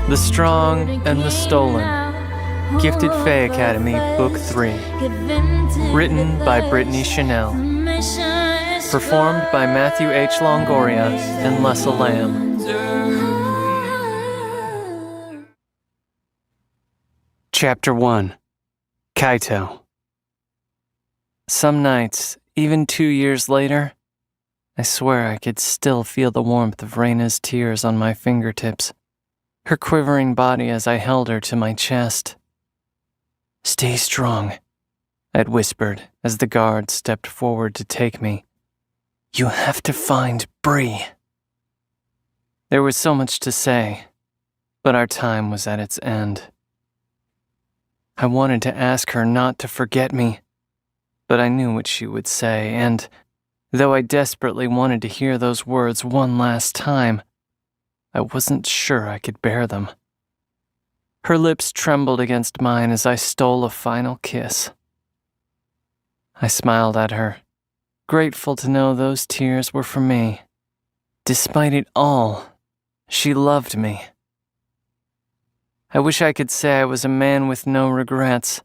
The Strong and the Stolen. Gifted Fae Academy, Book 3. Written by Brittany Chanel. Performed by Matthew H. Longoria and Lessa Lamb. Chapter 1. Kaito. Some nights, even 2 years later, I swear I could still feel the warmth of Reina's tears on my fingertips, her quivering body as I held her to my chest. "Stay strong," I'd whispered as the guard stepped forward to take me. "You have to find Bree." There was so much to say, but our time was at its end. I wanted to ask her not to forget me, but I knew what she would say, and though I desperately wanted to hear those words one last time, I wasn't sure I could bear them. Her lips trembled against mine as I stole a final kiss. I smiled at her, grateful to know those tears were for me. Despite it all, she loved me. I wish I could say I was a man with no regrets,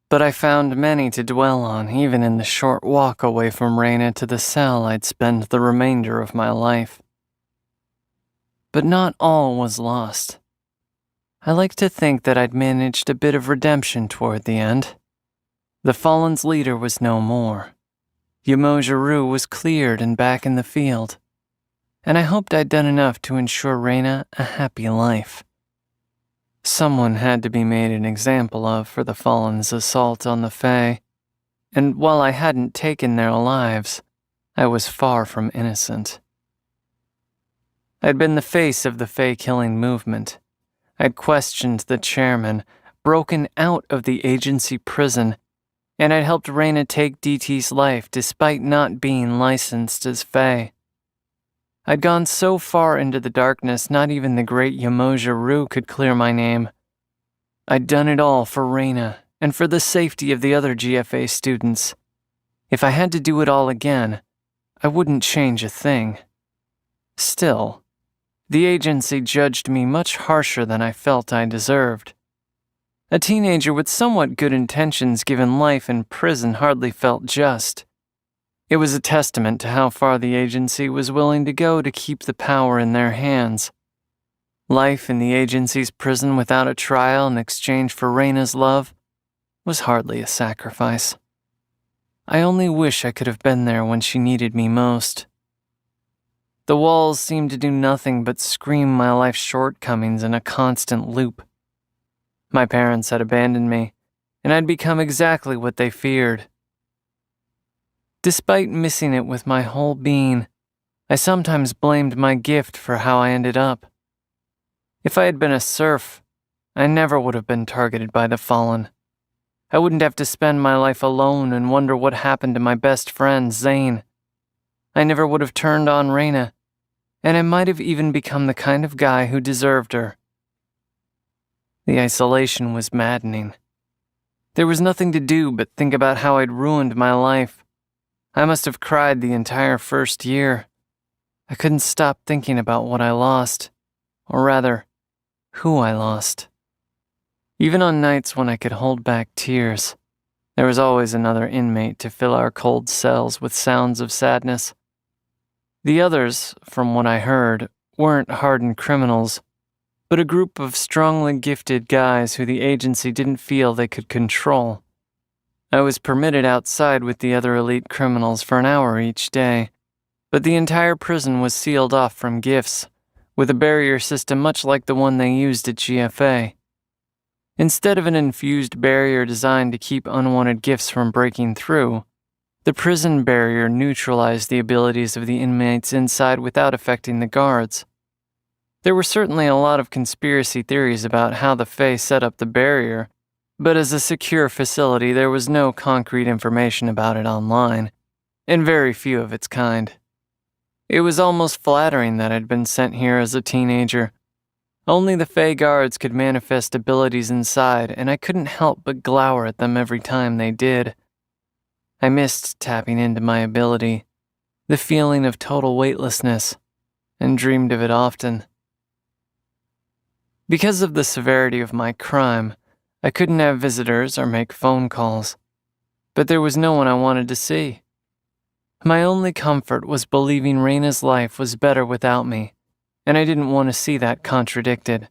but I found many to dwell on, even in the short walk away from Reina to the cell I'd spend the remainder of my life. But not all was lost. I like to think that I'd managed a bit of redemption toward the end. The Fallen's leader was no more. Yamoja-Ryu was cleared and back in the field, and I hoped I'd done enough to ensure Reina a happy life. Someone had to be made an example of for the Fallen's assault on the Fae, and while I hadn't taken their lives, I was far from innocent. I'd been the face of the Fae-killing movement. I'd questioned the chairman, broken out of the agency prison, and I'd helped Reina take DT's life despite not being licensed as Fae. I'd gone so far into the darkness not even the great Yamoja-Ryu could clear my name. I'd done it all for Reina and for the safety of the other GFA students. If I had to do it all again, I wouldn't change a thing. Still, the agency judged me much harsher than I felt I deserved. A teenager with somewhat good intentions given life in prison hardly felt just. It was a testament to how far the agency was willing to go to keep the power in their hands. Life in the agency's prison without a trial in exchange for Reina's love was hardly a sacrifice. I only wish I could have been there when she needed me most. The walls seemed to do nothing but scream my life's shortcomings in a constant loop. My parents had abandoned me, and I'd become exactly what they feared. Despite missing it with my whole being, I sometimes blamed my gift for how I ended up. If I had been a serf, I never would have been targeted by the Fallen. I wouldn't have to spend my life alone and wonder what happened to my best friend, Zane. I never would have turned on Reina, and I might have even become the kind of guy who deserved her. The isolation was maddening. There was nothing to do but think about how I'd ruined my life. I must have cried the entire first year. I couldn't stop thinking about what I lost, or rather, who I lost. Even on nights when I could hold back tears, there was always another inmate to fill our cold cells with sounds of sadness. The others, from what I heard, weren't hardened criminals, but a group of strongly gifted guys who the agency didn't feel they could control. I was permitted outside with the other elite criminals for an hour each day, but the entire prison was sealed off from gifts, with a barrier system much like the one they used at GFA. Instead of an infused barrier designed to keep unwanted gifts from breaking through, the prison barrier neutralized the abilities of the inmates inside without affecting the guards. There were certainly a lot of conspiracy theories about how the Fae set up the barrier, but as a secure facility there was no concrete information about it online, and very few of its kind. It was almost flattering that I'd been sent here as a teenager. Only the Fae guards could manifest abilities inside, and I couldn't help but glower at them every time they did. I missed tapping into my ability, the feeling of total weightlessness, and dreamed of it often. Because of the severity of my crime, I couldn't have visitors or make phone calls. But there was no one I wanted to see. My only comfort was believing Raina's life was better without me, and I didn't want to see that contradicted.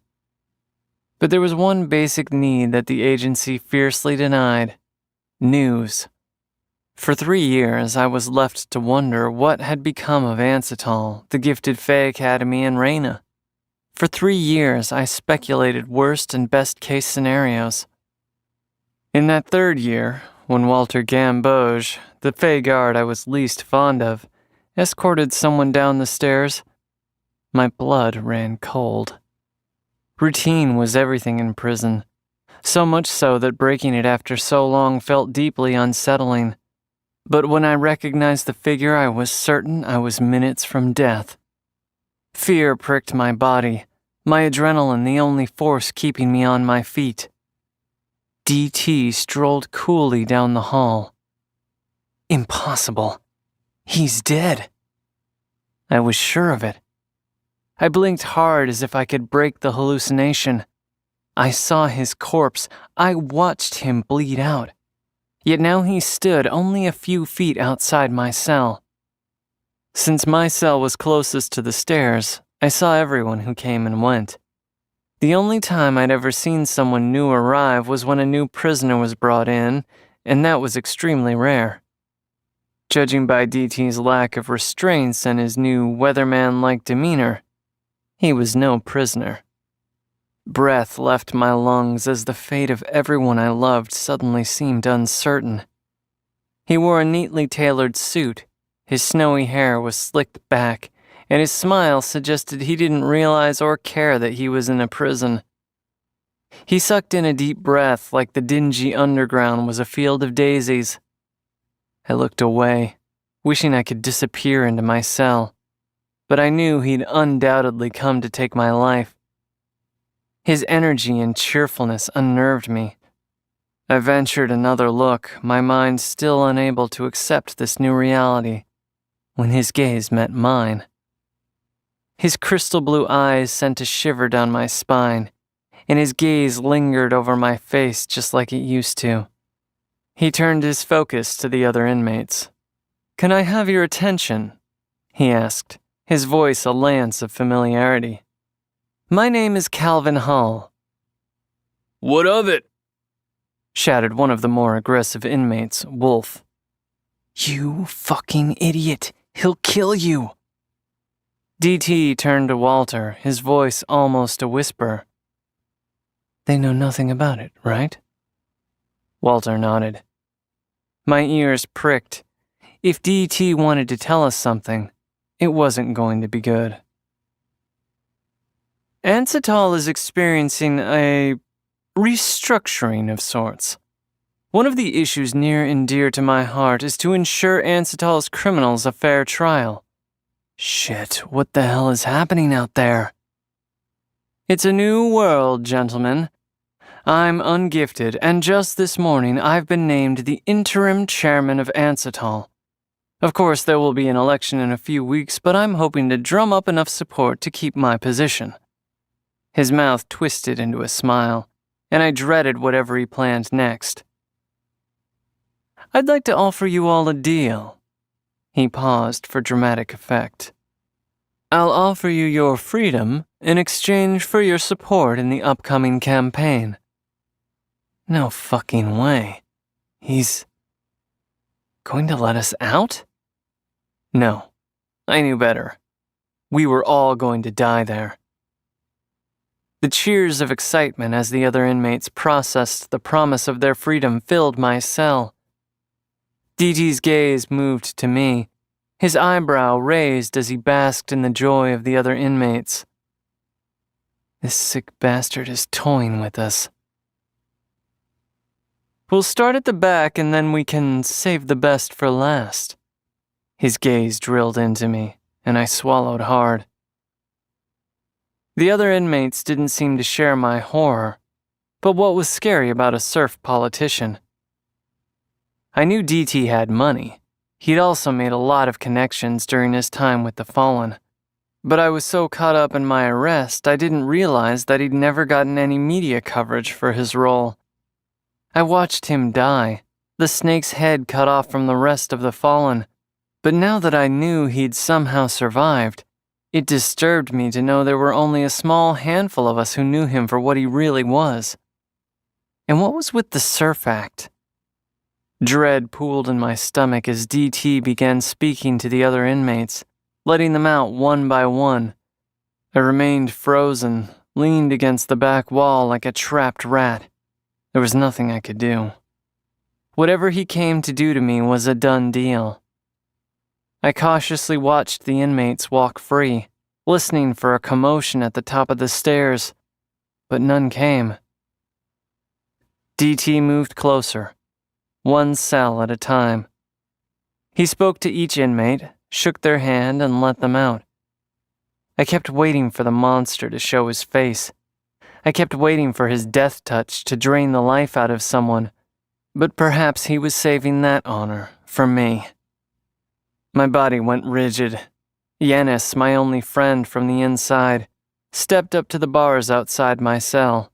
But there was one basic need that the agency fiercely denied: news. For 3 years, I was left to wonder what had become of Ansatol, the gifted Fae Academy, and Raina. For 3 years, I speculated worst and best case scenarios. In that 3rd year, when Walter Gamboge, the Fae guard I was least fond of, escorted someone down the stairs, my blood ran cold. Routine was everything in prison, so much so that breaking it after so long felt deeply unsettling. But when I recognized the figure, I was certain I was minutes from death. Fear pricked my body, my adrenaline the only force keeping me on my feet. DT strolled coolly down the hall. Impossible. He's dead. I was sure of it. I blinked hard as if I could break the hallucination. I saw his corpse. I watched him bleed out. Yet now he stood only a few feet outside my cell. Since my cell was closest to the stairs, I saw everyone who came and went. The only time I'd ever seen someone new arrive was when a new prisoner was brought in, and that was extremely rare. Judging by DT's lack of restraints and his new weatherman-like demeanor, he was no prisoner. Breath left my lungs as the fate of everyone I loved suddenly seemed uncertain. He wore a neatly tailored suit, his snowy hair was slicked back, and his smile suggested he didn't realize or care that he was in a prison. He sucked in a deep breath like the dingy underground was a field of daisies. I looked away, wishing I could disappear into my cell, but I knew he'd undoubtedly come to take my life. His energy and cheerfulness unnerved me. I ventured another look, my mind still unable to accept this new reality, when his gaze met mine. His crystal blue eyes sent a shiver down my spine, and his gaze lingered over my face just like it used to. He turned his focus to the other inmates. "Can I have your attention?" he asked, his voice a lance of familiarity. "My name is Calvin Hall." "What of it?" shouted one of the more aggressive inmates, Wolf. "You fucking idiot! He'll kill you!" DT turned to Walter, his voice almost a whisper. "They know nothing about it, right?" Walter nodded. My ears pricked. If DT wanted to tell us something, it wasn't going to be good. Ansatol is experiencing a restructuring of sorts. One of the issues near and dear to my heart is to ensure Ansatol's criminals a fair trial. Shit, what the hell is happening out there? It's a new world, gentlemen. I'm ungifted, and just this morning I've been named the interim chairman of Ansatol. Of course, there will be an election in a few weeks, but I'm hoping to drum up enough support to keep my position. His mouth twisted into a smile, and I dreaded whatever he planned next. I'd like to offer you all a deal. He paused for dramatic effect. I'll offer you your freedom in exchange for your support in the upcoming campaign. No fucking way. He's going to let us out? No, I knew better. We were all going to die there. The cheers of excitement as the other inmates processed the promise of their freedom filled my cell. DT's gaze moved to me, his eyebrow raised as he basked in the joy of the other inmates. This sick bastard is toying with us. We'll start at the back and then we can save the best for last. His gaze drilled into me, and I swallowed hard. The other inmates didn't seem to share my horror, but what was scary about a serf politician? I knew DT had money. He'd also made a lot of connections during his time with the Fallen. but I was so caught up in my arrest I didn't realize that he'd never gotten any media coverage for his role. I watched him die, the snake's head cut off from the rest of the fallen, but now that I knew he'd somehow survived, it disturbed me to know there were only a small handful of us who knew him for what he really was. And what was with the Surf Act? Dread pooled in my stomach as DT began speaking to the other inmates, letting them out one by one. I remained frozen, leaned against the back wall like a trapped rat. There was nothing I could do. Whatever he came to do to me was a done deal. I cautiously watched the inmates walk free, listening for a commotion at the top of the stairs, but none came. DT moved closer, one cell at a time. He spoke to each inmate, shook their hand, and let them out. I kept waiting for the monster to show his face. I kept waiting for his death touch to drain the life out of someone, but perhaps he was saving that honor for me. My body went rigid. Yanis, my only friend from the inside, stepped up to the bars outside my cell.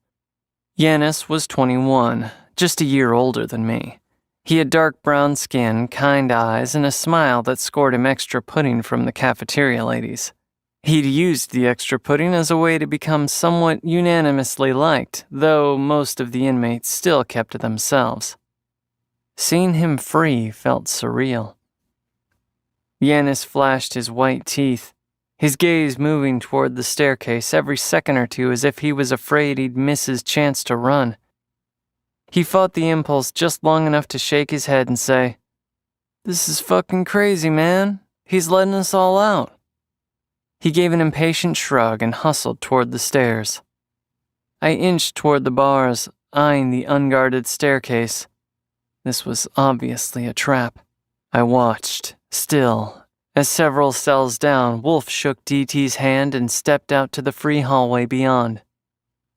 Yanis was 21, just a year older than me. He had dark brown skin, kind eyes, and a smile that scored him extra pudding from the cafeteria ladies. He'd used the extra pudding as a way to become somewhat unanimously liked, though most of the inmates still kept to themselves. Seeing him free felt surreal. Yanis flashed his white teeth, his gaze moving toward the staircase every second or two as if he was afraid he'd miss his chance to run. He fought the impulse just long enough to shake his head and say, "This is fucking crazy, man. He's letting us all out." He gave an impatient shrug and hustled toward the stairs. I inched toward the bars, eyeing the unguarded staircase. This was obviously a trap. I watched, still, as several cells down, Wolf shook DT's hand and stepped out to the free hallway beyond.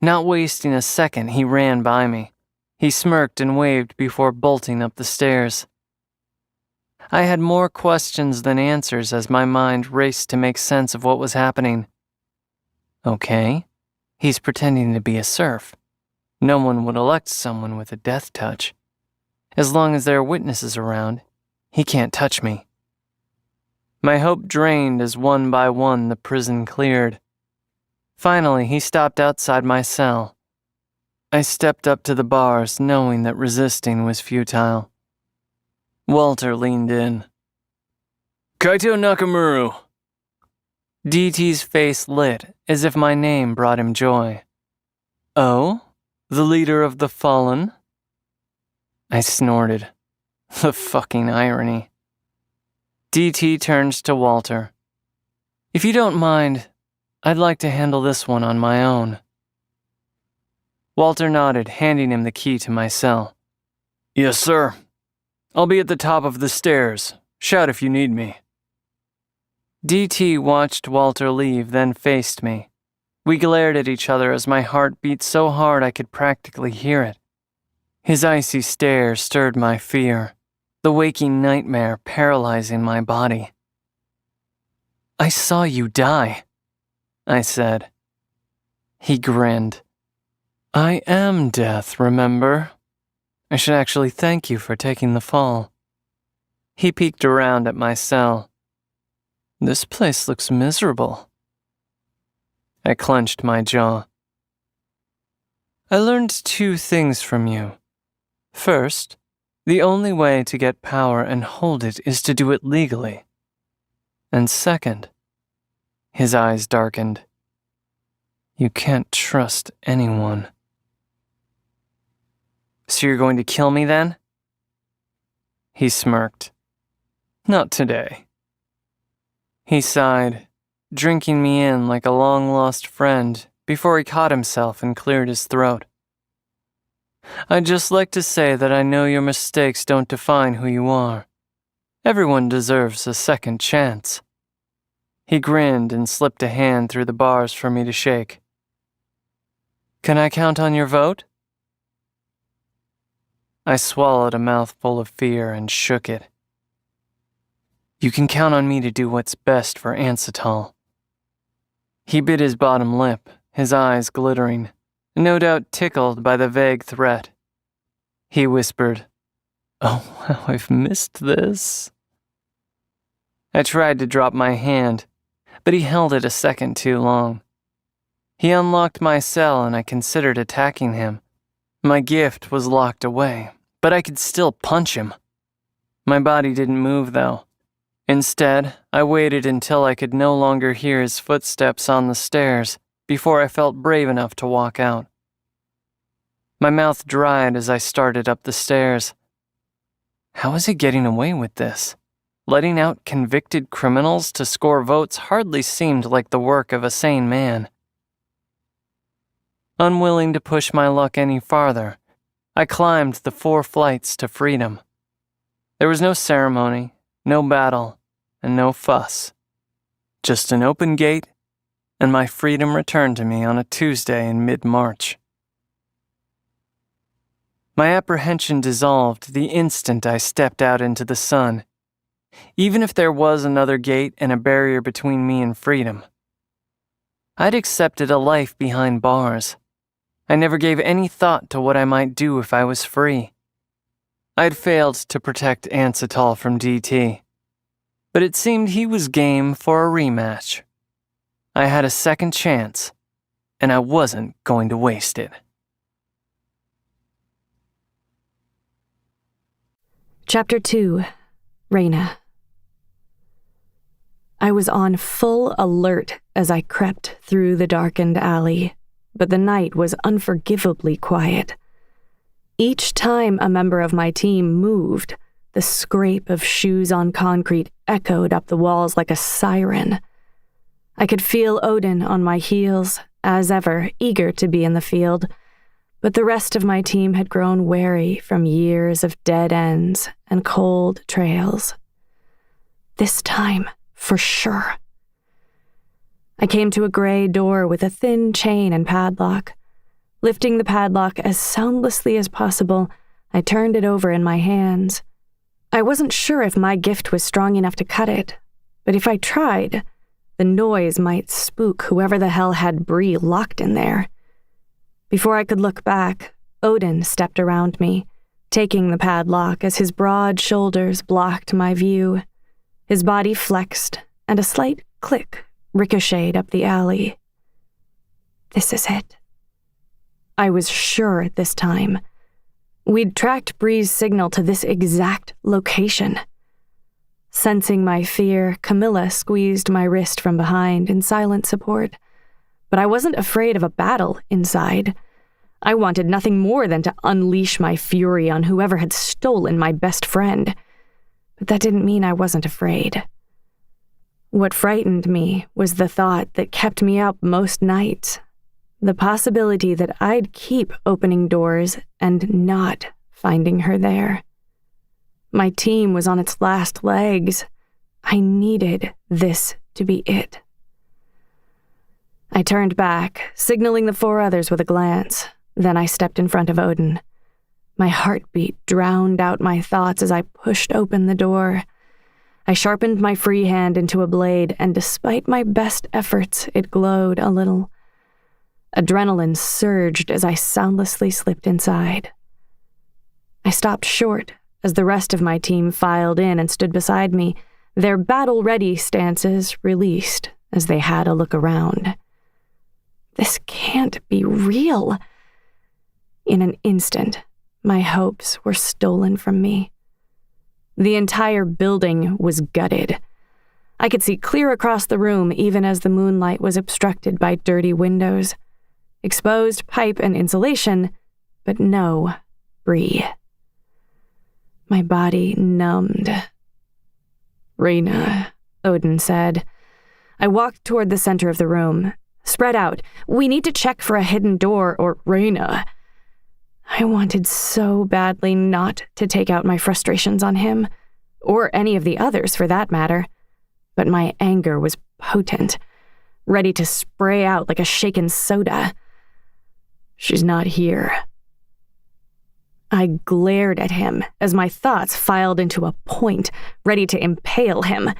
Not wasting a second, he ran by me. He smirked and waved before bolting up the stairs. I had more questions than answers as my mind raced to make sense of what was happening. Okay, he's pretending to be a serf. No one would elect someone with a death touch. As long as there are witnesses around, he can't touch me. My hope drained as one by one the prison cleared. Finally, he stopped outside my cell. I stepped up to the bars, knowing that resisting was futile. Walter leaned in. "Kaito Nakamura." DT's face lit as if my name brought him joy. "Oh? The leader of the fallen?" I snorted. The fucking irony. DT turned to Walter. "If you don't mind, I'd like to handle this one on my own." Walter nodded, handing him the key to my cell. "Yes, sir. I'll be at the top of the stairs. Shout if you need me." DT watched Walter leave, then faced me. We glared at each other as my heart beat so hard I could practically hear it. His icy stare stirred my fear, the waking nightmare paralyzing my body. "I saw you die," I said. He grinned. "I am death, remember? I should actually thank you for taking the fall." He peeked around at my cell. "This place looks miserable." I clenched my jaw. "I learned two things from you. First, the only way to get power and hold it is to do it legally. And second," his eyes darkened, "you can't trust anyone." "So you're going to kill me then?" He smirked. "Not today." He sighed, drinking me in like a long-lost friend before he caught himself and cleared his throat. "I'd just like to say that I know your mistakes don't define who you are. Everyone deserves a second chance." He grinned and slipped a hand through the bars for me to shake. "Can I count on your vote?" I swallowed a mouthful of fear and shook it. "You can count on me to do what's best for Ansatal." He bit his bottom lip, his eyes glittering, no doubt tickled by the vague threat. He whispered, "Oh, how I've missed this." I tried to drop my hand, but he held it a second too long. He unlocked my cell and I considered attacking him. My gift was locked away, but I could still punch him. My body didn't move, though. Instead, I waited until I could no longer hear his footsteps on the stairs before I felt brave enough to walk out. My mouth dried as I started up the stairs. How was he getting away with this? Letting out convicted criminals to score votes hardly seemed like the work of a sane man. Unwilling to push my luck any farther, I climbed the 4 flights to freedom. There was no ceremony, no battle, and no fuss. Just an open gate, and my freedom returned to me on a Tuesday in mid-March. My apprehension dissolved the instant I stepped out into the sun, even if there was another gate and a barrier between me and freedom. I'd accepted a life behind bars. I never gave any thought to what I might do if I was free. I'd failed to protect Ancetal from DT, but it seemed he was game for a rematch. I had a second chance, and I wasn't going to waste it. Chapter 2. Raina. I was on full alert as I crept through the darkened alley, but the night was unforgivably quiet. Each time a member of my team moved, the scrape of shoes on concrete echoed up the walls like a siren. I could feel Odin on my heels, as ever, eager to be in the field, but the rest of my team had grown wary from years of dead ends and cold trails. This time, for sure. I came to a gray door with a thin chain and padlock. Lifting the padlock as soundlessly as possible, I turned it over in my hands. I wasn't sure if my gift was strong enough to cut it, but if I tried, the noise might spook whoever the hell had Bree locked in there. Before I could look back, Odin stepped around me, taking the padlock as his broad shoulders blocked my view. His body flexed, and a slight click ricocheted up the alley. This is it. I was sure this time. We'd tracked Bree's signal to this exact location. Sensing my fear, Camilla squeezed my wrist from behind in silent support. But I wasn't afraid of a battle inside. I wanted nothing more than to unleash my fury on whoever had stolen my best friend. But that didn't mean I wasn't afraid. What frightened me was the thought that kept me up most nights. The possibility that I'd keep opening doors and not finding her there. My team was on its last legs. I needed this to be it. I turned back, signaling the 4 others with a glance. Then I stepped in front of Odin. My heartbeat drowned out my thoughts as I pushed open the door. I sharpened my free hand into a blade, and despite my best efforts, it glowed a little. Adrenaline surged as I soundlessly slipped inside. I stopped short as the rest of my team filed in and stood beside me, their battle-ready stances released as they had a look around. This can't be real. In an instant, my hopes were stolen from me. The entire building was gutted. I could see clear across the room even as the moonlight was obstructed by dirty windows. Exposed pipe and insulation, but no Bree. My body numbed. "Raina," Odin said. I walked toward the center of the room. "Spread out. We need to check for a hidden door or Raina." I wanted so badly not to take out my frustrations on him, or any of the others for that matter, but my anger was potent, ready to spray out like a shaken soda. "She's not here." I glared at him as my thoughts filed into a point, ready to impale him.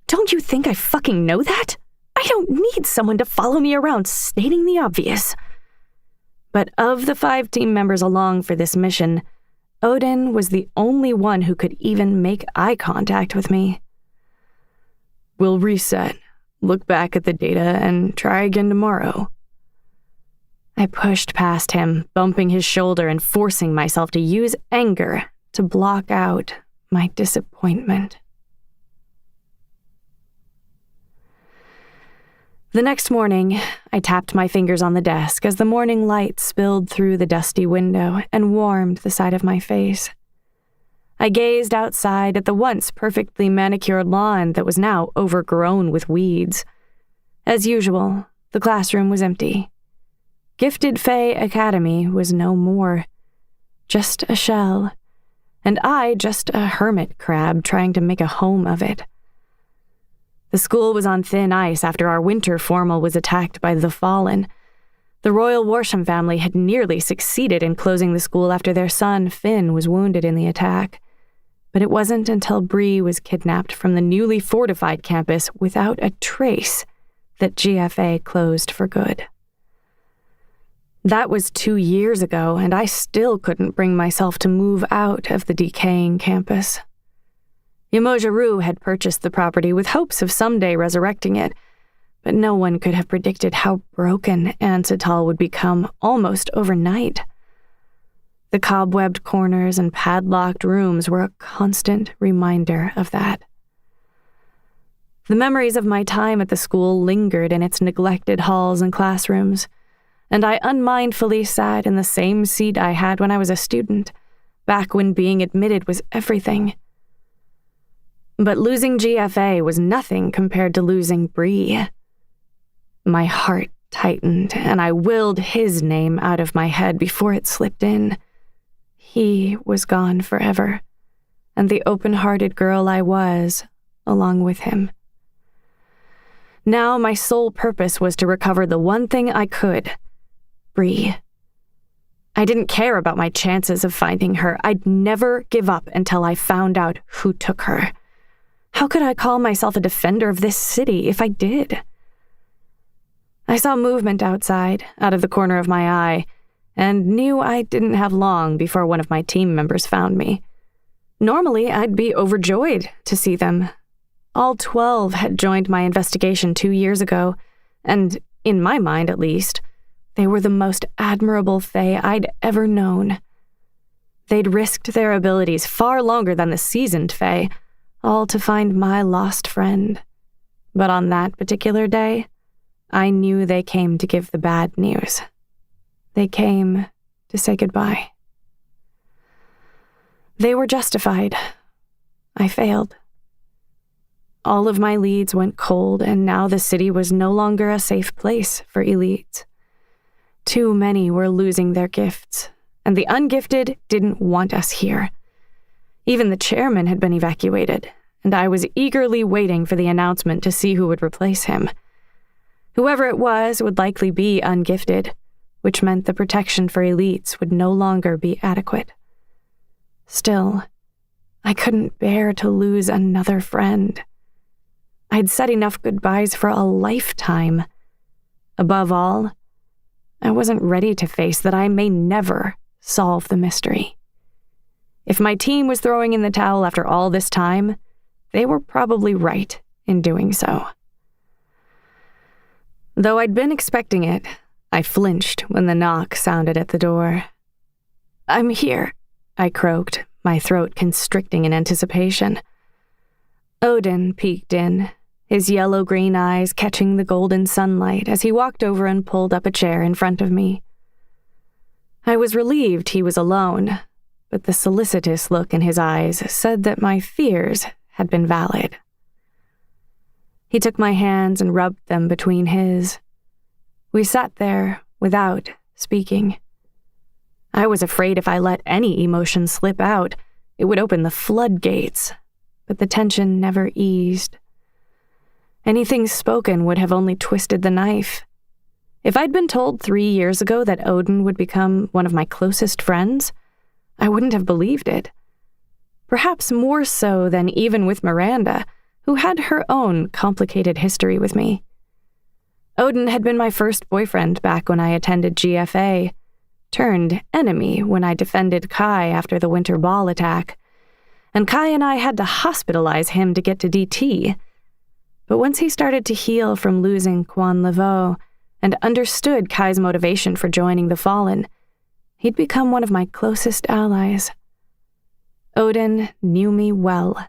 "Don't you think I fucking know that? I don't need someone to follow me around stating the obvious. But of the 5 team members along for this mission, Odin was the only one who could even make eye contact with me. We'll reset, look back at the data, and try again tomorrow. I pushed past him, bumping his shoulder and forcing myself to use anger to block out my disappointment. The next morning, I tapped my fingers on the desk as the morning light spilled through the dusty window and warmed the side of my face. I gazed outside at the once perfectly manicured lawn that was now overgrown with weeds. As usual, the classroom was empty. Gifted Fae Academy was no more. Just a shell. And I just a hermit crab trying to make a home of it. The school was on thin ice after our winter formal was attacked by the Fallen. The royal Worsham family had nearly succeeded in closing the school after their son, Finn, was wounded in the attack. But it wasn't until Bree was kidnapped from the newly fortified campus without a trace that GFA closed for good. That was 2 years ago, and I still couldn't bring myself to move out of the decaying campus. Ymoja had purchased the property with hopes of someday resurrecting it, but no one could have predicted how broken Ansatal would become almost overnight. The cobwebbed corners and padlocked rooms were a constant reminder of that. The memories of my time at the school lingered in its neglected halls and classrooms, and I unmindfully sat in the same seat I had when I was a student, back when being admitted was everything. But losing GFA was nothing compared to losing Bree. My heart tightened, and I willed his name out of my head before it slipped in. He was gone forever, and the open-hearted girl I was, along with him. Now my sole purpose was to recover the one thing I could, Bree. I didn't care about my chances of finding her. I'd never give up until I found out who took her. How could I call myself a defender of this city if I did? I saw movement outside, out of the corner of my eye, and knew I didn't have long before one of my team members found me. Normally, I'd be overjoyed to see them. All 12 had joined my investigation 2 years ago, and, in my mind at least, they were the most admirable Fae I'd ever known. They'd risked their abilities far longer than the seasoned Fae, all to find my lost friend. But on that particular day, I knew they came to give the bad news. They came to say goodbye. They were justified. I failed. All of my leads went cold, and now the city was no longer a safe place for elites. Too many were losing their gifts, and the ungifted didn't want us here. Even the chairman had been evacuated, and I was eagerly waiting for the announcement to see who would replace him. Whoever it was would likely be ungifted, which meant the protection for elites would no longer be adequate. Still, I couldn't bear to lose another friend. I'd said enough goodbyes for a lifetime. Above all, I wasn't ready to face that I may never solve the mystery. If my team was throwing in the towel after all this time, they were probably right in doing so. Though I'd been expecting it, I flinched when the knock sounded at the door. "I'm here," I croaked, my throat constricting in anticipation. Odin peeked in, his yellow-green eyes catching the golden sunlight as he walked over and pulled up a chair in front of me. I was relieved he was alone, but the solicitous look in his eyes said that my fears had been valid. He took my hands and rubbed them between his. We sat there without speaking. I was afraid if I let any emotion slip out, it would open the floodgates, but the tension never eased. Anything spoken would have only twisted the knife. If I'd been told 3 years ago that Odin would become one of my closest friends, I wouldn't have believed it. Perhaps more so than even with Miranda, who had her own complicated history with me. Odin had been my first boyfriend back when I attended GFA, turned enemy when I defended Kai after the winter ball attack, and Kai and I had to hospitalize him to get to DT. But once he started to heal from losing Quan Laveau and understood Kai's motivation for joining the Fallen, he'd become one of my closest allies. Odin knew me well,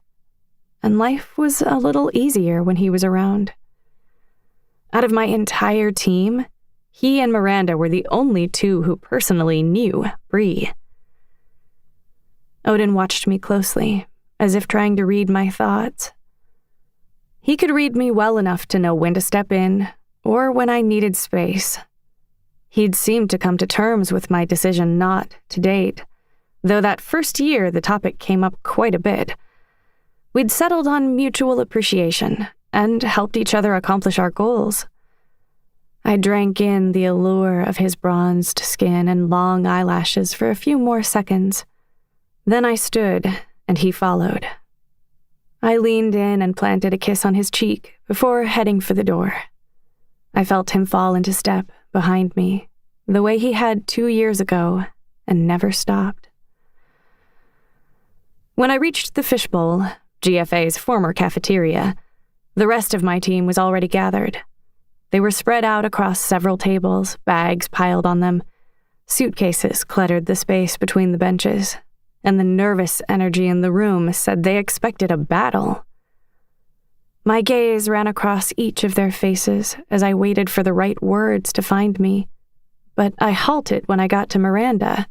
and life was a little easier when he was around. Out of my entire team, he and Miranda were the only two who personally knew Bree. Odin watched me closely, as if trying to read my thoughts. He could read me well enough to know when to step in, or when I needed space. He'd seemed to come to terms with my decision not to date, though that first year the topic came up quite a bit. We'd settled on mutual appreciation and helped each other accomplish our goals. I drank in the allure of his bronzed skin and long eyelashes for a few more seconds. Then I stood, and he followed. I leaned in and planted a kiss on his cheek before heading for the door. I felt him fall into step behind me, the way he had 2 years ago, and never stopped. When I reached the fishbowl, GFA's former cafeteria, the rest of my team was already gathered. They were spread out across several tables, bags piled on them. Suitcases cluttered the space between the benches, and the nervous energy in the room said they expected a battle. My gaze ran across each of their faces as I waited for the right words to find me, but I halted when I got to Miranda.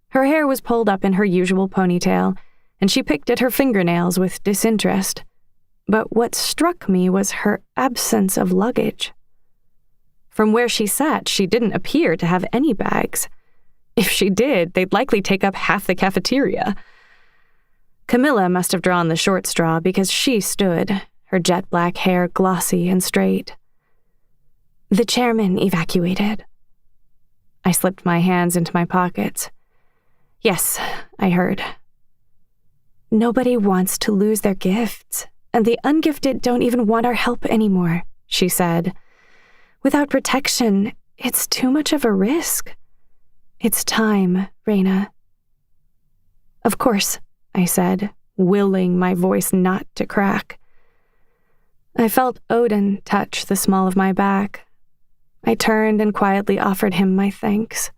Her hair was pulled up in her usual ponytail, and she picked at her fingernails with disinterest. But what struck me was her absence of luggage. From where she sat, she didn't appear to have any bags. If she did, they'd likely take up half the cafeteria. Camilla must have drawn the short straw because she stood, her jet black hair glossy and straight. The chairman evacuated. I slipped my hands into my pockets. Yes, I heard. Nobody wants to lose their gifts, and the ungifted don't even want our help anymore, she said. Without protection, it's too much of a risk. It's time, Raina. Of course, I said, willing my voice not to crack. I felt Odin touch the small of my back. I turned and quietly offered him my thanks.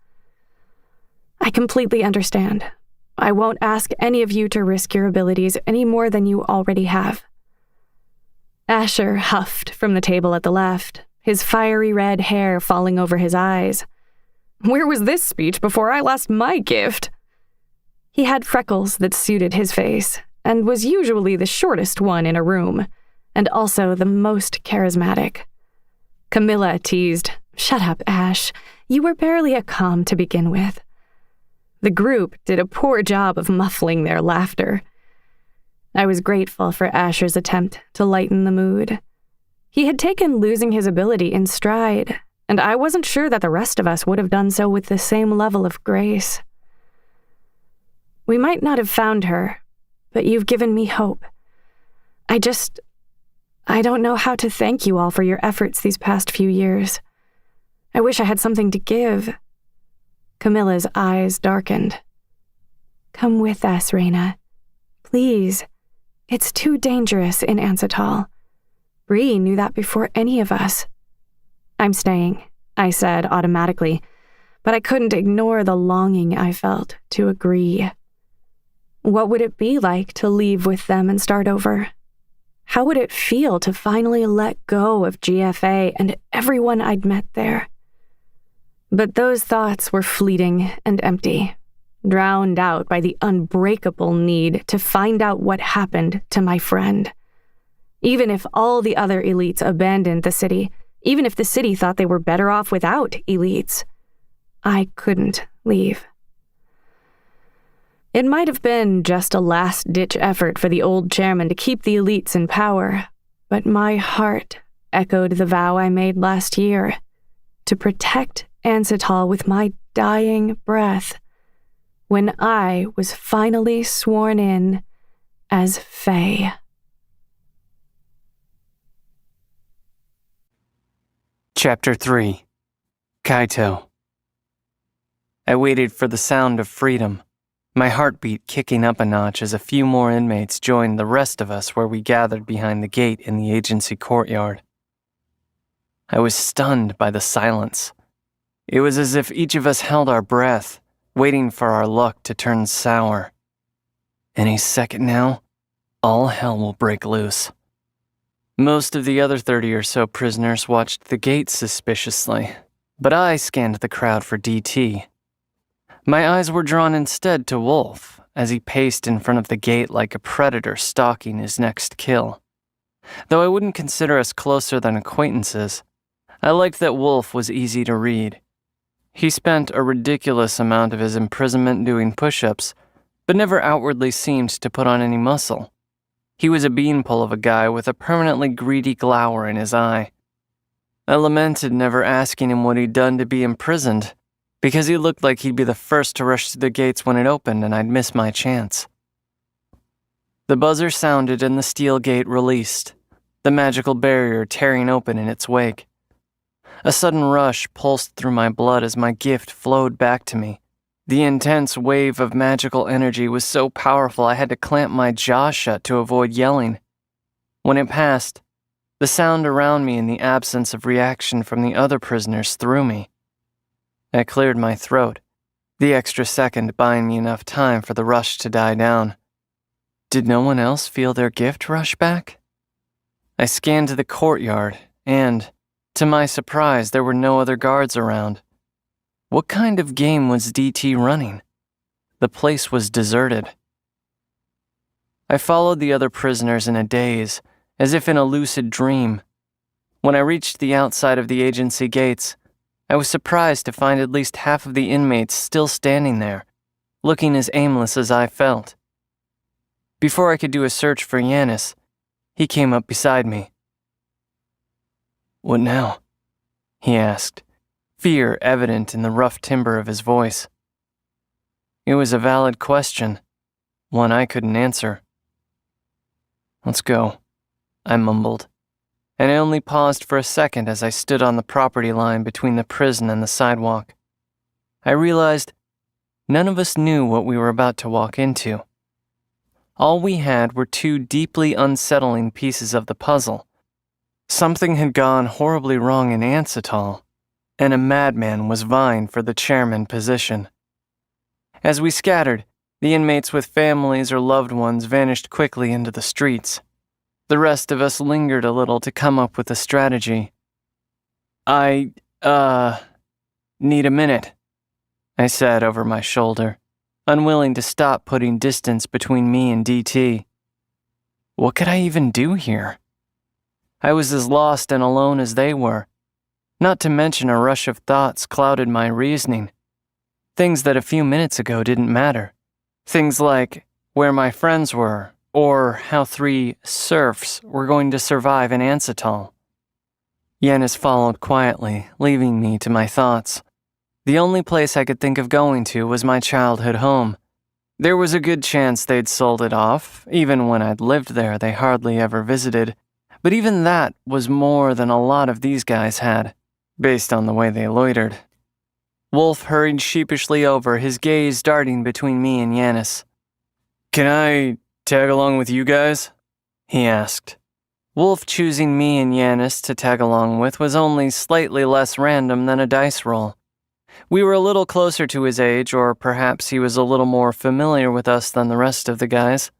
I completely understand. I won't ask any of you to risk your abilities any more than you already have. Asher huffed from the table at the left, his fiery red hair falling over his eyes. Where was this speech before I lost my gift? He had freckles that suited his face, and was usually the shortest one in a room, and also the most charismatic. Camilla teased, "Shut up, Ash. You were barely a comm to begin with." The group did a poor job of muffling their laughter. I was grateful for Asher's attempt to lighten the mood. He had taken losing his ability in stride, and I wasn't sure that the rest of us would have done so with the same level of grace. We might not have found her, but you've given me hope. I don't know how to thank you all for your efforts these past few years. I wish I had something to give. Camilla's eyes darkened. Come with us, Raina. Please. It's too dangerous in Ansatal. Bree knew that before any of us. I'm staying, I said automatically, but I couldn't ignore the longing I felt to agree. What would it be like to leave with them and start over? How would it feel to finally let go of GFA and everyone I'd met there? But those thoughts were fleeting and empty, drowned out by the unbreakable need to find out what happened to my friend. Even if all the other elites abandoned the city, even if the city thought they were better off without elites, I couldn't leave. It might have been just a last-ditch effort for the old chairman to keep the elites in power, but my heart echoed the vow I made last year, to protect Ansatal with my dying breath, when I was finally sworn in as Fae. Chapter 3. Kaito. I waited for the sound of freedom, my heartbeat kicking up a notch as a few more inmates joined the rest of us where we gathered behind the gate in the agency courtyard. I was stunned by the silence. It was as if each of us held our breath, waiting for our luck to turn sour. Any second now, all hell will break loose. Most of the other 30 or so prisoners watched the gate suspiciously, but I scanned the crowd for DT. My eyes were drawn instead to Wolf as he paced in front of the gate like a predator stalking his next kill. Though I wouldn't consider us closer than acquaintances, I liked that Wolf was easy to read. He spent a ridiculous amount of his imprisonment doing push-ups, but never outwardly seemed to put on any muscle. He was a beanpole of a guy with a permanently greedy glower in his eye. I lamented never asking him what he'd done to be imprisoned, because he looked like he'd be the first to rush through the gates when it opened and I'd miss my chance. The buzzer sounded and the steel gate released, the magical barrier tearing open in its wake. A sudden rush pulsed through my blood as my gift flowed back to me. The intense wave of magical energy was so powerful I had to clamp my jaw shut to avoid yelling. When it passed, the sound around me and the absence of reaction from the other prisoners threw me. I cleared my throat, the extra second buying me enough time for the rush to die down. Did no one else feel their gift rush back? I scanned the courtyard, and, to my surprise, there were no other guards around. What kind of game was DT running? The place was deserted. I followed the other prisoners in a daze, as if in a lucid dream. When I reached the outside of the agency gates, I was surprised to find at least half of the inmates still standing there, looking as aimless as I felt. Before I could do a search for Yanis, he came up beside me. "What now?" he asked, fear evident in the rough timbre of his voice. It was a valid question, one I couldn't answer. "Let's go," I mumbled, and I only paused for a second as I stood on the property line between the prison and the sidewalk. I realized none of us knew what we were about to walk into. All we had were two deeply unsettling pieces of the puzzle. Something had gone horribly wrong in Ansatol, and a madman was vying for the chairman position. As we scattered, the inmates with families or loved ones vanished quickly into the streets. The rest of us lingered a little to come up with a strategy. I need a minute," I said over my shoulder, unwilling to stop putting distance between me and DT. What could I even do here? I was as lost and alone as they were. Not to mention a rush of thoughts clouded my reasoning. Things that a few minutes ago didn't matter. Things like where my friends were, or how 3 serfs were going to survive in Ansatol. Yanis followed quietly, leaving me to my thoughts. The only place I could think of going to was my childhood home. There was a good chance they'd sold it off. Even when I'd lived there, they hardly ever visited. But even that was more than a lot of these guys had, based on the way they loitered. Wolf hurried sheepishly over, his gaze darting between me and Yanis. "Can I tag along with you guys?" he asked. Wolf choosing me and Yanis to tag along with was only slightly less random than a dice roll. We were a little closer to his age, or perhaps he was a little more familiar with us than the rest of the guys.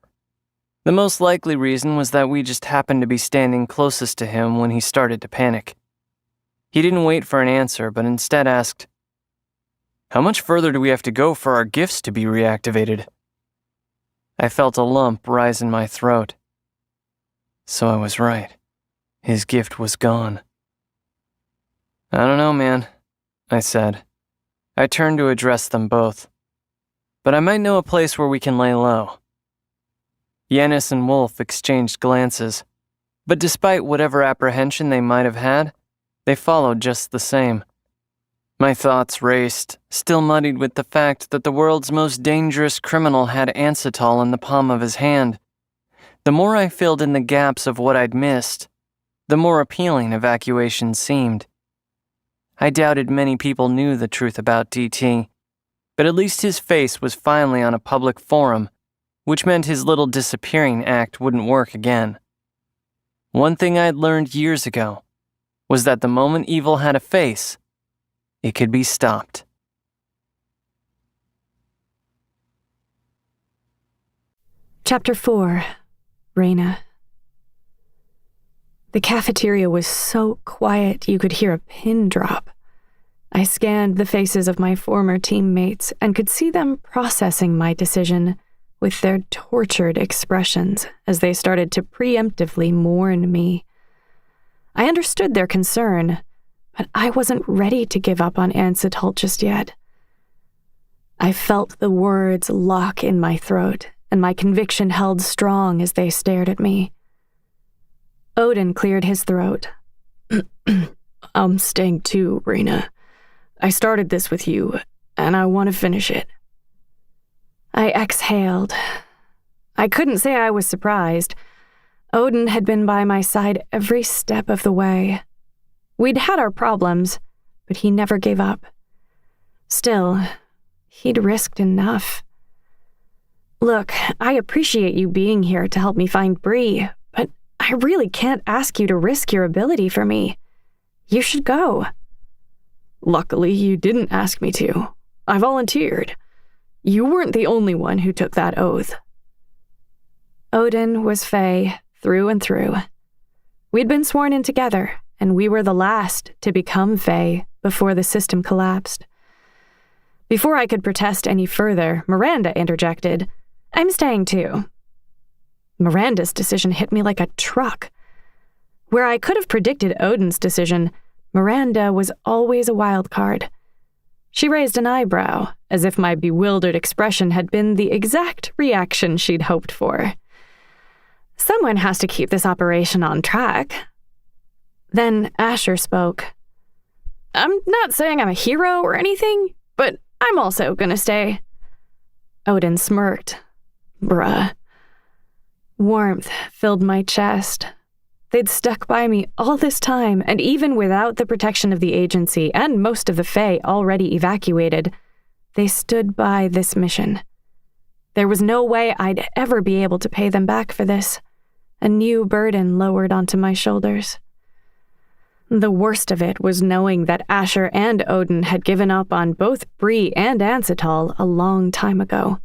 The most likely reason was that we just happened to be standing closest to him when he started to panic. He didn't wait for an answer, but instead asked, "How much further do we have to go for our gifts to be reactivated?" I felt a lump rise in my throat. So I was right. His gift was gone. "I don't know, man," I said. I turned to address them both. "But I might know a place where we can lay low." Yanis and Wolf exchanged glances, but despite whatever apprehension they might have had, they followed just the same. My thoughts raced, still muddied with the fact that the world's most dangerous criminal had Ansatol in the palm of his hand. The more I filled in the gaps of what I'd missed, the more appealing evacuation seemed. I doubted many people knew the truth about DT, but at least his face was finally on a public forum, which meant his little disappearing act wouldn't work again. One thing I'd learned years ago was that the moment evil had a face, it could be stopped. Chapter 4. Raina. The cafeteria was so quiet you could hear a pin drop. I scanned the faces of my former teammates and could see them processing my decision with their tortured expressions as they started to preemptively mourn me. I understood their concern, but I wasn't ready to give up on Ansatol just yet. I felt the words lock in my throat, and my conviction held strong as they stared at me. Odin cleared his throat. I'm staying too, Raina. I started this with you, and I want to finish it. I exhaled. I couldn't say I was surprised. Odin had been by my side every step of the way. We'd had our problems, but he never gave up. Still, he'd risked enough. Look, I appreciate you being here to help me find Bree, but I really can't ask you to risk your ability for me. You should go. Luckily, you didn't ask me to. I volunteered. You weren't the only one who took that oath. Odin was Fae through and through. We'd been sworn in together, and we were the last to become Fae before the system collapsed. Before I could protest any further, Miranda interjected, I'm staying too. Miranda's decision hit me like a truck. Where I could have predicted Odin's decision, Miranda was always a wild card. She raised an eyebrow, as if my bewildered expression had been the exact reaction she'd hoped for. Someone has to keep this operation on track. Then Asher spoke. I'm not saying I'm a hero or anything, but I'm also gonna stay. Odin smirked. Bruh. Warmth filled my chest. They'd stuck by me all this time, and even without the protection of the agency and most of the Fae already evacuated, they stood by this mission. There was no way I'd ever be able to pay them back for this. A new burden lowered onto my shoulders. The worst of it was knowing that Asher and Odin had given up on both Bree and Ansatol a long time ago,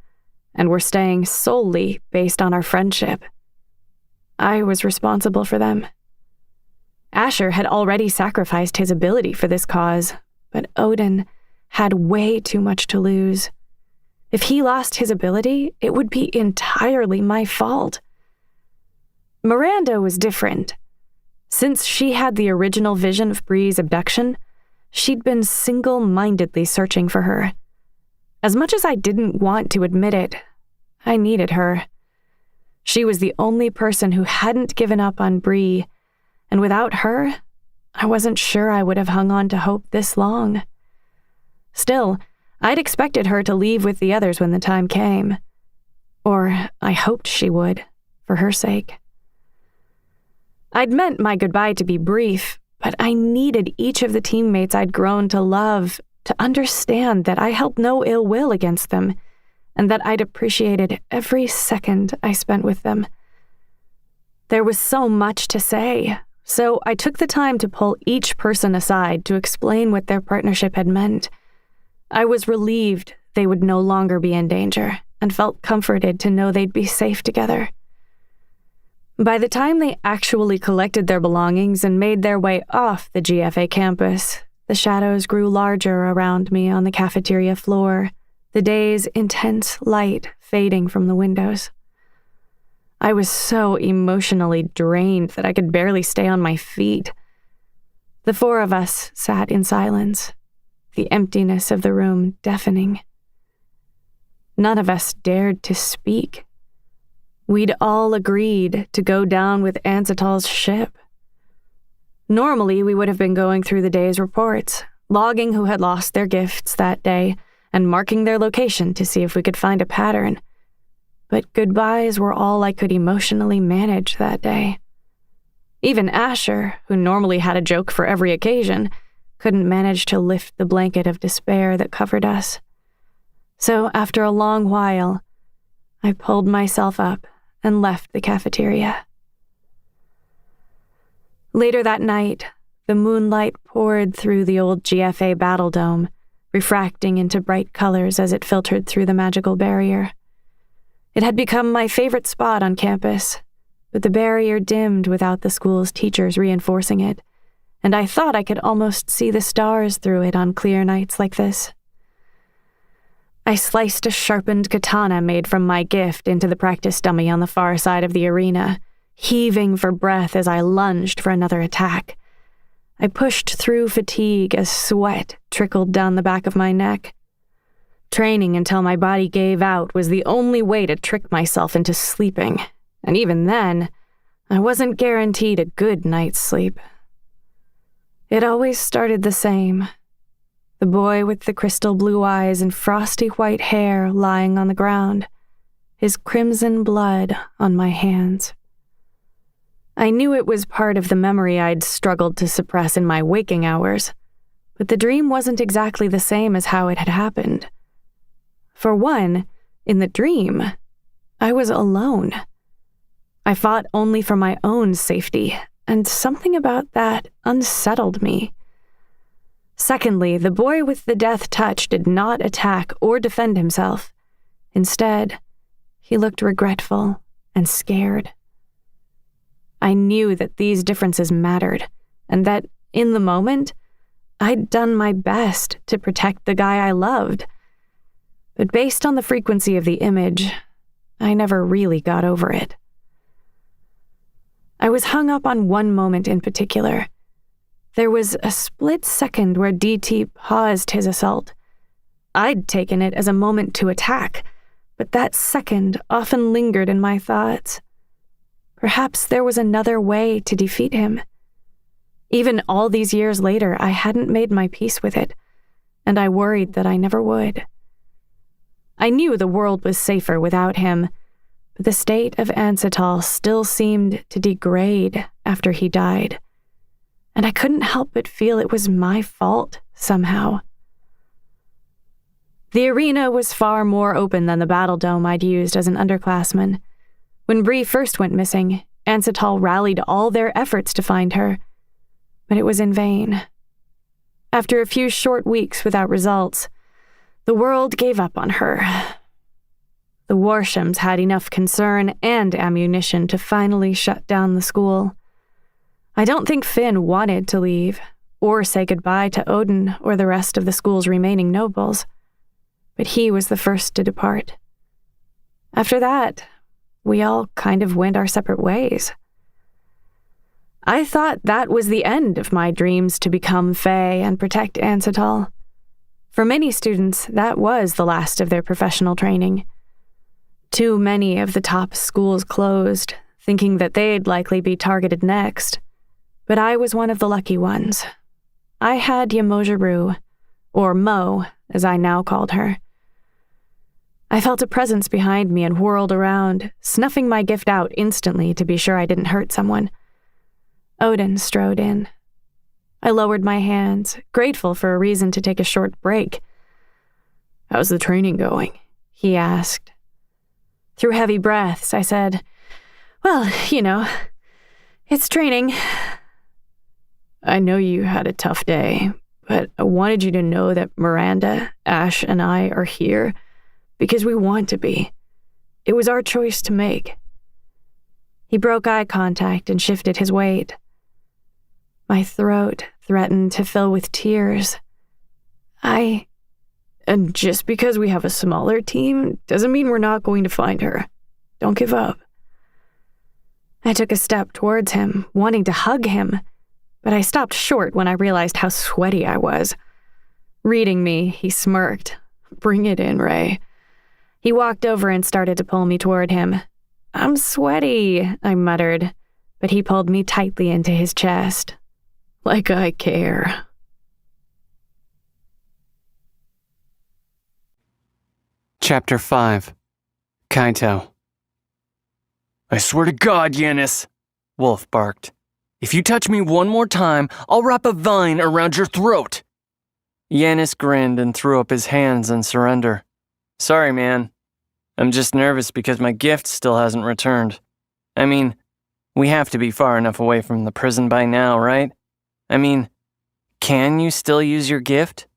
and were staying solely based on our friendship. I was responsible for them. Asher had already sacrificed his ability for this cause, but Odin had way too much to lose. If he lost his ability, it would be entirely my fault. Miranda was different. Since she had the original vision of Bree's abduction, she'd been single-mindedly searching for her. As much as I didn't want to admit it, I needed her. She was the only person who hadn't given up on Bree, and without her, I wasn't sure I would have hung on to hope this long. Still, I'd expected her to leave with the others when the time came. Or I hoped she would, for her sake. I'd meant my goodbye to be brief, but I needed each of the teammates I'd grown to love to understand that I held no ill will against them, and that I'd appreciated every second I spent with them. There was so much to say, so I took the time to pull each person aside to explain what their partnership had meant. I was relieved they would no longer be in danger, and felt comforted to know they'd be safe together. By the time they actually collected their belongings and made their way off the GFA campus, the shadows grew larger around me on the cafeteria floor, the day's intense light fading from the windows. I was so emotionally drained that I could barely stay on my feet. The four of us sat in silence, the emptiness of the room deafening. None of us dared to speak. We'd all agreed to go down with Ansatol's ship. Normally, we would have been going through the day's reports, logging who had lost their gifts that day, and marking their location to see if we could find a pattern. But goodbyes were all I could emotionally manage that day. Even Asher, who normally had a joke for every occasion, couldn't manage to lift the blanket of despair that covered us. So after a long while, I pulled myself up and left the cafeteria. Later that night, the moonlight poured through the old GFA battle dome, refracting into bright colors as it filtered through the magical barrier. It had become my favorite spot on campus, but the barrier dimmed without the school's teachers reinforcing it, and I thought I could almost see the stars through it on clear nights like this. I sliced a sharpened katana made from my gift into the practice dummy on the far side of the arena, heaving for breath as I lunged for another attack. I pushed through fatigue as sweat trickled down the back of my neck. Training until my body gave out was the only way to trick myself into sleeping, and even then, I wasn't guaranteed a good night's sleep. It always started the same. The boy with the crystal blue eyes and frosty white hair lying on the ground, his crimson blood on my hands. I knew it was part of the memory I'd struggled to suppress in my waking hours, but the dream wasn't exactly the same as how it had happened. For one, in the dream, I was alone. I fought only for my own safety, and something about that unsettled me. Secondly, the boy with the death touch did not attack or defend himself. Instead, he looked regretful and scared. I knew that these differences mattered, and that, in the moment, I'd done my best to protect the guy I loved. But based on the frequency of the image, I never really got over it. I was hung up on one moment in particular. There was a split second where DT paused his assault. I'd taken it as a moment to attack, but that second often lingered in my thoughts. Perhaps there was another way to defeat him. Even all these years later, I hadn't made my peace with it, and I worried that I never would. I knew the world was safer without him, but the state of Ansatol still seemed to degrade after he died, and I couldn't help but feel it was my fault somehow. The arena was far more open than the battle dome I'd used as an underclassman. When Bree first went missing, Ansatol rallied all their efforts to find her, but it was in vain. After a few short weeks without results, the world gave up on her. The Warshams had enough concern and ammunition to finally shut down the school. I don't think Finn wanted to leave, or say goodbye to Odin or the rest of the school's remaining nobles, but he was the first to depart. After that, we all kind of went our separate ways. I thought that was the end of my dreams to become Fae and protect Ansatol. For many students, that was the last of their professional training. Too many of the top schools closed, thinking that they'd likely be targeted next. But I was one of the lucky ones. I had Yamojiru, or Mo, as I now called her. I felt a presence behind me and whirled around, snuffing my gift out instantly to be sure I didn't hurt someone. Odin strode in. I lowered my hands, grateful for a reason to take a short break. "How's the training going?" he asked. Through heavy breaths, I said, "Well, it's training." "I know you had a tough day, but I wanted you to know that Miranda, Ash, and I are here because we want to be. It was our choice to make." He broke eye contact and shifted his weight. My throat threatened to fill with tears. And just because we have a smaller team doesn't mean we're not going to find her. Don't give up." I took a step towards him, wanting to hug him, but I stopped short when I realized how sweaty I was. Reading me, he smirked. "Bring it in, Ray." He walked over and started to pull me toward him. "I'm sweaty," I muttered, but he pulled me tightly into his chest. "Like I care." Chapter 5. Kaito. "I swear to God, Yanis," Wolf barked. If you touch me one more time, I'll wrap a vine around your throat. Yanis grinned and threw up his hands in surrender. Sorry, man. I'm just nervous because my gift still hasn't returned. I mean, we have to be far enough away from the prison by now, right? I mean, can you still use your gift?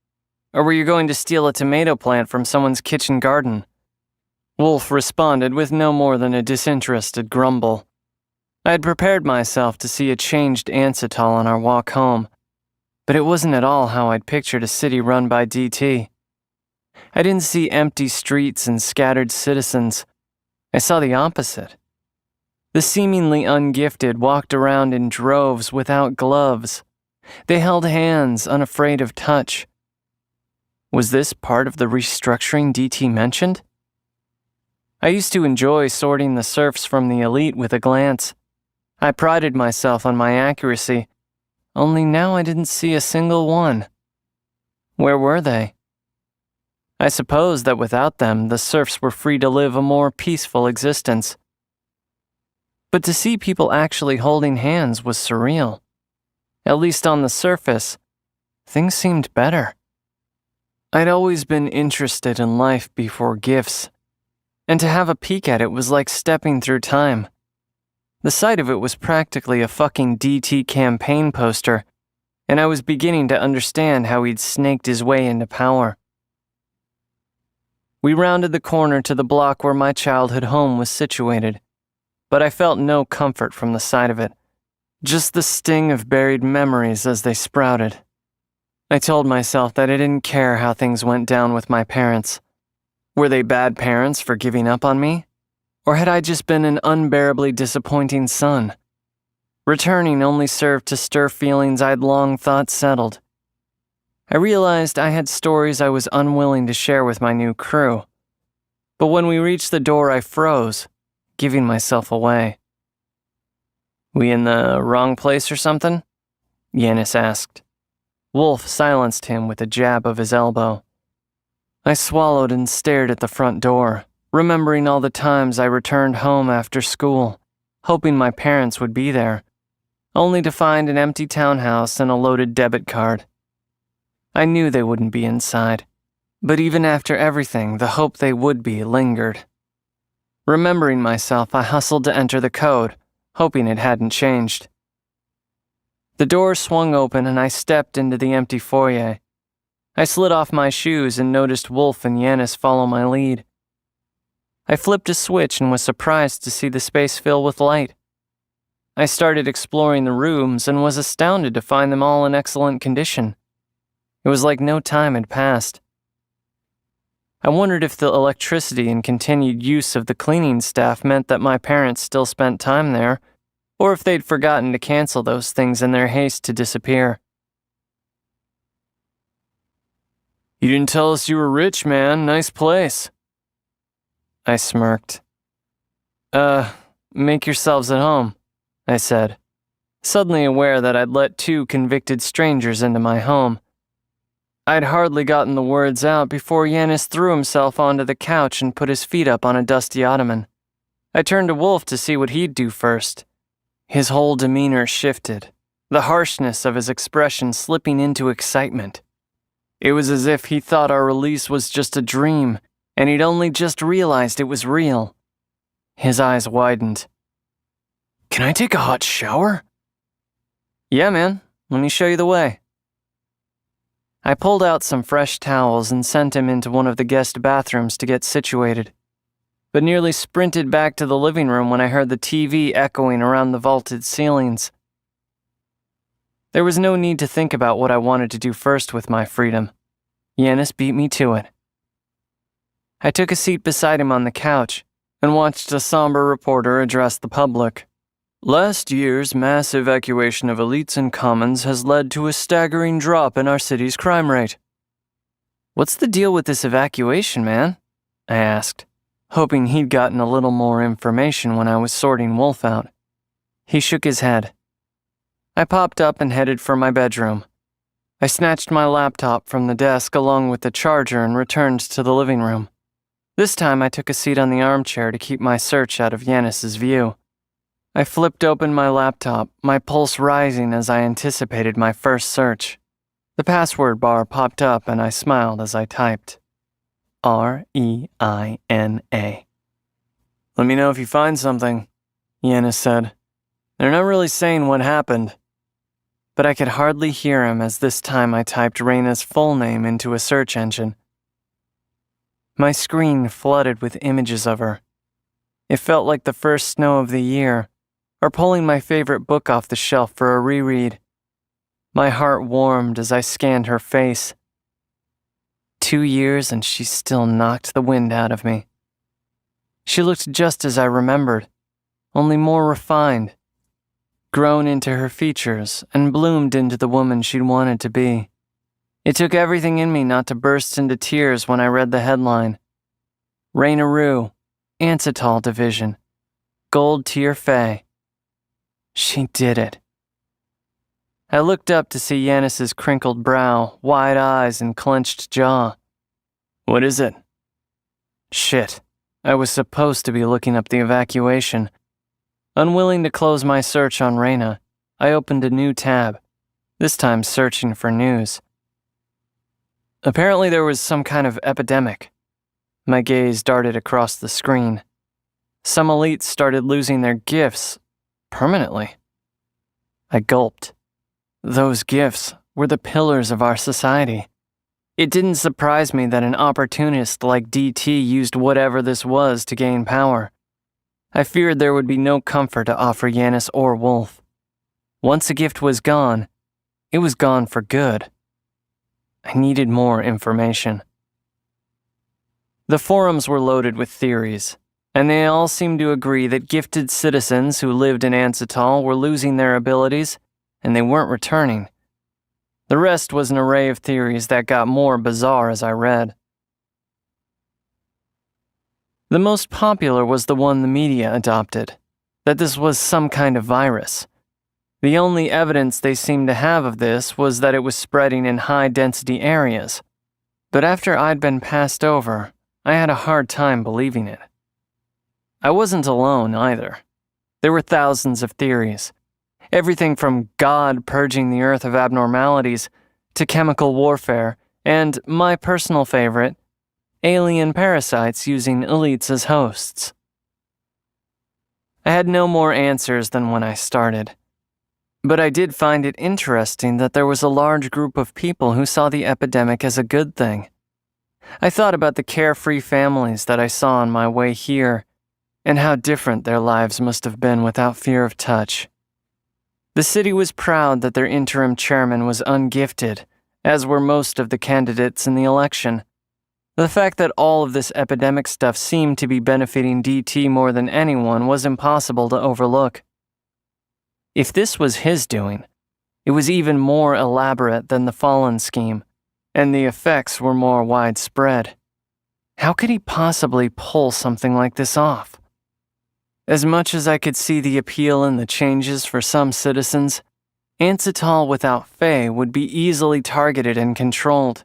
Or were you going to steal a tomato plant from someone's kitchen garden? Wolf responded with no more than a disinterested grumble. I had prepared myself to see a changed Ansatol on our walk home, but it wasn't at all how I'd pictured a city run by DT. I didn't see empty streets and scattered citizens. I saw the opposite. The seemingly ungifted walked around in droves without gloves. They held hands, unafraid of touch. Was this part of the restructuring DT mentioned? I used to enjoy sorting the serfs from the elite with a glance. I prided myself on my accuracy, only now I didn't see a single one. Where were they? I suppose that without them, the serfs were free to live a more peaceful existence. But to see people actually holding hands was surreal. At least on the surface, things seemed better. I'd always been interested in life before gifts, and to have a peek at it was like stepping through time. The sight of it was practically a fucking DT campaign poster, and I was beginning to understand how he'd snaked his way into power. We rounded the corner to the block where my childhood home was situated, but I felt no comfort from the sight of it, just the sting of buried memories as they sprouted. I told myself that I didn't care how things went down with my parents. Were they bad parents for giving up on me? Or had I just been an unbearably disappointing son? Returning only served to stir feelings I'd long thought settled. I realized I had stories I was unwilling to share with my new crew. But when we reached the door, I froze, giving myself away. We in the wrong place or something? Yanis asked. Wolf silenced him with a jab of his elbow. I swallowed and stared at the front door, remembering all the times I returned home after school, hoping my parents would be there, only to find an empty townhouse and a loaded debit card. I knew they wouldn't be inside, but even after everything, the hope they would be lingered. Remembering myself, I hustled to enter the code, hoping it hadn't changed. The door swung open and I stepped into the empty foyer. I slid off my shoes and noticed Wolf and Yanis follow my lead. I flipped a switch and was surprised to see the space fill with light. I started exploring the rooms and was astounded to find them all in excellent condition. It was like no time had passed. I wondered if the electricity and continued use of the cleaning staff meant that my parents still spent time there, or if they'd forgotten to cancel those things in their haste to disappear. You didn't tell us you were rich, man. Nice place. I smirked. Make yourselves at home, I said, suddenly aware that I'd let two convicted strangers into my home. I'd hardly gotten the words out before Yanis threw himself onto the couch and put his feet up on a dusty ottoman. I turned to Wolf to see what he'd do first. His whole demeanor shifted, the harshness of his expression slipping into excitement. It was as if he thought our release was just a dream, and he'd only just realized it was real. His eyes widened. Can I take a hot shower? Yeah, man. Let me show you the way. I pulled out some fresh towels and sent him into one of the guest bathrooms to get situated, but nearly sprinted back to the living room when I heard the TV echoing around the vaulted ceilings. There was no need to think about what I wanted to do first with my freedom. Yanis beat me to it. I took a seat beside him on the couch and watched a somber reporter address the public. Last year's mass evacuation of elites and commons has led to a staggering drop in our city's crime rate. What's the deal with this evacuation, man? I asked, hoping he'd gotten a little more information when I was sorting Wolf out. He shook his head. I popped up and headed for my bedroom. I snatched my laptop from the desk along with the charger and returned to the living room. This time I took a seat on the armchair to keep my search out of Yanis's view. I flipped open my laptop, my pulse rising as I anticipated my first search. The password bar popped up and I smiled as I typed. R-E-I-N-A. Let me know if you find something, Yanis said. They're not really saying what happened. But I could hardly hear him as this time I typed Raina's full name into a search engine. My screen flooded with images of her. It felt like the first snow of the year, or pulling my favorite book off the shelf for a reread. My heart warmed as I scanned her face. 2 years and she still knocked the wind out of me. She looked just as I remembered, only more refined, grown into her features and bloomed into the woman she'd wanted to be. It took everything in me not to burst into tears when I read the headline. Raina Rue, Ansatol Division, Gold Tier Fae. She did it. I looked up to see Yanis's crinkled brow, wide eyes, and clenched jaw. What is it? Shit, I was supposed to be looking up the evacuation. Unwilling to close my search on Raina, I opened a new tab, this time searching for news. Apparently there was some kind of epidemic. My gaze darted across the screen. Some elites started losing their gifts permanently. I gulped. Those gifts were the pillars of our society. It didn't surprise me that an opportunist like DT used whatever this was to gain power. I feared there would be no comfort to offer Yanis or Wolf. Once a gift was gone, it was gone for good. I needed more information. The forums were loaded with theories, and they all seemed to agree that gifted citizens who lived in Ansatol were losing their abilities, and they weren't returning. The rest was an array of theories that got more bizarre as I read. The most popular was the one the media adopted, that this was some kind of virus. The only evidence they seemed to have of this was that it was spreading in high-density areas. But after I'd been passed over, I had a hard time believing it. I wasn't alone either. There were thousands of theories. Everything from God purging the earth of abnormalities to chemical warfare and, my personal favorite, alien parasites using elites as hosts. I had no more answers than when I started. But I did find it interesting that there was a large group of people who saw the epidemic as a good thing. I thought about the carefree families that I saw on my way here, and how different their lives must have been without fear of touch. The city was proud that their interim chairman was ungifted, as were most of the candidates in the election. The fact that all of this epidemic stuff seemed to be benefiting DT more than anyone was impossible to overlook. If this was his doing, it was even more elaborate than the Fallen scheme, and the effects were more widespread. How could he possibly pull something like this off? As much as I could see the appeal in the changes for some citizens, Ansatol without Fae would be easily targeted and controlled.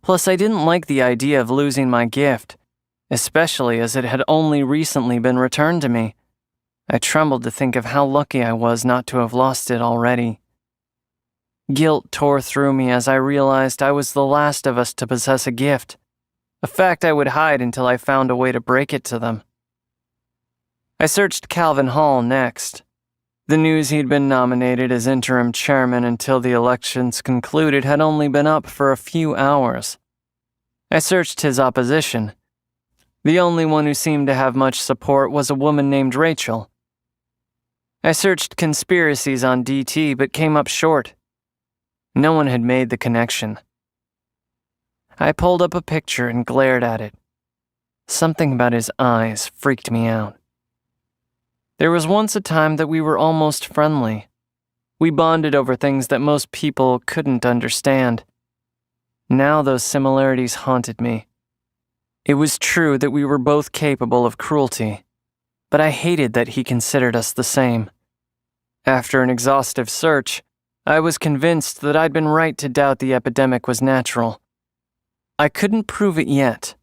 Plus, I didn't like the idea of losing my gift, especially as it had only recently been returned to me. I trembled to think of how lucky I was not to have lost it already. Guilt tore through me as I realized I was the last of us to possess a gift, a fact I would hide until I found a way to break it to them. I searched Calvin Hall next. The news he'd been nominated as interim chairman until the elections concluded had only been up for a few hours. I searched his opposition. The only one who seemed to have much support was a woman named Rachel. I searched conspiracies on DT but came up short. No one had made the connection. I pulled up a picture and glared at it. Something about his eyes freaked me out. There was once a time that we were almost friendly. We bonded over things that most people couldn't understand. Now those similarities haunted me. It was true that we were both capable of cruelty, but I hated that he considered us the same. After an exhaustive search, I was convinced that I'd been right to doubt the epidemic was natural. I couldn't prove it yet,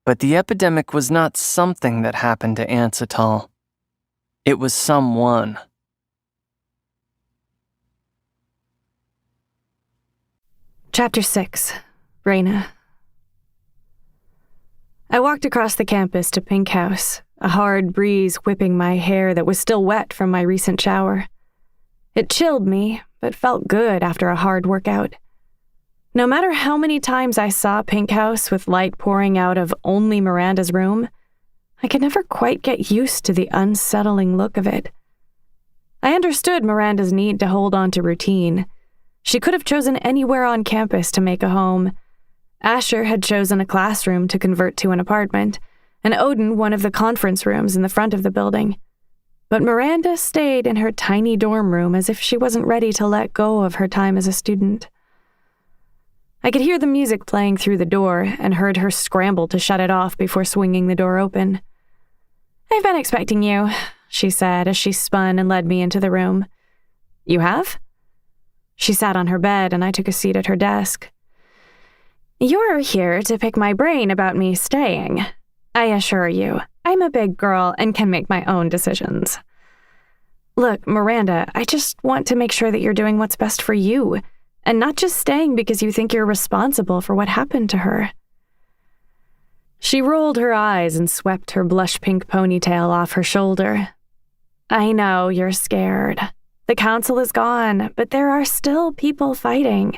but the epidemic was not something that happened to Ansatol. It was someone. Chapter 6. Raina. I walked across the campus to Pink House, a hard breeze whipping my hair that was still wet from my recent shower. It chilled me, but felt good after a hard workout. No matter how many times I saw Pink House with light pouring out of only Miranda's room, I could never quite get used to the unsettling look of it. I understood Miranda's need to hold on to routine. She could have chosen anywhere on campus to make a home. Asher had chosen a classroom to convert to an apartment, and Odin one of the conference rooms in the front of the building. But Miranda stayed in her tiny dorm room as if she wasn't ready to let go of her time as a student. I could hear the music playing through the door and heard her scramble to shut it off before swinging the door open. "I've been expecting you," she said as she spun and led me into the room. "You have?" She sat on her bed and I took a seat at her desk. "You're here to pick my brain about me staying. I assure you, I'm a big girl and can make my own decisions. Look, Miranda, I just want to make sure that you're doing what's best for you, and not just staying because you think you're responsible for what happened to her." She rolled her eyes and swept her blush-pink ponytail off her shoulder. "I know you're scared. The council is gone, but there are still people fighting.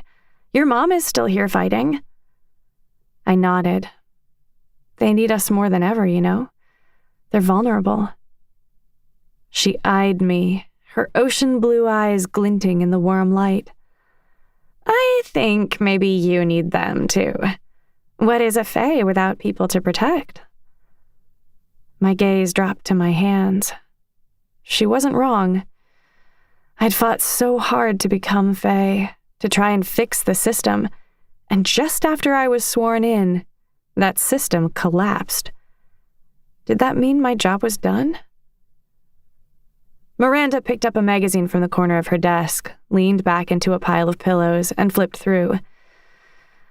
Your mom is still here fighting." I nodded. "They need us more than ever, you know? They're vulnerable." She eyed me, her ocean blue eyes glinting in the warm light. "I think maybe you need them too. What is a fae without people to protect?" My gaze dropped to my hands. She wasn't wrong. I'd fought so hard to become fae, to try and fix the system, and just after I was sworn in, that system collapsed. Did that mean my job was done? Miranda picked up a magazine from the corner of her desk, leaned back into a pile of pillows, and flipped through.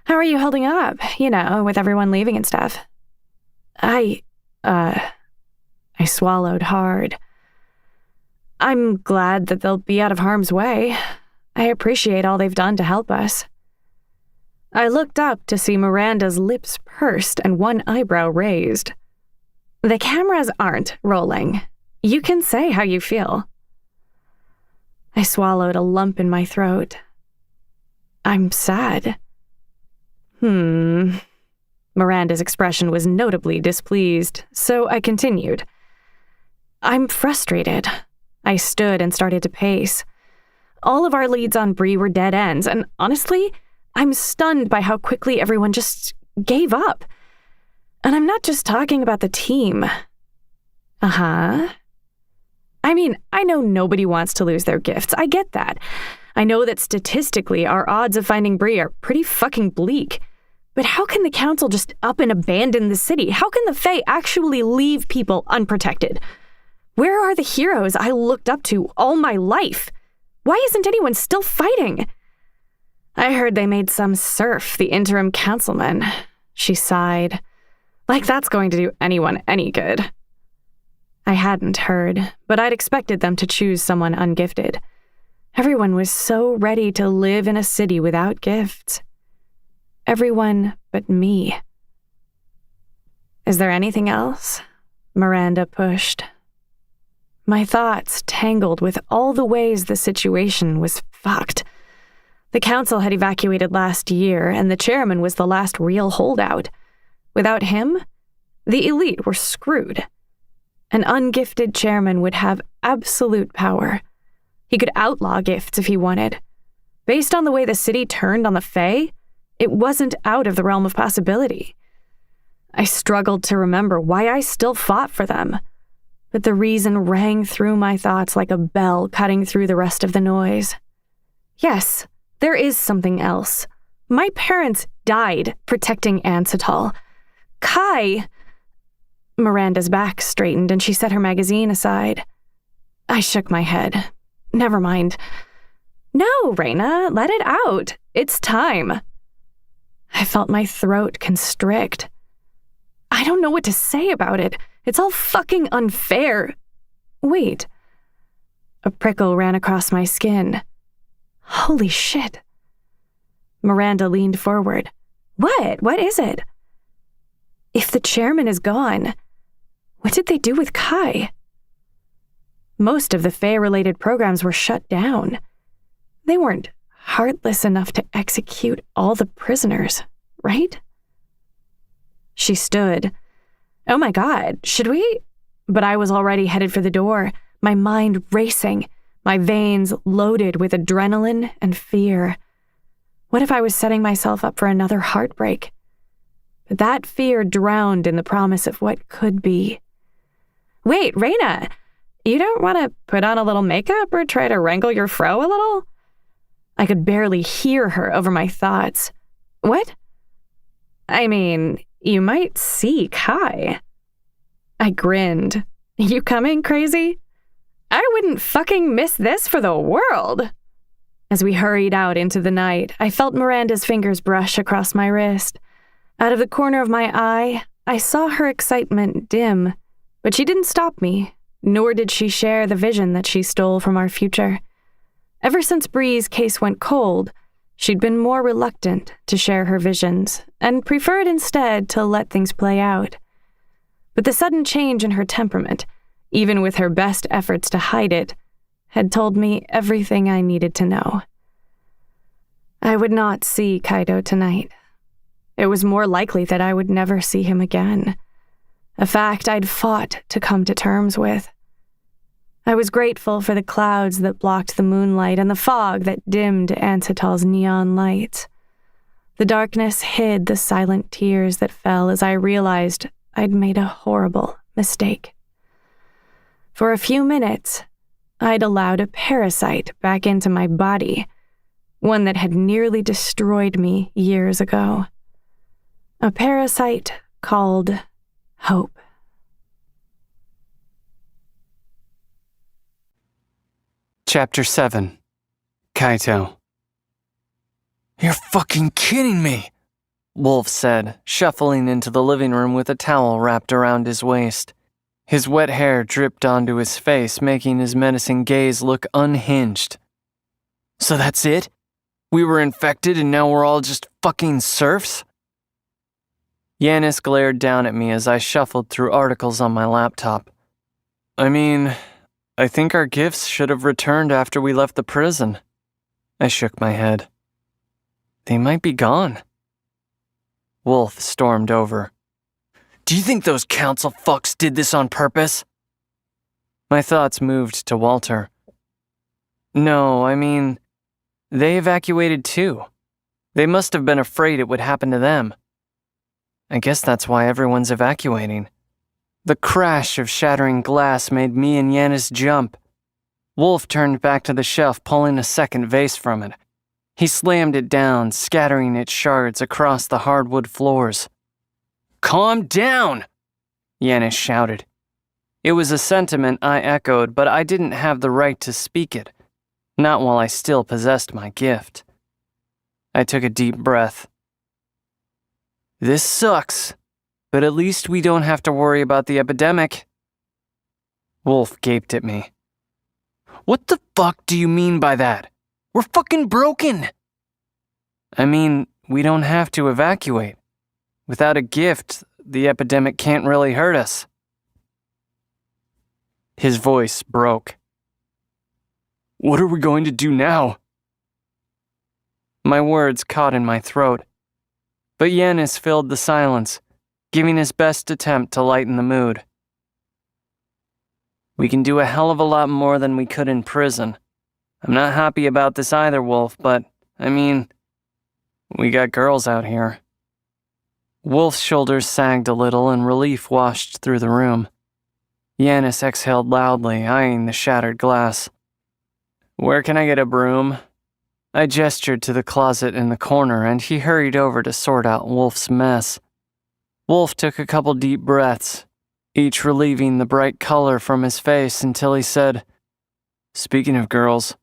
"How are you holding up, with everyone leaving and stuff?" I swallowed hard. "I'm glad that they'll be out of harm's way. I appreciate all they've done to help us." I looked up to see Miranda's lips pursed and one eyebrow raised. "The cameras aren't rolling. You can say how you feel." I swallowed a lump in my throat. "I'm sad." Miranda's expression was notably displeased, so I continued. "I'm frustrated." I stood and started to pace. All of our leads on Bree were dead ends, and honestly, I'm stunned by how quickly everyone just gave up. And I'm not just talking about the team. I mean, I know nobody wants to lose their gifts. I get that. I know that statistically, our odds of finding Bree are pretty fucking bleak. But how can the council just up and abandon the city? How can the Fae actually leave people unprotected? Where are the heroes I looked up to all my life? Why isn't anyone still fighting? I heard they made some serf the interim councilman. She sighed. Like that's going to do anyone any good. I hadn't heard, but I'd expected them to choose someone ungifted. Everyone was so ready to live in a city without gifts. Everyone but me. Is there anything else? Miranda pushed. My thoughts tangled with all the ways the situation was fucked. The council had evacuated last year, and the chairman was the last real holdout. Without him, the elite were screwed. An ungifted chairman would have absolute power. He could outlaw gifts if he wanted. Based on the way the city turned on the Fae, it wasn't out of the realm of possibility. I struggled to remember why I still fought for them, but the reason rang through my thoughts like a bell cutting through the rest of the noise. Yes, there is something else. My parents died protecting Ancetal. Kai... Miranda's back straightened and she set her magazine aside. I shook my head. Never mind. No, Raina, let it out. It's time. I felt my throat constrict. I don't know what to say about it. It's all fucking unfair. Wait. A prickle ran across my skin. Holy shit. Miranda leaned forward. What? What is it? If the chairman is gone, what did they do with Kai? Most of the Fae-related programs were shut down. They weren't heartless enough to execute all the prisoners, right? She stood. Oh my God, should we? But I was already headed for the door, my mind racing, my veins loaded with adrenaline and fear. What if I was setting myself up for another heartbreak? But that fear drowned in the promise of what could be. Wait, Raina, you don't want to put on a little makeup or try to wrangle your fro a little? I could barely hear her over my thoughts. What? I mean, you might see Kai. I grinned. You coming, crazy? I wouldn't fucking miss this for the world. As we hurried out into the night, I felt Miranda's fingers brush across my wrist. Out of the corner of my eye, I saw her excitement dim, but she didn't stop me, nor did she share the vision that she stole from our future. Ever since Bree's case went cold, she'd been more reluctant to share her visions and preferred instead to let things play out. But the sudden change in her temperament, even with her best efforts to hide it, had told me everything I needed to know. I would not see Kaito tonight. It was more likely that I would never see him again, a fact I'd fought to come to terms with. I was grateful for the clouds that blocked the moonlight and the fog that dimmed Ancetal's neon lights. The darkness hid the silent tears that fell as I realized I'd made a horrible mistake. For a few minutes, I'd allowed a parasite back into my body, one that had nearly destroyed me years ago. A parasite called hope. Chapter 7. Kaito. "You're fucking kidding me," Wolf said, shuffling into the living room with a towel wrapped around his waist. His wet hair dripped onto his face, making his menacing gaze look unhinged. "So that's it? We were infected and now we're all just fucking serfs?" Yanis glared down at me as I shuffled through articles on my laptop. I think our gifts should have returned after we left the prison." I shook my head. "They might be gone." Wolf stormed over. "Do you think those council fucks did this on purpose?" My thoughts moved to Walter. "No, they evacuated too. They must have been afraid it would happen to them. I guess that's why everyone's evacuating." The crash of shattering glass made me and Yanis jump. Wolf turned back to the shelf, pulling a second vase from it. He slammed it down, scattering its shards across the hardwood floors. "Calm down!" Yanis shouted. It was a sentiment I echoed, but I didn't have the right to speak it, not while I still possessed my gift. I took a deep breath. "This sucks, but at least we don't have to worry about the epidemic." Wolf gaped at me. "What the fuck do you mean by that? We're fucking broken!" We don't have to evacuate. Without a gift, the epidemic can't really hurt us." His voice broke. "What are we going to do now?" My words caught in my throat, but Yanis filled the silence, giving his best attempt to lighten the mood. "We can do a hell of a lot more than we could in prison. I'm not happy about this either, Wolf, but, we got girls out here." Wolf's shoulders sagged a little and relief washed through the room. Yanis exhaled loudly, eyeing the shattered glass. "Where can I get a broom?" I gestured to the closet in the corner, and he hurried over to sort out Wolf's mess. Wolf took a couple deep breaths, each relieving the bright color from his face until he said, "Speaking of girls,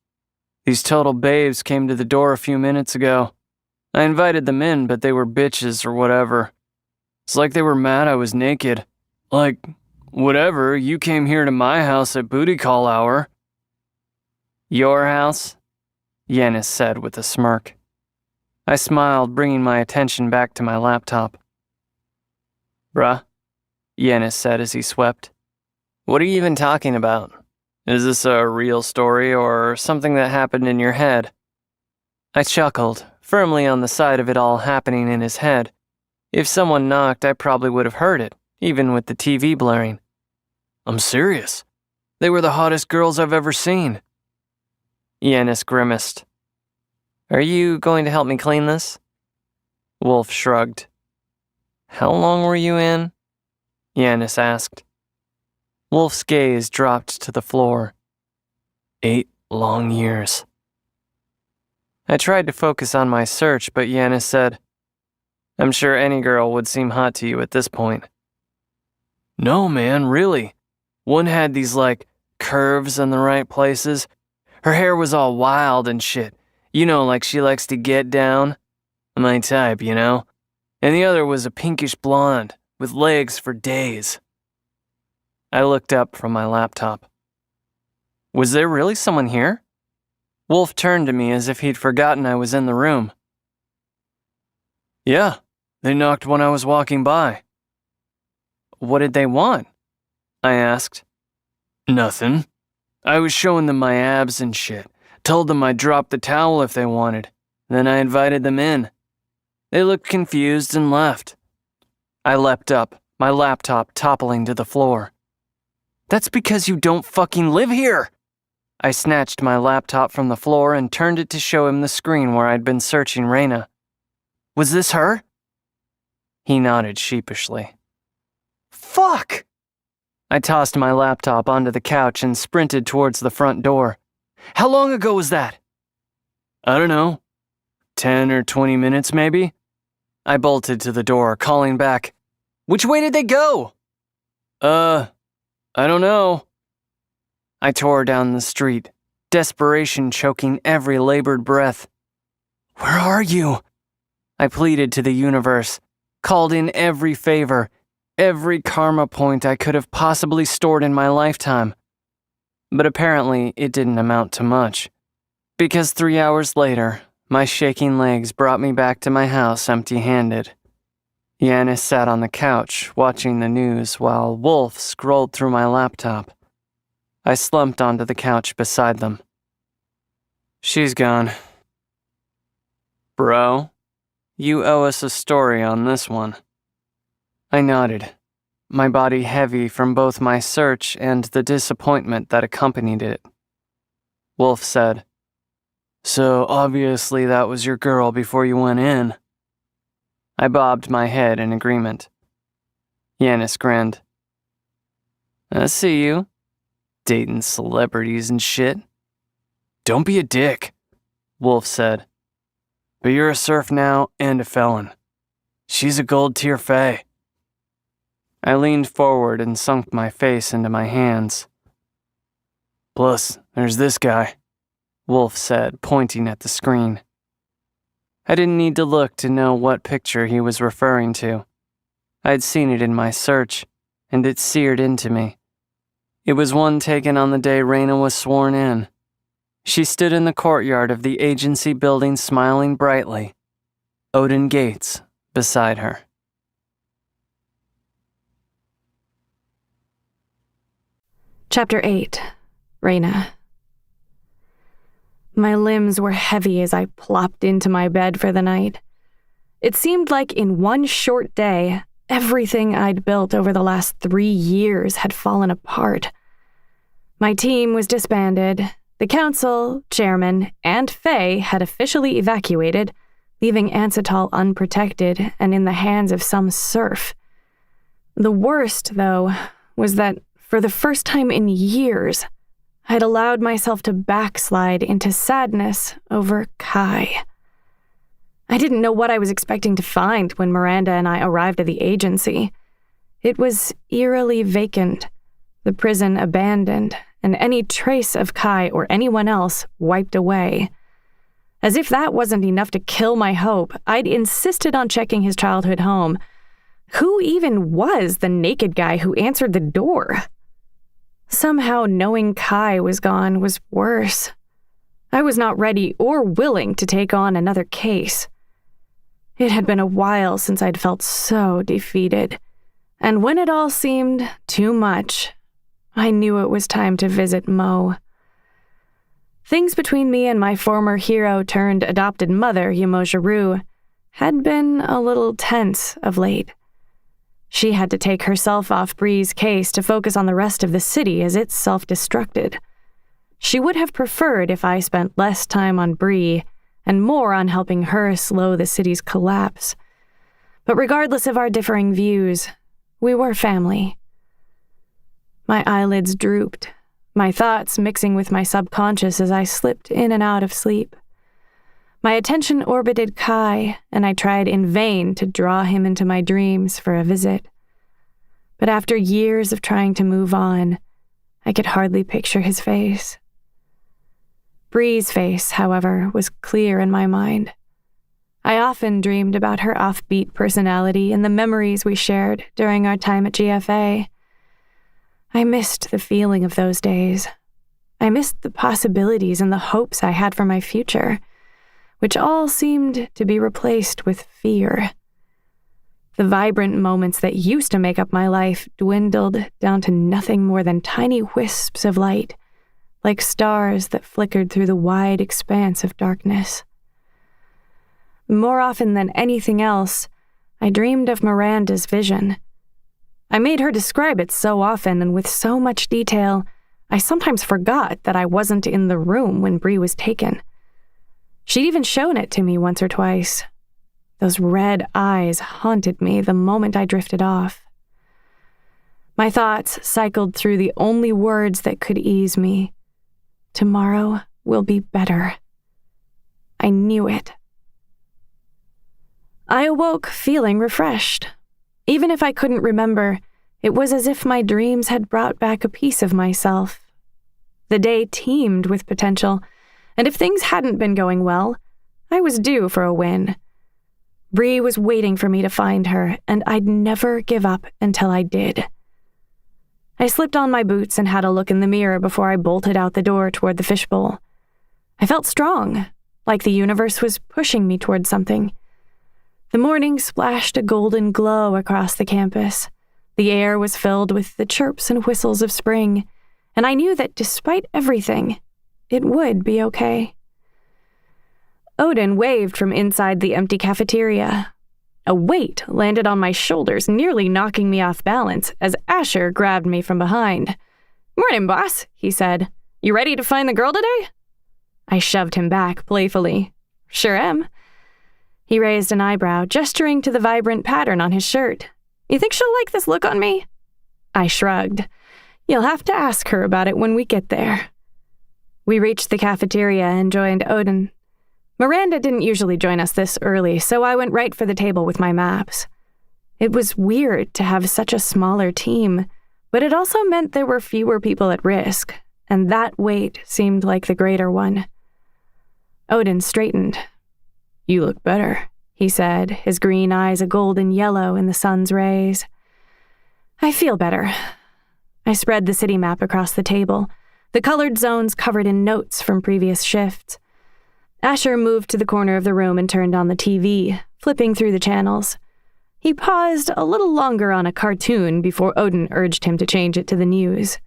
these total babes came to the door a few minutes ago. I invited them in, but they were bitches or whatever. It's like they were mad I was naked. Like, Whatever, you came here to my house at booty call hour. Your house? Yanis said with a smirk. I smiled, bringing my attention back to my laptop. Bruh, Yanis said as he swept. What are you even talking about? Is this a real story or something that happened in your head? I chuckled, firmly on the side of it all happening in his head. If someone knocked, I probably would have heard it, even with the TV blaring. I'm serious. They were the hottest girls I've ever seen. Yanis grimaced. Are you going to help me clean this? Wolf shrugged. How long were you in? Yanis asked. Wolf's gaze dropped to the floor. 8 long years. I tried to focus on my search, but Yanis said, I'm sure any girl would seem hot to you at this point. No, man, really. One had these, curves in the right places. Her hair was all wild and shit. You know, like she likes to get down. My type, you know? And the other was a pinkish blonde, with legs for days. I looked up from my laptop. Was there really someone here? Wolf turned to me as if he'd forgotten I was in the room. Yeah, they knocked when I was walking by. What did they want? I asked. Nothing. I was showing them my abs and shit. Told them I'd drop the towel if they wanted. Then I invited them in. They looked confused and left. I leapt up, my laptop toppling to the floor. That's because you don't fucking live here! I snatched my laptop from the floor and turned it to show him the screen where I'd been searching Raina. Was this her? He nodded sheepishly. Fuck! I tossed my laptop onto the couch and sprinted towards the front door. How long ago was that? I don't know. 10 or 20 minutes, maybe? I bolted to the door, calling back. Which way did they go? I don't know. I tore down the street, desperation choking every labored breath. Where are you? I pleaded to the universe, called in every favor, every karma point I could have possibly stored in my lifetime. But apparently it didn't amount to much, because 3 hours later, my shaking legs brought me back to my house empty-handed. Yanis sat on the couch, watching the news, while Wolf scrolled through my laptop. I slumped onto the couch beside them. She's gone. Bro, you owe us a story on this one. I nodded, my body heavy from both my search and the disappointment that accompanied it. Wolf said, So obviously that was your girl before you went in. I bobbed my head in agreement. Yanis grinned. I see you. Dating celebrities and shit. Don't be a dick, Wolf said. But you're a serf now and a felon. She's a gold-tier fae. I leaned forward and sunk my face into my hands. Plus, there's this guy, Wolf said, pointing at the screen. I didn't need to look to know what picture he was referring to. I'd seen it in my search, and it seared into me. It was one taken on the day Raina was sworn in. She stood in the courtyard of the agency building smiling brightly, Odin Gates beside her. Chapter 8. Raina. My limbs were heavy as I plopped into my bed for the night. It seemed like in one short day, everything I'd built over the last 3 years had fallen apart. My team was disbanded, the council, chairman, and Faye had officially evacuated, leaving Ansatol unprotected and in the hands of some serf. The worst, though, was that for the first time in years, I'd allowed myself to backslide into sadness over Kai. I didn't know what I was expecting to find when Miranda and I arrived at the agency. It was eerily vacant, the prison abandoned, and any trace of Kai or anyone else wiped away. As if that wasn't enough to kill my hope, I'd insisted on checking his childhood home, Who even was the naked guy who answered the door? Somehow knowing Kai was gone was worse. I was not ready or willing to take on another case. It had been a while since I'd felt so defeated, and when it all seemed too much, I knew it was time to visit Mo. Things between me and my former hero-turned-adopted mother, Yamojiru, had been a little tense of late. She had to take herself off Bree's case to focus on the rest of the city as it self-destructed. She would have preferred if I spent less time on Bree and more on helping her slow the city's collapse. But regardless of our differing views, we were family. My eyelids drooped, my thoughts mixing with my subconscious as I slipped in and out of sleep. My attention orbited Kai, and I tried in vain to draw him into my dreams for a visit. But after years of trying to move on, I could hardly picture his face. Bree's face, however, was clear in my mind. I often dreamed about her offbeat personality and the memories we shared during our time at GFA. I missed the feeling of those days. I missed the possibilities and the hopes I had for my future, which all seemed to be replaced with fear. The vibrant moments that used to make up my life dwindled down to nothing more than tiny wisps of light, like stars that flickered through the wide expanse of darkness. More often than anything else, I dreamed of Miranda's vision. I made her describe it so often and with so much detail, I sometimes forgot that I wasn't in the room when Bree was taken. She'd even shown it to me once or twice. Those red eyes haunted me the moment I drifted off. My thoughts cycled through the only words that could ease me. Tomorrow will be better. I knew it. I awoke feeling refreshed. Even if I couldn't remember, it was as if my dreams had brought back a piece of myself. The day teemed with potential, and if things hadn't been going well, I was due for a win. Bree was waiting for me to find her, and I'd never give up until I did. I slipped on my boots and had a look in the mirror before I bolted out the door toward the fishbowl. I felt strong, like the universe was pushing me toward something. The morning splashed a golden glow across the campus. The air was filled with the chirps and whistles of spring, and I knew that despite everything, it would be okay. Odin waved from inside the empty cafeteria. A weight landed on my shoulders, nearly knocking me off balance, as Asher grabbed me from behind. "Morning, boss," he said. "You ready to find the girl today?" I shoved him back playfully. "Sure am." He raised an eyebrow, gesturing to the vibrant pattern on his shirt. "You think she'll like this look on me?" I shrugged. "You'll have to ask her about it when we get there." We reached the cafeteria and joined Odin. Miranda didn't usually join us this early, so I went right for the table with my maps. It was weird to have such a smaller team, but it also meant there were fewer people at risk, and that weight seemed like the greater one. Odin straightened. "You look better," he said, his green eyes a golden yellow in the sun's rays. "I feel better." I spread the city map across the table, the colored zones covered in notes from previous shifts. Asher moved to the corner of the room and turned on the TV, flipping through the channels. He paused a little longer on a cartoon before Odin urged him to change it to the news.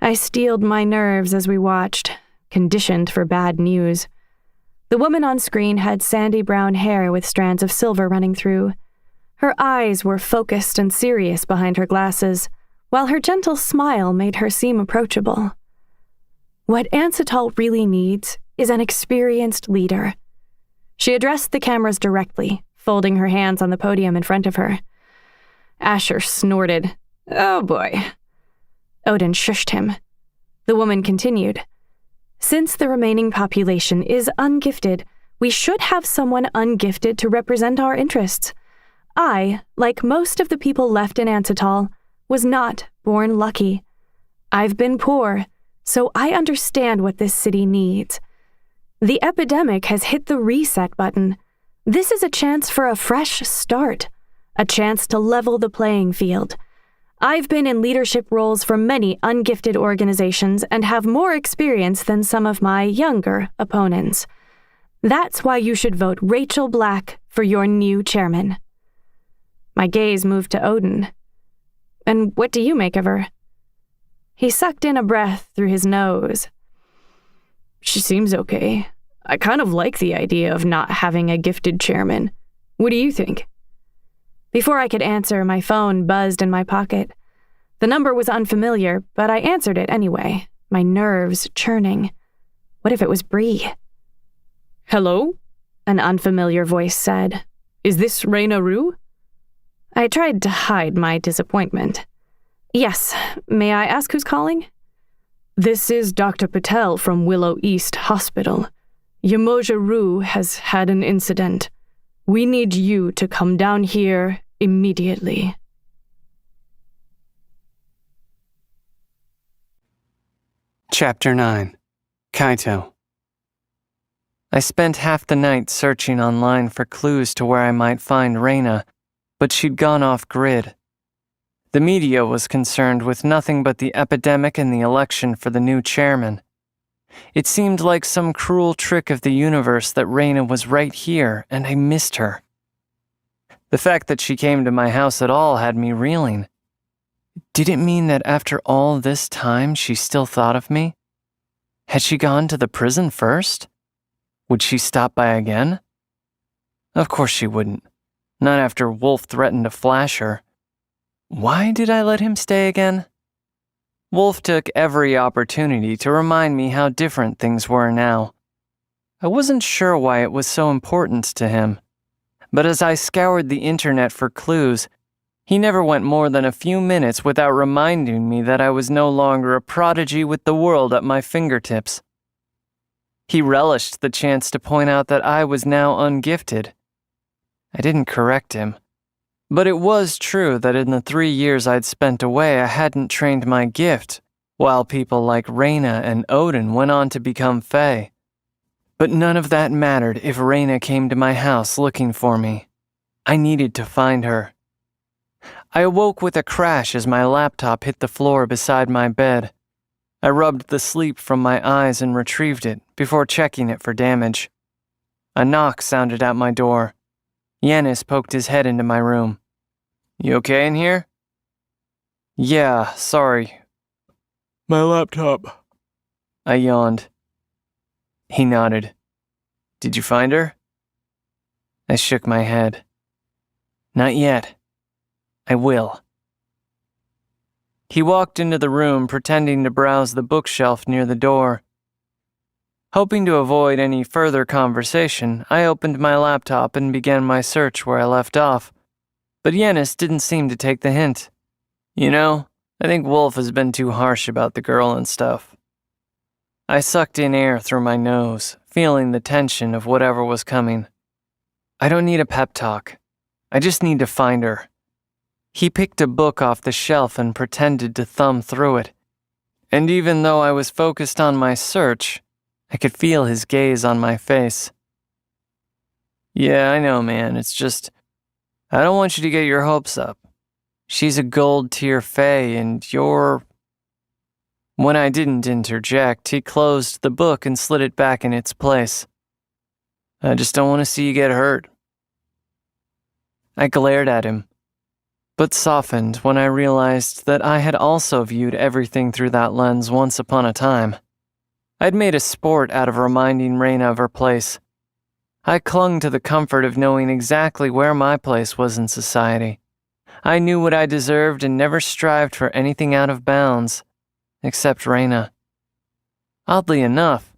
I steeled my nerves as we watched, conditioned for bad news. The woman on screen had sandy brown hair with strands of silver running through. Her eyes were focused and serious behind her glasses, while her gentle smile made her seem approachable. What Ansatol really needs is an experienced leader. She addressed the cameras directly, folding her hands on the podium in front of her. Asher snorted. "Oh boy." Odin shushed him. The woman continued. "Since the remaining population is ungifted, we should have someone ungifted to represent our interests. I, like most of the people left in Ansatol, was not born lucky. I've been poor, so I understand what this city needs. The epidemic has hit the reset button. This is a chance for a fresh start, a chance to level the playing field. I've been in leadership roles for many ungifted organizations and have more experience than some of my younger opponents. That's why you should vote Rachel Black for your new chairman." My gaze moved to Odin. "And what do you make of her?" He sucked in a breath through his nose. "She seems okay. I kind of like the idea of not having a gifted chairman. What do you think?" Before I could answer, my phone buzzed in my pocket. The number was unfamiliar, but I answered it anyway, my nerves churning. What if it was Bree? "Hello?" an unfamiliar voice said. "Is this Raina Rue?" I tried to hide my disappointment. "Yes, may I ask who's calling?" "This is Dr. Patel from Willow East Hospital. Yamoja Rue has had an incident. We need you to come down here immediately." Chapter 9. Kaito. I spent half the night searching online for clues to where I might find Reina, but she'd gone off-grid. The media was concerned with nothing but the epidemic and the election for the new chairman. It seemed like some cruel trick of the universe that Reina was right here and I missed her. The fact that she came to my house at all had me reeling. Did it mean that after all this time she still thought of me? Had she gone to the prison first? Would she stop by again? Of course she wouldn't. Not after Wolf threatened to flash her. Why did I let him stay again? Wolf took every opportunity to remind me how different things were now. I wasn't sure why it was so important to him, but as I scoured the internet for clues, he never went more than a few minutes without reminding me that I was no longer a prodigy with the world at my fingertips. He relished the chance to point out that I was now ungifted. I didn't correct him, but it was true that in the 3 years I'd spent away I hadn't trained my gift, while people like Reina and Odin went on to become Fae. But none of that mattered if Reina came to my house looking for me. I needed to find her. I awoke with a crash as my laptop hit the floor beside my bed. I rubbed the sleep from my eyes and retrieved it before checking it for damage. A knock sounded at my door. Yanis poked his head into my room. "You okay in here?" "Yeah, sorry. My laptop." I yawned. He nodded. "Did you find her?" I shook my head. "Not yet. I will." He walked into the room, pretending to browse the bookshelf near the door. Hoping to avoid any further conversation, I opened my laptop and began my search where I left off. But Yanis didn't seem to take the hint. "You know, I think Wolf has been too harsh about the girl and stuff." I sucked in air through my nose, feeling the tension of whatever was coming. "I don't need a pep talk. I just need to find her." He picked a book off the shelf and pretended to thumb through it. And even though I was focused on my search, I could feel his gaze on my face. "Yeah, I know, man. It's just, I don't want you to get your hopes up. She's a gold tier Fae and you're..." When I didn't interject, he closed the book and slid it back in its place. "I just don't want to see you get hurt." I glared at him, but softened when I realized that I had also viewed everything through that lens once upon a time. I'd made a sport out of reminding Reina of her place. I clung to the comfort of knowing exactly where my place was in society. I knew what I deserved and never strived for anything out of bounds, except Reina. Oddly enough,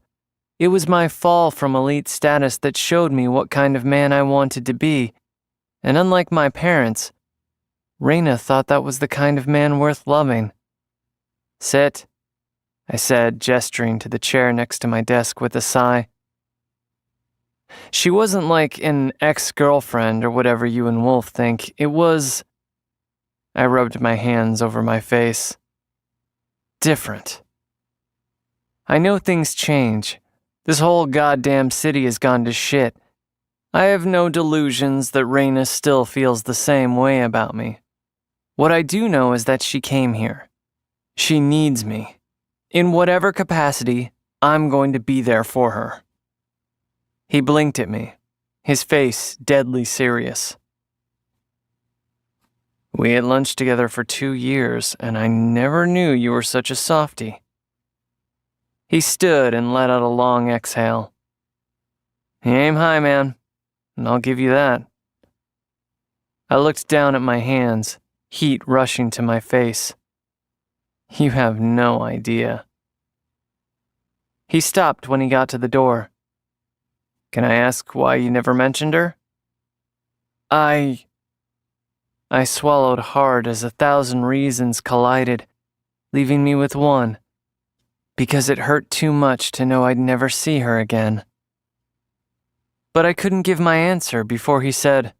it was my fall from elite status that showed me what kind of man I wanted to be, and unlike my parents, Reina thought that was the kind of man worth loving. "Sit," I said, gesturing to the chair next to my desk with a sigh. She wasn't like an ex-girlfriend or whatever you and Wolf think. It was... I rubbed my hands over my face. Different. I know things change. This whole goddamn city has gone to shit. I have no delusions that Raina still feels the same way about me. What I do know is that she came here. She needs me. In whatever capacity, I'm going to be there for her. He blinked at me, his face deadly serious. We had lunch together for 2 years, and I never knew you were such a softie. He stood and let out a long exhale. You aim high, man, and I'll give you that. I looked down at my hands, heat rushing to my face. You have no idea. He stopped when he got to the door. Can I ask why you never mentioned her? I swallowed hard as 1,000 reasons collided, leaving me with one, because it hurt too much to know I'd never see her again. But I couldn't give my answer before he said,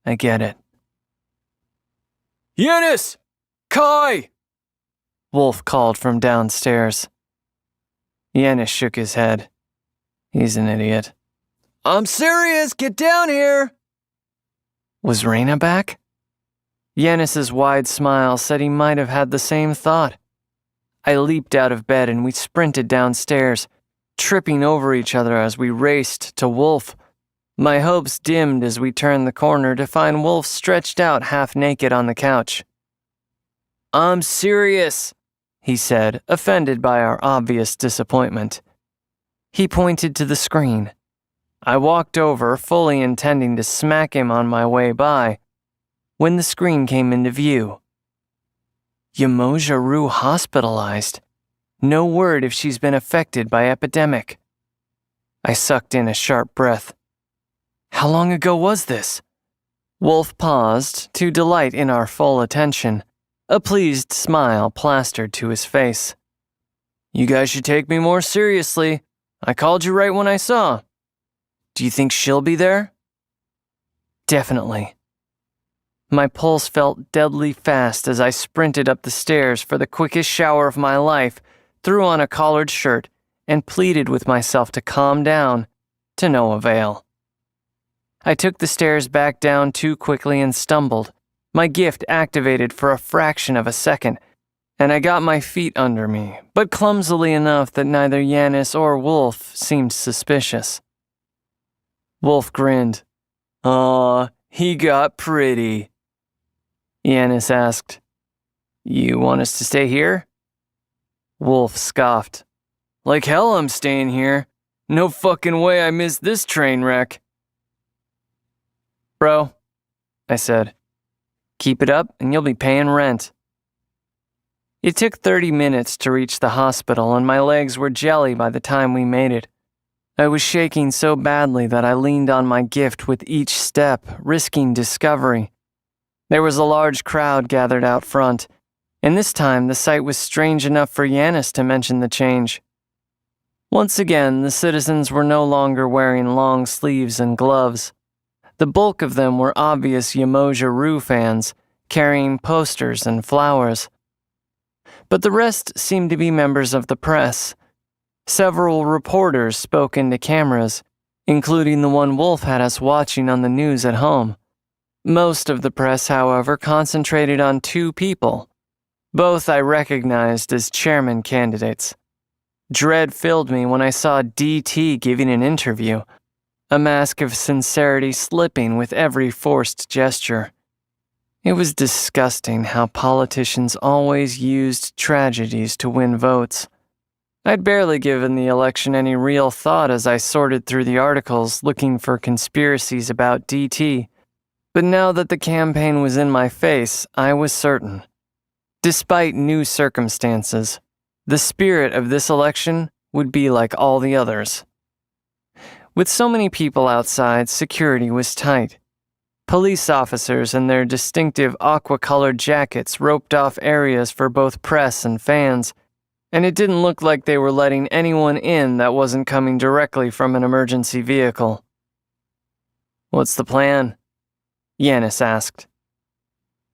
I get it. Yanis! Kai! Wolf called from downstairs. Yanis shook his head. He's an idiot. I'm serious, get down here! Was Raina back? Yanis's wide smile said he might have had the same thought. I leaped out of bed and we sprinted downstairs, tripping over each other as we raced to Wolf. My hopes dimmed as we turned the corner to find Wolf stretched out half naked on the couch. I'm serious, he said, offended by our obvious disappointment. He pointed to the screen. I walked over, fully intending to smack him on my way by, when the screen came into view. Yamoja Rue hospitalized. No word if she's been affected by epidemic. I sucked in a sharp breath. How long ago was this? Wolf paused to delight in our full attention, a pleased smile plastered to his face. You guys should take me more seriously. I called you right when I saw. Do you think she'll be there? Definitely. My pulse felt deadly fast as I sprinted up the stairs for the quickest shower of my life, threw on a collared shirt, and pleaded with myself to calm down, to no avail. I took the stairs back down too quickly and stumbled, my gift activated for a fraction of a second, and I got my feet under me, but clumsily enough that neither Yanis or Wolf seemed suspicious. Wolf grinned. Aw, he got pretty. Yanis asked, You want us to stay here? Wolf scoffed. Like hell I'm staying here. No fucking way I missed this train wreck. Bro, I said, keep it up and you'll be paying rent. It took 30 minutes to reach the hospital and my legs were jelly by the time we made it. I was shaking so badly that I leaned on my gift with each step, risking discovery. There was a large crowd gathered out front, and this time the sight was strange enough for Yanis to mention the change. Once again, the citizens were no longer wearing long sleeves and gloves. The bulk of them were obvious Yamoja Rue fans, carrying posters and flowers. But the rest seemed to be members of the press. Several reporters spoke into cameras, including the one Wolf had us watching on the news at home. Most of the press, however, concentrated on 2 people. Both I recognized as chairman candidates. Dread filled me when I saw DT giving an interview, a mask of sincerity slipping with every forced gesture. It was disgusting how politicians always used tragedies to win votes. I'd barely given the election any real thought as I sorted through the articles looking for conspiracies about DT. But now that the campaign was in my face, I was certain. Despite new circumstances, the spirit of this election would be like all the others. With so many people outside, security was tight. Police officers in their distinctive aqua-colored jackets roped off areas for both press and fans, and it didn't look like they were letting anyone in that wasn't coming directly from an emergency vehicle. What's the plan? Yanis asked.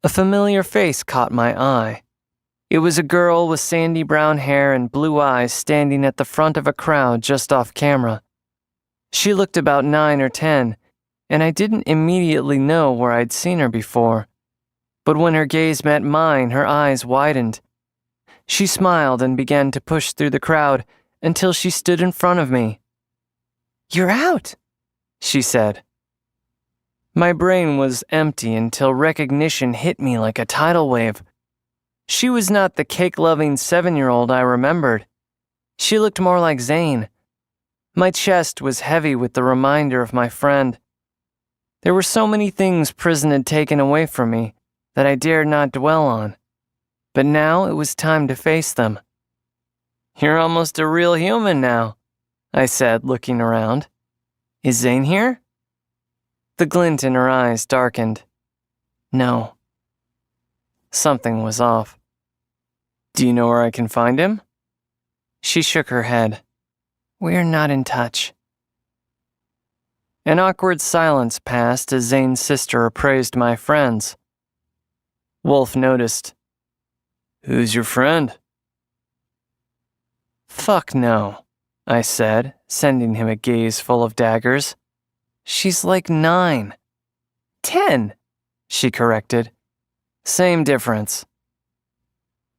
A familiar face caught my eye. It was a girl with sandy brown hair and blue eyes standing at the front of a crowd just off camera. She looked about 9 or 10, and I didn't immediately know where I'd seen her before. But when her gaze met mine, her eyes widened. She smiled and began to push through the crowd until she stood in front of me. "You're out," she said. My brain was empty until recognition hit me like a tidal wave. She was not the cake-loving 7-year-old I remembered. She looked more like Zane. My chest was heavy with the reminder of my friend. There were so many things prison had taken away from me that I dared not dwell on. But now it was time to face them. "You're almost a real human now," I said, looking around. "Is Zane here?" The glint in her eyes darkened. No. Something was off. "Do you know where I can find him?" She shook her head. "We're not in touch." An awkward silence passed as Zane's sister appraised my friends. Wolf noticed. "Who's your friend?" "Fuck no," I said, sending him a gaze full of daggers. "She's like 9. 10, she corrected. "Same difference."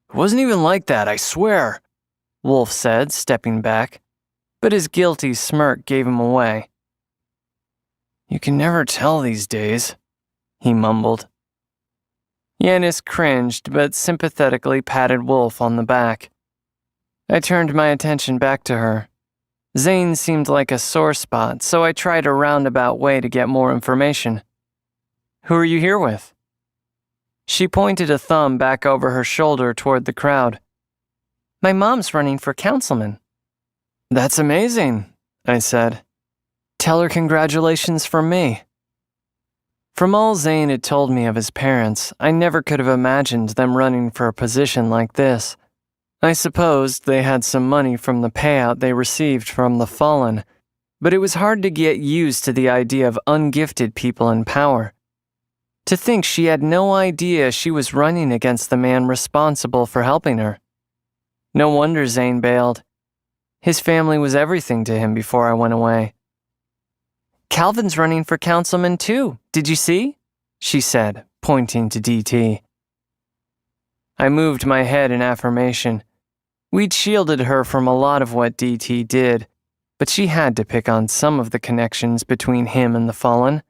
"It wasn't even like that, I swear," Wolf said, stepping back, but his guilty smirk gave him away. "You can never tell these days," he mumbled. Yanis cringed but sympathetically patted Wolf on the back. I turned my attention back to her. Zane seemed like a sore spot, so I tried a roundabout way to get more information. "Who are you here with?" She pointed a thumb back over her shoulder toward the crowd. "My mom's running for councilman." "That's amazing," I said. "Tell her congratulations from me." From all Zane had told me of his parents, I never could have imagined them running for a position like this. I supposed they had some money from the payout they received from the fallen, but it was hard to get used to the idea of ungifted people in power. To think she had no idea she was running against the man responsible for helping her. No wonder Zane bailed. His family was everything to him before I went away. "Calvin's running for councilman too, did you see?" she said, pointing to DT. I moved my head in affirmation. We'd shielded her from a lot of what DT did, but she had to pick on some of the connections between him and the fallen.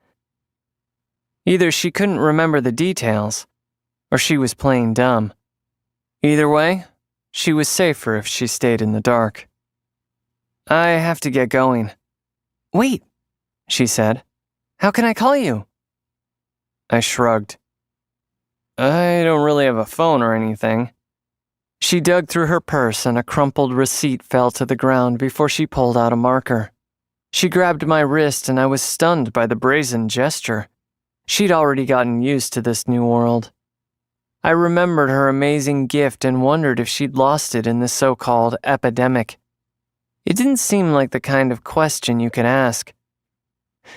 Either she couldn't remember the details, or she was playing dumb. Either way, she was safer if she stayed in the dark. "I have to get going." "Wait," she said. "How can I call you?" I shrugged. "I don't really have a phone or anything." She dug through her purse and a crumpled receipt fell to the ground before she pulled out a marker. She grabbed my wrist and I was stunned by the brazen gesture. She'd already gotten used to this new world. I remembered her amazing gift and wondered if she'd lost it in the so-called epidemic. It didn't seem like the kind of question you could ask.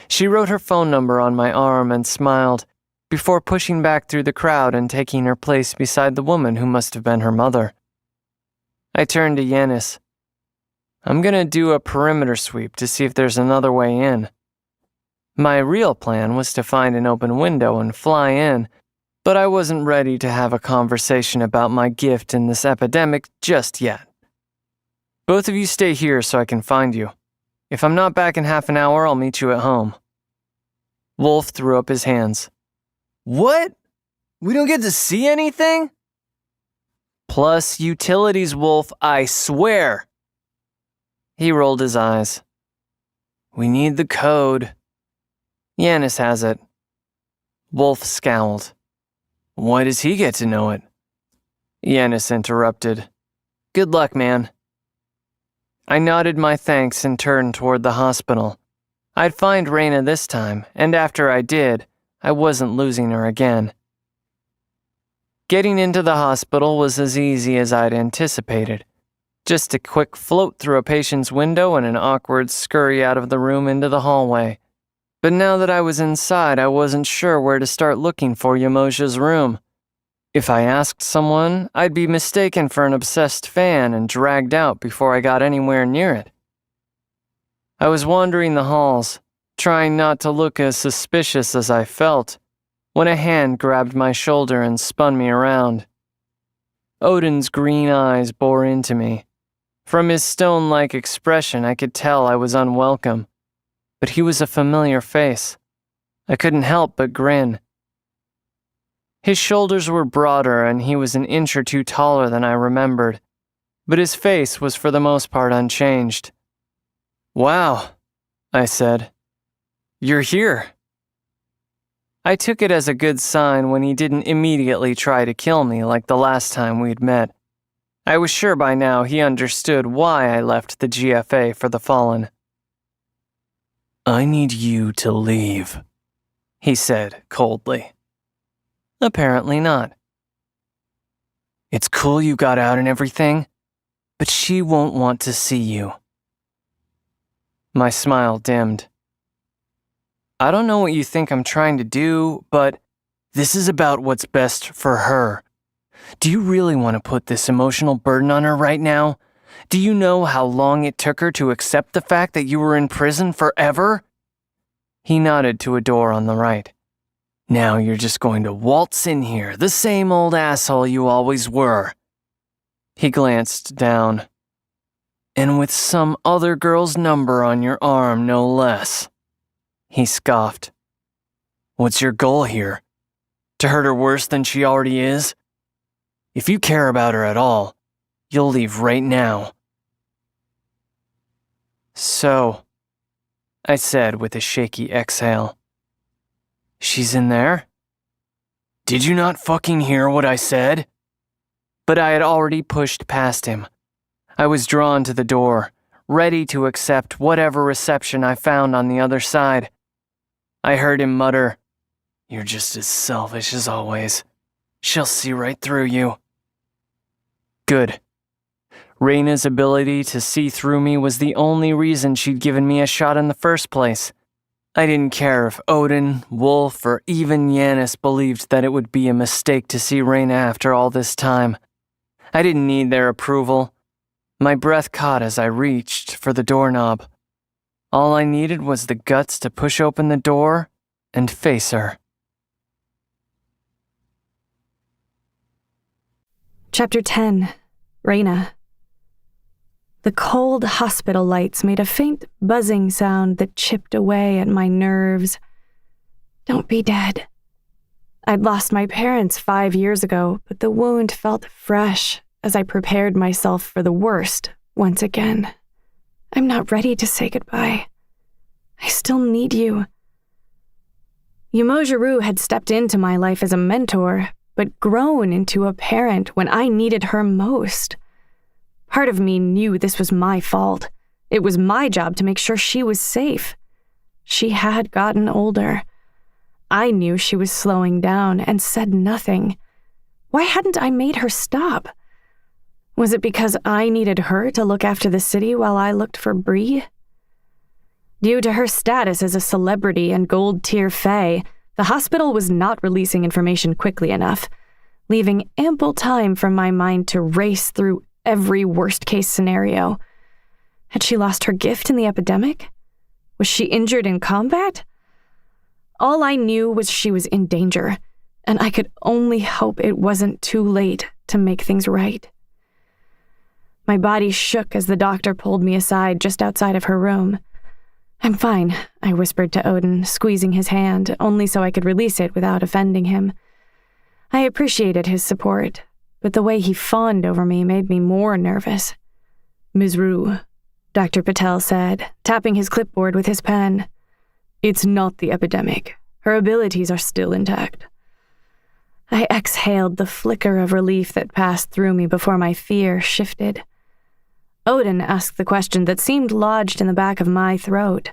She wrote her phone number on my arm and smiled, before pushing back through the crowd and taking her place beside the woman who must have been her mother. I turned to Yanis. "I'm gonna do a perimeter sweep to see if there's another way in." My real plan was to find an open window and fly in, but I wasn't ready to have a conversation about my gift in this epidemic just yet. "Both of you stay here so I can find you. If I'm not back in half an hour, I'll meet you at home." Wolf threw up his hands. "What? We don't get to see anything?" "Plus utilities, Wolf, I swear." He rolled his eyes. "We need the code." "Yanis has it." Wolf scowled. "Why does he get to know it?" Yanis interrupted. "Good luck, man." I nodded my thanks and turned toward the hospital. I'd find Raina this time, and after I did, I wasn't losing her again. Getting into the hospital was as easy as I'd anticipated. Just a quick float through a patient's window and an awkward scurry out of the room into the hallway. But now that I was inside, I wasn't sure where to start looking for Yamosha's room. If I asked someone, I'd be mistaken for an obsessed fan and dragged out before I got anywhere near it. I was wandering the halls, trying not to look as suspicious as I felt, when a hand grabbed my shoulder and spun me around. Odin's green eyes bore into me. From his stone-like expression, I could tell I was unwelcome, but he was a familiar face. I couldn't help but grin. His shoulders were broader and he was an inch or two taller than I remembered, but his face was for the most part unchanged. "Wow," I said. "You're here." I took it as a good sign when he didn't immediately try to kill me like the last time we'd met. I was sure by now he understood why I left the GFA for the Fallen. "I need you to leave," he said coldly. Apparently not. "It's cool you got out and everything, but she won't want to see you." My smile dimmed. "I don't know what you think I'm trying to do, but this is about what's best for her. Do you really want to put this emotional burden on her right now? Do you know how long it took her to accept the fact that you were in prison forever?" He nodded to a door on the right. "Now you're just going to waltz in here, the same old asshole you always were." He glanced down. "And with some other girl's number on your arm, no less." He scoffed. "What's your goal here? To hurt her worse than she already is? If you care about her at all, you'll leave right now." "So," I said with a shaky exhale. "She's in there?" "Did you not fucking hear what I said?" But I had already pushed past him. I was drawn to the door, ready to accept whatever reception I found on the other side. I heard him mutter, "You're just as selfish as always. She'll see right through you." Good. Raina's ability to see through me was the only reason she'd given me a shot in the first place. I didn't care if Odin, Wolf, or even Yanis believed that it would be a mistake to see Raina after all this time. I didn't need their approval. My breath caught as I reached for the doorknob. All I needed was the guts to push open the door and face her. Chapter 10. Raina. The cold hospital lights made a faint buzzing sound that chipped away at my nerves. Don't be dead. I'd lost my parents 5 years ago, but the wound felt fresh as I prepared myself for the worst once again. I'm not ready to say goodbye. I still need you. Yumojiru had stepped into my life as a mentor, but grown into a parent when I needed her most. Part of me knew this was my fault. It was my job to make sure she was safe. She had gotten older. I knew she was slowing down and said nothing. Why hadn't I made her stop? Was it because I needed her to look after the city while I looked for Bree? Due to her status as a celebrity and gold-tier fae, the hospital was not releasing information quickly enough, leaving ample time for my mind to race through every worst-case scenario. Had she lost her gift in the epidemic? Was she injured in combat? All I knew was she was in danger, and I could only hope it wasn't too late to make things right. My body shook as the doctor pulled me aside just outside of her room. "I'm fine," I whispered to Odin, squeezing his hand, only so I could release it without offending him. I appreciated his support, but the way he fawned over me made me more nervous. "Ms. Rue," Dr. Patel said, tapping his clipboard with his pen. "It's not the epidemic. Her abilities are still intact." I exhaled the flicker of relief that passed through me before my fear shifted. Odin asked the question that seemed lodged in the back of my throat.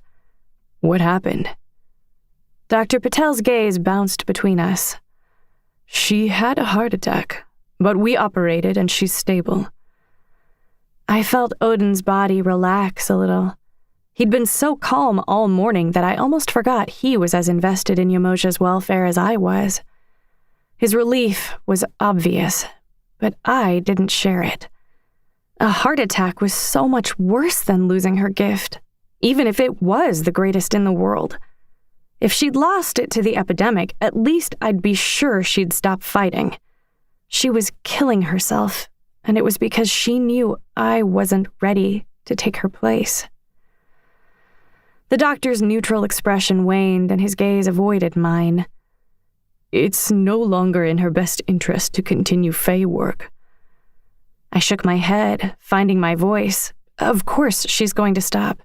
"What happened?" Dr. Patel's gaze bounced between us. "She had a heart attack, but we operated and she's stable." I felt Odin's body relax a little. He'd been so calm all morning that I almost forgot he was as invested in Yamosha's welfare as I was. His relief was obvious, but I didn't share it. A heart attack was so much worse than losing her gift, even if it was the greatest in the world. If she'd lost it to the epidemic, at least I'd be sure she'd stop fighting. She was killing herself, and it was because she knew I wasn't ready to take her place. The doctor's neutral expression waned, and his gaze avoided mine. It's no longer in her best interest to continue Fae work. I shook my head, finding my voice. Of course she's going to stop.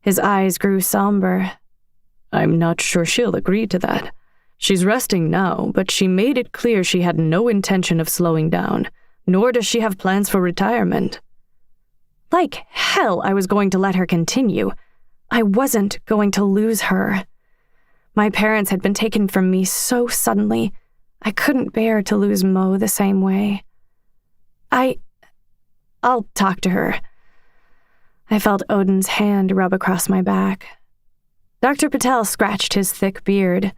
His eyes grew somber. I'm not sure she'll agree to that. She's resting now, but she made it clear she had no intention of slowing down, nor does she have plans for retirement. Like hell I was going to let her continue. I wasn't going to lose her. My parents had been taken from me so suddenly, I couldn't bear to lose Mo the same way. I'll talk to her. I felt Odin's hand rub across my back. Dr. Patel scratched his thick beard.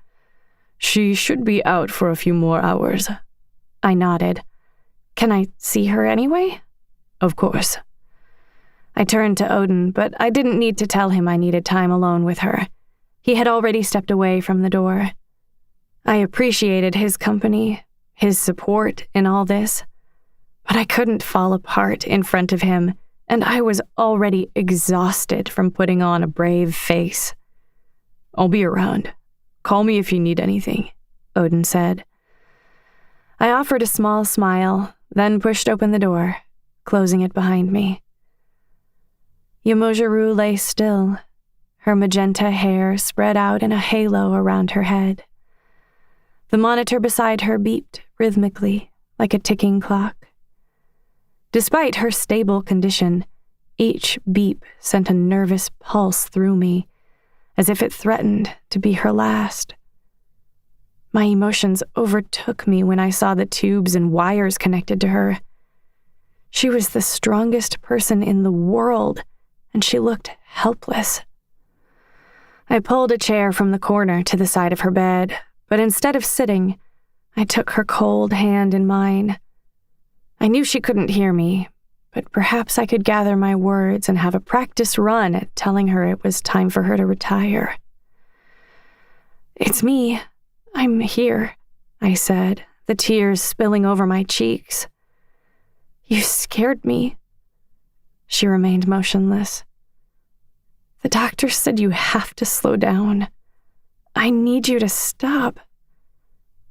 She should be out for a few more hours. I nodded. Can I see her anyway? Of course. I turned to Odin, but I didn't need to tell him I needed time alone with her. He had already stepped away from the door. I appreciated his company, his support in all this, but I couldn't fall apart in front of him, and I was already exhausted from putting on a brave face. I'll be around. Call me if you need anything, Odin said. I offered a small smile, then pushed open the door, closing it behind me. Yamojaru lay still, her magenta hair spread out in a halo around her head. The monitor beside her beeped rhythmically, like a ticking clock. Despite her stable condition, each beep sent a nervous pulse through me, as if it threatened to be her last. My emotions overtook me when I saw the tubes and wires connected to her. She was the strongest person in the world, and she looked helpless. I pulled a chair from the corner to the side of her bed, but instead of sitting, I took her cold hand in mine. I knew she couldn't hear me, but perhaps I could gather my words and have a practice run at telling her it was time for her to retire. It's me. I'm here, I said, the tears spilling over my cheeks. You scared me. She remained motionless. The doctor said you have to slow down. I need you to stop.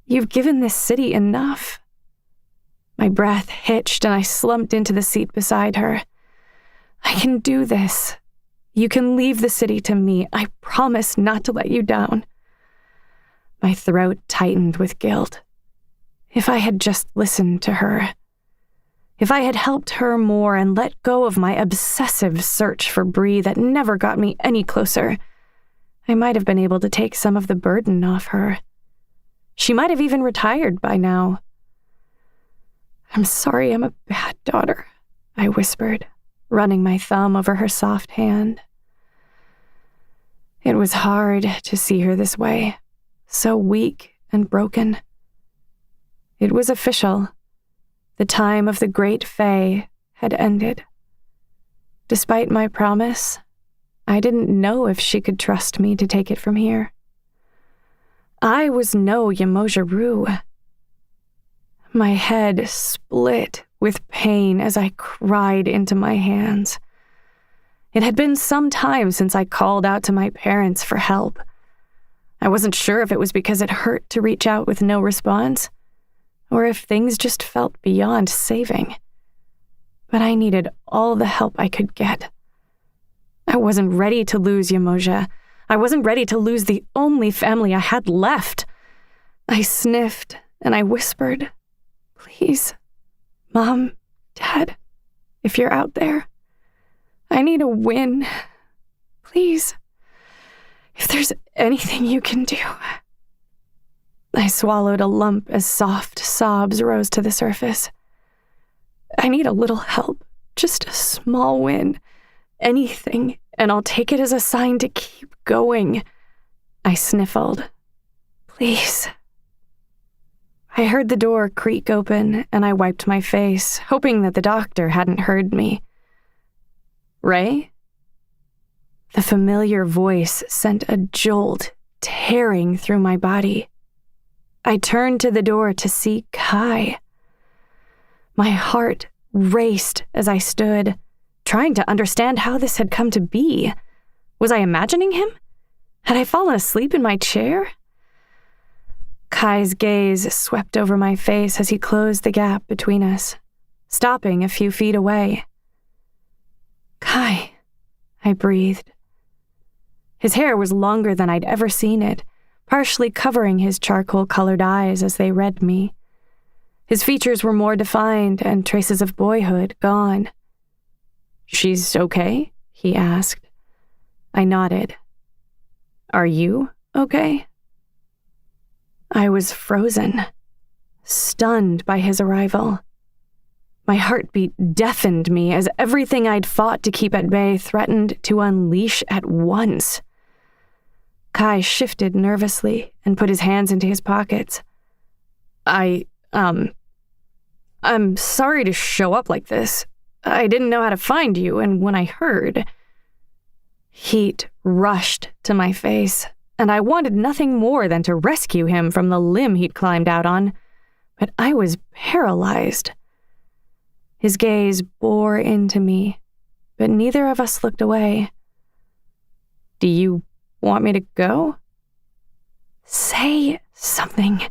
You've given this city enough. My breath hitched and I slumped into the seat beside her. I can do this. You can leave the city to me. I promise not to let you down. My throat tightened with guilt. If I had just listened to her. If I had helped her more and let go of my obsessive search for Bree that never got me any closer, I might have been able to take some of the burden off her. She might have even retired by now. I'm sorry I'm a bad daughter, I whispered, running my thumb over her soft hand. It was hard to see her this way, so weak and broken. It was official. The time of the great Fae had ended. Despite my promise, I didn't know if she could trust me to take it from here. I was no Yamojaru. My head split with pain as I cried into my hands. It had been some time since I called out to my parents for help. I wasn't sure if it was because it hurt to reach out with no response, or if things just felt beyond saving. But I needed all the help I could get. I wasn't ready to lose Yamoja. I wasn't ready to lose the only family I had left. I sniffed and I whispered, Please, Mom, Dad, if you're out there, I need a win. Please, if there's anything you can do. I swallowed a lump as soft sobs rose to the surface. I need a little help, just a small win. Anything, and I'll take it as a sign to keep going. I sniffled. Please. I heard the door creak open, and I wiped my face, hoping that the doctor hadn't heard me. Ray? The familiar voice sent a jolt tearing through my body. I turned to the door to see Kai. My heart raced as I stood, trying to understand how this had come to be. Was I imagining him? Had I fallen asleep in my chair? Kai's gaze swept over my face as he closed the gap between us, stopping a few feet away. Kai, I breathed. His hair was longer than I'd ever seen it, partially covering his charcoal-colored eyes as they read me. His features were more defined and traces of boyhood gone. "She's okay?" he asked. I nodded. "Are you okay?" I was frozen, stunned by his arrival. My heartbeat deafened me as everything I'd fought to keep at bay threatened to unleash at once. Kai shifted nervously and put his hands into his pockets. I'm sorry to show up like this. I didn't know how to find you, and when I heard..." Heat rushed to my face, and I wanted nothing more than to rescue him from the limb he'd climbed out on, but I was paralyzed. His gaze bore into me, but neither of us looked away. "Do you want me to go?" "Say something."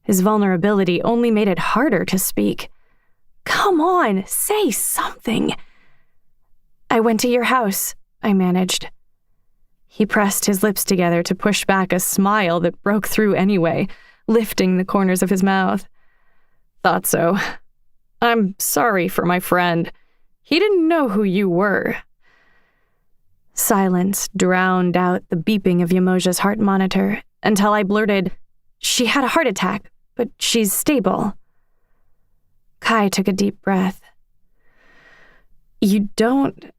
His vulnerability only made it harder to speak. "Come on, say something." "I went to your house," I managed. He pressed his lips together to push back a smile that broke through anyway, lifting the corners of his mouth. "Thought so. I'm sorry for my friend. He didn't know who you were." Silence drowned out the beeping of Yamoja's heart monitor until I blurted, "She had a heart attack, but she's stable." Kai took a deep breath. "You don't..."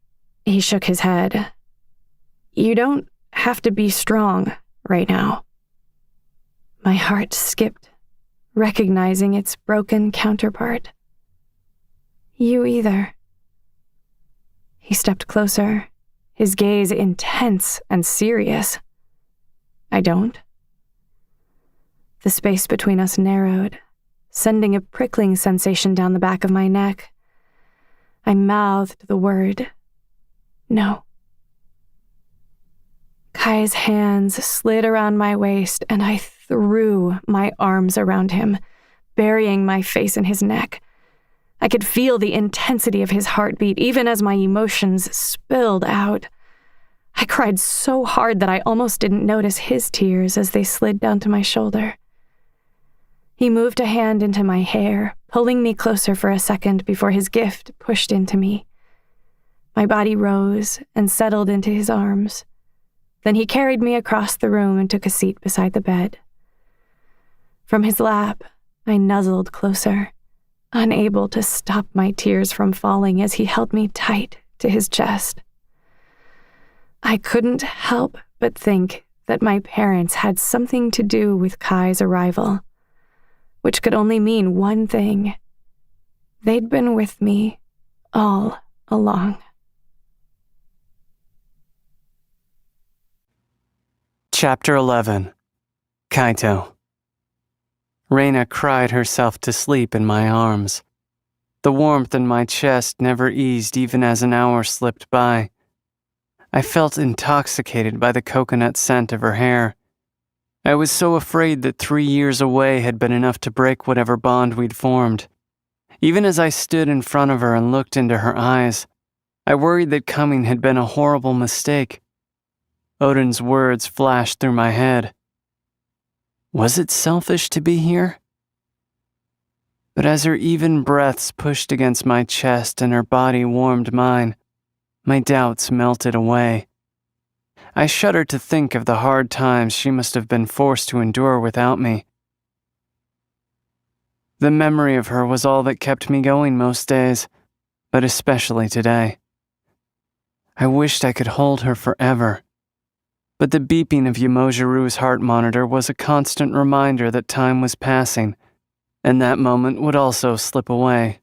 He shook his head. "You don't have to be strong right now." My heart skipped, recognizing its broken counterpart. "You either." He stepped closer, his gaze intense and serious. "I don't." The space between us narrowed, sending a prickling sensation down the back of my neck. I mouthed the word, "No." Kai's hands slid around my waist, and I threw my arms around him, burying my face in his neck. I could feel the intensity of his heartbeat even as my emotions spilled out. I cried so hard that I almost didn't notice his tears as they slid down to my shoulder. He moved a hand into my hair, pulling me closer for a second before his gift pushed into me. My body rose and settled into his arms. Then he carried me across the room and took a seat beside the bed. From his lap, I nuzzled closer, unable to stop my tears from falling as he held me tight to his chest. I couldn't help but think that my parents had something to do with Kai's arrival, which could only mean one thing. They'd been with me all along. Chapter 11. Kaito. Reina cried herself to sleep in my arms. The warmth in my chest never eased even as an hour slipped by. I felt intoxicated by the coconut scent of her hair. I was so afraid that 3 years away had been enough to break whatever bond we'd formed. Even as I stood in front of her and looked into her eyes, I worried that coming had been a horrible mistake. Odin's words flashed through my head. Was it selfish to be here? But as her even breaths pushed against my chest and her body warmed mine, my doubts melted away. I shuddered to think of the hard times she must have been forced to endure without me. The memory of her was all that kept me going most days, but especially today. I wished I could hold her forever. But the beeping of Yamojiru's heart monitor was a constant reminder that time was passing, and that moment would also slip away.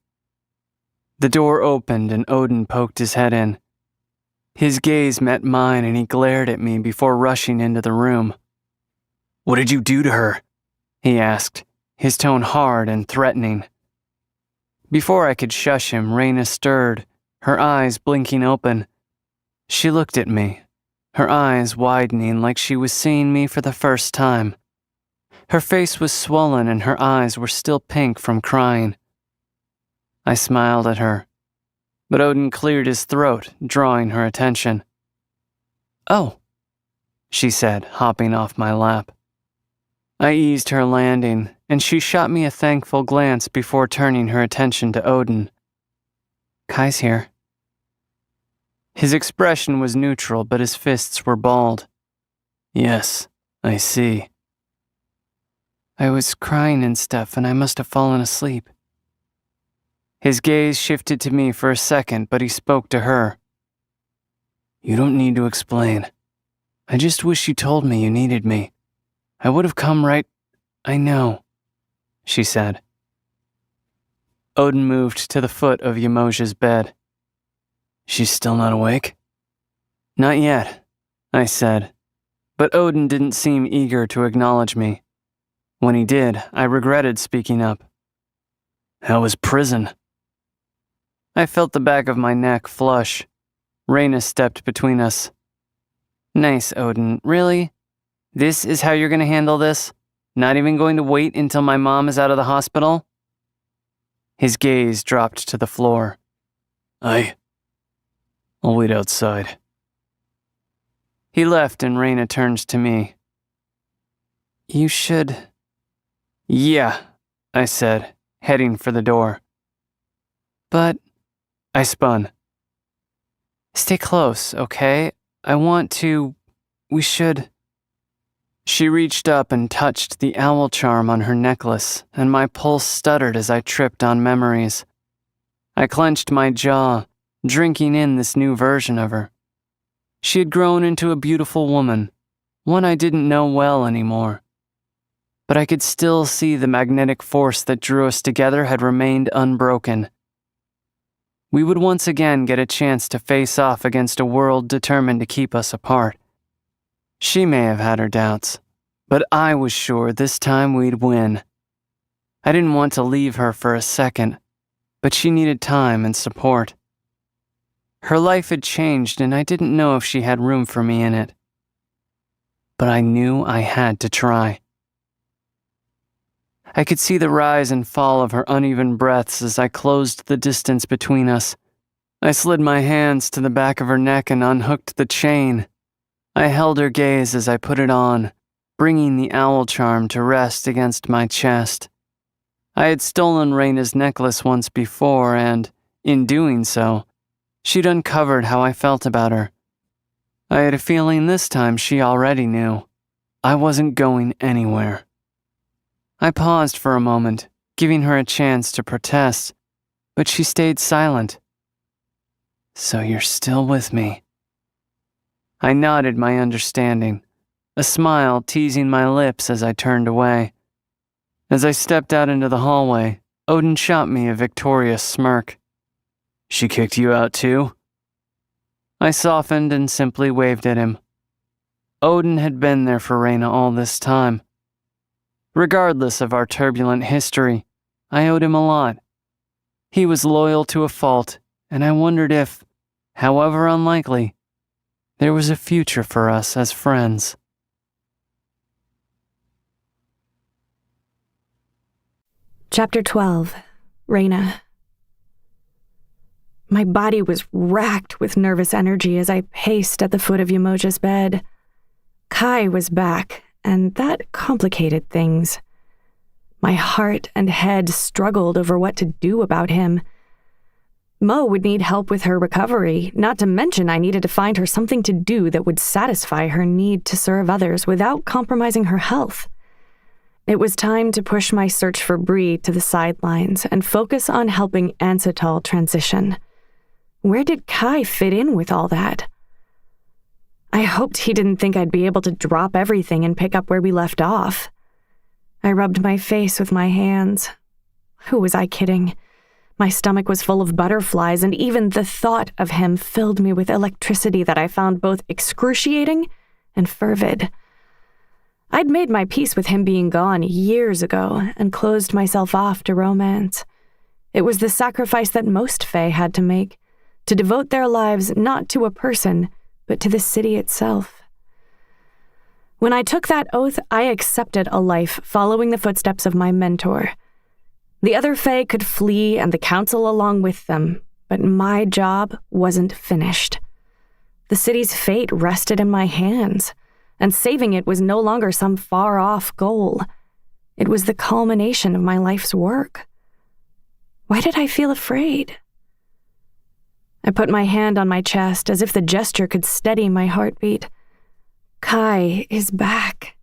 The door opened and Odin poked his head in. His gaze met mine and he glared at me before rushing into the room. "What did you do to her?" he asked, his tone hard and threatening. Before I could shush him, Raina stirred, her eyes blinking open. She looked at me, her eyes widening like she was seeing me for the first time. Her face was swollen and her eyes were still pink from crying. I smiled at her, but Odin cleared his throat, drawing her attention. "Oh," she said, hopping off my lap. I eased her landing, and she shot me a thankful glance before turning her attention to Odin. "Kai's here." His expression was neutral, but his fists were balled. "Yes, I see." "I was crying and stuff, and I must have fallen asleep." His gaze shifted to me for a second, but he spoke to her. "You don't need to explain. I just wish you told me you needed me. I would have come right—" "I know," she said. Odin moved to the foot of Yamosha's bed. "She's still not awake?" "Not yet," I said, but Odin didn't seem eager to acknowledge me. When he did, I regretted speaking up. "How was prison?" I felt the back of my neck flush. Raina stepped between us. "Nice, Odin. Really? This is how you're going to handle this? Not even going to wait until my mom is out of the hospital?" His gaze dropped to the floor. I'll wait outside." He left and Raina turned to me. "You should—" "Yeah," I said, heading for the door. "But—" I spun. "Stay close, okay? We should—" She reached up and touched the owl charm on her necklace, and my pulse stuttered as I tripped on memories. I clenched my jaw, drinking in this new version of her. She had grown into a beautiful woman, one I didn't know well anymore. But I could still see the magnetic force that drew us together had remained unbroken. We would once again get a chance to face off against a world determined to keep us apart. She may have had her doubts, but I was sure this time we'd win. I didn't want to leave her for a second, but she needed time and support. Her life had changed and I didn't know if she had room for me in it. But I knew I had to try. I could see the rise and fall of her uneven breaths as I closed the distance between us. I slid my hands to the back of her neck and unhooked the chain. I held her gaze as I put it on, bringing the owl charm to rest against my chest. I had stolen Raina's necklace once before and, in doing so, she'd uncovered how I felt about her. I had a feeling this time she already knew. I wasn't going anywhere. I paused for a moment, giving her a chance to protest, but she stayed silent. "So you're still with me?" I nodded my understanding, a smile teasing my lips as I turned away. As I stepped out into the hallway, Odin shot me a victorious smirk. "She kicked you out too?" I softened and simply waved at him. Odin had been there for Raina all this time. Regardless of our turbulent history, I owed him a lot. He was loyal to a fault, and I wondered if, however unlikely, there was a future for us as friends. Chapter 12. Raina. My body was racked with nervous energy as I paced at the foot of Yamosha's bed. Kai was back, and that complicated things. My heart and head struggled over what to do about him. Mo would need help with her recovery, not to mention I needed to find her something to do that would satisfy her need to serve others without compromising her health. It was time to push my search for Bree to the sidelines and focus on helping Ansatal transition. Where did Kai fit in with all that? I hoped he didn't think I'd be able to drop everything and pick up where we left off. I rubbed my face with my hands. Who was I kidding? My stomach was full of butterflies, and even the thought of him filled me with electricity that I found both excruciating and fervid. I'd made my peace with him being gone years ago and closed myself off to romance. It was the sacrifice that most Fae had to make, to devote their lives not to a person, but to the city itself. When I took that oath, I accepted a life following the footsteps of my mentor. The other Fae could flee and the council along with them, but my job wasn't finished. The city's fate rested in my hands, and saving it was no longer some far-off goal. It was the culmination of my life's work. Why did I feel afraid? I put my hand on my chest as if the gesture could steady my heartbeat. Kai is back.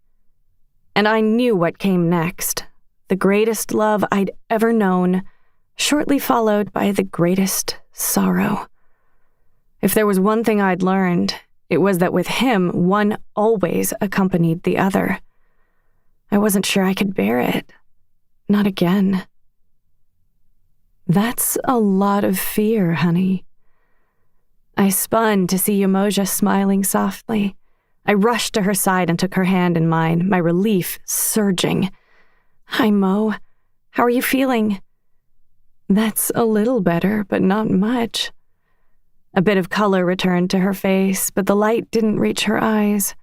And I knew what came next. The greatest love I'd ever known, shortly followed by the greatest sorrow. If there was one thing I'd learned, it was that with him, one always accompanied the other. I wasn't sure I could bear it. Not again. That's a lot of fear, honey. I spun to see Umoja smiling softly. I rushed to her side and took her hand in mine, my relief surging. Hi, Mo. How are you feeling? That's a little better, but not much. A bit of color returned to her face, but the light didn't reach her eyes.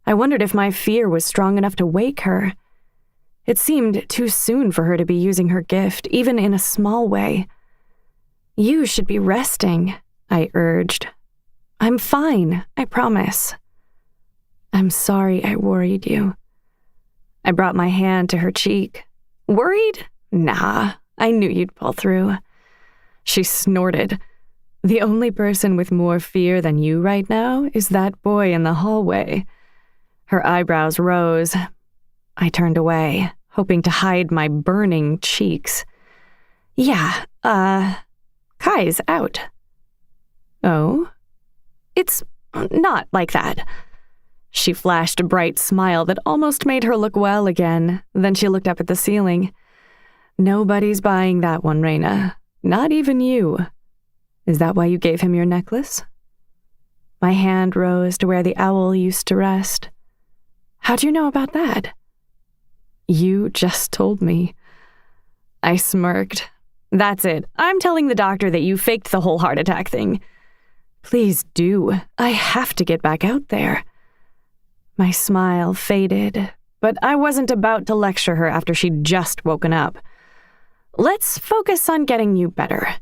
I wondered if my fear was strong enough to wake her. It seemed too soon for her to be using her gift, even in a small way. You should be resting, I urged. I'm fine, I promise. I'm sorry I worried you. I brought my hand to her cheek. Worried? Nah, I knew you'd pull through. She snorted. The only person with more fear than you right now is that boy in the hallway. Her eyebrows rose. I turned away, hoping to hide my burning cheeks. Yeah, Kai's out. Oh? It's not like that. She flashed a bright smile that almost made her look well again. Then she looked up at the ceiling. Nobody's buying that one, Raina. Not even you. Is that why you gave him your necklace? My hand rose to where the owl used to rest. How'd you know about that? You just told me. I smirked. That's it. I'm telling the doctor that you faked the whole heart attack thing. Please do. I have to get back out there. My smile faded, but I wasn't about to lecture her after she'd just woken up. Let's focus on getting you better.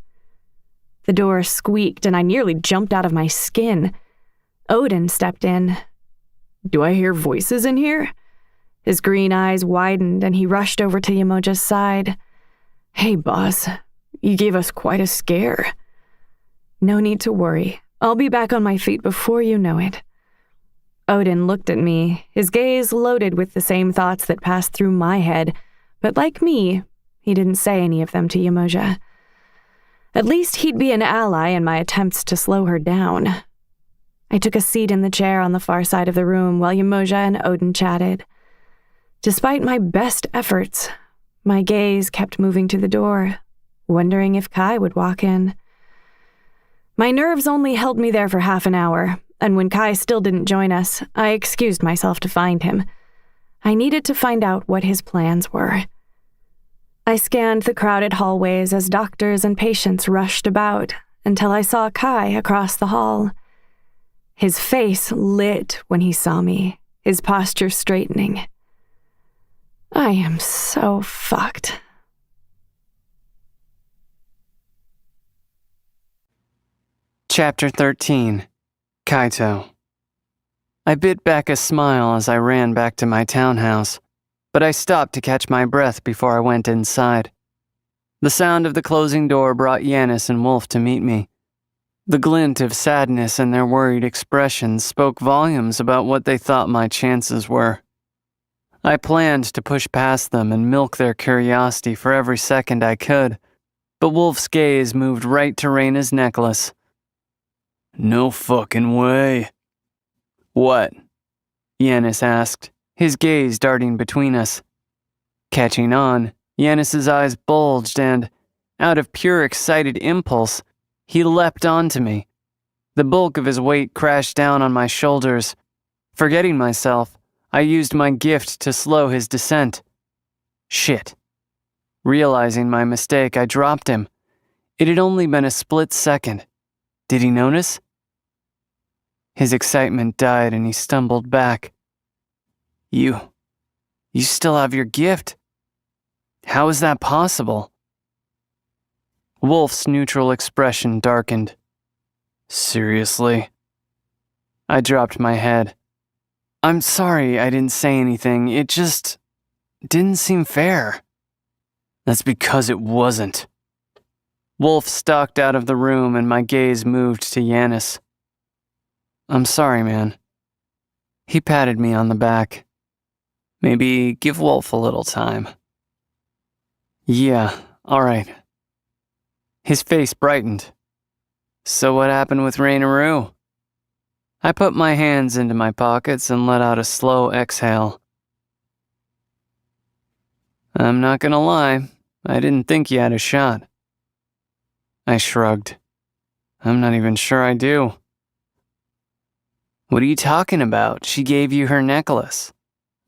The door squeaked and I nearly jumped out of my skin. Odin stepped in. Do I hear voices in here? His green eyes widened and he rushed over to Umoja's side. Hey, boss, you gave us quite a scare. No need to worry. I'll be back on my feet before you know it. Odin looked at me, his gaze loaded with the same thoughts that passed through my head, but like me, he didn't say any of them to Umoja. At least he'd be an ally in my attempts to slow her down. I took a seat in the chair on the far side of the room while Umoja and Odin chatted. Despite my best efforts, my gaze kept moving to the door, wondering if Kai would walk in. My nerves only held me there for half an hour, and when Kai still didn't join us, I excused myself to find him. I needed to find out what his plans were. I scanned the crowded hallways as doctors and patients rushed about until I saw Kai across the hall. His face lit when he saw me, his posture straightening. I am so fucked. Chapter 13. Kaito. I bit back a smile as I ran back to my townhouse, but I stopped to catch my breath before I went inside. The sound of the closing door brought Yanis and Wolf to meet me. The glint of sadness in their worried expressions spoke volumes about what they thought my chances were. I planned to push past them and milk their curiosity for every second I could, but Wolf's gaze moved right to Raina's necklace. No fucking way. What? Yanis asked, his gaze darting between us. Catching on, Yanis's eyes bulged and, Out of pure excited impulse, he leapt onto me. The bulk of his weight crashed down on my shoulders. Forgetting myself, I used my gift to slow his descent. Shit. Realizing my mistake, I dropped him. It had only been a split second. Did he notice? His excitement died and he stumbled back. You still have your gift. How is that possible? Wolf's neutral expression darkened. Seriously? I dropped my head. I'm sorry I didn't say anything. It just didn't seem fair. That's because it wasn't. Wolf stalked out of the room and my gaze moved to Yanis. I'm sorry, man. He patted me on the back. Maybe give Wolf a little time. Yeah, all right. His face brightened. So what happened with Rainaroo? I put my hands into my pockets and let out a slow exhale. I'm not gonna lie, I didn't think you had a shot. I shrugged. I'm not even sure I do. What are you talking about? She gave you her necklace.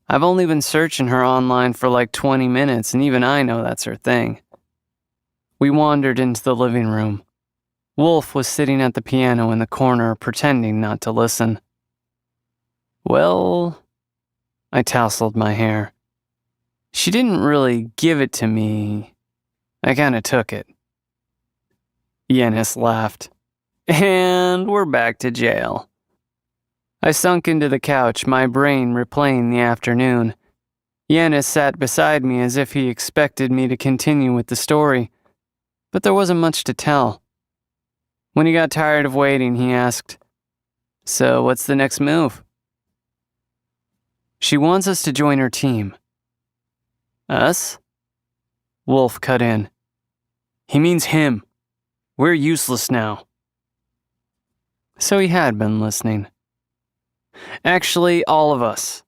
I've only been searching her online for like 20 minutes, and even I know that's her thing. We wandered into the living room. Wolf was sitting at the piano in the corner, pretending not to listen. Well, I tousled my hair. She didn't really give it to me. I kinda took it. Yanis laughed. And we're back to jail. I sunk into the couch, my brain replaying the afternoon. Yanis sat beside me as if he expected me to continue with the story, but there wasn't much to tell. When he got tired of waiting, he asked, So what's the next move? She wants us to join her team. Us? Wolf cut in. He means him. We're useless now. So he had been listening. Actually, all of us.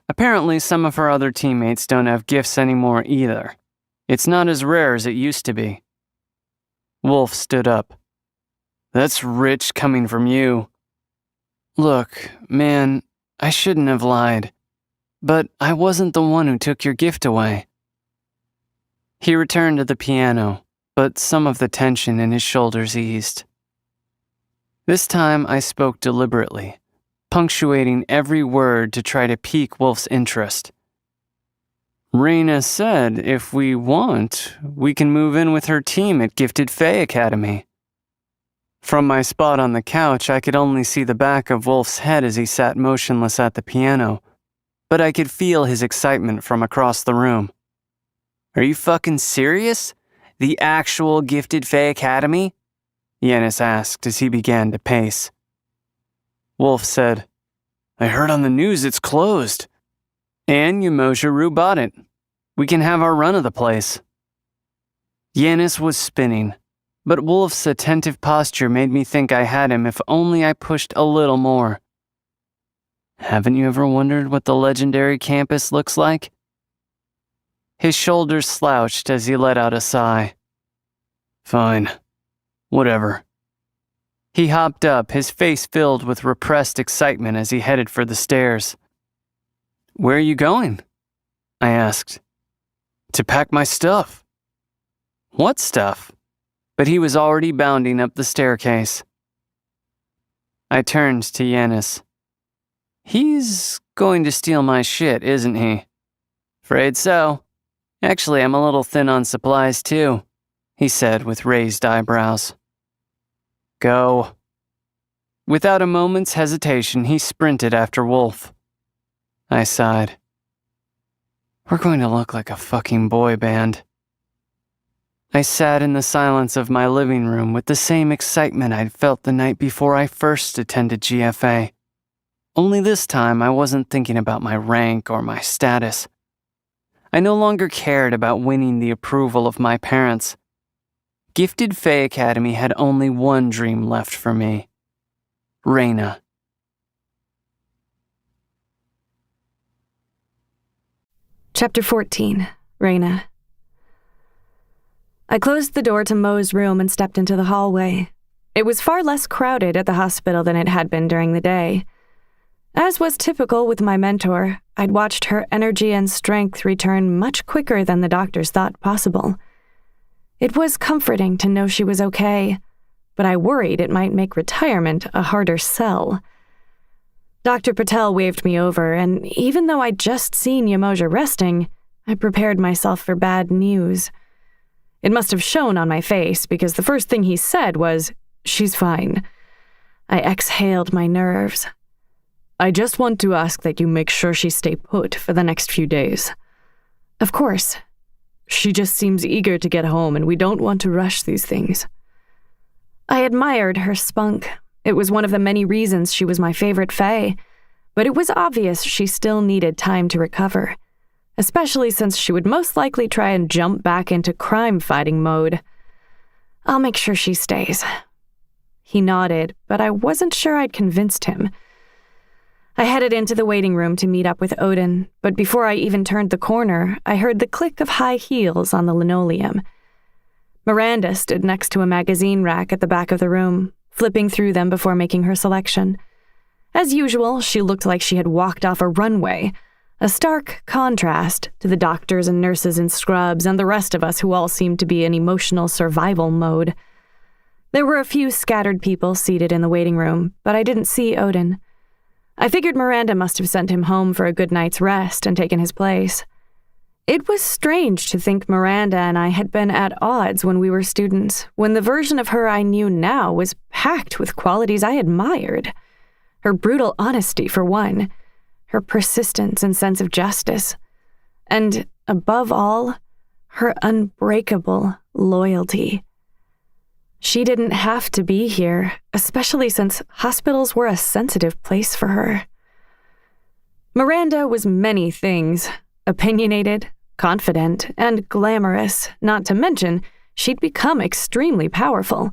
Apparently, some of her other teammates don't have gifts anymore either. It's not as rare as it used to be. Wolf stood up. That's rich coming from you. Look, man, I shouldn't have lied. But I wasn't the one who took your gift away. He returned to the piano, but some of the tension in his shoulders eased. This time I spoke deliberately, punctuating every word to try to pique Wolf's interest. Raina said if we want, we can move in with her team at Gifted Fae Academy. From my spot on the couch, I could only see the back of Wolf's head as he sat motionless at the piano, but I could feel his excitement from across the room. Are you fucking serious? The actual Gifted Fae Academy? Yanis asked as he began to pace. Wolf said, I heard on the news it's closed. And Yamosharu bought it. We can have our run of the place. Yanis was spinning, but Wolf's attentive posture made me think I had him if only I pushed a little more. Haven't you ever wondered what the legendary campus looks like? His shoulders slouched as he let out a sigh. Fine. Whatever. He hopped up, his face filled with repressed excitement as he headed for the stairs. Where are you going? I asked. To pack my stuff. What stuff? But he was already bounding up the staircase. I turned to Yanis. He's going to steal my shit, isn't he? Afraid so. Actually, I'm a little thin on supplies too, he said with raised eyebrows. Go. Without a moment's hesitation, he sprinted after Wolf. I sighed. We're going to look like a fucking boy band. I sat in the silence of my living room with the same excitement I'd felt the night before I first attended GFA. Only this time I wasn't thinking about my rank or my status. I no longer cared about winning the approval of my parents. Gifted Fae Academy had only one dream left for me. Raina. Chapter 14, Raina. I closed the door to Mo's room and stepped into the hallway. It was far less crowded at the hospital than it had been during the day. As was typical with my mentor, I'd watched her energy and strength return much quicker than the doctors thought possible. It was comforting to know she was okay, but I worried it might make retirement a harder sell. Dr. Patel waved me over, and even though I'd just seen Yamoja resting, I prepared myself for bad news. It must have shown on my face because the first thing he said was, "She's fine." I exhaled my nerves. "I just want to ask that you make sure she stay put for the next few days." "Of course." "She just seems eager to get home and we don't want to rush these things." I admired her spunk. It was one of the many reasons she was my favorite fae, but it was obvious she still needed time to recover, especially since she would most likely try and jump back into crime-fighting mode. "I'll make sure she stays." He nodded, but I wasn't sure I'd convinced him. I headed into the waiting room to meet up with Odin, but before I even turned the corner, I heard the click of high heels on the linoleum. Miranda stood next to a magazine rack at the back of the room, flipping through them before making her selection. As usual, she looked like she had walked off a runway, a stark contrast to the doctors and nurses in scrubs and the rest of us who all seemed to be in emotional survival mode. There were a few scattered people seated in the waiting room, but I didn't see Odin. I figured Miranda must have sent him home for a good night's rest and taken his place. It was strange to think Miranda and I had been at odds when we were students, when the version of her I knew now was packed with qualities I admired. Her brutal honesty, for one, her persistence and sense of justice, and, above all, her unbreakable loyalty. She didn't have to be here, especially since hospitals were a sensitive place for her. Miranda was many things: opinionated, confident, and glamorous, not to mention she'd become extremely powerful.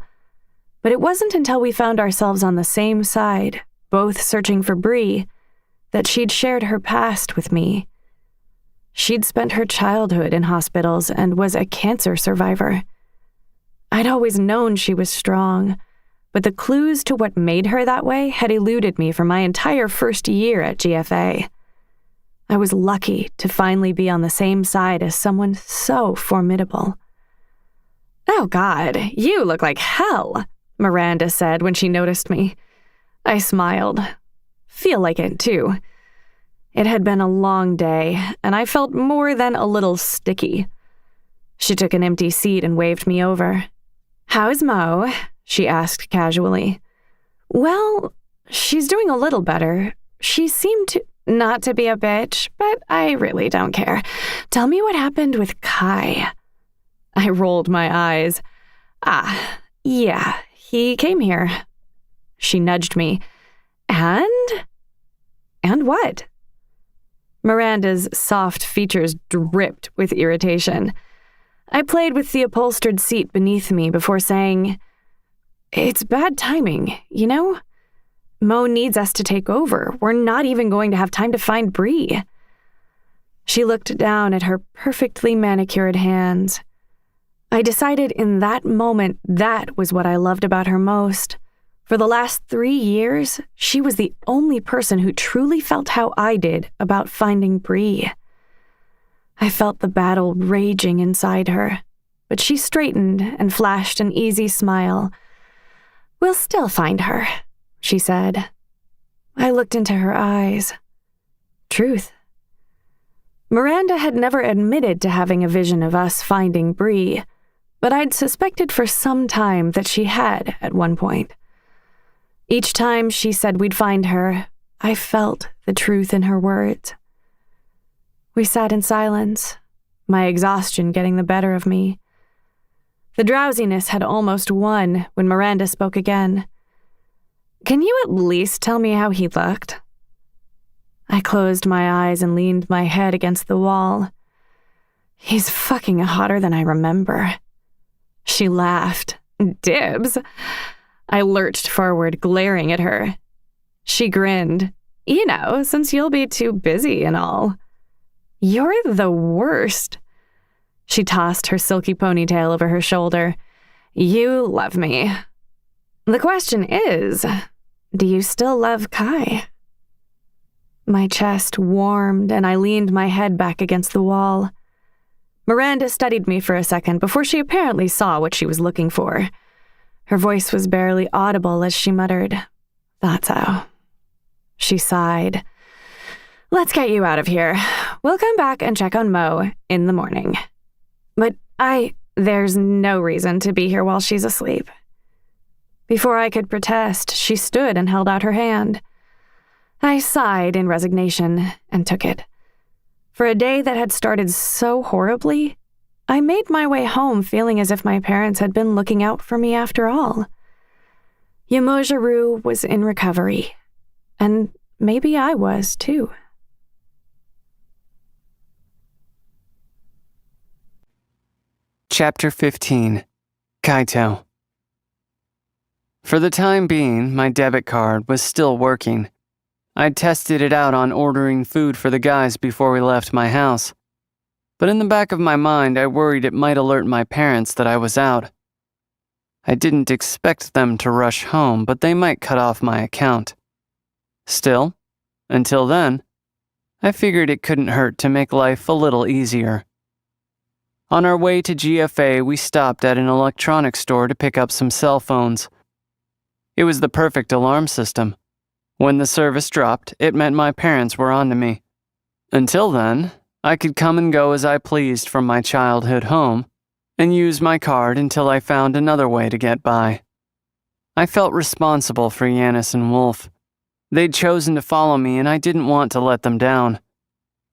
But it wasn't until we found ourselves on the same side, both searching for Bree, that she'd shared her past with me. She'd spent her childhood in hospitals and was a cancer survivor. I'd always known she was strong, but the clues to what made her that way had eluded me for my entire first year at GFA. I was lucky to finally be on the same side as someone so formidable. "Oh God, you look like hell," Miranda said when she noticed me. I smiled. Feel like it, too. It had been a long day, and I felt more than a little sticky. She took an empty seat and waved me over. "How's Mo?" she asked casually. "Well, she's doing a little better. She seemed to not to be a bitch, but I really don't care. Tell me what happened with Kai." I rolled my eyes. Yeah, he came here." She nudged me. And what?" Miranda's soft features dripped with irritation. I played with the upholstered seat beneath me before saying, "It's bad timing, you know? Mo needs us to take over. We're not even going to have time to find Bree." She looked down at her perfectly manicured hands. I decided in that moment that was what I loved about her most. For the last 3 years, she was the only person who truly felt how I did about finding Bree. I felt the battle raging inside her, but she straightened and flashed an easy smile. "We'll still find her," she said. I looked into her eyes. Truth. Miranda had never admitted to having a vision of us finding Bree, but I'd suspected for some time that she had at one point. Each time she said we'd find her, I felt the truth in her words. We sat in silence, my exhaustion getting the better of me. The drowsiness had almost won when Miranda spoke again. "Can you at least tell me how he looked?" I closed my eyes and leaned my head against the wall. "He's fucking hotter than I remember." She laughed. "Dibs." I lurched forward, glaring at her. She grinned. "You know, since you'll be too busy and all." "You're the worst." She tossed her silky ponytail over her shoulder. You love me. The question is, do you still love Kai? My chest warmed and I leaned my head back against the wall. Miranda studied me for a second before she apparently saw what she was looking for. Her voice was barely audible as she muttered, "Thought so." She sighed. "Let's get you out of here. We'll come back and check on Mo in the morning. But there's no reason to be here while she's asleep." Before I could protest, she stood and held out her hand. I sighed in resignation and took it. For a day that had started so horribly, I made my way home feeling as if my parents had been looking out for me after all. Yamojaru was in recovery, and maybe I was too. Chapter 15. Kaito. For the time being, my debit card was still working. I'd tested it out on ordering food for the guys before we left my house. But in the back of my mind, I worried it might alert my parents that I was out. I didn't expect them to rush home, but they might cut off my account. Still, until then, I figured it couldn't hurt to make life a little easier. On our way to GFA, we stopped at an electronics store to pick up some cell phones. It was the perfect alarm system. When the service dropped, it meant my parents were onto me. Until then, I could come and go as I pleased from my childhood home and use my card until I found another way to get by. I felt responsible for Yanis and Wolf. They'd chosen to follow me and I didn't want to let them down.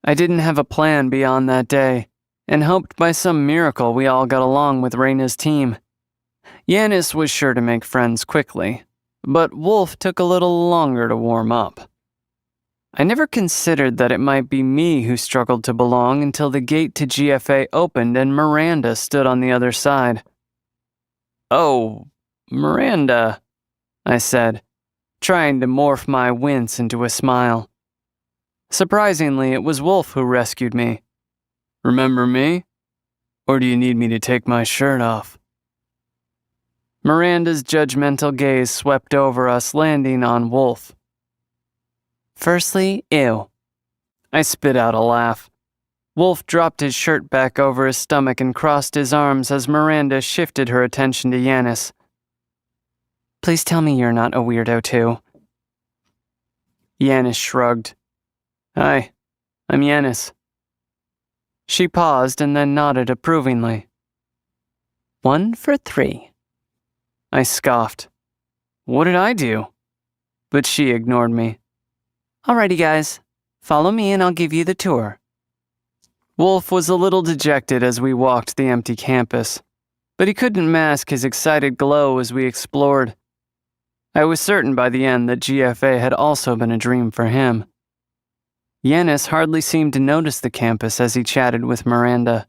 I didn't have a plan beyond that day and hoped by some miracle we all got along with Reina's team. Yanis was sure to make friends quickly, but Wolf took a little longer to warm up. I never considered that it might be me who struggled to belong until the gate to GFA opened and Miranda stood on the other side. "Oh, Miranda," I said, trying to morph my wince into a smile. Surprisingly, it was Wolf who rescued me. "Remember me? Or do you need me to take my shirt off?" Miranda's judgmental gaze swept over us, landing on Wolf. "Firstly, ew." I spit out a laugh. Wolf dropped his shirt back over his stomach and crossed his arms as Miranda shifted her attention to Yanis. "Please tell me you're not a weirdo too." Yanis shrugged. "Hi, I'm Yanis." She paused and then nodded approvingly. 1 for 3. I scoffed. What did I do? But she ignored me. "Alrighty guys, follow me and I'll give you the tour." Wolf was a little dejected as we walked the empty campus, but he couldn't mask his excited glow as we explored. I was certain by the end that GFA had also been a dream for him. Yanis hardly seemed to notice the campus as he chatted with Miranda.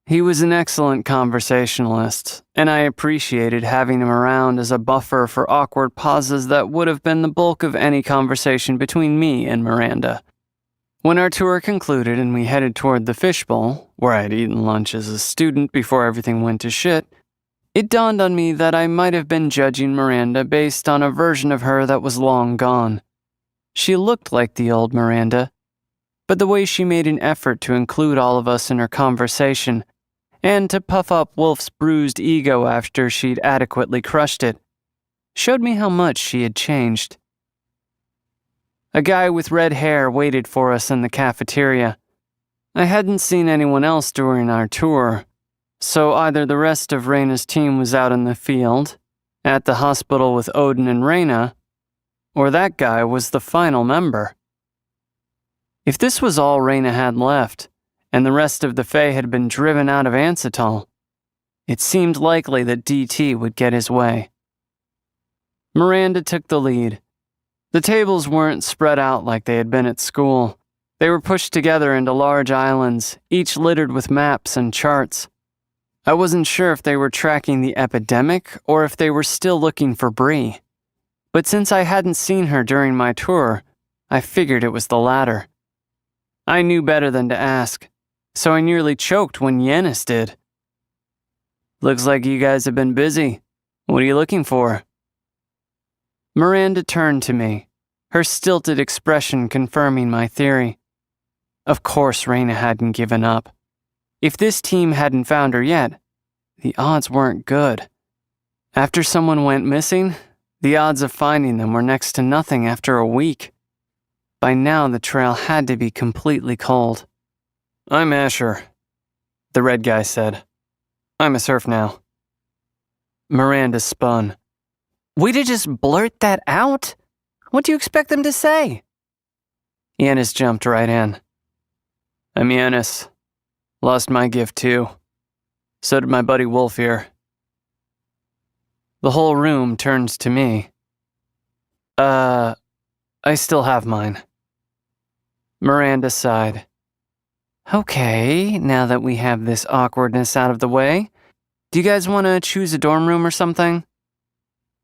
He was an excellent conversationalist, and I appreciated having him around as a buffer for awkward pauses that would have been the bulk of any conversation between me and Miranda. When our tour concluded and we headed toward the fishbowl, where I had eaten lunch as a student before everything went to shit, it dawned on me that I might have been judging Miranda based on a version of her that was long gone. She looked like the old Miranda, but the way she made an effort to include all of us in her conversation and to puff up Wolf's bruised ego after she'd adequately crushed it showed me how much she had changed. A guy with red hair waited for us in the cafeteria. I hadn't seen anyone else during our tour, so either the rest of Reina's team was out in the field, at the hospital with Odin and Reina, or that guy was the final member. If this was all Reina had left, and the rest of the Fae had been driven out of Ansatol, it seemed likely that DT would get his way. Miranda took the lead. The tables weren't spread out like they had been at school. They were pushed together into large islands, each littered with maps and charts. I wasn't sure if they were tracking the epidemic or if they were still looking for Bree. But since I hadn't seen her during my tour, I figured it was the latter. I knew better than to ask. so I nearly choked when Yanis did. Looks like you guys have been busy. What are you looking for? Miranda turned to me, her stilted expression confirming my theory. Of course Raina hadn't given up. If this team hadn't found her yet, the odds weren't good. After someone went missing, the odds of finding them were next to nothing after a week. By now, the trail had to be completely cold. I'm Asher, the red guy said. I'm a surf now. Miranda spun. Way to just blurt that out? What do you expect them to say? Yanis jumped right in. I'm Yanis. Lost my gift too. So did my buddy Wolf here. The whole room turns to me. I still have mine. Miranda sighed. Okay, now that we have this awkwardness out of the way, do you guys want to choose a dorm room or something?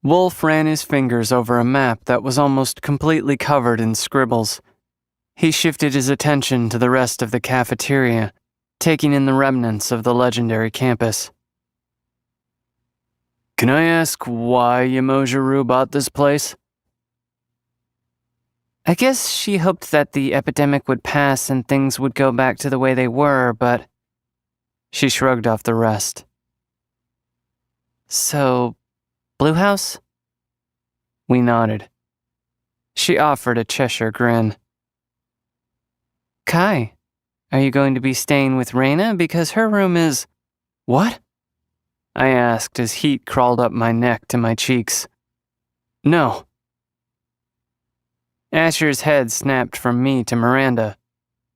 Wolf ran his fingers over a map that was almost completely covered in scribbles. He shifted his attention to the rest of the cafeteria, taking in the remnants of the legendary campus. Can I ask why Yamojuru bought this place? I guess she hoped that the epidemic would pass and things would go back to the way they were, but she shrugged off the rest. So, Blue House? We nodded. She offered a Cheshire grin. Kai, are you going to be staying with Raina because her room is... What? I asked as heat crawled up my neck to my cheeks. No. Asher's head snapped from me to Miranda.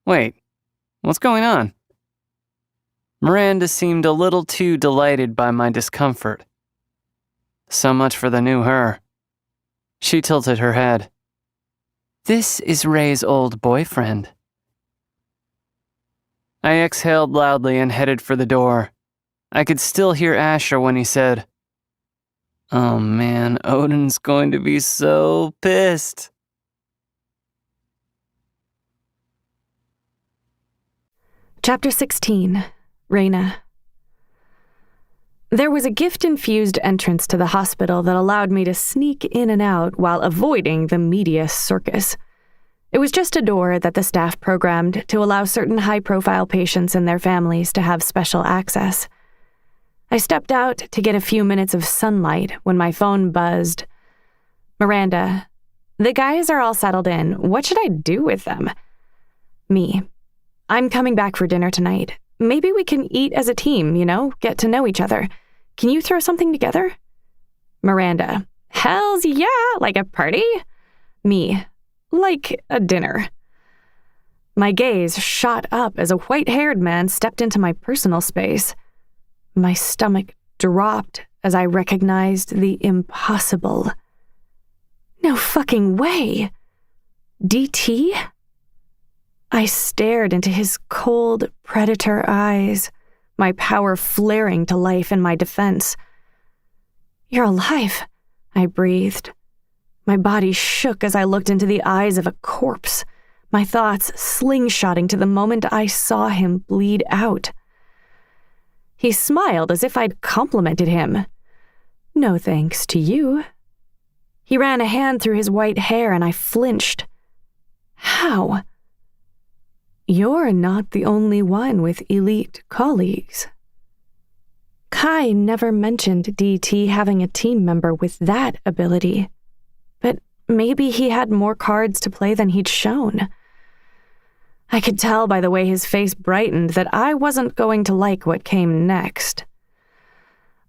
Wait, what's going on? Miranda seemed a little too delighted by my discomfort. So much for the new her. She tilted her head. This is Ray's old boyfriend. I exhaled loudly and headed for the door. I could still hear Asher when he said, "Oh man, Odin's going to be so pissed." Chapter 16. Raina. There was a gift-infused entrance to the hospital that allowed me to sneak in and out while avoiding the media circus. It was just a door that the staff programmed to allow certain high-profile patients and their families to have special access. I stepped out to get a few minutes of sunlight when my phone buzzed. Miranda, the guys are all settled in. What should I do with them? Me. I'm coming back for dinner tonight. Maybe we can eat as a team, get to know each other. Can you throw something together? Miranda. Hells yeah, like a party? Me. Like a dinner. My gaze shot up as a white-haired man stepped into my personal space. My stomach dropped as I recognized the impossible. No fucking way. DT? I stared into his cold predator eyes, my power flaring to life in my defense. You're alive, I breathed. My body shook as I looked into the eyes of a corpse, my thoughts slingshotting to the moment I saw him bleed out. He smiled as if I'd complimented him. No thanks to you. He ran a hand through his white hair and I flinched. How? You're not the only one with elite colleagues. Kai never mentioned DT having a team member with that ability, but maybe he had more cards to play than he'd shown. I could tell by the way his face brightened that I wasn't going to like what came next.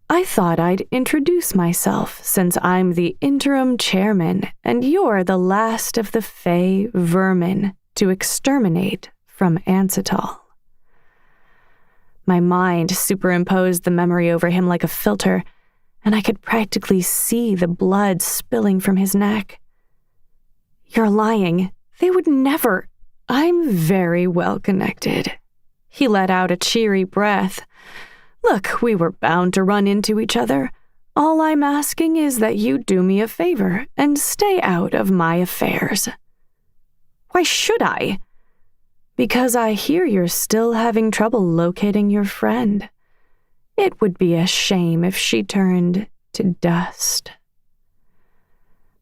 I thought I'd introduce myself since I'm the interim chairman and you're the last of the Fey vermin to exterminate from Ansatol. My mind superimposed the memory over him like a filter, and I could practically see the blood spilling from his neck. You're lying. They would never. I'm very well connected. He let out a cheery breath. Look, we were bound to run into each other. All I'm asking is that you do me a favor and stay out of my affairs. Why should I? Because I hear you're still having trouble locating your friend. It would be a shame if she turned to dust.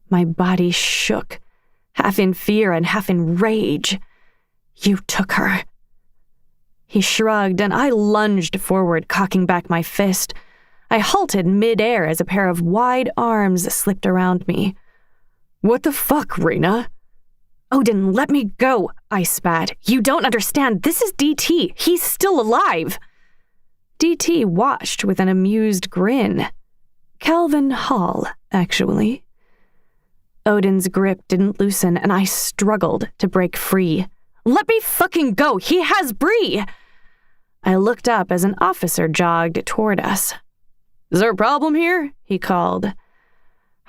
My body shook, half in fear and half in rage. You took her. He shrugged, and I lunged forward, cocking back my fist. I halted mid-air as a pair of wide arms slipped around me. What the fuck, Raina? Odin, let me go, I spat. You don't understand. This is DT. He's still alive. DT watched with an amused grin. Calvin Hall, actually. Odin's grip didn't loosen, and I struggled to break free. Let me fucking go! He has Bree! I looked up as an officer jogged toward us. Is there a problem here? He called.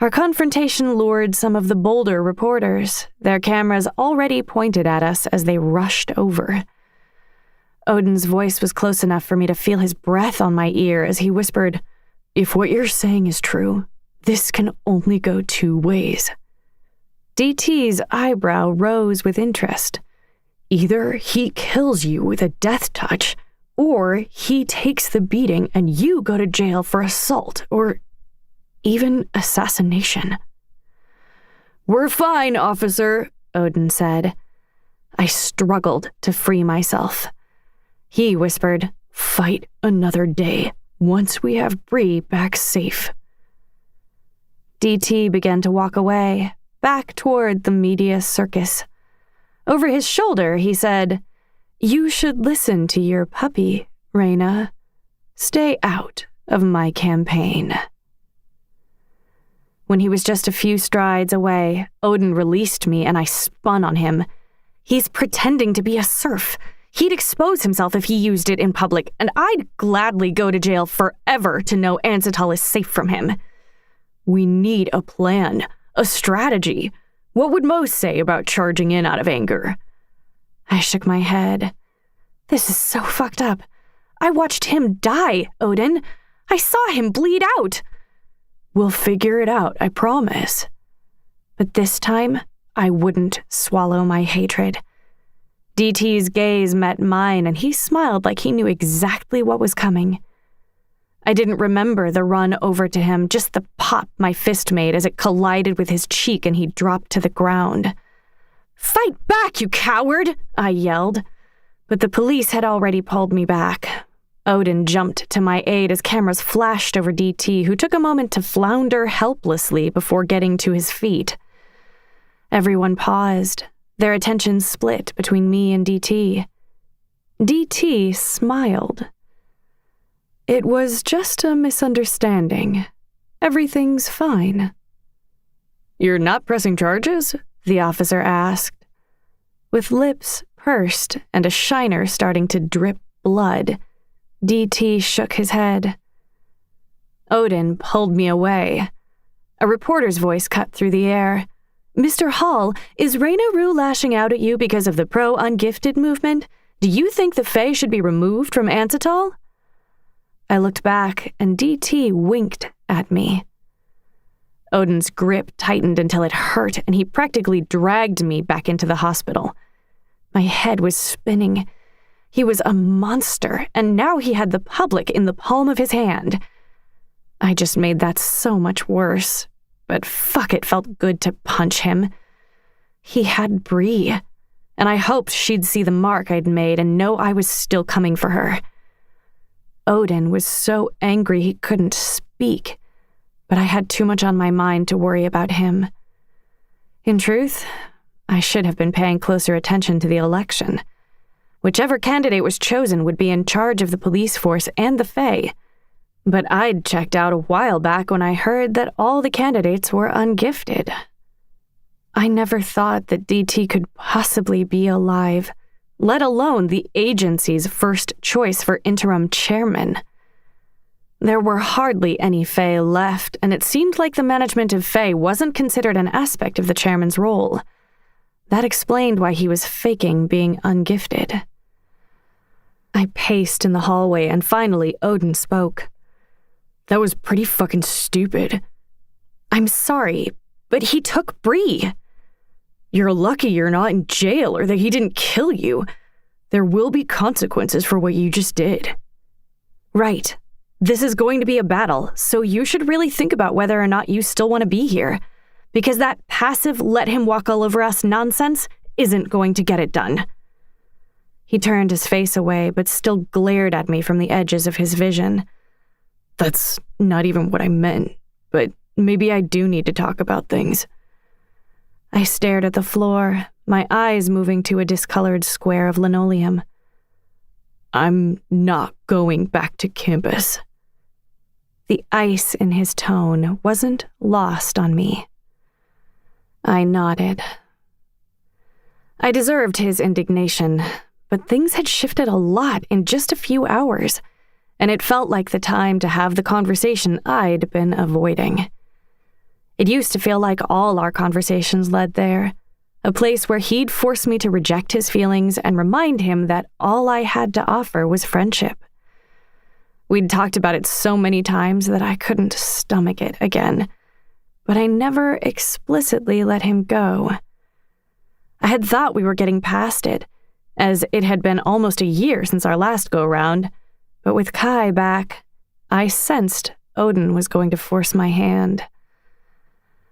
Our confrontation lured some of the bolder reporters, their cameras already pointed at us as they rushed over. Odin's voice was close enough for me to feel his breath on my ear as he whispered, If what you're saying is true, this can only go two ways. DT's eyebrow rose with interest. Either he kills you with a death touch, or he takes the beating and you go to jail for assault or even assassination. We're fine, officer, Odin said. I struggled to free myself. He whispered, Fight another day, once we have Bree back safe. DT began to walk away, back toward the media circus. Over his shoulder, he said, You should listen to your puppy, Raina. Stay out of my campaign. When he was just a few strides away, Odin released me and I spun on him. He's pretending to be a serf. He'd expose himself if he used it in public, and I'd gladly go to jail forever to know Ancetal is safe from him. We need a plan, a strategy. What would Mo say about charging in out of anger? I shook my head. This is so fucked up. I watched him die, Odin. I saw him bleed out. We'll figure it out, I promise. But this time, I wouldn't swallow my hatred. DT's gaze met mine, and he smiled like he knew exactly what was coming. I didn't remember the run over to him, just the pop my fist made as it collided with his cheek and he dropped to the ground. Fight back, you coward! I yelled. But the police had already pulled me back. Odin jumped to my aid as cameras flashed over DT, who took a moment to flounder helplessly before getting to his feet. Everyone paused, their attention split between me and DT. DT smiled. It was just a misunderstanding. Everything's fine. You're not pressing charges? The officer asked. With lips pursed and a shiner starting to drip blood, DT shook his head. Odin pulled me away. A reporter's voice cut through the air. Mr. Hall, is Raina Rue lashing out at you because of the pro-ungifted movement? Do you think the Fae should be removed from Ancetal? I looked back, and DT winked at me. Odin's grip tightened until it hurt, and he practically dragged me back into the hospital. My head was spinning. He was a monster, and now he had the public in the palm of his hand. I just made that so much worse, but fuck, it felt good to punch him. He had Bree, and I hoped she'd see the mark I'd made and know I was still coming for her. Odin was so angry he couldn't speak, but I had too much on my mind to worry about him. In truth, I should have been paying closer attention to the election. Whichever candidate was chosen would be in charge of the police force and the Fae. But I'd checked out a while back when I heard that all the candidates were ungifted. I never thought that DT could possibly be alive, let alone the agency's first choice for interim chairman. There were hardly any Fae left, and it seemed like the management of Fae wasn't considered an aspect of the chairman's role. That explained why he was faking being ungifted. I paced in the hallway, and finally Odin spoke. That was pretty fucking stupid. I'm sorry, but he took Bree. You're lucky you're not in jail or that he didn't kill you. There will be consequences for what you just did. Right. This is going to be a battle, so you should really think about whether or not you still want to be here. Because that passive let him walk all over us nonsense isn't going to get it done. He turned his face away, but still glared at me from the edges of his vision. That's not even what I meant, but maybe I do need to talk about things. I stared at the floor, my eyes moving to a discolored square of linoleum. I'm not going back to campus. The ice in his tone wasn't lost on me. I nodded. I deserved his indignation, but things had shifted a lot in just a few hours, and it felt like the time to have the conversation I'd been avoiding. It used to feel like all our conversations led there, a place where he'd force me to reject his feelings and remind him that all I had to offer was friendship. We'd talked about it so many times that I couldn't stomach it again, but I never explicitly let him go. I had thought we were getting past it, as it had been almost a year since our last go-round, but with Kai back, I sensed Odin was going to force my hand.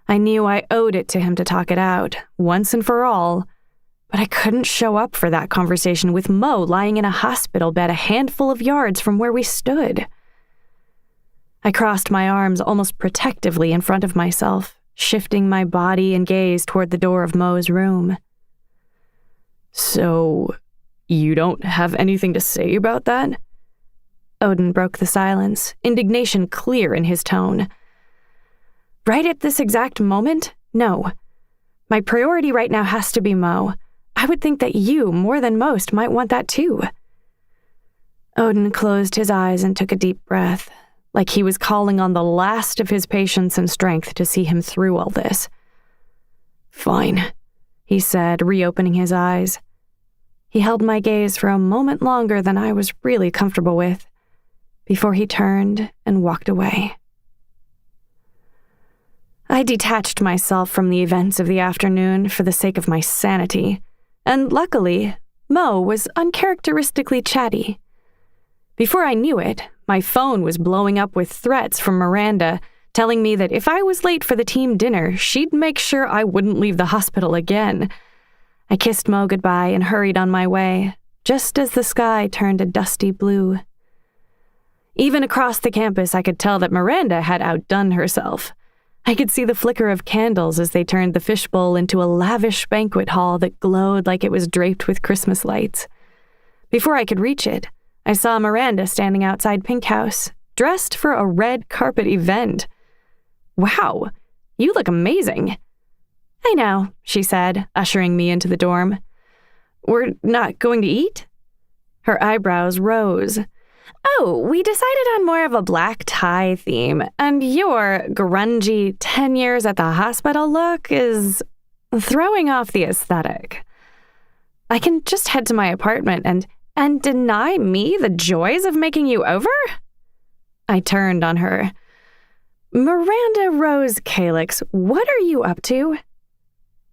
I knew I owed it to him to talk it out, once and for all, but I couldn't show up for that conversation with Mo lying in a hospital bed a handful of yards from where we stood. I crossed my arms almost protectively in front of myself, shifting my body and gaze toward the door of Mo's room. So, you don't have anything to say about that? Odin broke the silence, indignation clear in his tone. Right at this exact moment, no. My priority right now has to be Mo. I would think that you, more than most, might want that too. Odin closed his eyes and took a deep breath, like he was calling on the last of his patience and strength to see him through all this. Fine, he said, reopening his eyes. He held my gaze for a moment longer than I was really comfortable with, before he turned and walked away. I detached myself from the events of the afternoon for the sake of my sanity, and luckily, Mo was uncharacteristically chatty. Before I knew it, my phone was blowing up with threats from Miranda, telling me that if I was late for the team dinner, she'd make sure I wouldn't leave the hospital again. I kissed Mo goodbye and hurried on my way, just as the sky turned a dusty blue. Even across the campus, I could tell that Miranda had outdone herself. I could see the flicker of candles as they turned the fishbowl into a lavish banquet hall that glowed like it was draped with Christmas lights. Before I could reach it, I saw Miranda standing outside Pink House, dressed for a red carpet event. Wow, you look amazing. I know, she said, ushering me into the dorm. We're not going to eat? Her eyebrows rose. Oh, we decided on more of a black tie theme, and your grungy 10 years at the hospital look is throwing off the aesthetic. I can just head to my apartment and deny me the joys of making you over? I turned on her. Miranda Rose Calix, what are you up to?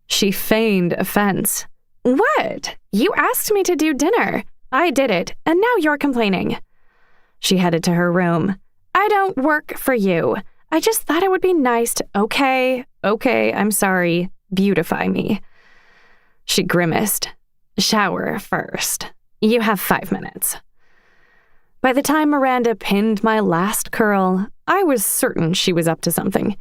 She feigned offense. What? You asked me to do dinner. I did it, and now you're complaining. She headed to her room. I don't work for you. I just thought it would be nice to, okay, I'm sorry, beautify me. She grimaced. Shower first. You have 5 minutes. By the time Miranda pinned my last curl, I was certain she was up to something.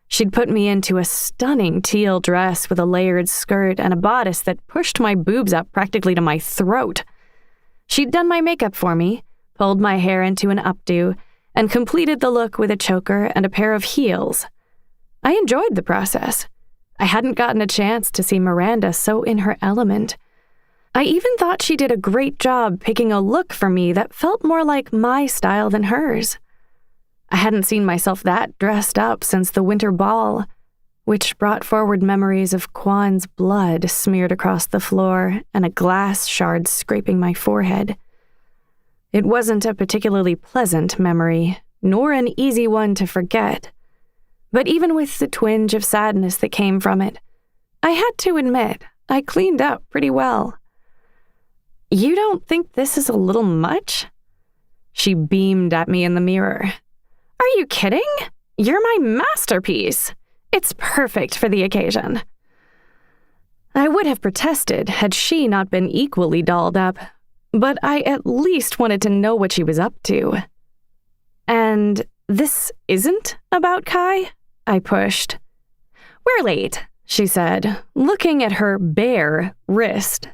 She'd put me into a stunning teal dress with a layered skirt and a bodice that pushed my boobs up practically to my throat. She'd done my makeup for me, pulled my hair into an updo, and completed the look with a choker and a pair of heels. I enjoyed the process. I hadn't gotten a chance to see Miranda so in her element. I even thought she did a great job picking a look for me that felt more like my style than hers. I hadn't seen myself that dressed up since the winter ball, which brought forward memories of Kwan's blood smeared across the floor and a glass shard scraping my forehead. It wasn't a particularly pleasant memory, nor an easy one to forget. But even with the twinge of sadness that came from it, I had to admit I cleaned up pretty well. You don't think this is a little much? She beamed at me in the mirror. Are you kidding? You're my masterpiece. It's perfect for the occasion. I would have protested had she not been equally dolled up, but I at least wanted to know what she was up to. And this isn't about Kai? I pushed. We're late, she said, looking at her bare wrist.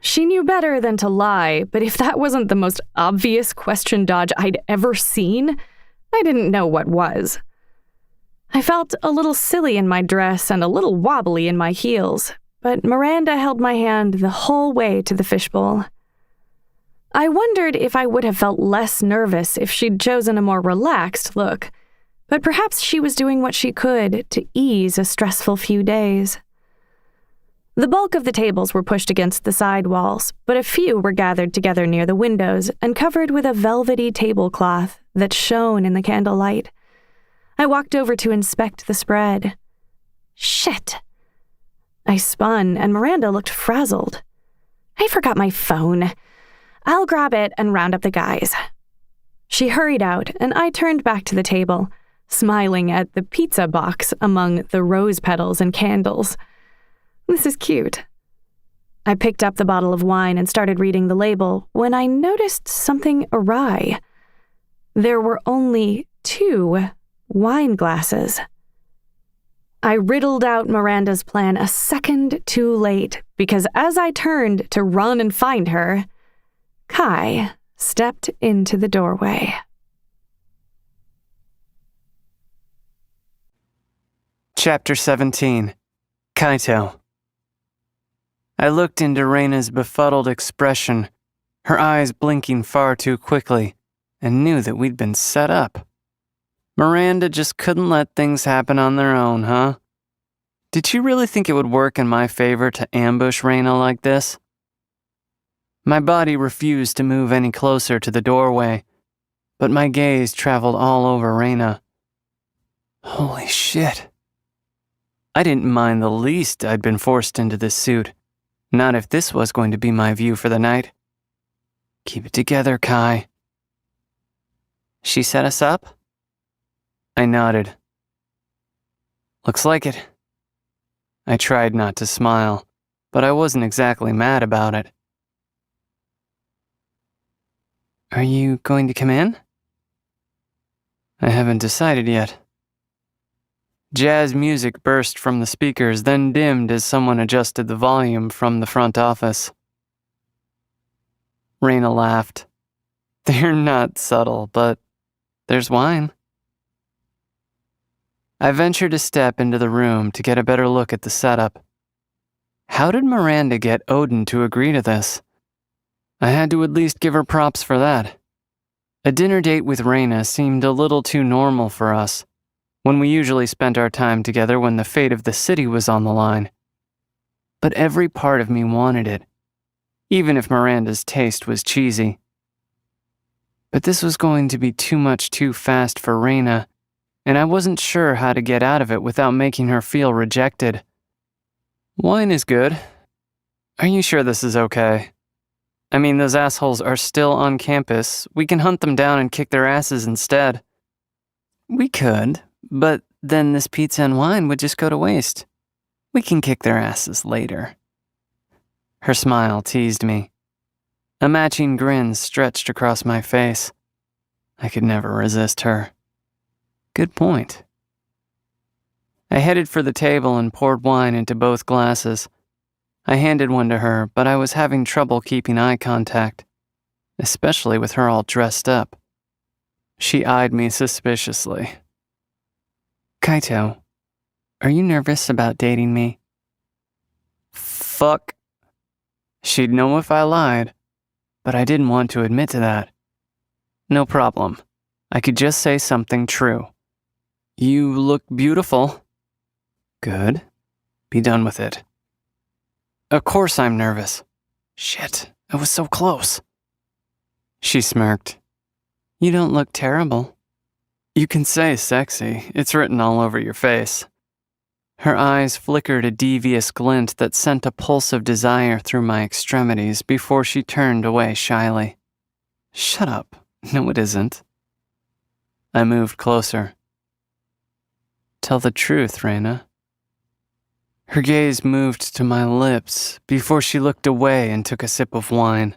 She knew better than to lie, but if that wasn't the most obvious question dodge I'd ever seen, I didn't know what was. I felt a little silly in my dress and a little wobbly in my heels, but Miranda held my hand the whole way to the fishbowl. I wondered if I would have felt less nervous if she'd chosen a more relaxed look, but perhaps she was doing what she could to ease a stressful few days. The bulk of the tables were pushed against the side walls, but a few were gathered together near the windows and covered with a velvety tablecloth that shone in the candlelight. I walked over to inspect the spread. Shit! I spun, and Miranda looked frazzled. I forgot my phone. I'll grab it and round up the guys. She hurried out, and I turned back to the table, smiling at the pizza box among the rose petals and candles. This is cute. I picked up the bottle of wine and started reading the label when I noticed something awry. There were only 2 wine glasses. I riddled out Miranda's plan a second too late because as I turned to run and find her, Kai stepped into the doorway. Chapter 17. Kaito. I looked into Reina's befuddled expression, her eyes blinking far too quickly, and knew that we'd been set up. Miranda just couldn't let things happen on their own, huh? Did she really think it would work in my favor to ambush Reina like this? My body refused to move any closer to the doorway, but my gaze traveled all over Reina. Holy shit. I didn't mind the least I'd been forced into this suit. Not if this was going to be my view for the night. Keep it together, Kai. She set us up? I nodded. Looks like it. I tried not to smile, but I wasn't exactly mad about it. Are you going to come in? I haven't decided yet. Jazz music burst from the speakers, then dimmed as someone adjusted the volume from the front office. Reina laughed. They're not subtle, but there's wine. I ventured a step into the room to get a better look at the setup. How did Miranda get Odin to agree to this? I had to at least give her props for that. A dinner date with Reina seemed a little too normal for us, when we usually spent our time together when the fate of the city was on the line. But every part of me wanted it, even if Miranda's taste was cheesy. But this was going to be too much too fast for Reina, and I wasn't sure how to get out of it without making her feel rejected. Wine is good. Are you sure this is okay? I mean, those assholes are still on campus. We can hunt them down and kick their asses instead. We could, but then this pizza and wine would just go to waste. We can kick their asses later. Her smile teased me. A matching grin stretched across my face. I could never resist her. Good point. I headed for the table and poured wine into both glasses. I handed one to her, but I was having trouble keeping eye contact, especially with her all dressed up. She eyed me suspiciously. Kaito, are you nervous about dating me? Fuck. She'd know if I lied, but I didn't want to admit to that. No problem. I could just say something true. You look beautiful. Good. Be done with it. Of course I'm nervous. Shit, I was so close. She smirked. You don't look terrible. You can say sexy. It's written all over your face. Her eyes flickered a devious glint that sent a pulse of desire through my extremities before she turned away shyly. Shut up. No, it isn't. I moved closer. Tell the truth, Raina. Her gaze moved to my lips before she looked away and took a sip of wine.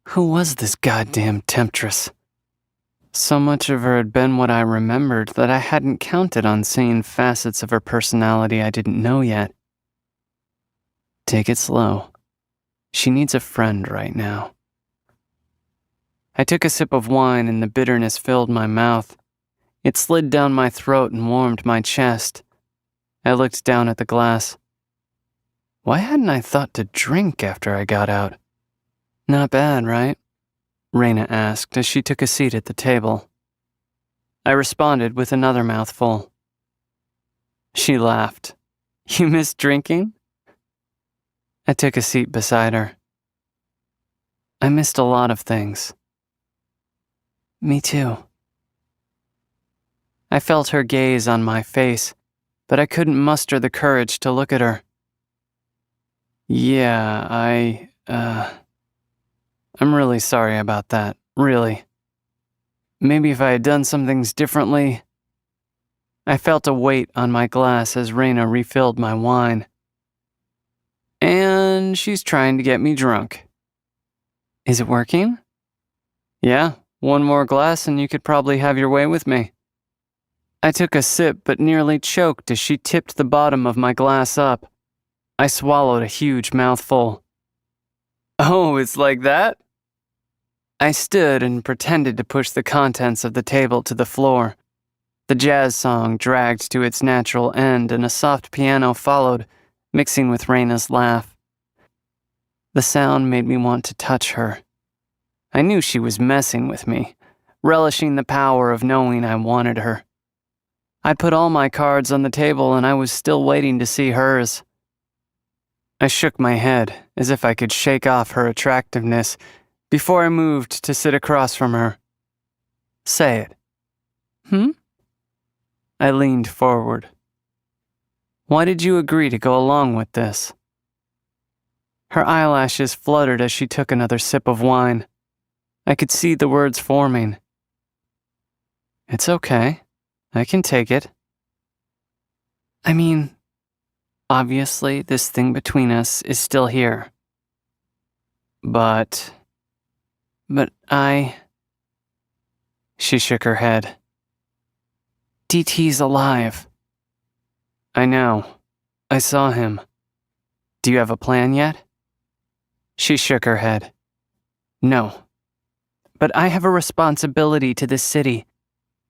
Who was this goddamn temptress? So much of her had been what I remembered that I hadn't counted on seeing facets of her personality I didn't know yet. Take it slow. She needs a friend right now. I took a sip of wine and the bitterness filled my mouth. It slid down my throat and warmed my chest. I looked down at the glass. Why hadn't I thought to drink after I got out? Not bad, right? Raina asked as she took a seat at the table. I responded with another mouthful. She laughed. You miss drinking? I took a seat beside her. I missed a lot of things. Me too. I felt her gaze on my face, but I couldn't muster the courage to look at her. Yeah, I'm really sorry about that, really. Maybe if I had done some things differently. I felt a weight on my glass as Raina refilled my wine. And she's trying to get me drunk. Is it working? Yeah, one more glass and you could probably have your way with me. I took a sip but nearly choked as she tipped the bottom of my glass up. I swallowed a huge mouthful. Oh, it's like that? I stood and pretended to push the contents of the table to the floor. The jazz song dragged to its natural end and a soft piano followed, mixing with Raina's laugh. The sound made me want to touch her. I knew she was messing with me, relishing the power of knowing I wanted her. I'd put all my cards on the table and I was still waiting to see hers. I shook my head as if I could shake off her attractiveness before I moved to sit across from her. Say it. I leaned forward. Why did you agree to go along with this? Her eyelashes fluttered as she took another sip of wine. I could see the words forming. It's okay. I can take it. I mean, obviously this thing between us is still here. But She shook her head. DT's alive. I know. I saw him. Do you have a plan yet? She shook her head. No. But I have a responsibility to this city.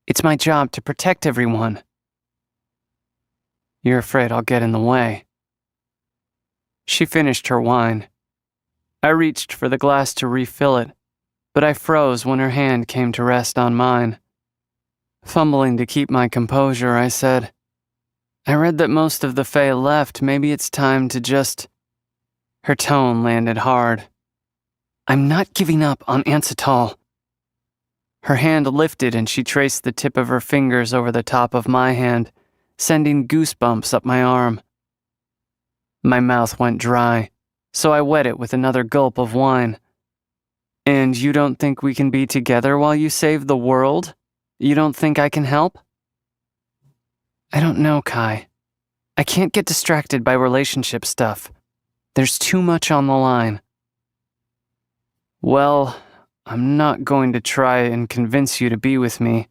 It's my job to protect everyone. You're afraid I'll get in the way. She finished her wine. I reached for the glass to refill it, but I froze when her hand came to rest on mine. Fumbling to keep my composure, I said, I read that most of the Fae left. Maybe it's time to just... Her tone landed hard. I'm not giving up on Ansatol. Her hand lifted and she traced the tip of her fingers over the top of my hand, sending goosebumps up my arm. My mouth went dry, so I wet it with another gulp of wine. And you don't think we can be together while you save the world? You don't think I can help? I don't know, Kai. I can't get distracted by relationship stuff. There's too much on the line. Well, I'm not going to try and convince you to be with me,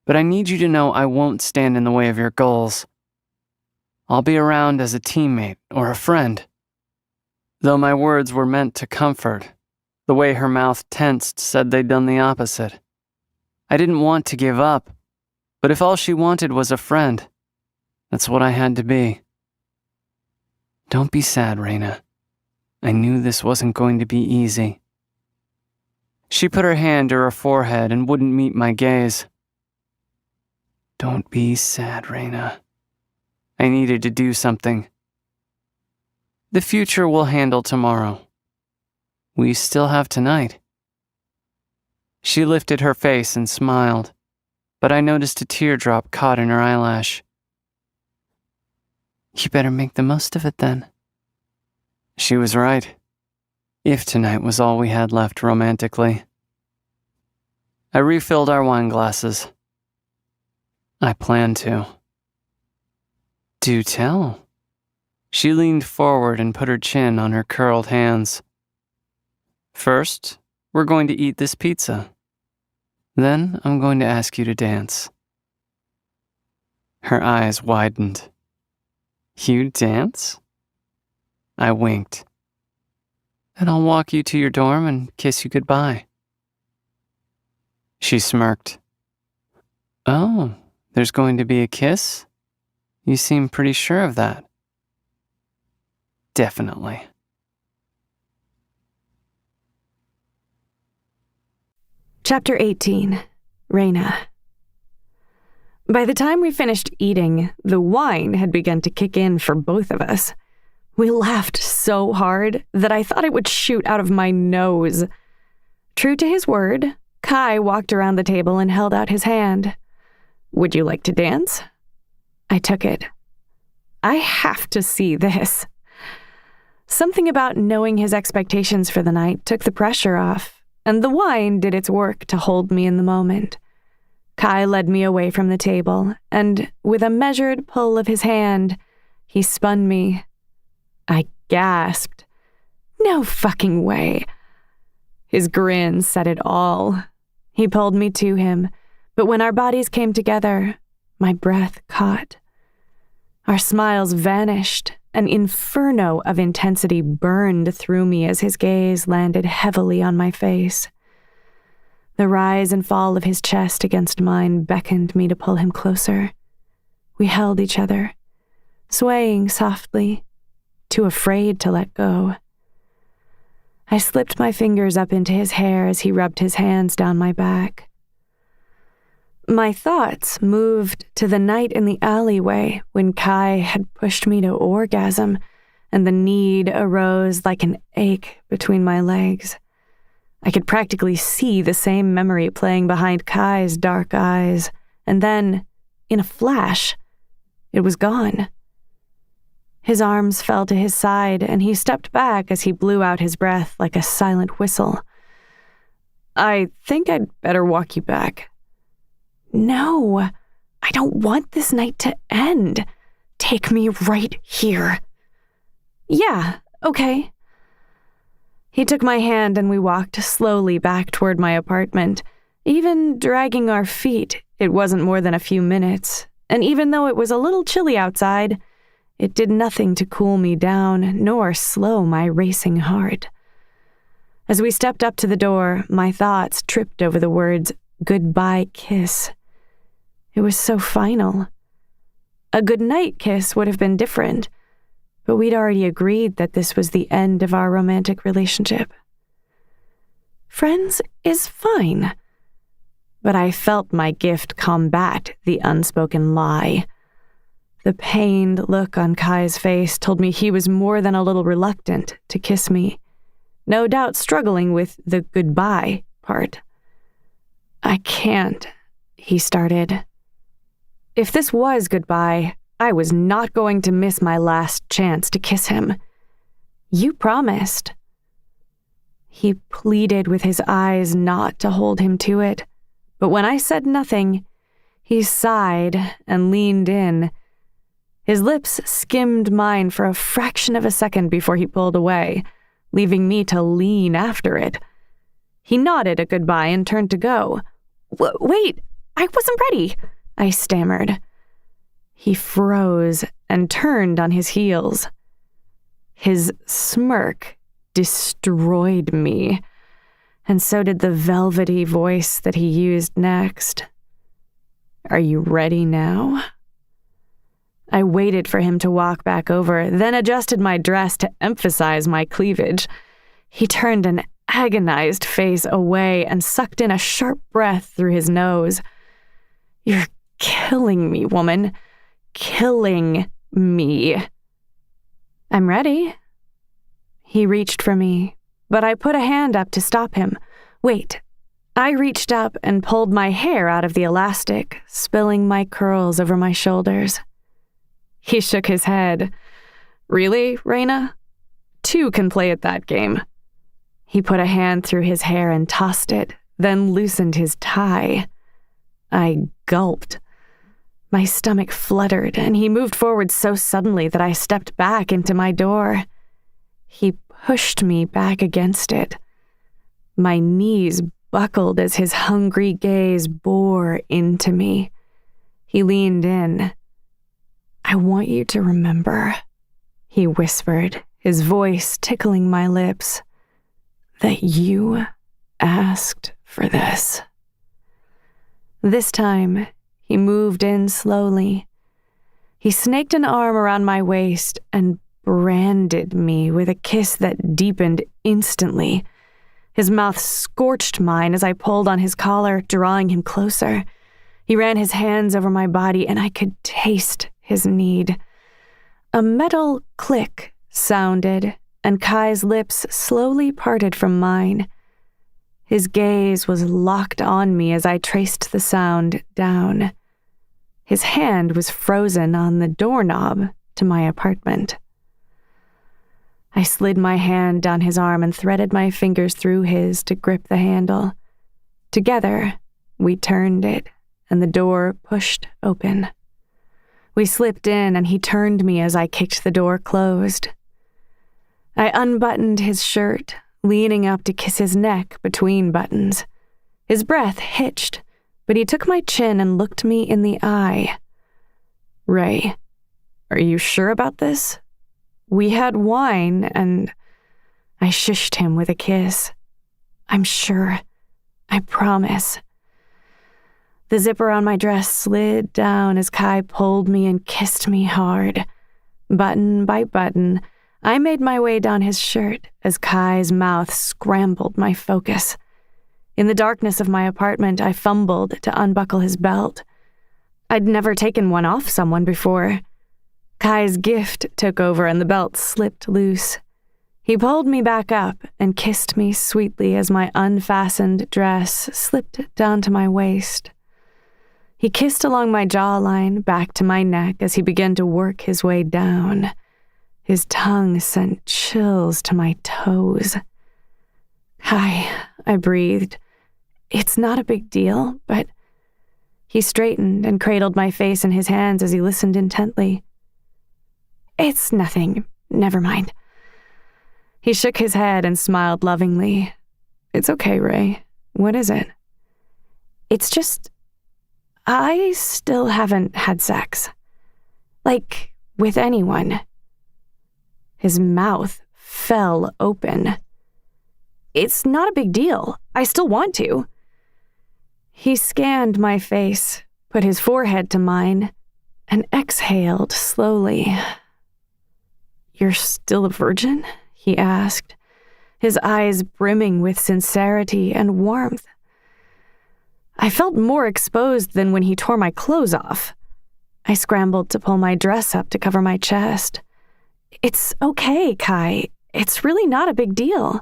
but I need you to know I won't stand in the way of your goals. I'll be around as a teammate or a friend. Though my words were meant to comfort, the way her mouth tensed said they'd done the opposite. I didn't want to give up, but if all she wanted was a friend, that's what I had to be. Don't be sad, Raina. I knew this wasn't going to be easy. She put her hand to her forehead and wouldn't meet my gaze. Don't be sad, Raina. I needed to do something. The future we'll handle tomorrow. We still have tonight. She lifted her face and smiled, but I noticed a teardrop caught in her eyelash. You better make the most of it then. She was right. If tonight was all we had left romantically. I refilled our wine glasses. I planned to. Do tell. She leaned forward and put her chin on her curled hands. First, we're going to eat this pizza. Then I'm going to ask you to dance. Her eyes widened. You dance? I winked. Then I'll walk you to your dorm and kiss you goodbye. She smirked. Oh, there's going to be a kiss? You seem pretty sure of that. Definitely. Chapter 18. Raina. By the time we finished eating, the wine had begun to kick in for both of us. We laughed so hard that I thought it would shoot out of my nose. True to his word, Kai walked around the table and held out his hand. Would you like to dance? I took it. I have to see this. Something about knowing his expectations for the night took the pressure off, and the wine did its work to hold me in the moment. Kai led me away from the table, and with a measured pull of his hand, he spun me. I gasped. No fucking way. His grin said it all. He pulled me to him, but when our bodies came together, my breath caught. Our smiles vanished. An inferno of intensity burned through me as his gaze landed heavily on my face. The rise and fall of his chest against mine beckoned me to pull him closer. We held each other, swaying softly, too afraid to let go. I slipped my fingers up into his hair as he rubbed his hands down my back. My thoughts moved to the night in the alleyway when Kai had pushed me to orgasm, and the need arose like an ache between my legs. I could practically see the same memory playing behind Kai's dark eyes, and then, in a flash, it was gone. His arms fell to his side, and he stepped back as he blew out his breath like a silent whistle. I think I'd better walk you back. No, I don't want this night to end. Take me right here. Yeah, okay. He took my hand and we walked slowly back toward my apartment. Even dragging our feet, it wasn't more than a few minutes, and even though it was a little chilly outside, it did nothing to cool me down nor slow my racing heart. As we stepped up to the door, my thoughts tripped over the words, "goodbye kiss." It was so final. A goodnight kiss would have been different, but we'd already agreed that this was the end of our romantic relationship. Friends is fine, but I felt my gift combat the unspoken lie. The pained look on Kai's face told me he was more than a little reluctant to kiss me, no doubt struggling with the goodbye part. I can't, he started. If this was goodbye, I was not going to miss my last chance to kiss him. You promised. He pleaded with his eyes not to hold him to it, but when I said nothing, he sighed and leaned in. His lips skimmed mine for a fraction of a second before he pulled away, leaving me to lean after it. He nodded a goodbye and turned to go. Wait, I wasn't ready, I stammered. He froze and turned on his heels. His smirk destroyed me, and so did the velvety voice that he used next. Are you ready now? I waited for him to walk back over, then adjusted my dress to emphasize my cleavage. He turned an agonized face away and sucked in a sharp breath through his nose. You're killing me, woman. Killing me. I'm ready. He reached for me, but I put a hand up to stop him. Wait. I reached up and pulled my hair out of the elastic, spilling my curls over my shoulders. He shook his head. Really, Raina? 2 can play at that game. He put a hand through his hair and tossed it, then loosened his tie. I gulped. My stomach fluttered, and he moved forward so suddenly that I stepped back into my door. He pushed me back against it. My knees buckled as his hungry gaze bore into me. He leaned in. "I want you to remember," he whispered, his voice tickling my lips, "that you asked for this." This time, he moved in slowly. He snaked an arm around my waist and branded me with a kiss that deepened instantly. His mouth scorched mine as I pulled on his collar, drawing him closer. He ran his hands over my body, and I could taste his need. A metal click sounded, and Kai's lips slowly parted from mine. His gaze was locked on me as I traced the sound down. His hand was frozen on the doorknob to my apartment. I slid my hand down his arm and threaded my fingers through his to grip the handle. Together, we turned it, and the door pushed open. We slipped in, and he turned me as I kicked the door closed. I unbuttoned his shirt, leaning up to kiss his neck between buttons. His breath hitched, but he took my chin and looked me in the eye. "Ray, are you sure about this? We had wine, and..." I shushed him with a kiss. "I'm sure. I promise." The zipper on my dress slid down as Kai pulled me and kissed me hard. Button by button, I made my way down his shirt as Kai's mouth scrambled my focus. In the darkness of my apartment, I fumbled to unbuckle his belt. I'd never taken one off someone before. Kai's gift took over and the belt slipped loose. He pulled me back up and kissed me sweetly as my unfastened dress slipped down to my waist. He kissed along my jawline, back to my neck as he began to work his way down. His tongue sent chills to my toes. "Kai," I breathed. "It's not a big deal, but..." He straightened and cradled my face in his hands as he listened intently. "It's nothing. Never mind." He shook his head and smiled lovingly. "It's okay, Ray. What is it?" "It's just... I still haven't had sex. Like, with anyone." His mouth fell open. "It's not a big deal. I still want to." He scanned my face, put his forehead to mine, and exhaled slowly. "You're still a virgin?" he asked, his eyes brimming with sincerity and warmth. I felt more exposed than when he tore my clothes off. I scrambled to pull my dress up to cover my chest. "It's okay, Kai. It's really not a big deal."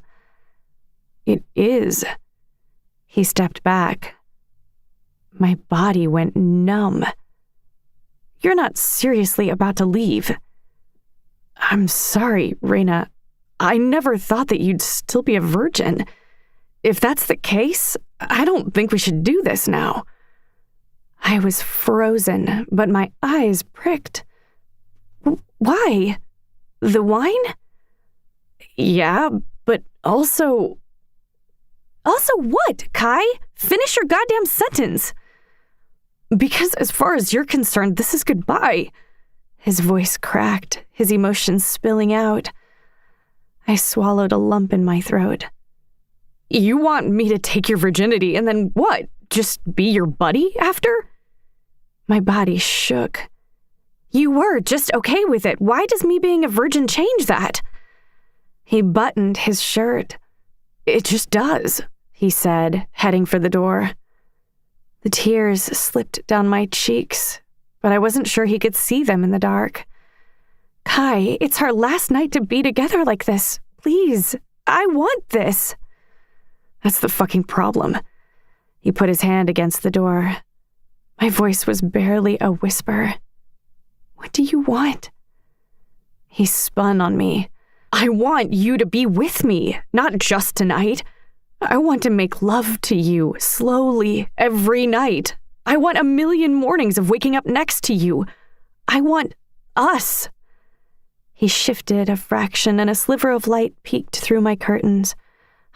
"It is." He stepped back. My body went numb. "You're not seriously about to leave." "I'm sorry, Raina. I never thought that you'd still be a virgin. If that's the case, I don't think we should do this now." I was frozen, but my eyes pricked. "Why? The wine?" "Yeah, but also..." "Also what, Kai? Finish your goddamn sentence." "Because as far as you're concerned, this is goodbye." His voice cracked, his emotions spilling out. I swallowed a lump in my throat. "You want me to take your virginity and then what? Just be your buddy after?" My body shook. "You were just okay with it. Why does me being a virgin change that?" He buttoned his shirt. "It just does," he said, heading for the door. The tears slipped down my cheeks, but I wasn't sure he could see them in the dark. "Kai, it's our last night to be together like this. Please, I want this." "That's the fucking problem." He put his hand against the door. My voice was barely a whisper. What do you want? He spun on me. I want you to be with me, not just tonight. I want to make love to you slowly every night. I want a million mornings of waking up next to you. I want us. He shifted a fraction and a sliver of light peeked through my curtains,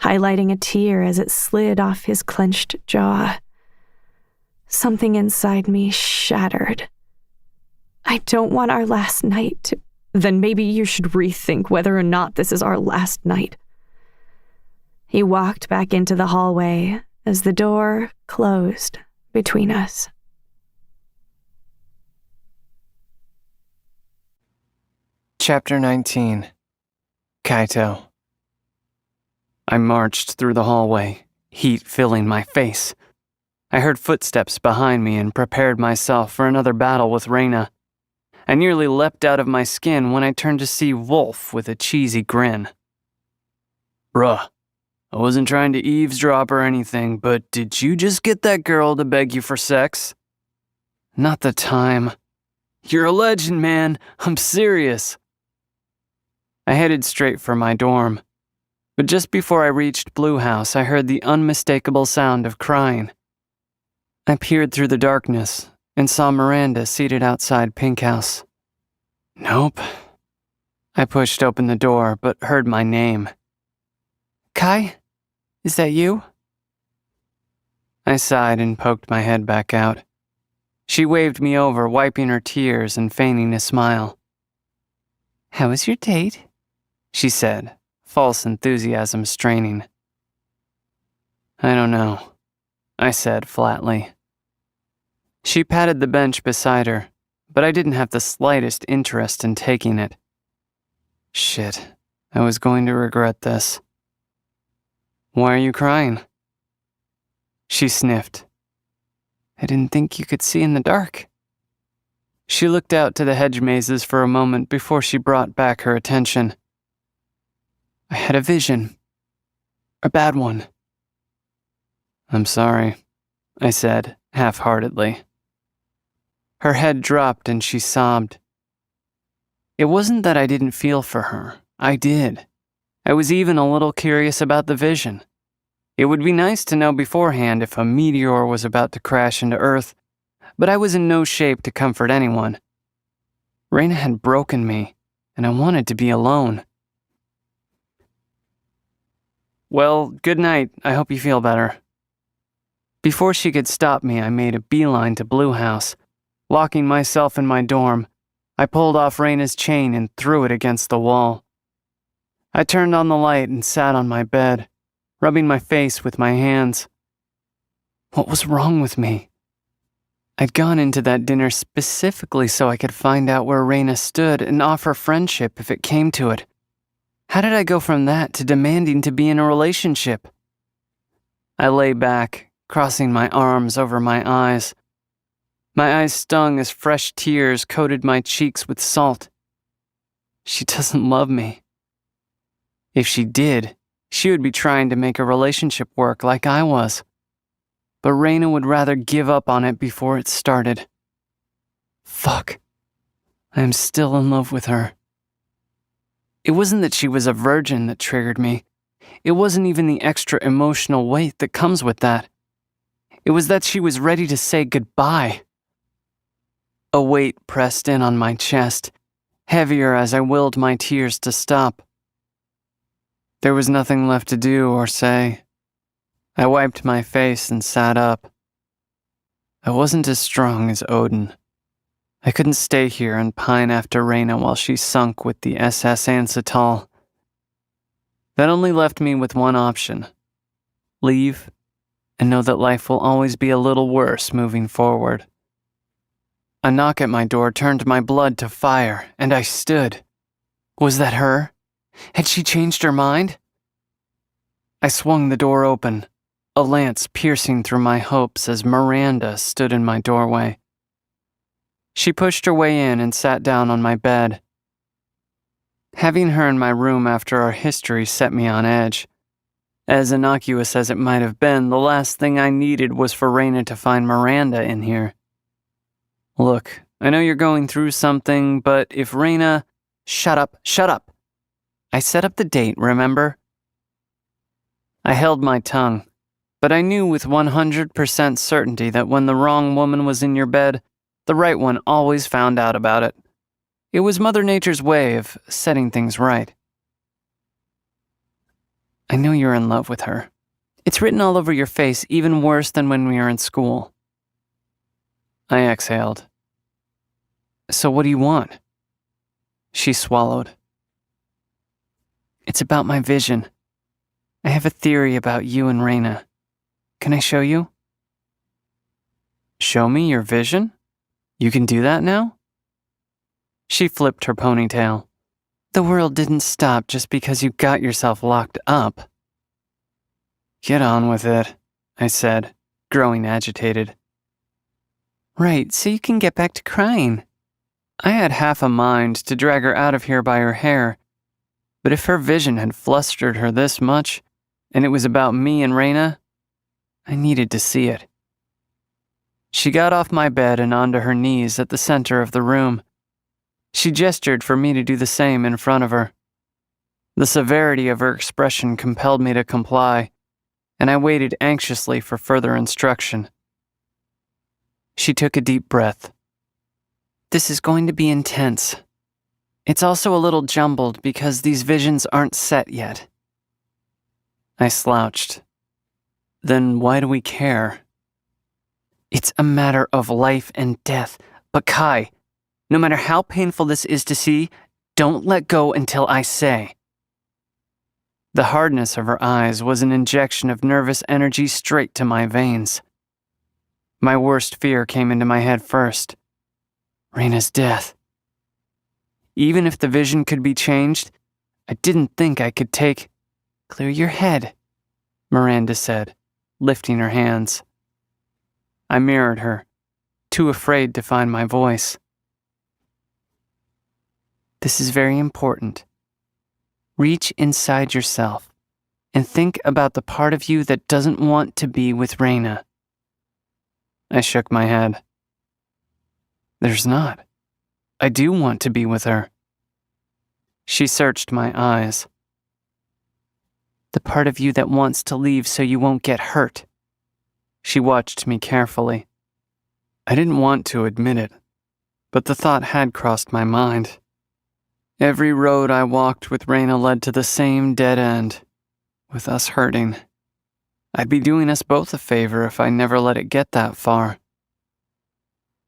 highlighting a tear as it slid off his clenched jaw. Something inside me shattered. I don't want our last night to... Then maybe you should rethink whether or not this is our last night. He walked back into the hallway as the door closed between us. Chapter 19. Kaito. I marched through the hallway, heat filling my face. I heard footsteps behind me and prepared myself for another battle with Reina. I nearly leapt out of my skin when I turned to see Wolf with a cheesy grin. Bruh, I wasn't trying to eavesdrop or anything, but did you just get that girl to beg you for sex? Not the time. You're a legend, man. I'm serious. I headed straight for my dorm, but just before I reached Blue House, I heard the unmistakable sound of crying. I peered through the darkness and saw Miranda seated outside Pink House. Nope. I pushed open the door, but heard my name. Kai? Is that you? I sighed and poked my head back out. She waved me over, wiping her tears and feigning a smile. How was your date? She said, false enthusiasm straining. I don't know, I said flatly. She patted the bench beside her, but I didn't have the slightest interest in taking it. Shit, I was going to regret this. Why are you crying? She sniffed. I didn't think you could see in the dark. She looked out to the hedge mazes for a moment before she brought back her attention. I had a vision. A bad one. I'm sorry, I said, half-heartedly. Her head dropped and she sobbed. It wasn't that I didn't feel for her. I did. I was even a little curious about the vision. It would be nice to know beforehand if a meteor was about to crash into Earth, but I was in no shape to comfort anyone. Reina had broken me, and I wanted to be alone. Well, good night. I hope you feel better. Before she could stop me, I made a beeline to Blue House. Locking myself in my dorm, I pulled off Reina's chain and threw it against the wall. I turned on the light and sat on my bed, rubbing my face with my hands. What was wrong with me? I'd gone into that dinner specifically so I could find out where Reina stood and offer friendship if it came to it. How did I go from that to demanding to be in a relationship? I lay back, crossing my arms over my eyes. My eyes stung as fresh tears coated my cheeks with salt. She doesn't love me. If she did, she would be trying to make a relationship work like I was. But Reina would rather give up on it before it started. Fuck. I am still in love with her. It wasn't that she was a virgin that triggered me. It wasn't even the extra emotional weight that comes with that. It was that she was ready to say goodbye. A weight pressed in on my chest, heavier as I willed my tears to stop. There was nothing left to do or say. I wiped my face and sat up. I wasn't as strong as Odin. I couldn't stay here and pine after Reina while she sunk with the SS Ancetal. That only left me with one option. Leave, and know that life will always be a little worse moving forward. A knock at my door turned my blood to fire, and I stood. Was that her? Had she changed her mind? I swung the door open, a lance piercing through my hopes as Miranda stood in my doorway. She pushed her way in and sat down on my bed. Having her in my room after our history set me on edge. As innocuous as it might have been, the last thing I needed was for Reina to find Miranda in here. Look, I know you're going through something, but if Raina... Shut up. I set up the date, remember? I held my tongue, but I knew with 100% certainty that when the wrong woman was in your bed, the right one always found out about it. It was Mother Nature's way of setting things right. I know you're in love with her. It's written all over your face, even worse than when we were in school. I exhaled. So what do you want? She swallowed. It's about my vision. I have a theory about you and Raina. Can I show you? Show me your vision? You can do that now? She flipped her ponytail. The world didn't stop just because you got yourself locked up. Get on with it, I said, growing agitated. Right, so you can get back to crying. I had half a mind to drag her out of here by her hair, but if her vision had flustered her this much, and it was about me and Raina, I needed to see it. She got off my bed and onto her knees at the center of the room. She gestured for me to do the same in front of her. The severity of her expression compelled me to comply, and I waited anxiously for further instruction. She took a deep breath. This is going to be intense. It's also a little jumbled because these visions aren't set yet. I slouched. Then why do we care? It's a matter of life and death. But Kai, no matter how painful this is to see, don't let go until I say. The hardness of her eyes was an injection of nervous energy straight to my veins. My worst fear came into my head first. Raina's death. Even if the vision could be changed, I didn't think I could take... Clear your head, Miranda said, lifting her hands. I mirrored her, too afraid to find my voice. This is very important. Reach inside yourself and think about the part of you that doesn't want to be with Raina. I shook my head. There's not. I do want to be with her. She searched my eyes. The part of you that wants to leave so you won't get hurt. She watched me carefully. I didn't want to admit it, but the thought had crossed my mind. Every road I walked with Raina led to the same dead end, with us hurting. I'd be doing us both a favor if I never let it get that far.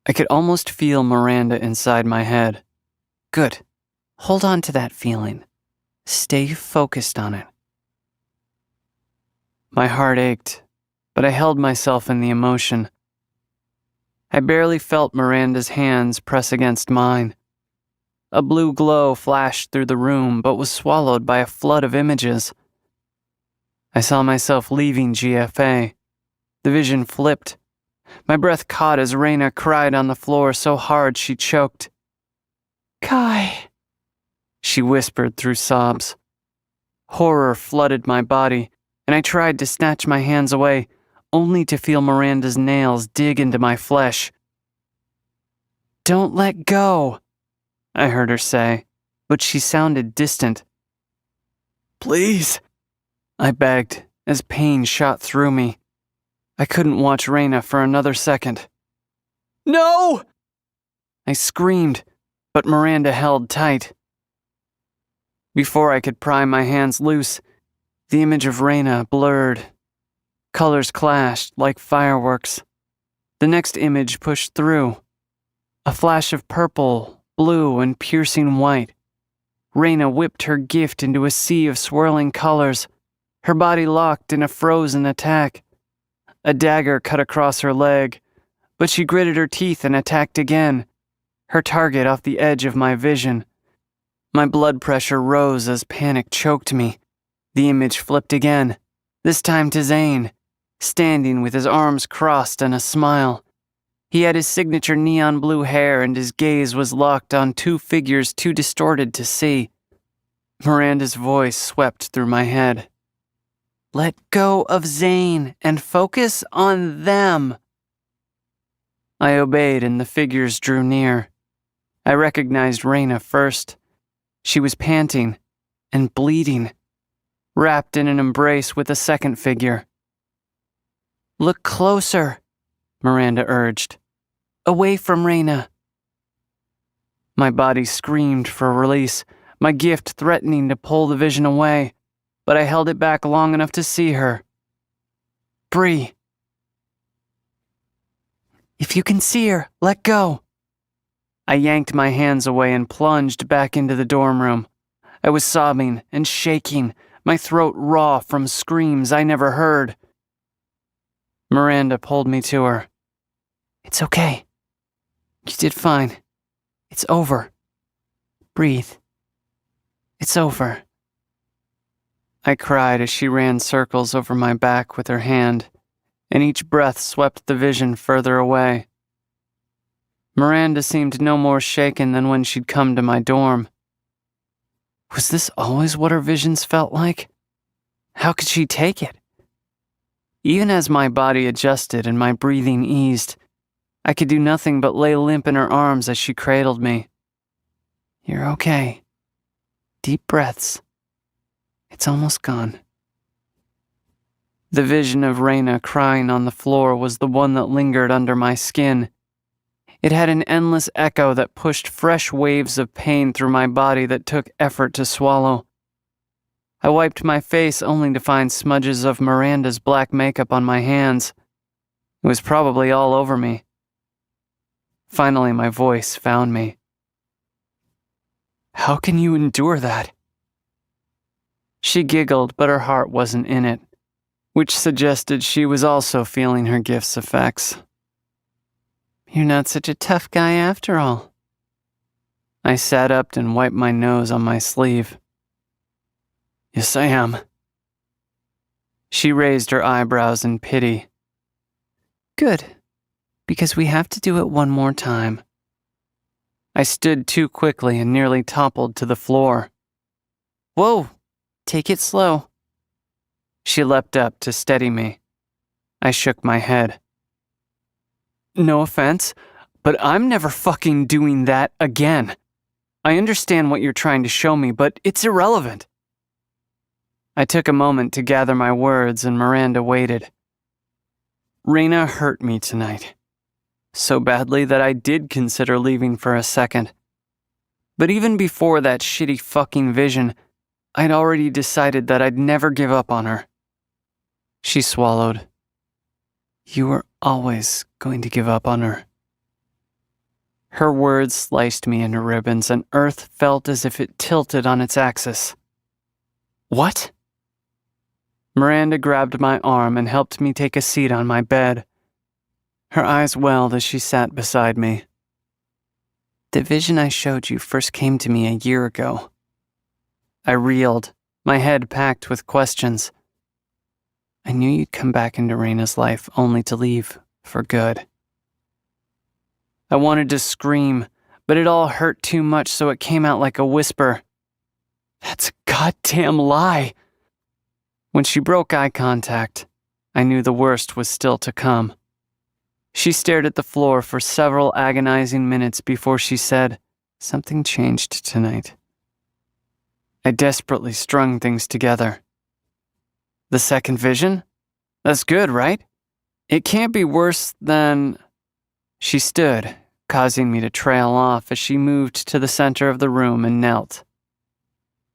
I could almost feel Miranda inside my head. Good. Hold on to that feeling. Stay focused on it. My heart ached, but I held myself in the emotion. I barely felt Miranda's hands press against mine. A blue glow flashed through the room, but was swallowed by a flood of images. I saw myself leaving GFA. The vision flipped. My breath caught as Raina cried on the floor so hard she choked. Kai, she whispered through sobs. Horror flooded my body, and I tried to snatch my hands away, only to feel Miranda's nails dig into my flesh. Don't let go, I heard her say, but she sounded distant. Please, I begged as pain shot through me. I couldn't watch Raina for another second. No! I screamed, but Miranda held tight. Before I could pry my hands loose, the image of Raina blurred. Colors clashed like fireworks. The next image pushed through. A flash of purple, blue, and piercing white. Raina whipped her gift into a sea of swirling colors, her body locked in a frozen attack. A dagger cut across her leg, but she gritted her teeth and attacked again, her target off the edge of my vision. My blood pressure rose as panic choked me. The image flipped again, this time to Zane, standing with his arms crossed and a smile. He had his signature neon blue hair and his gaze was locked on two figures too distorted to see. Miranda's voice swept through my head. Let go of Zane and focus on them. I obeyed and the figures drew near. I recognized Raina first. She was panting and bleeding, wrapped in an embrace with a second figure. "Look closer," Miranda urged. "Away from Raina." My body screamed for release, my gift threatening to pull the vision away, but I held it back long enough to see her. "Bree." "If you can see her, let go." I yanked my hands away and plunged back into the dorm room. I was sobbing and shaking, my throat raw from screams I never heard. Miranda pulled me to her. "It's okay. You did fine. It's over. Breathe. It's over." I cried as she ran circles over my back with her hand, and each breath swept the vision further away. Miranda seemed no more shaken than when she'd come to my dorm. Was this always what her visions felt like? How could she take it? Even as my body adjusted and my breathing eased, I could do nothing but lay limp in her arms as she cradled me. "You're okay. Deep breaths. It's almost gone." The vision of Raina crying on the floor was the one that lingered under my skin. It had an endless echo that pushed fresh waves of pain through my body that took effort to swallow. I wiped my face only to find smudges of Miranda's black makeup on my hands. It was probably all over me. Finally, my voice found me. "How can you endure that?" She giggled, but her heart wasn't in it, which suggested she was also feeling her gift's effects. "You're not such a tough guy after all." I sat up and wiped my nose on my sleeve. "Yes, I am." She raised her eyebrows in pity. "Good, because we have to do it one more time." I stood too quickly and nearly toppled to the floor. "Whoa, take it slow." She leapt up to steady me. I shook my head. "No offense, but I'm never fucking doing that again. I understand what you're trying to show me, but it's irrelevant." I took a moment to gather my words and Miranda waited. Raina hurt me tonight. So badly that I did consider leaving for a second. But even before that shitty fucking vision, I'd already decided that I'd never give up on her. She swallowed. "You were always going to give up on her." Her words sliced me into ribbons, and Earth felt as if it tilted on its axis. "What?" Miranda grabbed my arm and helped me take a seat on my bed. Her eyes welled as she sat beside me. "The vision I showed you first came to me a year ago." I reeled, my head packed with questions. "I knew you'd come back into Raina's life only to leave for good." I wanted to scream, but it all hurt too much, so it came out like a whisper. "That's a goddamn lie." When she broke eye contact, I knew the worst was still to come. She stared at the floor for several agonizing minutes before she said, "Something changed tonight." I desperately strung things together. "The second vision? That's good, right? It can't be worse than..." She stood, causing me to trail off as she moved to the center of the room and knelt.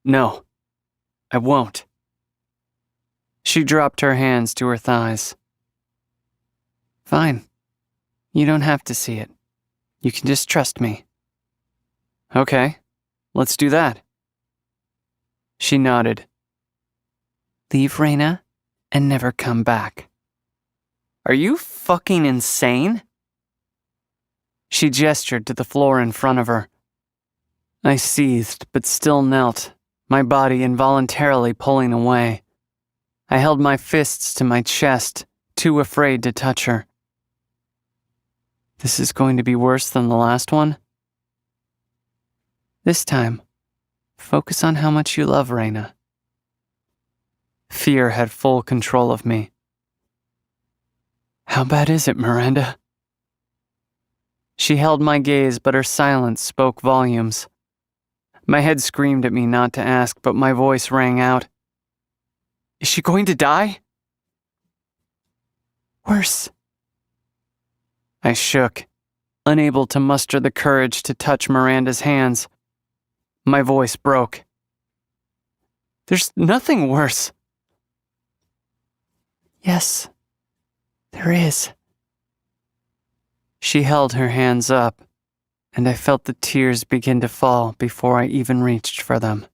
"No, I won't." She dropped her hands to her thighs. "Fine. You don't have to see it. You can just trust me." "Okay, let's do that." She nodded. "Leave Raina and never come back." "Are you fucking insane?" She gestured to the floor in front of her. I seethed but still knelt, my body involuntarily pulling away. I held my fists to my chest, too afraid to touch her. "This is going to be worse than the last one?" "This time, focus on how much you love Raina." Fear had full control of me. "How bad is it, Miranda?" She held my gaze, but her silence spoke volumes. My head screamed at me not to ask, but my voice rang out. Is she going to die? Worse. I shook, unable to muster the courage to touch Miranda's hands. My voice broke. There's nothing worse. Yes, there is. She held her hands up, and I felt the tears begin to fall before I even reached for them.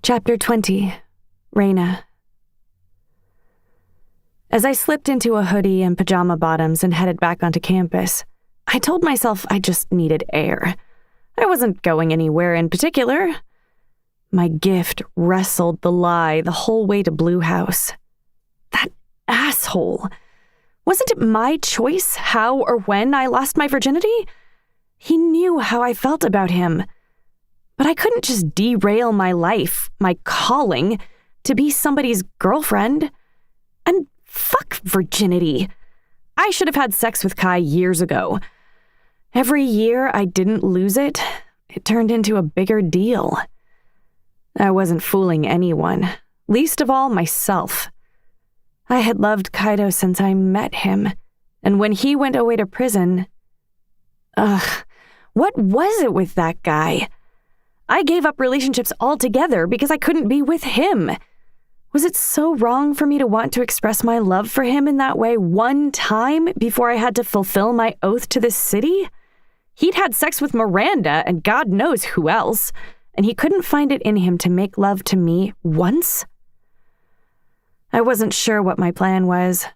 Chapter 20. Raina. As I slipped into a hoodie and pajama bottoms and headed back onto campus, I told myself I just needed air. I wasn't going anywhere in particular. My gift wrestled the lie the whole way to Blue House. That asshole. Wasn't it my choice how or when I lost my virginity? He knew how I felt about him. But I couldn't just derail my life, my calling, to be somebody's girlfriend. And fuck virginity. I should have had sex with Kai years ago. Every year I didn't lose it, it turned into a bigger deal. I wasn't fooling anyone, least of all myself. I had loved Kaido since I met him, and when he went away to prison... what was it with that guy? I gave up relationships altogether because I couldn't be with him. Was it so wrong for me to want to express my love for him in that way one time before I had to fulfill my oath to this city? He'd had sex with Miranda and God knows who else, and he couldn't find it in him to make love to me once? I wasn't sure what my plan was.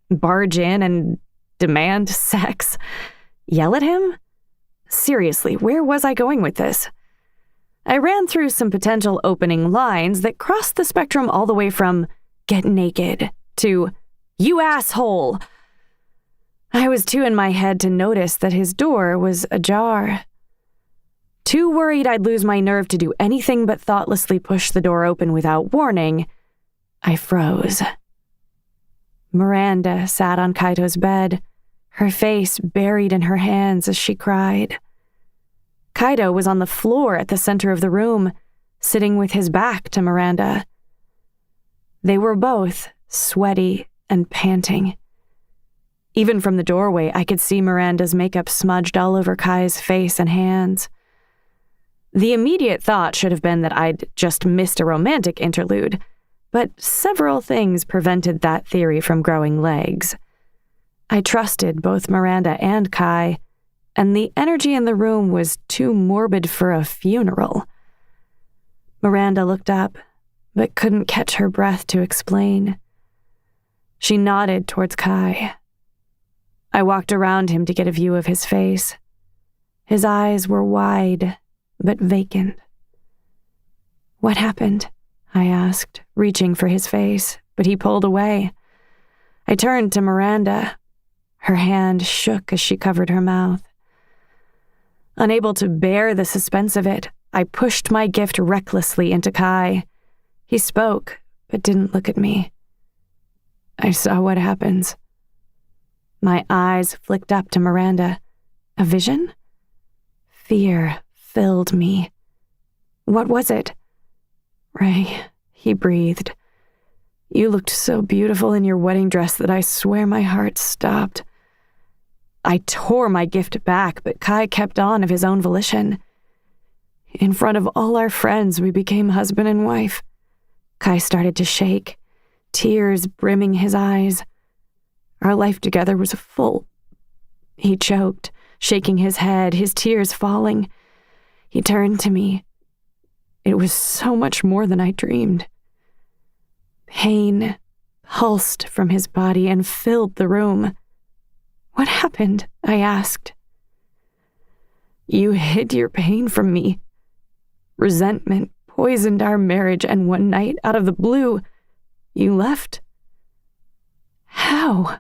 Barge in and demand sex? Yell at him? Seriously, where was I going with this? I ran through some potential opening lines that crossed the spectrum all the way from get naked to you asshole. I was too in my head to notice that his door was ajar. Too worried I'd lose my nerve to do anything but thoughtlessly push the door open without warning, I froze. Miranda sat on Kaido's bed, her face buried in her hands as she cried. Kaido was on the floor at the center of the room, sitting with his back to Miranda. They were both sweaty and panting. Even from the doorway, I could see Miranda's makeup smudged all over Kai's face and hands. The immediate thought should have been that I'd just missed a romantic interlude, but several things prevented that theory from growing legs. I trusted both Miranda and Kai, and the energy in the room was too morbid for a funeral. Miranda looked up, but couldn't catch her breath to explain. She nodded towards Kai. I walked around him to get a view of his face. His eyes were wide, but vacant. What happened? I asked, reaching for his face, but he pulled away. I turned to Miranda. Her hand shook as she covered her mouth. Unable to bear the suspense of it, I pushed my gift recklessly into Kai. He spoke, but didn't look at me. I saw what happens. My eyes flicked up to Miranda. A vision? Fear filled me. What was it? Ray, he breathed. You looked so beautiful in your wedding dress that I swear my heart stopped. I tore my gift back, but Kai kept on of his own volition. In front of all our friends, we became husband and wife. Kai started to shake, tears brimming his eyes. Our life together was full. He choked, shaking his head, his tears falling. He turned to me. It was so much more than I dreamed. Pain pulsed from his body and filled the room. What happened? I asked. You hid your pain from me. Resentment poisoned our marriage, and one night, out of the blue, you left. How?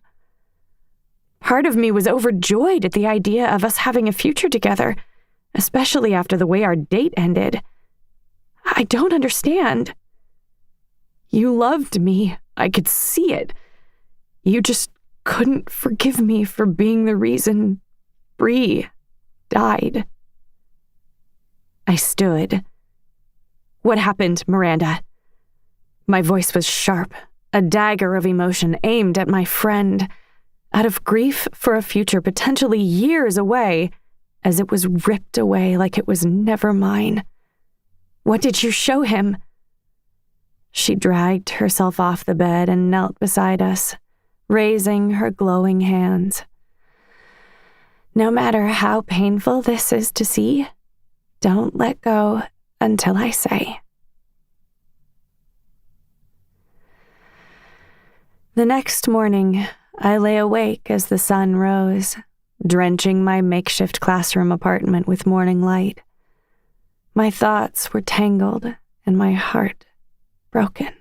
Part of me was overjoyed at the idea of us having a future together, especially after the way our date ended. I don't understand. You loved me. I could see it. You just couldn't forgive me for being the reason Bree died. I stood. "What happened, Miranda?" My voice was sharp, a dagger of emotion aimed at my friend, out of grief for a future potentially years away, as it was ripped away like it was never mine. "What did you show him?" She dragged herself off the bed and knelt beside us, raising her glowing hands. "No matter how painful this is to see, don't let go until I say." The next morning, I lay awake as the sun rose, drenching my makeshift classroom apartment with morning light. My thoughts were tangled and my heart broken.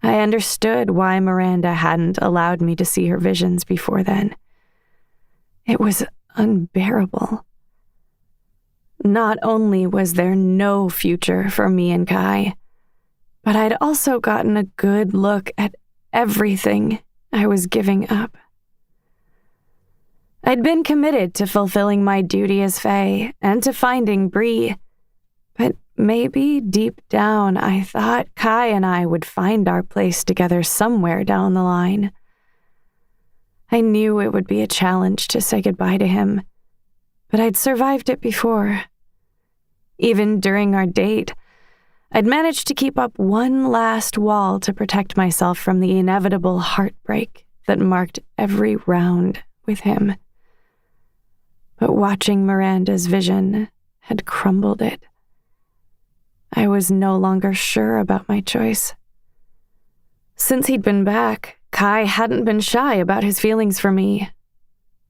I understood why Miranda hadn't allowed me to see her visions before then. It was unbearable. Not only was there no future for me and Kai, but I'd also gotten a good look at everything I was giving up. I'd been committed to fulfilling my duty as Fae and to finding Bree, but maybe deep down I thought Kai and I would find our place together somewhere down the line. I knew it would be a challenge to say goodbye to him, but I'd survived it before. Even during our date, I'd managed to keep up one last wall to protect myself from the inevitable heartbreak that marked every round with him. But watching Miranda's vision had crumbled it. I was no longer sure about my choice. Since he'd been back, Kai hadn't been shy about his feelings for me.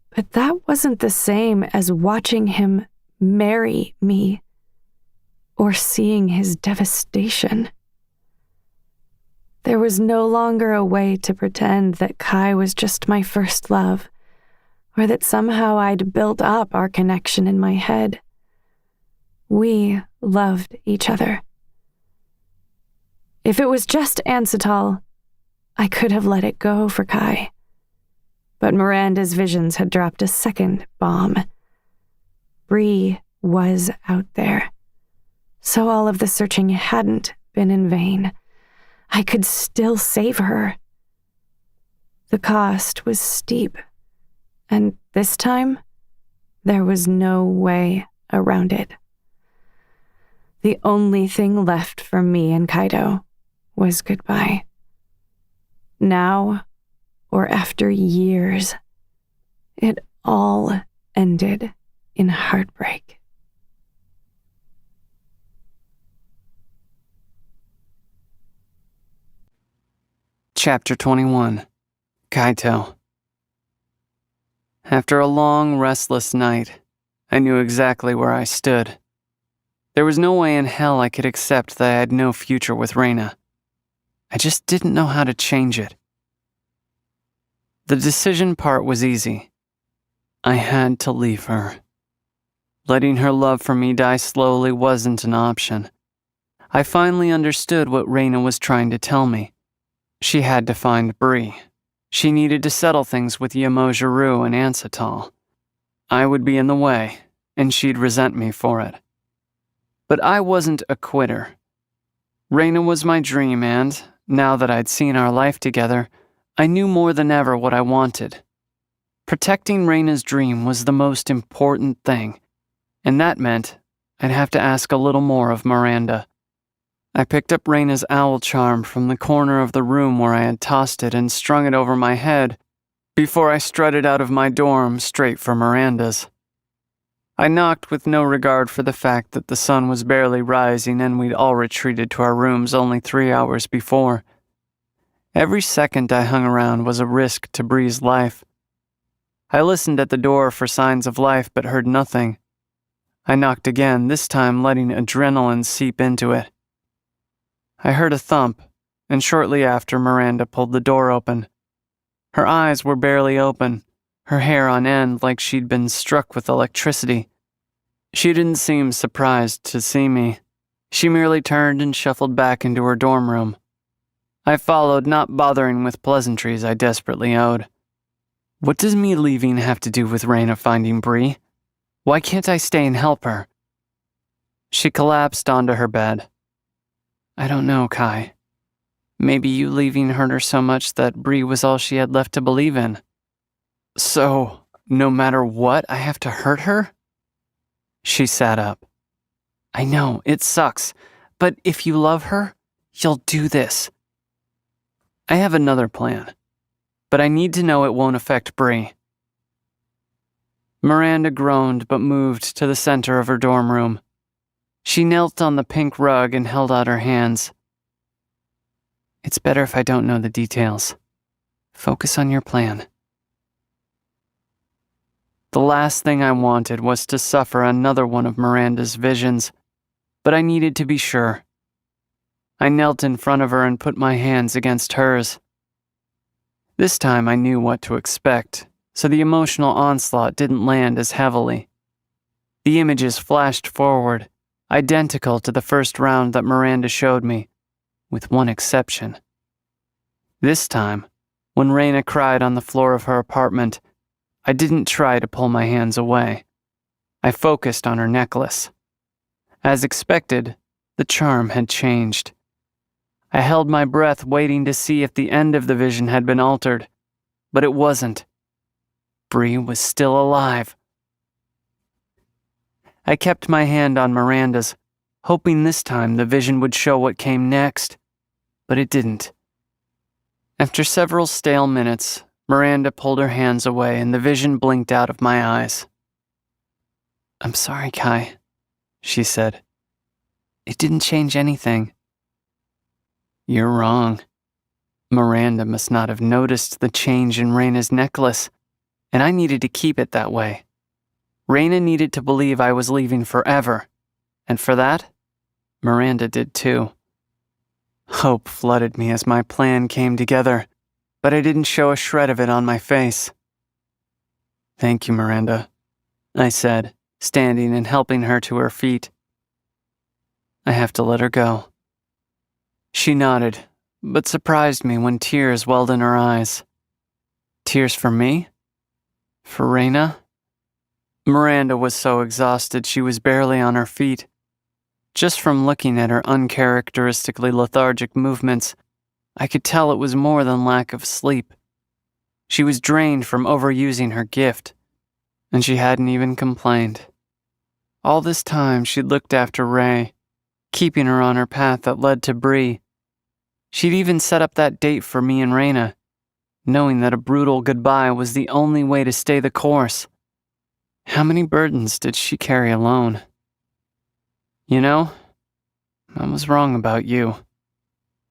But that wasn't the same as watching him marry me or seeing his devastation. There was no longer a way to pretend that Kai was just my first love, or that somehow I'd built up our connection in my head. We loved each other. If it was just Ansatol, I could have let it go for Kai. But Miranda's visions had dropped a second bomb. Bree was out there. So all of the searching hadn't been in vain. I could still save her. The cost was steep, and this time, there was no way around it. The only thing left for me and Kaido was goodbye. Now, or after years, it all ended in heartbreak. Chapter 21. Kaito. After a long, restless night, I knew exactly where I stood. There was no way in hell I could accept that I had no future with Reina. I just didn't know how to change it. The decision part was easy. I had to leave her. Letting her love for me die slowly wasn't an option. I finally understood what Reina was trying to tell me. She had to find Bree. She needed to settle things with Yamojiru and Ansatol. I would be in the way, and she'd resent me for it. But I wasn't a quitter. Reina was my dream, and, now that I'd seen our life together, I knew more than ever what I wanted. Protecting Reina's dream was the most important thing, and that meant I'd have to ask a little more of Miranda. I picked up Reina's owl charm from the corner of the room where I had tossed it and strung it over my head before I strutted out of my dorm straight for Miranda's. I knocked with no regard for the fact that the sun was barely rising and we'd all retreated to our rooms only 3 hours before. Every second I hung around was a risk to Bree's life. I listened at the door for signs of life but heard nothing. I knocked again, this time letting adrenaline seep into it. I heard a thump, and shortly after Miranda pulled the door open. Her eyes were barely open, her hair on end like she'd been struck with electricity. She didn't seem surprised to see me. She merely turned and shuffled back into her dorm room. I followed, not bothering with pleasantries I desperately owed. What does me leaving have to do with Raina finding Bree? Why can't I stay and help her? She collapsed onto her bed. I don't know, Kai. Maybe you leaving hurt her so much that Bree was all she had left to believe in. So, no matter what, I have to hurt her? She sat up. I know, it sucks, but if you love her, you'll do this. I have another plan, but I need to know it won't affect Bree. Miranda groaned but moved to the center of her dorm room. She knelt on the pink rug and held out her hands. It's better if I don't know the details. Focus on your plan. The last thing I wanted was to suffer another one of Miranda's visions, but I needed to be sure. I knelt in front of her and put my hands against hers. This time I knew what to expect, so the emotional onslaught didn't land as heavily. The images flashed forward, identical to the first round that Miranda showed me, with one exception. This time, when Raina cried on the floor of her apartment, I didn't try to pull my hands away. I focused on her necklace. As expected, the charm had changed. I held my breath waiting to see if the end of the vision had been altered, but it wasn't. Bree was still alive. I kept my hand on Miranda's, hoping this time the vision would show what came next, but it didn't. After several stale minutes, Miranda pulled her hands away and the vision blinked out of my eyes. I'm sorry, Kai, she said. It didn't change anything. You're wrong. Miranda must not have noticed the change in Raina's necklace, and I needed to keep it that way. Raina needed to believe I was leaving forever, and for that, Miranda did too. Hope flooded me as my plan came together, but I didn't show a shred of it on my face. Thank you, Miranda, I said, standing and helping her to her feet. I have to let her go. She nodded, but surprised me when tears welled in her eyes. Tears for me? For Raina? Miranda was so exhausted she was barely on her feet. Just from looking at her uncharacteristically lethargic movements, I could tell it was more than lack of sleep. She was drained from overusing her gift, and she hadn't even complained. All this time she'd looked after Ray, keeping her on her path that led to Bree. She'd even set up that date for me and Raina, knowing that a brutal goodbye was the only way to stay the course. How many burdens did she carry alone? You know, I was wrong about you,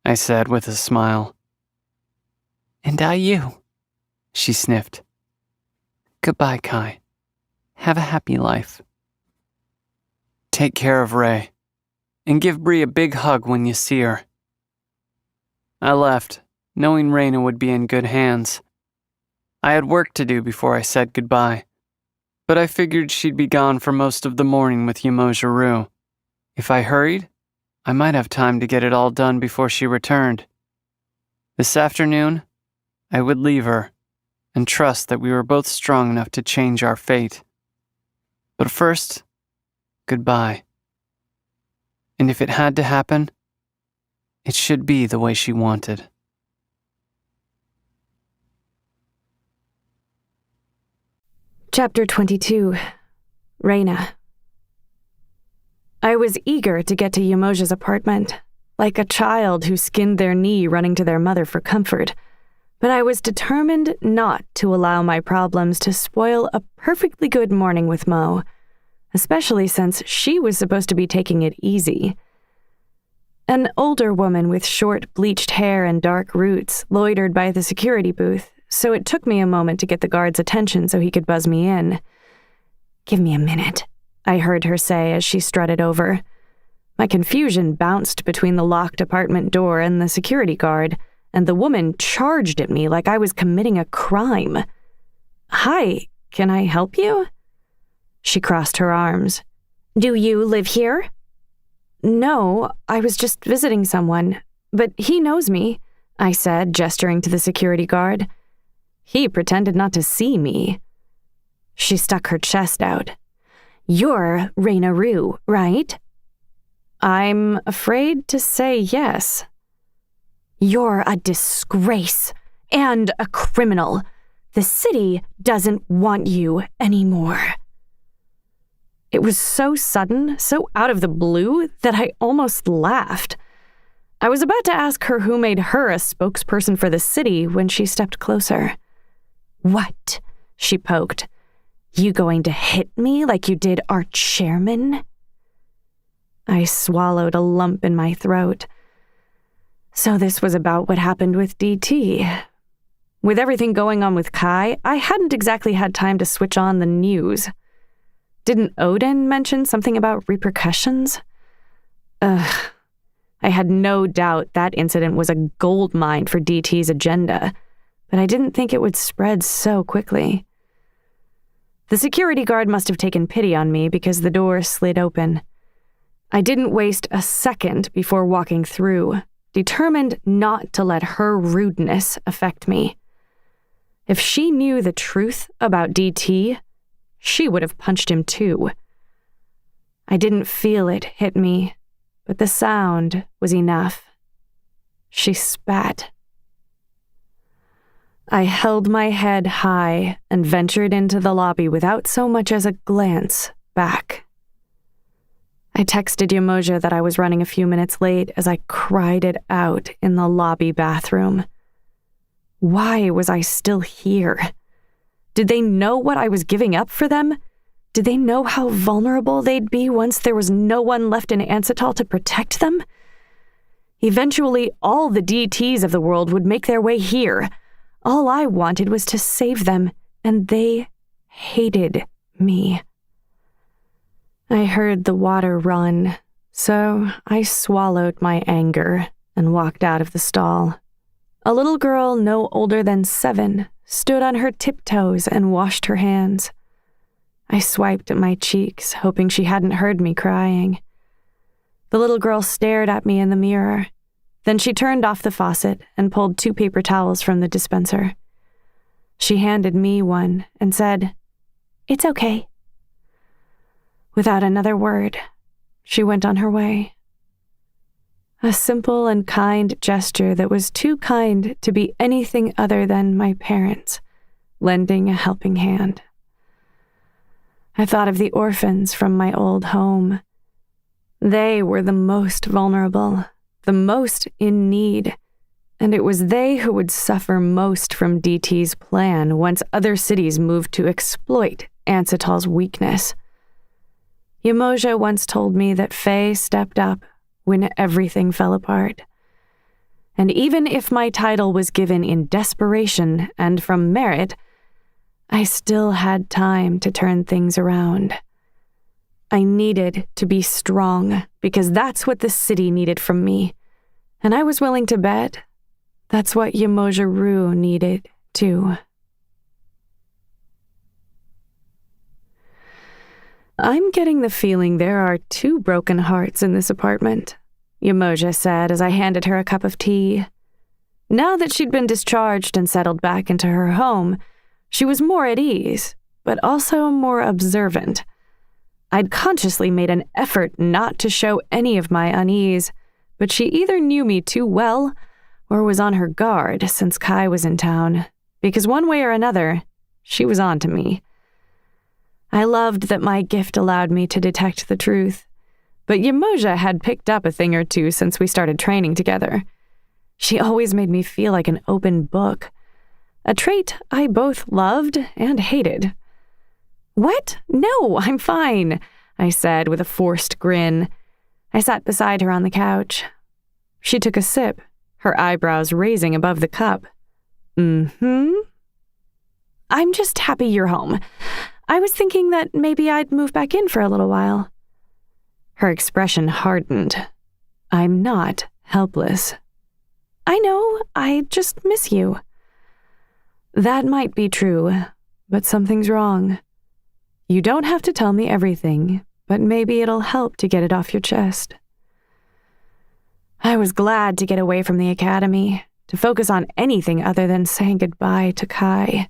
I said with a smile. And I you, she sniffed. Goodbye, Kai. Have a happy life. Take care of Ray, and give Bree a big hug when you see her. I left, knowing Raina would be in good hands. I had work to do before I said goodbye, but I figured she'd be gone for most of the morning with Yamojiro. If I hurried, I might have time to get it all done before she returned. This afternoon, I would leave her and trust that we were both strong enough to change our fate. But first, goodbye. And if it had to happen, it should be the way she wanted. Chapter 22. Raina. I was eager to get to Yamoja's apartment, like a child who skinned their knee running to their mother for comfort, but I was determined not to allow my problems to spoil a perfectly good morning with Mo, especially since she was supposed to be taking it easy. An older woman with short, bleached hair and dark roots loitered by the security booth, so it took me a moment to get the guard's attention so he could buzz me in. Give me a minute, I heard her say as she strutted over. My confusion bounced between the locked apartment door and the security guard, and the woman charged at me like I was committing a crime. Hi, can I help you? She crossed her arms. Do you live here? No, I was just visiting someone, but he knows me. I said, gesturing to the security guard. He pretended not to see me. She stuck her chest out. You're Raina Rue, right? I'm afraid to say yes. You're a disgrace and a criminal. The city doesn't want you anymore. It was so sudden, so out of the blue, that I almost laughed. I was about to ask her who made her a spokesperson for the city when she stepped closer. What? She poked. You going to hit me like you did our chairman? I swallowed a lump in my throat. So this was about what happened with DT. With everything going on with Kai, I hadn't exactly had time to switch on the news. Didn't Odin mention something about repercussions? I had no doubt that incident was a goldmine for DT's agenda, but I didn't think it would spread so quickly. The security guard must have taken pity on me because the door slid open. I didn't waste a second before walking through, determined not to let her rudeness affect me. If she knew the truth about DT, she would have punched him too. I didn't feel it hit me, but the sound was enough. She spat. I held my head high and ventured into the lobby without so much as a glance back. I texted Yamoja that I was running a few minutes late as I cried it out in the lobby bathroom. Why was I still here? Did they know what I was giving up for them? Did they know how vulnerable they'd be once there was no one left in Ansatol to protect them? Eventually, all the DTs of the world would make their way here. All I wanted was to save them, and they hated me. I heard the water run, so I swallowed my anger and walked out of the stall. A little girl no older than 7 stood on her tiptoes and washed her hands. I swiped at my cheeks, hoping she hadn't heard me crying. The little girl stared at me in the mirror. Then she turned off the faucet and pulled 2 paper towels from the dispenser. She handed me one and said, "It's okay." Without another word, she went on her way. A simple and kind gesture that was too kind to be anything other than my parents, lending a helping hand. I thought of the orphans from my old home. They were the most vulnerable, the most in need, and it was they who would suffer most from DT's plan once other cities moved to exploit Ansatol's weakness. Yamoja once told me that Faye stepped up when everything fell apart. And even if my title was given in desperation and from merit, I still had time to turn things around. I needed to be strong because that's what the city needed from me. And I was willing to bet that's what Yamoja Rue needed too. I'm getting the feeling there are 2 broken hearts in this apartment, Yamoja said as I handed her a cup of tea. Now that she'd been discharged and settled back into her home, she was more at ease, but also more observant. I'd consciously made an effort not to show any of my unease, but she either knew me too well or was on her guard since Kai was in town, because one way or another, she was on to me. I loved that my gift allowed me to detect the truth, but Yamoja had picked up a thing or two since we started training together. She always made me feel like an open book, a trait I both loved and hated. "What? No, I'm fine," I said with a forced grin. I sat beside her on the couch. She took a sip, her eyebrows raising above the cup. I'm just happy you're home. I was thinking that maybe I'd move back in for a little while." Her expression hardened. I'm not helpless. "I know, I just miss you." "That might be true, but something's wrong. You don't have to tell me everything, but maybe it'll help to get it off your chest." I was glad to get away from the academy, to focus on anything other than saying goodbye to Kai.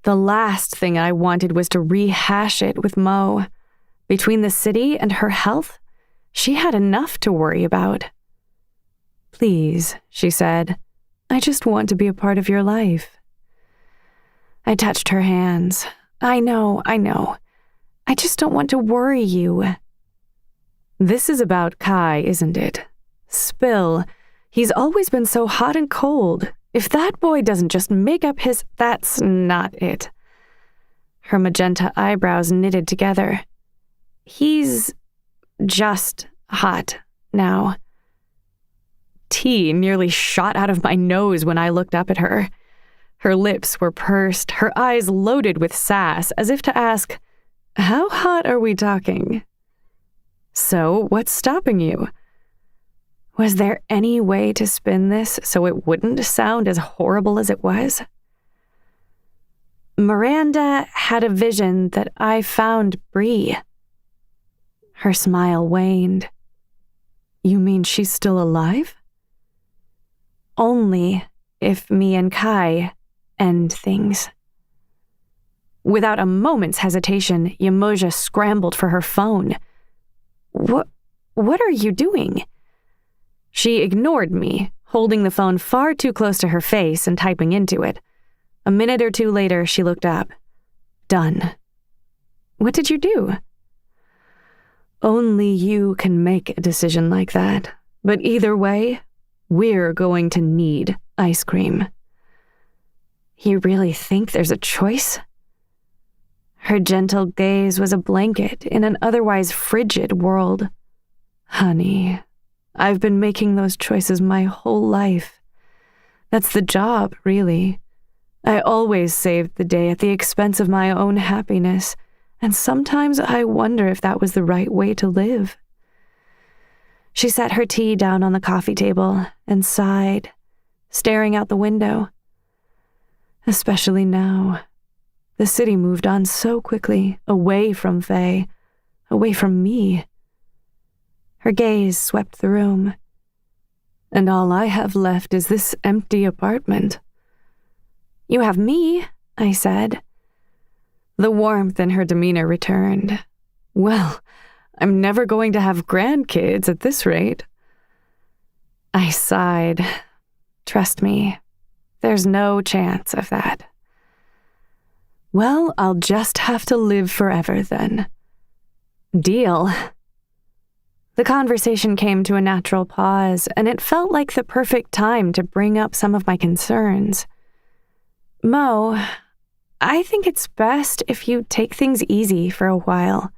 The last thing I wanted was to rehash it with Mo. Between the city and her health, she had enough to worry about. "Please," she said, "I just want to be a part of your life." I touched her hands. I know. I just don't want to worry you." "This is about Kai, isn't it? Spill. He's always been so hot and cold. If that boy doesn't just make up his—" "That's not it." Her magenta eyebrows knitted together. "He's just hot now." Tea nearly shot out of my nose when I looked up at her. Her lips were pursed, her eyes loaded with sass, as if to ask, "How hot are we talking?" "So, what's stopping you?" Was there any way to spin this so it wouldn't sound as horrible as it was? "Miranda had a vision that I found Bree." Her smile waned. "You mean she's still alive?" "Only if me and Kai end things." Without a moment's hesitation, Yamoja scrambled for her phone. What are you doing?" She ignored me, holding the phone far too close to her face and typing into it. A minute or two later, she looked up. "Done." "What did you do?" "Only you can make a decision like that. But either way, we're going to need ice cream." "You really think there's a choice?" Her gentle gaze was a blanket in an otherwise frigid world. "Honey, I've been making those choices my whole life. That's the job, really. I always saved the day at the expense of my own happiness, and sometimes I wonder if that was the right way to live." She set her tea down on the coffee table and sighed, staring out the window. "Especially now. The city moved on so quickly, away from Faye, away from me." Her gaze swept the room. "And all I have left is this empty apartment." "You have me," I said. The warmth in her demeanor returned. "Well, I'm never going to have grandkids at this rate." I sighed. "Trust me, there's no chance of that." "Well, I'll just have to live forever then." "Deal." The conversation came to a natural pause, and it felt like the perfect time to bring up some of my concerns. "Mo, I think it's best if you take things easy for a while.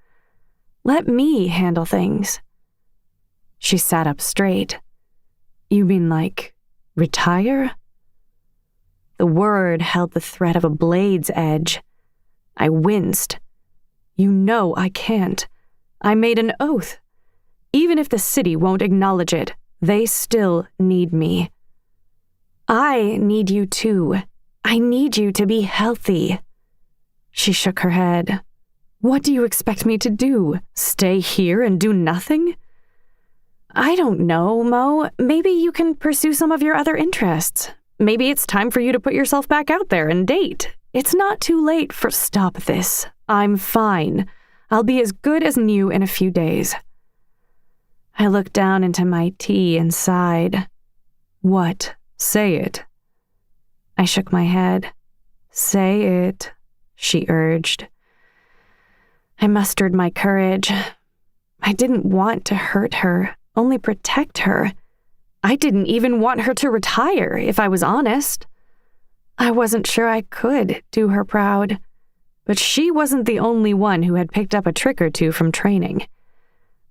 Let me handle things." She sat up straight. "You mean like, retire?" The word held the threat of a blade's edge. I winced. "You know I can't. I made an oath. Even if the city won't acknowledge it, they still need me. I need you too. I need you to be healthy." She shook her head. "What do you expect me to do? Stay here and do nothing?" "I don't know, Mo. Maybe you can pursue some of your other interests. Maybe it's time for you to put yourself back out there and date. It's not too late for—" "Stop this. I'm fine. I'll be as good as new in a few days." I looked down into my tea and sighed. "What? Say it." I shook my head. "Say it," she urged. I mustered my courage. I didn't want to hurt her, only protect her. I didn't even want her to retire, if I was honest. I wasn't sure I could do her proud, but she wasn't the only one who had picked up a trick or two from training.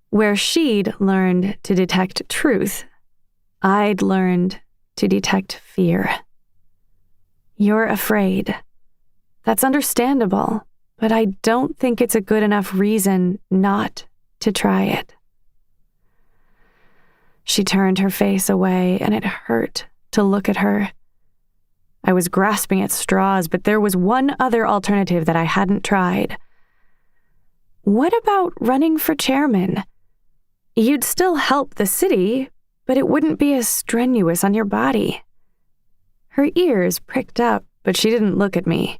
Where she'd learned to detect truth, I'd learned to detect fear. "You're afraid. That's understandable, but I don't think it's a good enough reason not to try it." She turned her face away, and it hurt to look at her. I was grasping at straws, but there was one other alternative that I hadn't tried. "What about running for chairman? You'd still help the city, but it wouldn't be as strenuous on your body." Her ears pricked up, but she didn't look at me.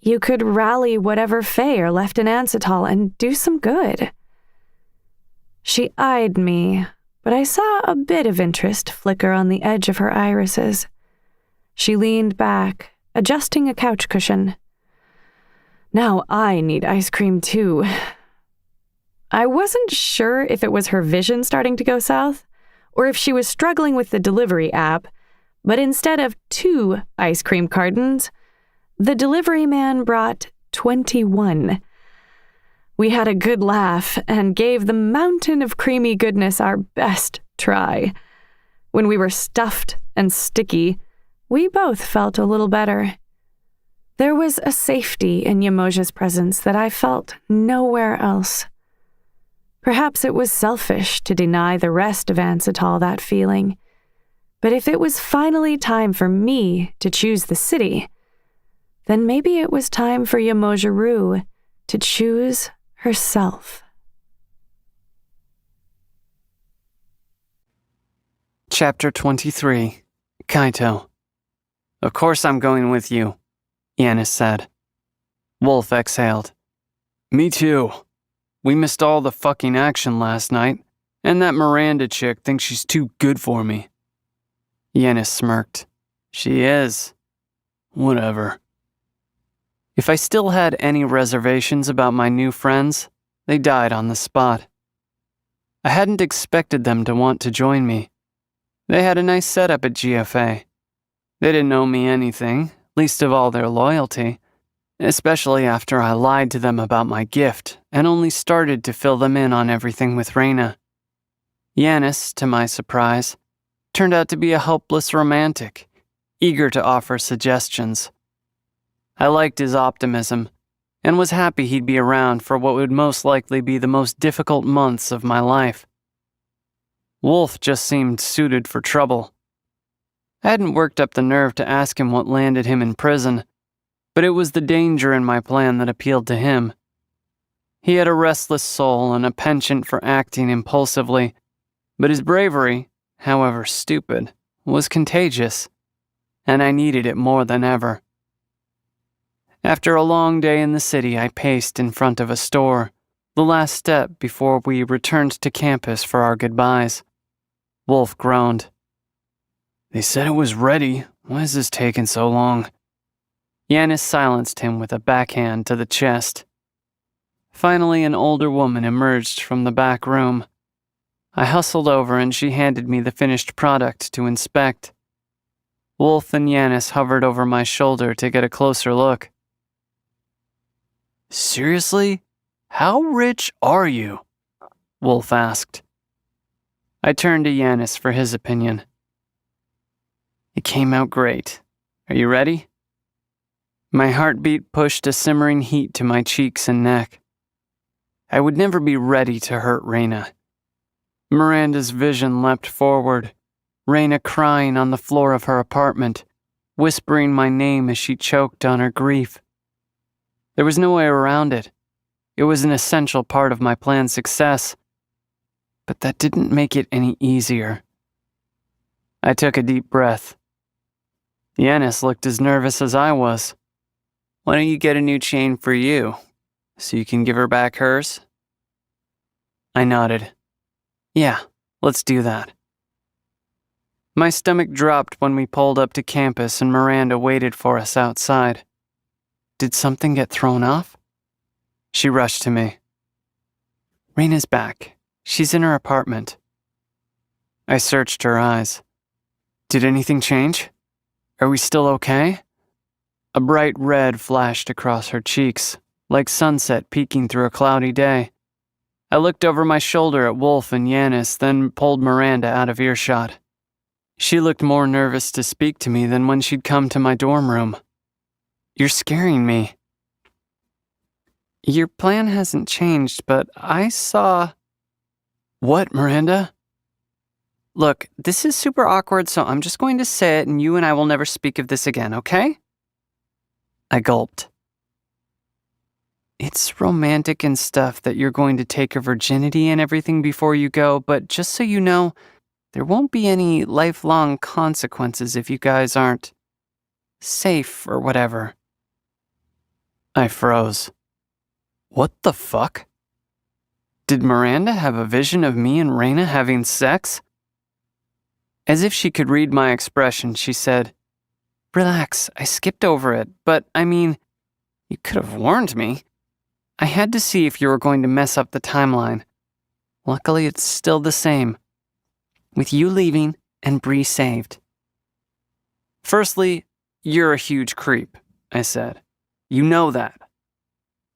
You could rally whatever Fae are left in Ansatol and do some good. She eyed me, but I saw a bit of interest flicker on the edge of her irises. She leaned back, adjusting a couch cushion. Now I need ice cream too. I wasn't sure if it was her vision starting to go south, or if she was struggling with the delivery app, but instead of 2 ice cream cartons, the delivery man brought 21. We had a good laugh and gave the mountain of creamy goodness our best try. When we were stuffed and sticky, we both felt a little better. There was a safety in Yamoja's presence that I felt nowhere else. Perhaps it was selfish to deny the rest of Ansatol that feeling, but if it was finally time for me to choose the city, then maybe it was time for Yamoja Rue to choose herself. Chapter 23. Kaito. Of course I'm going with you, Yanis said. Wolf exhaled. Me too. We missed all the fucking action last night, and that Miranda chick thinks she's too good for me. Yanis smirked. She is. Whatever. If I still had any reservations about my new friends, they died on the spot. I hadn't expected them to want to join me. They had a nice setup at GFA. They didn't owe me anything, least of all their loyalty, especially after I lied to them about my gift and only started to fill them in on everything with Reyna. Yanis, to my surprise, turned out to be a helpless romantic, eager to offer suggestions. I liked his optimism and was happy he'd be around for what would most likely be the most difficult months of my life. Wolf just seemed suited for trouble. I hadn't worked up the nerve to ask him what landed him in prison, but it was the danger in my plan that appealed to him. He had a restless soul and a penchant for acting impulsively, but his bravery, however stupid, was contagious, and I needed it more than ever. After a long day in the city, I paced in front of a store, the last step before we returned to campus for our goodbyes. Wolf groaned. They said it was ready. Why is this taking so long? Yanis silenced him with a backhand to the chest. Finally, an older woman emerged from the back room. I hustled over and she handed me the finished product to inspect. Wolf and Yanis hovered over my shoulder to get a closer look. Seriously? How rich are you? Wolf asked. I turned to Yanis for his opinion. It came out great. Are you ready? My heartbeat pushed a simmering heat to my cheeks and neck. I would never be ready to hurt Reyna. Miranda's vision leapt forward, Reyna crying on the floor of her apartment, whispering my name as she choked on her grief. There was no way around it. It was an essential part of my plan's success, but that didn't make it any easier. I took a deep breath. Yanis looked as nervous as I was. Why don't you get a new chain for you, so you can give her back hers? I nodded. Yeah, let's do that. My stomach dropped when we pulled up to campus and Miranda waited for us outside. Did something get thrown off? She rushed to me. Reyna's back. She's in her apartment. I searched her eyes. Did anything change? Are we still okay? A bright red flashed across her cheeks, like sunset peeking through a cloudy day. I looked over my shoulder at Wolf and Yanis, then pulled Miranda out of earshot. She looked more nervous to speak to me than when she'd come to my dorm room. You're scaring me. Your plan hasn't changed, but I saw... What, Miranda? Look, this is super awkward, so I'm just going to say it and you and I will never speak of this again, okay? I gulped. It's romantic and stuff that you're going to take her virginity and everything before you go, but just so you know, there won't be any lifelong consequences if you guys aren't safe or whatever. I froze. What the fuck? Did Miranda have a vision of me and Raina having sex? As if she could read my expression, she said, "Relax, I skipped over it, but I mean, you could have warned me. I had to see if you were going to mess up the timeline. Luckily, it's still the same, with you leaving and Bree saved." "Firstly, you're a huge creep," I said. "You know that."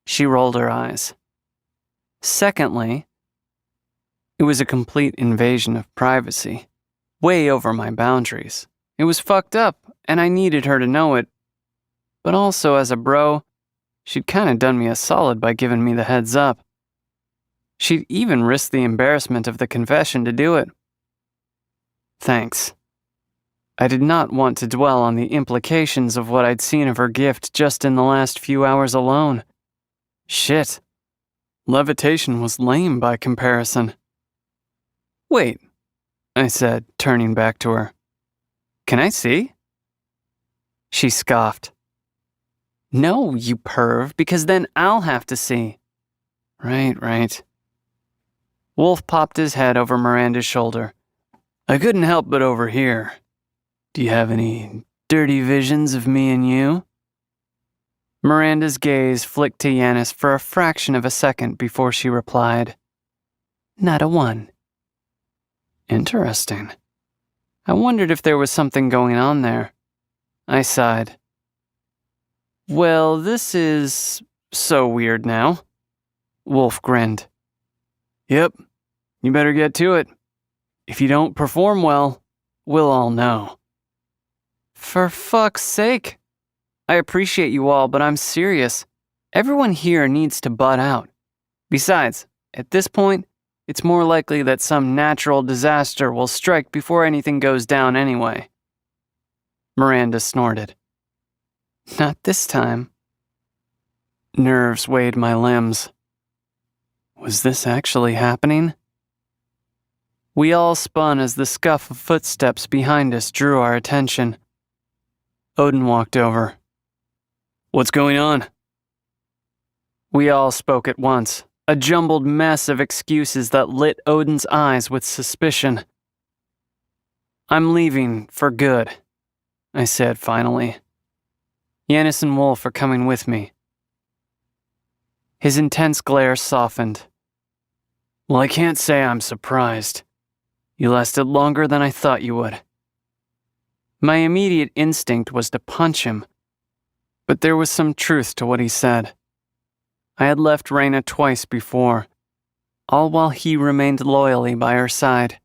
She rolled her eyes. "Secondly, it was a complete invasion of privacy, way over my boundaries. It was fucked up, and I needed her to know it. But also, as a bro, she'd kind of done me a solid by giving me the heads up. She'd even risked the embarrassment of the confession to do it." Thanks. I did not want to dwell on the implications of what I'd seen of her gift just in the last few hours alone. Shit. Levitation was lame by comparison. "Wait," I said, turning back to her. "Can I see?" She scoffed. "No, you perv, because then I'll have to see." Right. Wolf popped his head over Miranda's shoulder. "I couldn't help but overhear. Do you have any dirty visions of me and you?" Miranda's gaze flicked to Yanis for a fraction of a second before she replied, "Not a one." Interesting. I wondered if there was something going on there. I sighed. "Well, this is so weird now." Wolf grinned. "Yep, you better get to it. If you don't perform well, we'll all know." "For fuck's sake. I appreciate you all, but I'm serious. Everyone here needs to butt out. Besides, at this point, it's more likely that some natural disaster will strike before anything goes down anyway." Miranda snorted. "Not this time." Nerves weighed my limbs. Was this actually happening? We all spun as the scuff of footsteps behind us drew our attention. Odin walked over. "What's going on?" We all spoke at once, a jumbled mess of excuses that lit Odin's eyes with suspicion. "I'm leaving for good," I said finally. "Yanis and Wolf are coming with me." His intense glare softened. "Well, I can't say I'm surprised. You lasted longer than I thought you would." My immediate instinct was to punch him, but there was some truth to what he said. I had left Raina twice before, all while he remained loyally by her side.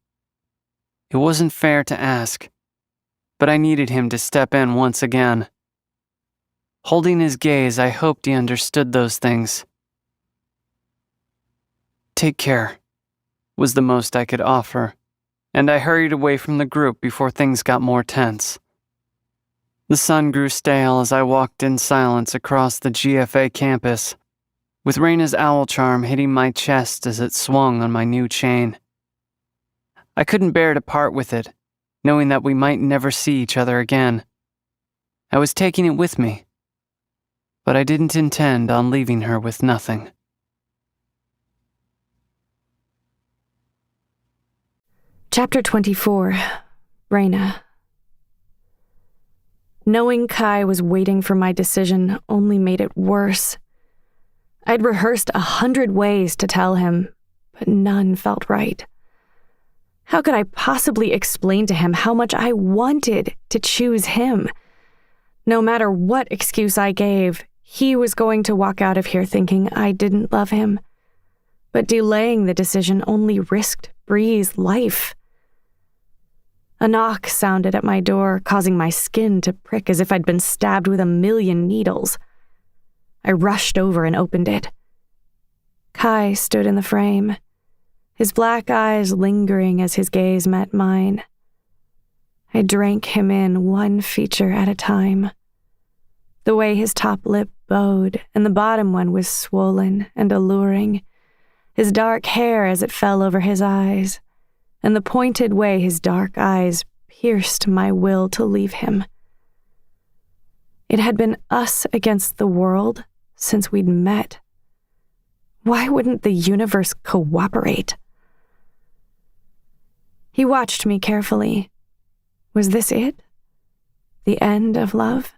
It wasn't fair to ask, but I needed him to step in once again. Holding his gaze, I hoped he understood those things. "Take care," was the most I could offer, and I hurried away from the group before things got more tense. The sun grew stale as I walked in silence across the GFA campus, with Raina's owl charm hitting my chest as it swung on my new chain. I couldn't bear to part with it, knowing that we might never see each other again. I was taking it with me, but I didn't intend on leaving her with nothing. Chapter 24, Raina. Knowing Kai was waiting for my decision only made it worse. I'd rehearsed 100 ways to tell him, but none felt right. How could I possibly explain to him how much I wanted to choose him? No matter what excuse I gave, he was going to walk out of here thinking I didn't love him. But delaying the decision only risked Bree's life. A knock sounded at my door, causing my skin to prick as if I'd been stabbed with 1,000,000 needles. I rushed over and opened it. Kai stood in the frame, his black eyes lingering as his gaze met mine. I drank him in one feature at a time. The way his top lip bowed and the bottom one was swollen and alluring, his dark hair as it fell over his eyes, and the pointed way his dark eyes pierced my will to leave him. It had been us against the world since we'd met. Why wouldn't the universe cooperate? He watched me carefully. Was this it? The end of love?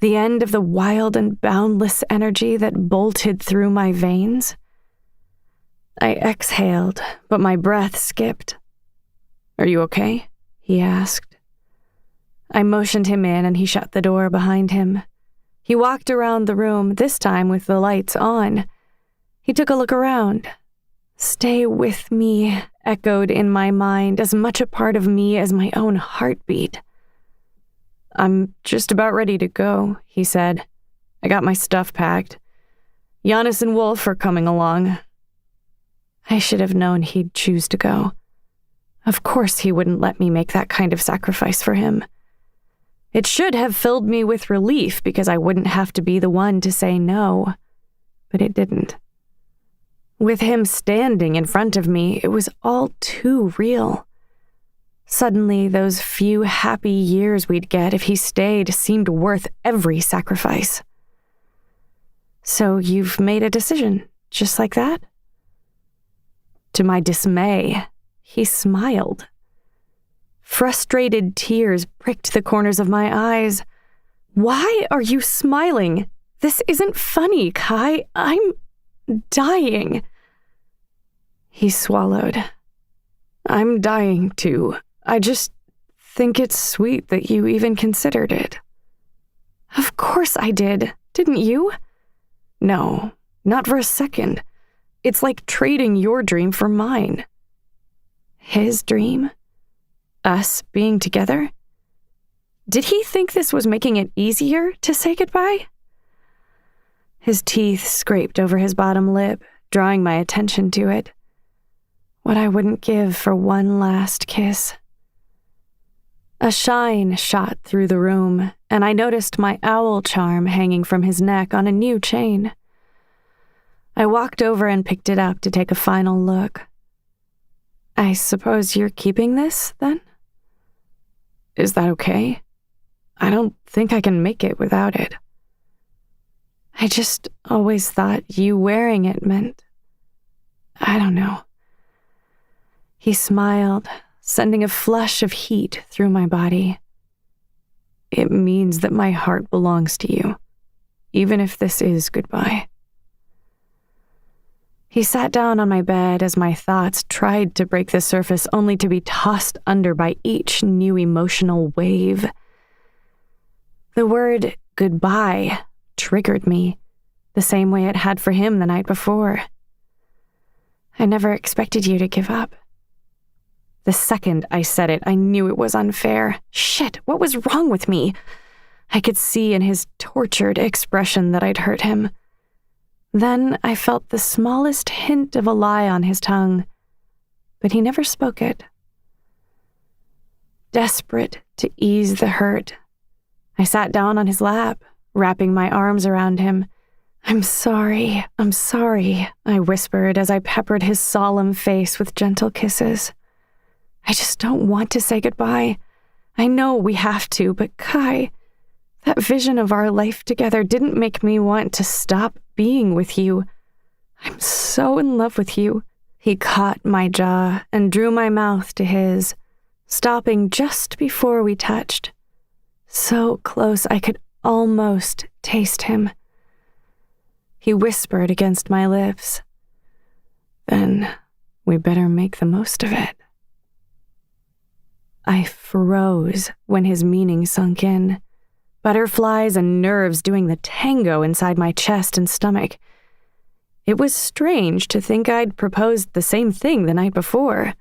The end of the wild and boundless energy that bolted through my veins? I exhaled, but my breath skipped. "Are you okay?" he asked. I motioned him in and he shut the door behind him. He walked around the room, this time with the lights on. He took a look around. "Stay with me," echoed in my mind, as much a part of me as my own heartbeat. "I'm just about ready to go," he said. "I got my stuff packed. Giannis and Wolf are coming along." I should have known he'd choose to go. Of course he wouldn't let me make that kind of sacrifice for him. It should have filled me with relief because I wouldn't have to be the one to say no, but it didn't. With him standing in front of me, it was all too real. Suddenly, those few happy years we'd get if he stayed seemed worth every sacrifice. "So you've made a decision, just like that?" To my dismay, he smiled. Frustrated tears pricked the corners of my eyes. "Why are you smiling? This isn't funny, Kai. I'm dying." He swallowed. "I'm dying too. I just think it's sweet that you even considered it." "Of course I did. Didn't you?" "No, not for a second. It's like trading your dream for mine." His dream? Us being together? Did he think this was making it easier to say goodbye? His teeth scraped over his bottom lip, drawing my attention to it. What I wouldn't give for one last kiss. A shine shot through the room, and I noticed my owl charm hanging from his neck on a new chain. I walked over and picked it up to take a final look. "I suppose you're keeping this, then?" "Is that okay? I don't think I can make it without it." "I just always thought you wearing it meant... I don't know." He smiled, sending a flush of heat through my body. "It means that my heart belongs to you, even if this is goodbye." He sat down on my bed as my thoughts tried to break the surface, only to be tossed under by each new emotional wave. The word goodbye triggered me, the same way it had for him the night before. "I never expected you to give up." The second I said it, I knew it was unfair. Shit, what was wrong with me? I could see in his tortured expression that I'd hurt him. Then I felt the smallest hint of a lie on his tongue, but he never spoke it. Desperate to ease the hurt, I sat down on his lap, wrapping my arms around him. I'm sorry," I whispered as I peppered his solemn face with gentle kisses. "I just don't want to say goodbye. I know we have to, but Kai, that vision of our life together didn't make me want to stop being with you. I'm so in love with you." He caught my jaw and drew my mouth to his, stopping just before we touched. So close I could almost taste him. He whispered against my lips, "Then we better make the most of it." I froze when his meaning sunk in. Butterflies and nerves doing the tango inside my chest and stomach. It was strange to think I'd proposed the same thing the night before.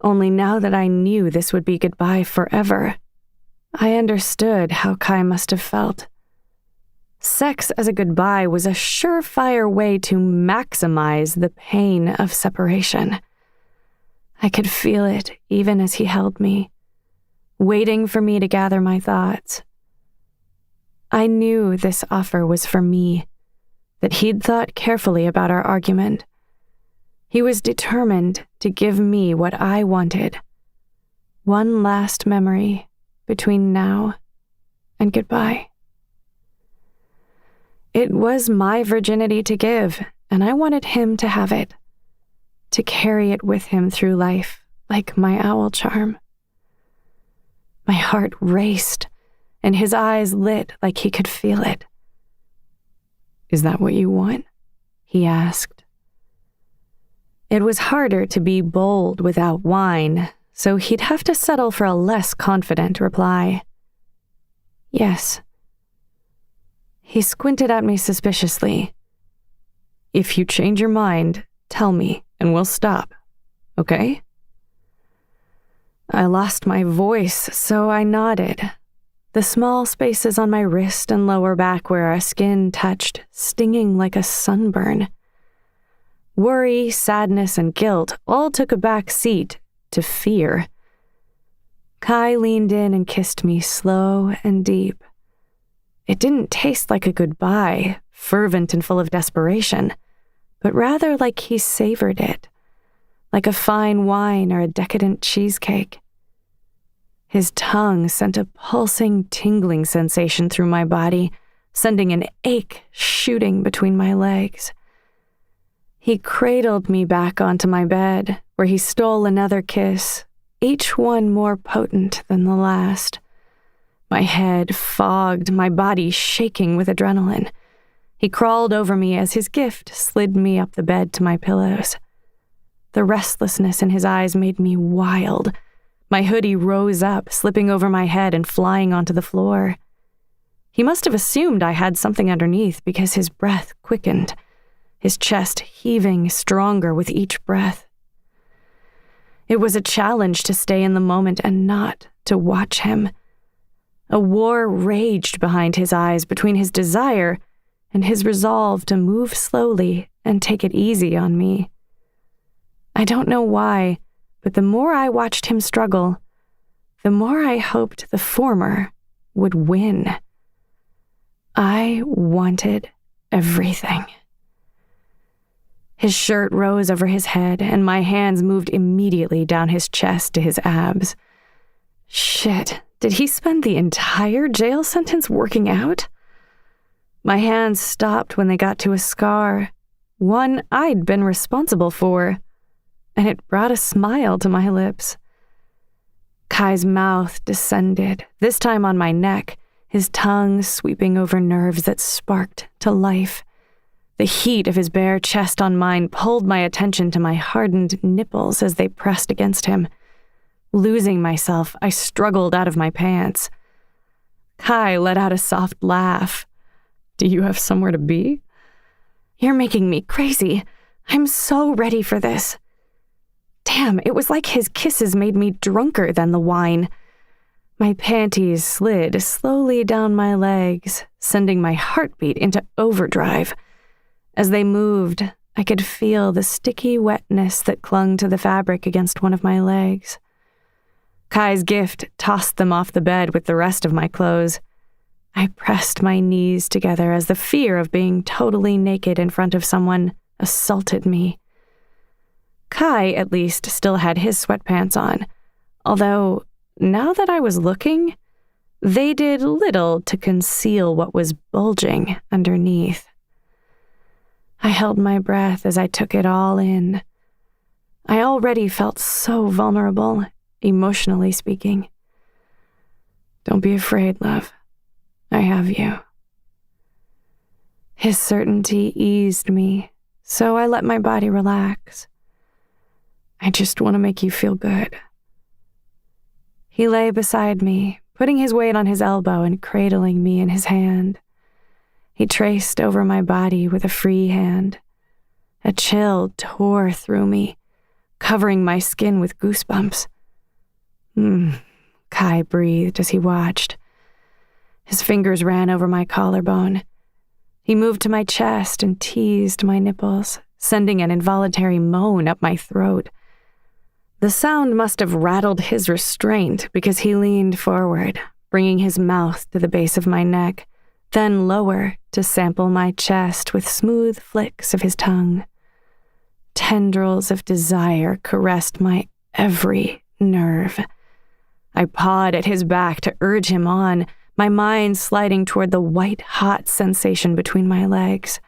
Only now that I knew this would be goodbye forever, I understood how Kai must have felt. Sex as a goodbye was a surefire way to maximize the pain of separation. I could feel it even as he held me, waiting for me to gather my thoughts. I knew this offer was for me, that he'd thought carefully about our argument. He was determined to give me what I wanted. One last memory between now and goodbye. It was my virginity to give, and I wanted him to have it, to carry it with him through life like my owl charm. My heart raced, and his eyes lit like he could feel it. "Is that what you want?" he asked. It was harder to be bold without wine, so he'd have to settle for a less confident reply. "Yes." He squinted at me suspiciously. "If you change your mind, tell me and we'll stop, okay?" I lost my voice, so I nodded. The small spaces on my wrist and lower back where our skin touched, stinging like a sunburn. Worry, sadness, and guilt all took a back seat to fear. Kai leaned in and kissed me slow and deep. It didn't taste like a goodbye, fervent and full of desperation, but rather like he savored it, like a fine wine or a decadent cheesecake. His tongue sent a pulsing, tingling sensation through my body, sending an ache shooting between my legs. He cradled me back onto my bed, where he stole another kiss, each one more potent than the last. My head fogged, my body shaking with adrenaline. He crawled over me as his gift slid me up the bed to my pillows. The restlessness in his eyes made me wild. My hoodie rose up, slipping over my head and flying onto the floor. He must have assumed I had something underneath because his breath quickened, his chest heaving stronger with each breath. It was a challenge to stay in the moment and not to watch him. A war raged behind his eyes between his desire and his resolve to move slowly and take it easy on me. I don't know why, but the more I watched him struggle, the more I hoped the former would win. I wanted everything. His shirt rose over his head, and my hands moved immediately down his chest to his abs. Shit, did he spend the entire jail sentence working out? My hands stopped when they got to a scar, one I'd been responsible for, and it brought a smile to my lips. Kai's mouth descended, this time on my neck, his tongue sweeping over nerves that sparked to life. The heat of his bare chest on mine pulled my attention to my hardened nipples as they pressed against him. Losing myself, I struggled out of my pants. Kai let out a soft laugh. "Do you have somewhere to be?" "You're making me crazy. I'm so ready for this." Damn, it was like his kisses made me drunker than the wine. My panties slid slowly down my legs, sending my heartbeat into overdrive. As they moved, I could feel the sticky wetness that clung to the fabric against one of my legs. Kai's gift tossed them off the bed with the rest of my clothes. I pressed my knees together as the fear of being totally naked in front of someone assaulted me. Kai, at least, still had his sweatpants on, although, now that I was looking, they did little to conceal what was bulging underneath. I held my breath as I took it all in. I already felt so vulnerable, emotionally speaking. "Don't be afraid, love. I have you." His certainty eased me, so I let my body relax. "I just want to make you feel good." He lay beside me, putting his weight on his elbow and cradling me in his hand. He traced over my body with a free hand. A chill tore through me, covering my skin with goosebumps. Kai breathed as he watched. His fingers ran over my collarbone. He moved to my chest and teased my nipples, sending an involuntary moan up my throat. The sound must have rattled his restraint because he leaned forward, bringing his mouth to the base of my neck, then lower to sample my chest with smooth flicks of his tongue. Tendrils of desire caressed my every nerve. I pawed at his back to urge him on, my mind sliding toward the white-hot sensation between my legs.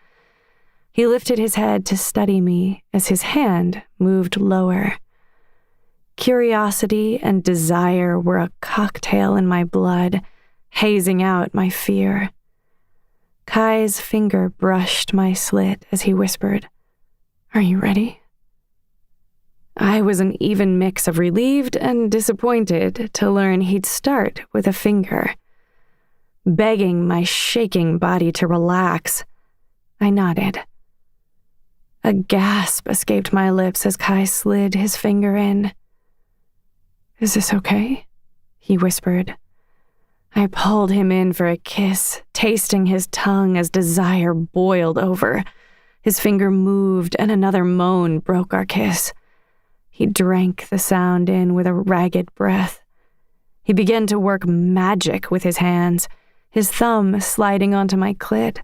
He lifted his head to study me as his hand moved lower. Curiosity and desire were a cocktail in my blood, hazing out my fear. Kai's finger brushed my slit as he whispered, "Are you ready?" I was an even mix of relieved and disappointed to learn he'd start with a finger. Begging my shaking body to relax, I nodded. A gasp escaped my lips as Kai slid his finger in. "Is this okay?" he whispered. I pulled him in for a kiss, tasting his tongue as desire boiled over. His finger moved and another moan broke our kiss. He drank the sound in with a ragged breath. He began to work magic with his hands, his thumb sliding onto my clit.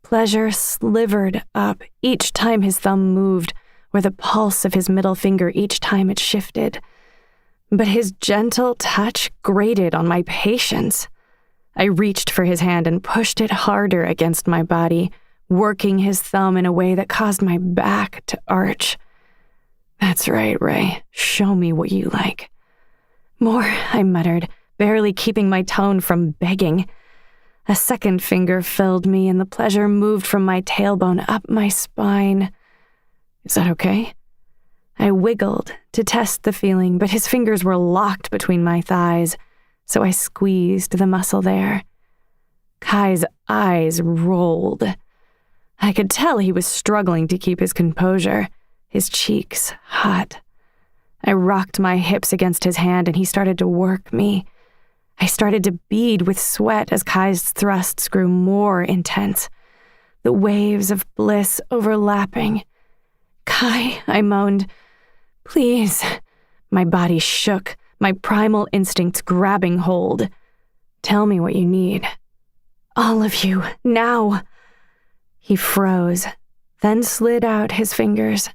Pleasure slivered up each time his thumb moved, or the pulse of his middle finger each time it shifted. But his gentle touch grated on my patience. I reached for his hand and pushed it harder against my body, working his thumb in a way that caused my back to arch. "That's right, Ray. Show me what you like." "More," I muttered, barely keeping my tone from begging. A second finger filled me, and the pleasure moved from my tailbone up my spine. "Is that okay?" I wiggled to test the feeling, but his fingers were locked between my thighs, so I squeezed the muscle there. Kai's eyes rolled. I could tell he was struggling to keep his composure, his cheeks hot. I rocked my hips against his hand, and he started to work me. I started to bead with sweat as Kai's thrusts grew more intense, the waves of bliss overlapping. "Kai," I moaned, "please." My body shook, my primal instincts grabbing hold. "Tell me what you need." "All of you, now." He froze, then slid out his fingers.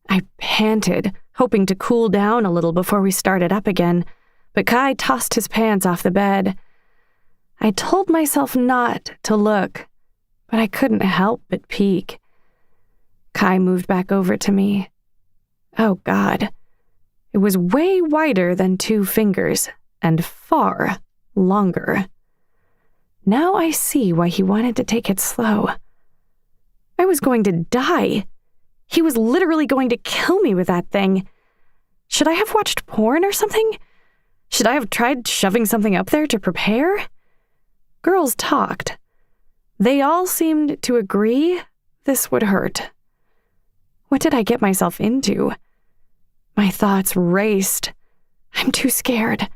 I panted, hoping to cool down a little before we started up again, but Kai tossed his pants off the bed. I told myself not to look, but I couldn't help but peek. Kai moved back over to me. Oh, God. It was way wider than 2 fingers, and far longer. Now I see why he wanted to take it slow. I was going to die. He was literally going to kill me with that thing. Should I have watched porn or something? Should I have tried shoving something up there to prepare? Girls talked. They all seemed to agree this would hurt. What did I get myself into? My thoughts raced. I'm too scared.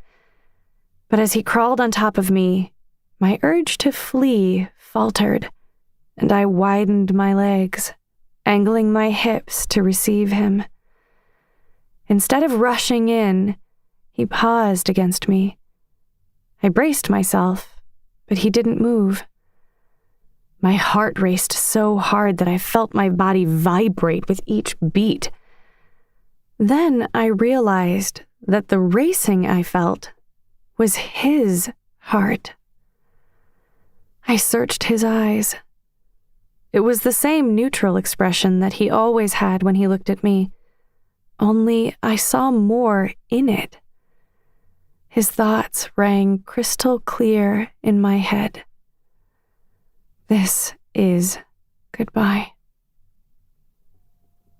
But as he crawled on top of me, my urge to flee faltered, and I widened my legs, angling my hips to receive him. Instead of rushing in, he paused against me. I braced myself, but he didn't move. My heart raced so hard that I felt my body vibrate with each beat. Then I realized that the racing I felt was his heart. I searched his eyes. It was the same neutral expression that he always had when he looked at me, only I saw more in it. His thoughts rang crystal clear in my head. This is goodbye.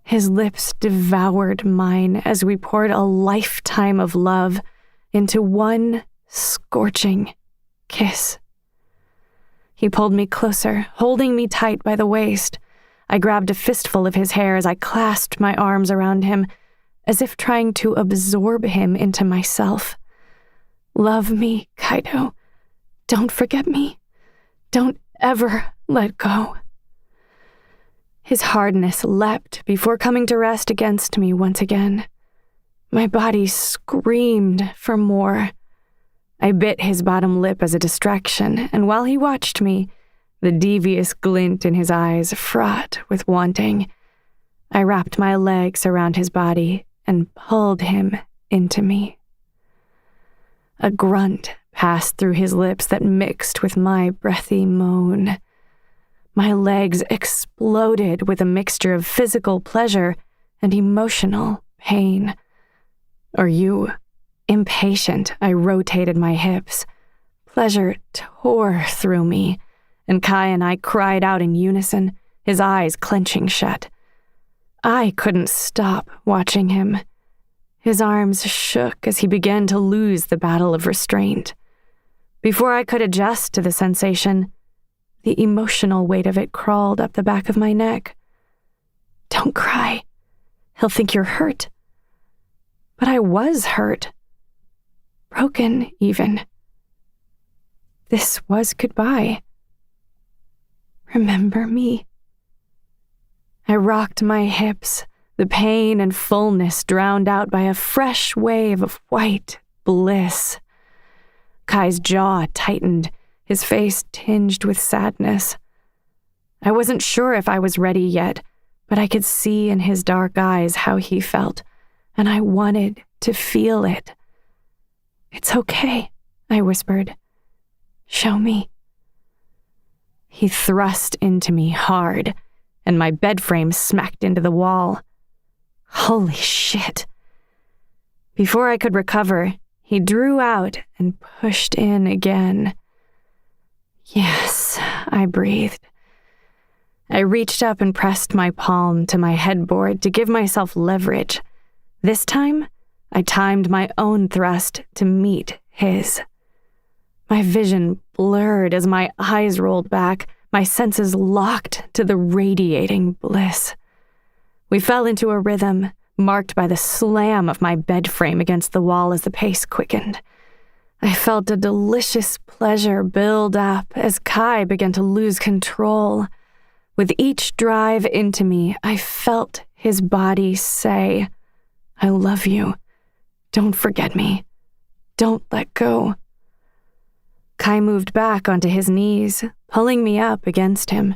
His lips devoured mine as we poured a lifetime of love into one scorching kiss. He pulled me closer, holding me tight by the waist. I grabbed a fistful of his hair as I clasped my arms around him, as if trying to absorb him into myself. Love me, Kaito. Don't forget me. Don't ever let go. His hardness leapt before coming to rest against me once again. My body screamed for more. I bit his bottom lip as a distraction, and while he watched me, the devious glint in his eyes fraught with wanting, I wrapped my legs around his body and pulled him into me. A grunt passed through his lips that mixed with my breathy moan. My legs exploded with a mixture of physical pleasure and emotional pain. Are you? Impatient, I rotated my hips. Pleasure tore through me, and Kai and I cried out in unison, his eyes clenching shut. I couldn't stop watching him. His arms shook as he began to lose the battle of restraint. Before I could adjust to the sensation, the emotional weight of it crawled up the back of my neck. Don't cry. He'll think you're hurt. But I was hurt. Broken, even. This was goodbye. Remember me? I rocked my hips, the pain and fullness drowned out by a fresh wave of white bliss. Kai's jaw tightened, his face tinged with sadness. I wasn't sure if I was ready yet, but I could see in his dark eyes how he felt, and I wanted to feel it. It's okay, I whispered. Show me. He thrust into me hard, and my bed frame smacked into the wall. Holy shit. Before I could recover, he drew out and pushed in again. Yes, I breathed. I reached up and pressed my palm to my headboard to give myself leverage. This time, I timed my own thrust to meet his. My vision blurred as my eyes rolled back, my senses locked to the radiating bliss. We fell into a rhythm, marked by the slam of my bed frame against the wall as the pace quickened. I felt a delicious pleasure build up as Kai began to lose control. With each drive into me, I felt his body say, I love you. Don't forget me. Don't let go. Kai moved back onto his knees, pulling me up against him.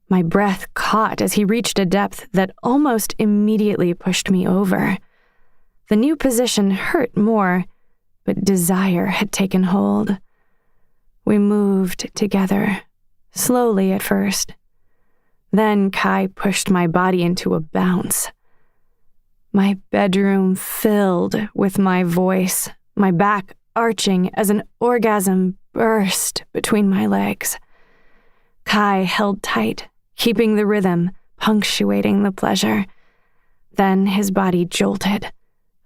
My breath caught as he reached a depth that almost immediately pushed me over. The new position hurt more, but desire had taken hold. We moved together, slowly at first. Then Kai pushed my body into a bounce. My bedroom filled with my voice, my back arching as an orgasm burst between my legs. Kai held tight, keeping the rhythm, punctuating the pleasure. Then his body jolted,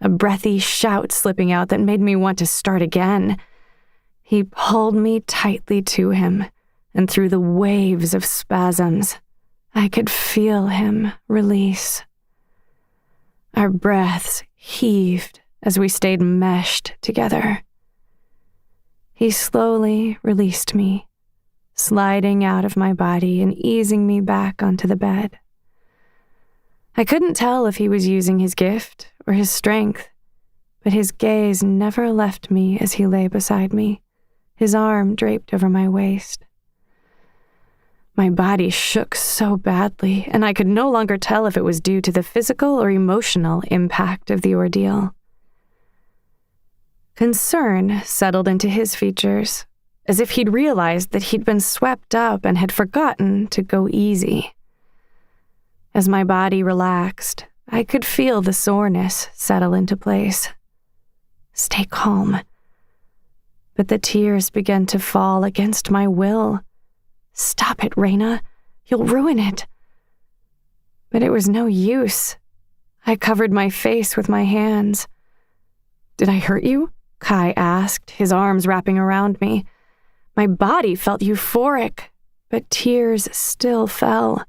a breathy shout slipping out that made me want to start again. He pulled me tightly to him, and through the waves of spasms, I could feel him release. Our breaths heaved as we stayed meshed together. He slowly released me, sliding out of my body and easing me back onto the bed. I couldn't tell if he was using his gift or his strength, but his gaze never left me as he lay beside me, his arm draped over my waist. My body shook so badly, and I could no longer tell if it was due to the physical or emotional impact of the ordeal. Concern settled into his features, as if he'd realized that he'd been swept up and had forgotten to go easy. As my body relaxed, I could feel the soreness settle into place. Stay calm. But the tears began to fall against my will. Stop it, Raina. You'll ruin it. But it was no use. I covered my face with my hands. Did I hurt you? Kai asked, his arms wrapping around me. My body felt euphoric, but tears still fell.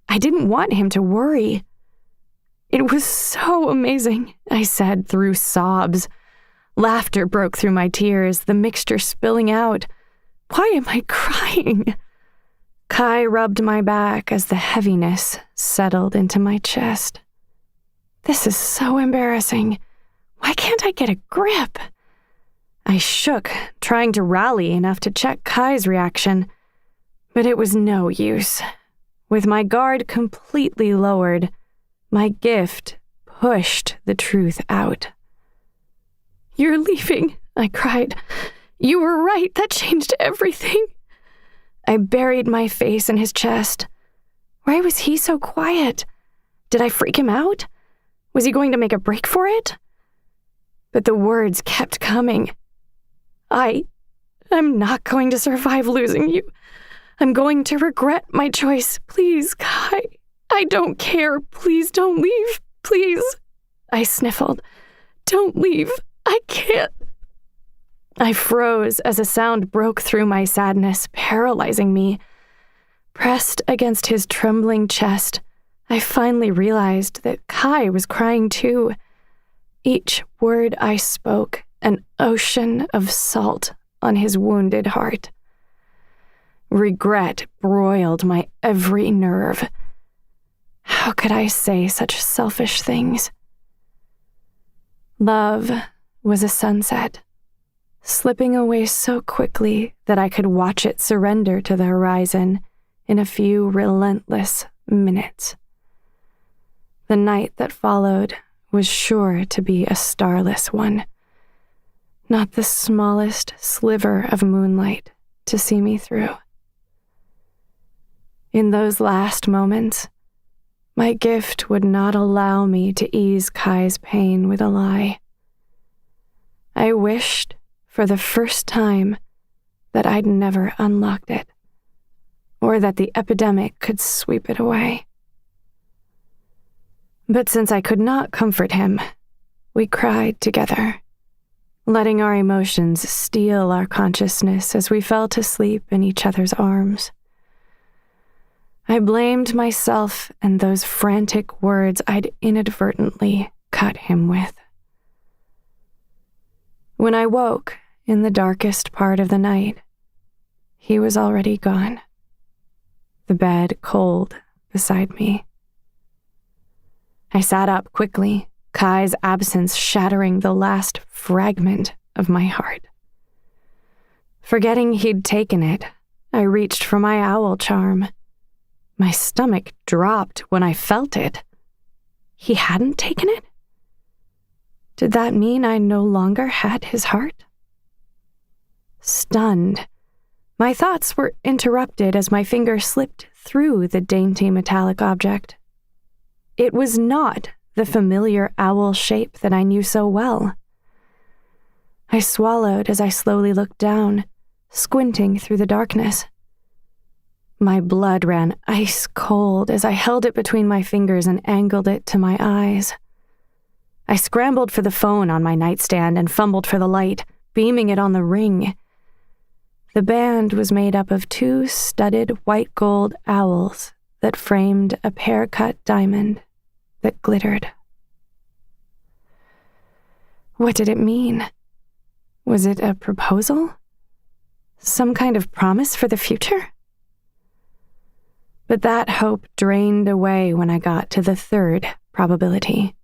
I didn't want him to worry. It was so amazing, I said through sobs. Laughter broke through my tears, the mixture spilling out. Why am I crying? Kai rubbed my back as the heaviness settled into my chest. This is so embarrassing. Why can't I get a grip? I shook, trying to rally enough to check Kai's reaction, but it was no use. With my guard completely lowered, my gift pushed the truth out. "You're leaving," I cried. "You were right. That changed everything." I buried my face in his chest. Why was he so quiet? Did I freak him out? Was he going to make a break for it? But the words kept coming. I'm not going to survive losing you. I'm going to regret my choice. Please, Kai. I don't care. Please don't leave. Please. I sniffled. "Don't leave. I can't." I froze as a sound broke through my sadness, paralyzing me. Pressed against his trembling chest, I finally realized that Kai was crying too. Each word I spoke, an ocean of salt on his wounded heart. Regret broiled my every nerve. How could I say such selfish things? Love was a sunset, slipping away so quickly that I could watch it surrender to the horizon in a few relentless minutes. The night that followed was sure to be a starless one. Not the smallest sliver of moonlight to see me through. In those last moments, my gift would not allow me to ease Kai's pain with a lie. I wished, for the first time, that I'd never unlocked it, or that the epidemic could sweep it away. But since I could not comfort him, we cried together, letting our emotions steal our consciousness as we fell to sleep in each other's arms. I blamed myself and those frantic words I'd inadvertently cut him with. When I woke in the darkest part of the night, he was already gone, the bed cold beside me. I sat up quickly, Kai's absence shattering the last fragment of my heart. Forgetting he'd taken it, I reached for my owl charm. My stomach dropped when I felt it. He hadn't taken it? Did that mean I no longer had his heart? Stunned, my thoughts were interrupted as my finger slipped through the dainty metallic object. It was not the familiar owl shape that I knew so well. I swallowed as I slowly looked down, squinting through the darkness. My blood ran ice cold as I held it between my fingers and angled it to my eyes. I scrambled for the phone on my nightstand and fumbled for the light, beaming it on the ring. The band was made up of 2 studded white gold owls that framed a pear-cut diamond that glittered. What did it mean? Was it a proposal? Some kind of promise for the future? But that hope drained away when I got to the 3rd probability.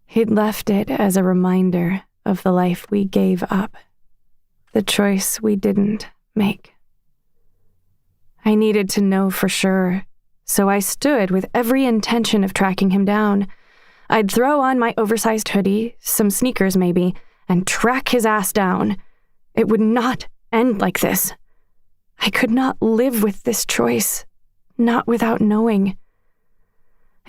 He'd left it as a reminder of the life we gave up, the choice we didn't make. I needed to know for sure, so I stood with every intention of tracking him down. I'd throw on my oversized hoodie, some sneakers maybe, and track his ass down. It would not end like this. I could not live with this choice, not without knowing.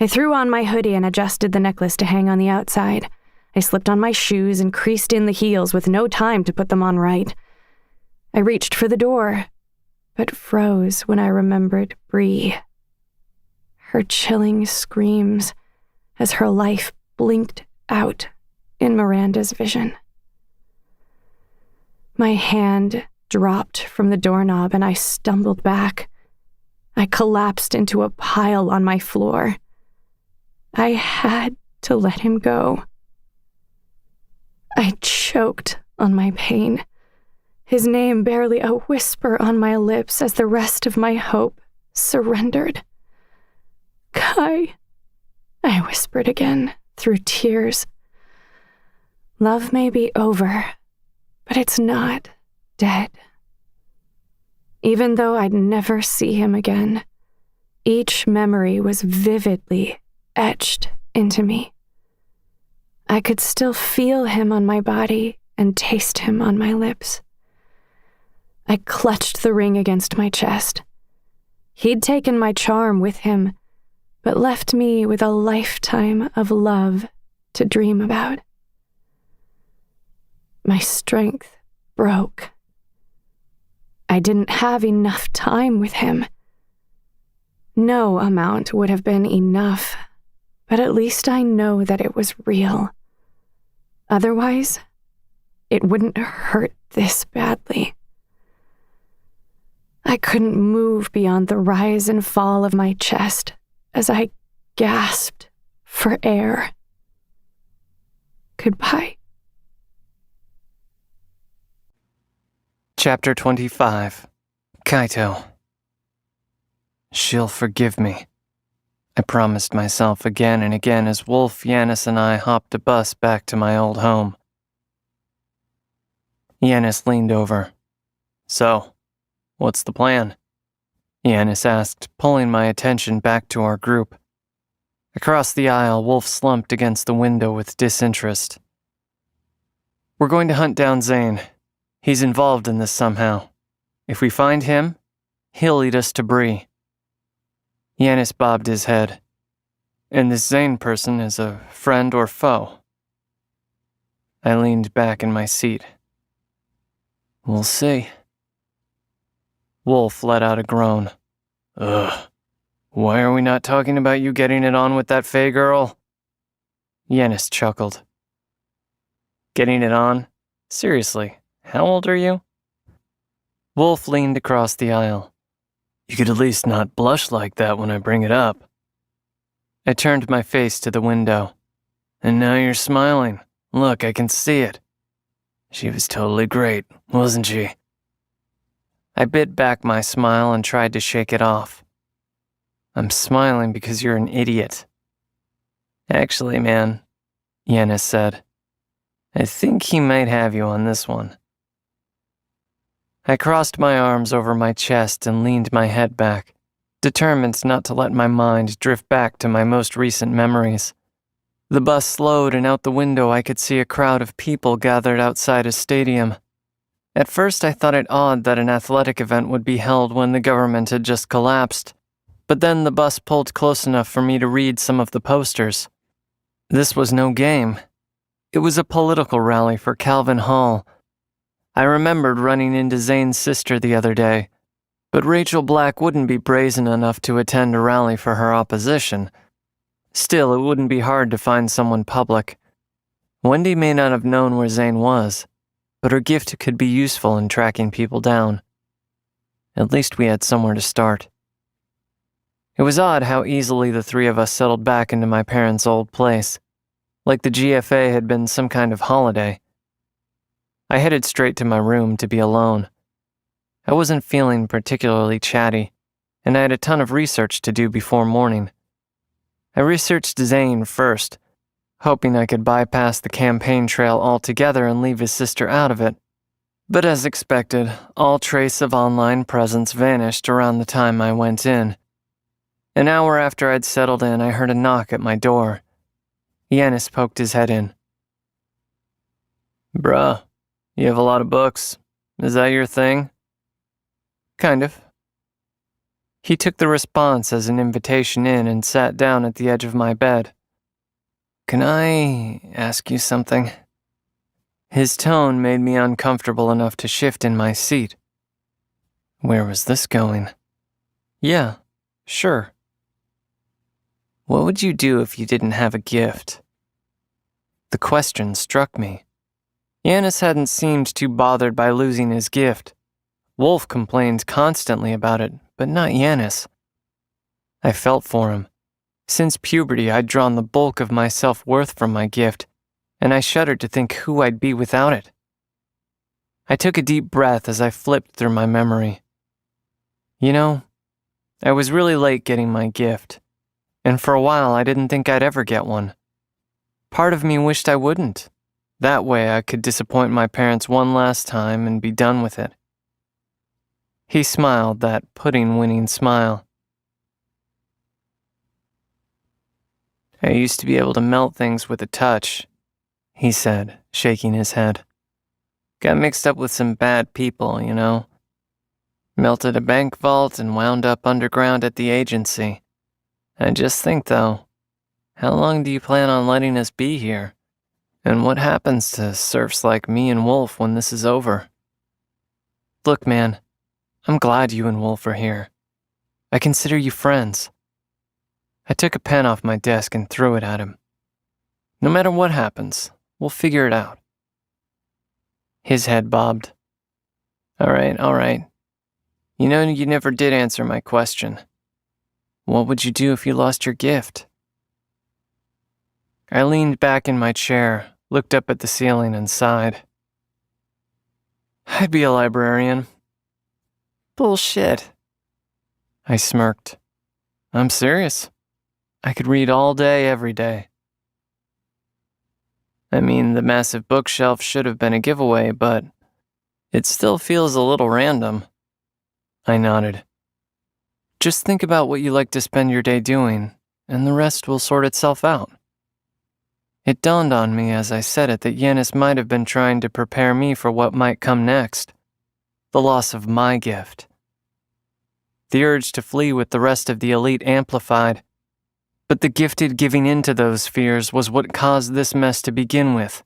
I threw on my hoodie and adjusted the necklace to hang on the outside. I slipped on my shoes and creased in the heels with no time to put them on right. I reached for the door, but froze when I remembered Bree. Her chilling screams as her life blinked out in Miranda's vision. My hand dropped from the doorknob and I stumbled back. I collapsed into a pile on my floor. I had to let him go. I choked on my pain, his name barely a whisper on my lips as the rest of my hope surrendered. Kai, I whispered again through tears. Love may be over, but it's not dead. Even though I'd never see him again, Each memory was vividly etched into me. I could still feel him on my body and taste him on my lips. I clutched the ring against my chest. He'd taken my charm with him, but left me with a lifetime of love to dream about. My strength broke. I didn't have enough time with him. No amount would have been enough, but at least I know that it was real. Otherwise, it wouldn't hurt this badly. I couldn't move beyond the rise and fall of my chest as I gasped for air. Goodbye. Chapter 25. Kaito. She'll forgive me, I promised myself again and again as Wolf, Yanis, and I hopped a bus back to my old home. Yanis leaned over. So, what's the plan? Yanis asked, pulling my attention back to our group. Across the aisle, Wolf slumped against the window with disinterest. We're going to hunt down Zane. He's involved in this somehow. If we find him, he'll lead us to Bree. Yanis bobbed his head. And this Zane person is a friend or foe? I leaned back in my seat. We'll see. Wolf let out a groan. Ugh. Why are we not talking about you getting it on with that Faye girl? Yanis chuckled. Getting it on? Seriously, how old are you? Wolf leaned across the aisle. You could at least not blush like that when I bring it up. I turned my face to the window. And now you're smiling. Look, I can see it. She was totally great, wasn't she? I bit back my smile and tried to shake it off. I'm smiling because you're an idiot. Actually, man, Yanis said, I think he might have you on this one. I crossed my arms over my chest and leaned my head back, determined not to let my mind drift back to my most recent memories. The bus slowed, and out the window I could see a crowd of people gathered outside a stadium. At first I thought it odd that an athletic event would be held when the government had just collapsed, but then the bus pulled close enough for me to read some of the posters. This was no game. It was a political rally for Calvin Hall. I remembered running into Zane's sister the other day, but Rachel Black wouldn't be brazen enough to attend a rally for her opposition. Still, it wouldn't be hard to find someone public. Wendy may not have known where Zane was, but her gift could be useful in tracking people down. At least we had somewhere to start. It was odd how easily the three of us settled back into my parents' old place, like the GFA had been some kind of holiday. I headed straight to my room to be alone. I wasn't feeling particularly chatty, and I had a ton of research to do before morning. I researched Zane first, hoping I could bypass the campaign trail altogether and leave his sister out of it. But as expected, all trace of online presence vanished around the time I went in. An hour after I'd settled in, I heard a knock at my door. Yanis poked his head in. Bruh, you have a lot of books. Is that your thing? Kind of. He took the response as an invitation in and sat down at the edge of my bed. Can I ask you something? His tone made me uncomfortable enough to shift in my seat. Where was this going? Yeah, sure. What would you do if you didn't have a gift? The question struck me. Yanis hadn't seemed too bothered by losing his gift. Wolf complained constantly about it, but not Yanis. I felt for him. Since puberty, I'd drawn the bulk of my self-worth from my gift, and I shuddered to think who I'd be without it. I took a deep breath as I flipped through my memory. You know, I was really late getting my gift, and for a while I didn't think I'd ever get one. Part of me wished I wouldn't. That way I could disappoint my parents one last time and be done with it. He smiled that pudding-winning smile. I used to be able to melt things with a touch, he said, shaking his head. Got mixed up with some bad people, you know. Melted a bank vault and wound up underground at the agency. I just think, though, how long do you plan on letting us be here? And what happens to serfs like me and Wolf when this is over? Look, man, I'm glad you and Wolf are here. I consider you friends. I took a pen off my desk and threw it at him. No matter what happens, we'll figure it out. His head bobbed. All right. You know, you never did answer my question. What would you do if you lost your gift? I leaned back in my chair, looked up at the ceiling, and sighed. I'd be a librarian. Bullshit. I smirked. I'm serious. I could read all day, every day. I mean, the massive bookshelf should have been a giveaway, but it still feels a little random. I nodded. Just think about what you like to spend your day doing, and the rest will sort itself out. It dawned on me as I said it that Yanis might have been trying to prepare me for what might come next, the loss of my gift. The urge to flee with the rest of the elite amplified, but the gifted giving in to those fears was what caused this mess to begin with,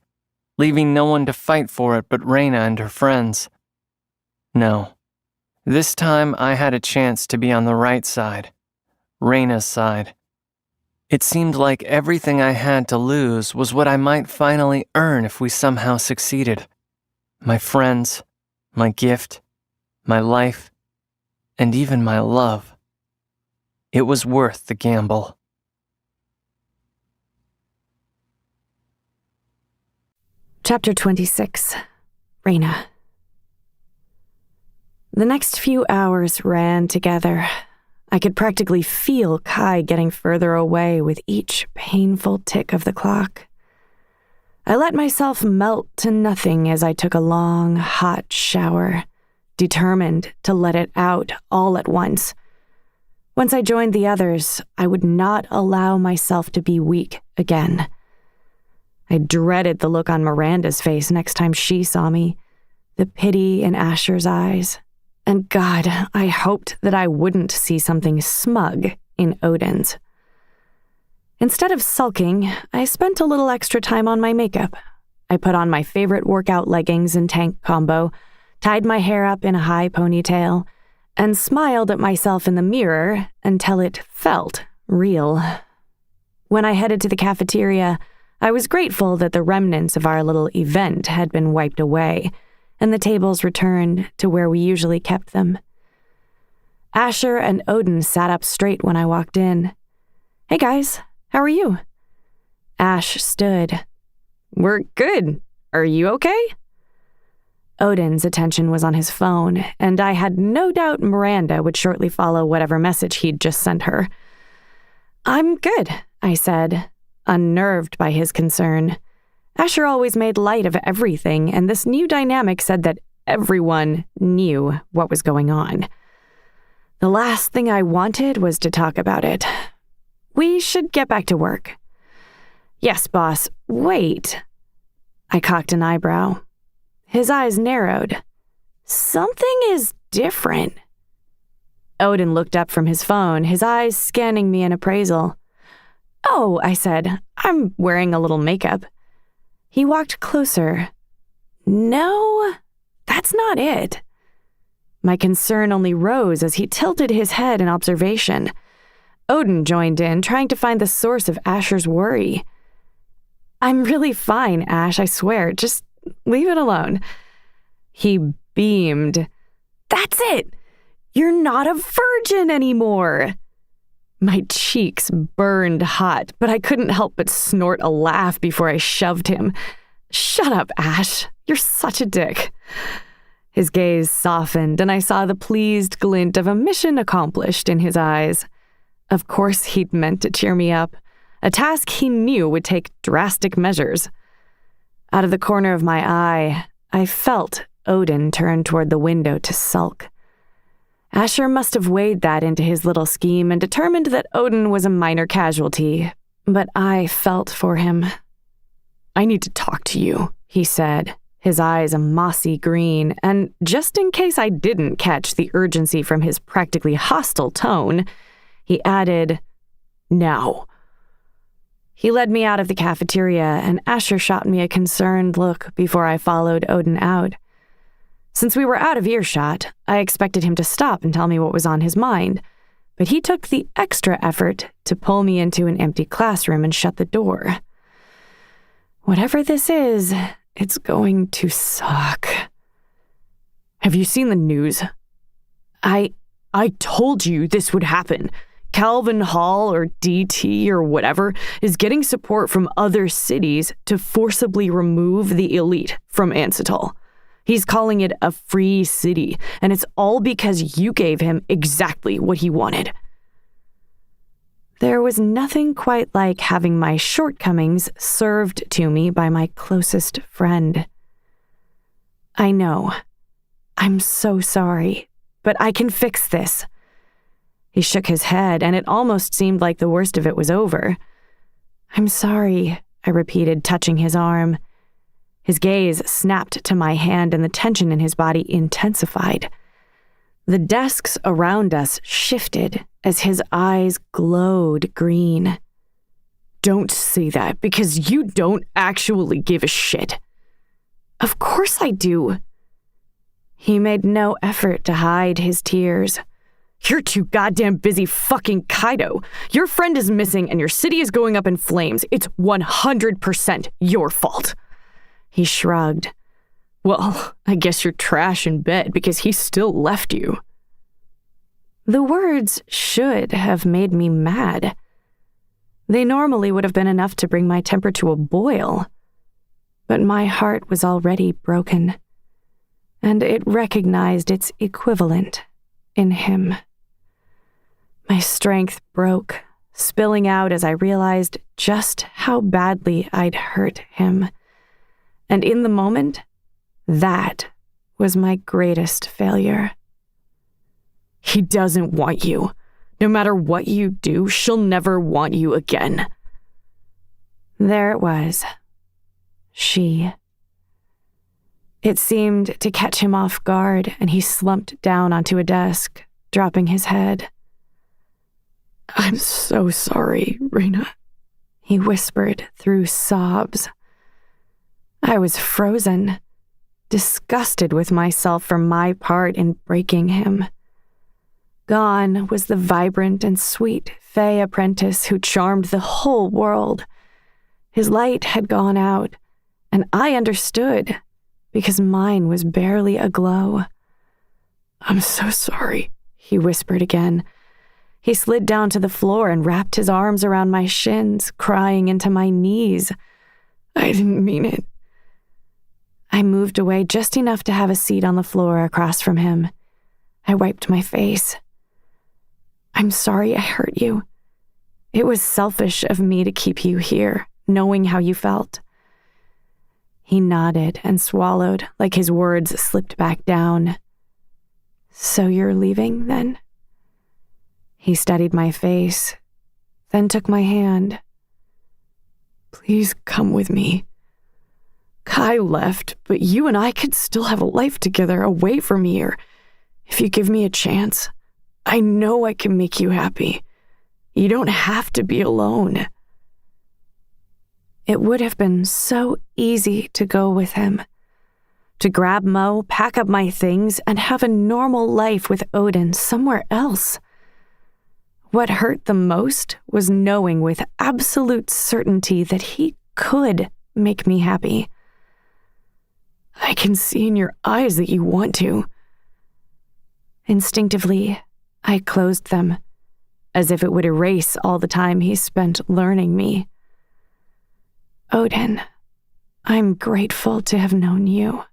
leaving no one to fight for it but Reyna and her friends. No. This time I had a chance to be on the right side, Reyna's side. It seemed like everything I had to lose was what I might finally earn if we somehow succeeded. My friends, my gift, my life, and even my love. It was worth the gamble. Chapter 26. Reyna. The next few hours ran together. I could practically feel Kai getting further away with each painful tick of the clock. I let myself melt to nothing as I took a long, hot shower, determined to let it out all at once. Once I joined the others, I would not allow myself to be weak again. I dreaded the look on Miranda's face next time she saw me, the pity in Asher's eyes. And God, I hoped that I wouldn't see something smug in Odin's. Instead of sulking, I spent a little extra time on my makeup. I put on my favorite workout leggings and tank combo, tied my hair up in a high ponytail, and smiled at myself in the mirror until it felt real. When I headed to the cafeteria, I was grateful that the remnants of our little event had been wiped away, and the tables returned to where we usually kept them. Asher and Odin sat up straight when I walked in. Hey guys, how are you? Ash stood. We're good. Are you okay? Odin's attention was on his phone, and I had no doubt Miranda would shortly follow whatever message he'd just sent her. I'm good, I said, unnerved by his concern. Asher always made light of everything, and this new dynamic said that everyone knew what was going on. The last thing I wanted was to talk about it. We should get back to work. Yes, boss. Wait. I cocked an eyebrow. His eyes narrowed. Something is different. Odin looked up from his phone, his eyes scanning me in appraisal. Oh, I said, I'm wearing a little makeup. He walked closer. No, that's not it. My concern only rose as he tilted his head in observation. Odin joined in, trying to find the source of Asher's worry. I'm really fine, Ash, I swear. Just leave it alone. He beamed. That's it! You're not a virgin anymore! My cheeks burned hot, but I couldn't help but snort a laugh before I shoved him. Shut up, Ash. You're such a dick. His gaze softened, and I saw the pleased glint of a mission accomplished in his eyes. Of course he'd meant to cheer me up, a task he knew would take drastic measures. Out of the corner of my eye, I felt Odin turn toward the window to sulk. Asher must have weighed that into his little scheme and determined that Odin was a minor casualty, but I felt for him. "I need to talk to you," he said, his eyes a mossy green, and just in case I didn't catch the urgency from his practically hostile tone, he added, "Now." He led me out of the cafeteria, and Asher shot me a concerned look before I followed Odin out. Since we were out of earshot, I expected him to stop and tell me what was on his mind, but he took the extra effort to pull me into an empty classroom and shut the door. Whatever this is, it's going to suck. "Have you seen the news?" I told you this would happen. Calvin Hall, or DT or whatever, is getting support from other cities to forcibly remove the elite from Ansatol. He's calling it a free city, and it's all because you gave him exactly what he wanted. There was nothing quite like having my shortcomings served to me by my closest friend. I know. I'm so sorry, but I can fix this. He shook his head, and it almost seemed like the worst of it was over. I'm sorry, I repeated, touching his arm. His gaze snapped to my hand, and the tension in his body intensified. The desks around us shifted as his eyes glowed green. "Don't say that, because you don't actually give a shit." Of course I do. He made no effort to hide his tears. "You're too goddamn busy fucking Kaido. Your friend is missing and your city is going up in flames. It's 100% your fault." He shrugged. "Well, I guess you're trash in bed because he still left you." The words should have made me mad. They normally would have been enough to bring my temper to a boil. But my heart was already broken, and it recognized its equivalent in him. My strength broke, spilling out as I realized just how badly I'd hurt him. And in the moment, that was my greatest failure. "He doesn't want you. No matter what you do, she'll never want you again." There it was. She. It seemed to catch him off guard, and he slumped down onto a desk, dropping his head. "I'm so sorry, Reina," he whispered through sobs. I was frozen, disgusted with myself for my part in breaking him. Gone was the vibrant and sweet Fey apprentice who charmed the whole world. His light had gone out, and I understood, because mine was barely aglow. "I'm so sorry," he whispered again. He slid down to the floor and wrapped his arms around my shins, crying into my knees. "I didn't mean it." I moved away just enough to have a seat on the floor across from him. I wiped my face. I'm sorry I hurt you. It was selfish of me to keep you here, knowing how you felt. He nodded and swallowed like his words slipped back down. So you're leaving, then? He studied my face, then took my hand. "Please come with me. Kai left, but you and I could still have a life together away from here. If you give me a chance, I know I can make you happy. You don't have to be alone." It would have been so easy to go with him, to grab Mo, pack up my things, and have a normal life with Odin somewhere else. What hurt the most was knowing with absolute certainty that he could make me happy. "I can see in your eyes that you want to." Instinctively, I closed them, as if it would erase all the time he spent learning me. Odin, I'm grateful to have known you.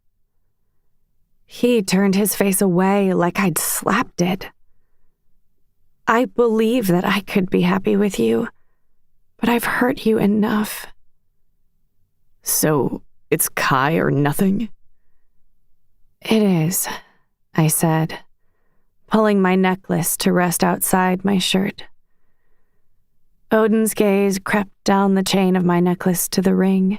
He turned his face away like I'd slapped it. I believe that I could be happy with you, but I've hurt you enough. "So it's Kai or nothing?" It is, I said, pulling my necklace to rest outside my shirt. Odin's gaze crept down the chain of my necklace to the ring.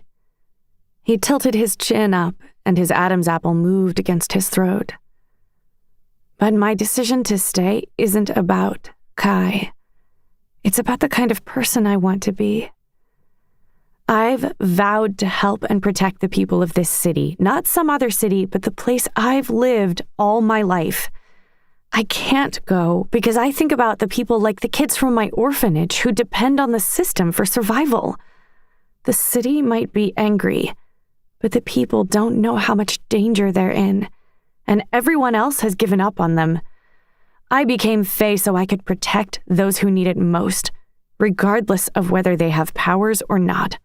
He tilted his chin up, and his Adam's apple moved against his throat. But my decision to stay isn't about Kai. It's about the kind of person I want to be. I've vowed to help and protect the people of this city, not some other city, but the place I've lived all my life. I can't go because I think about the people like the kids from my orphanage who depend on the system for survival. The city might be angry, but the people don't know how much danger they're in, and everyone else has given up on them. I became Fae so I could protect those who need it most, regardless of whether they have powers or not.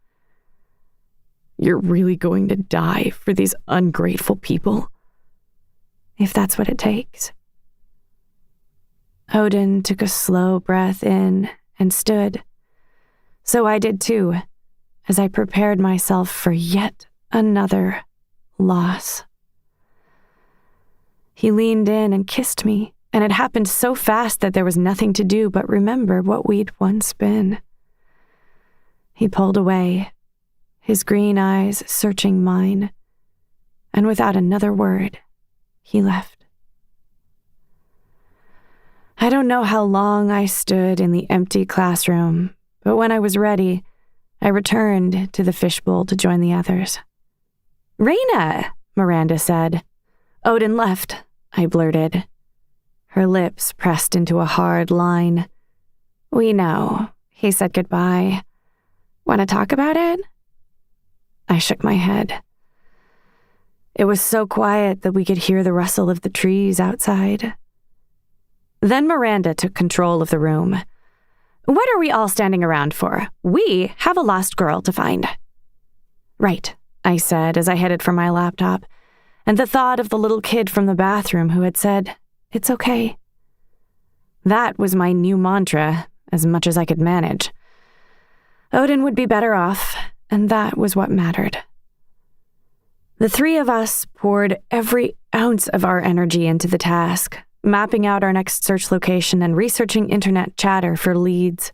You're really going to die for these ungrateful people? If that's what it takes. Odin took a slow breath in and stood. So I did too, as I prepared myself for yet another loss. He leaned in and kissed me, and it happened so fast that there was nothing to do but remember what we'd once been. He pulled away, his green eyes searching mine, and without another word, he left. I don't know how long I stood in the empty classroom, but when I was ready, I returned to the fishbowl to join the others. "Raina," Miranda said. "Odin left," I blurted. Her lips pressed into a hard line. "We know. He said goodbye. Want to talk about it?" I shook my head. It was so quiet that we could hear the rustle of the trees outside. Then Miranda took control of the room. "What are we all standing around for? We have a lost girl to find." "Right," I said as I headed for my laptop, and the thought of the little kid from the bathroom who had said, "It's okay." That was my new mantra, as much as I could manage. Odin would be better off, and that was what mattered. The three of us poured every ounce of our energy into the task, mapping out our next search location and researching internet chatter for leads.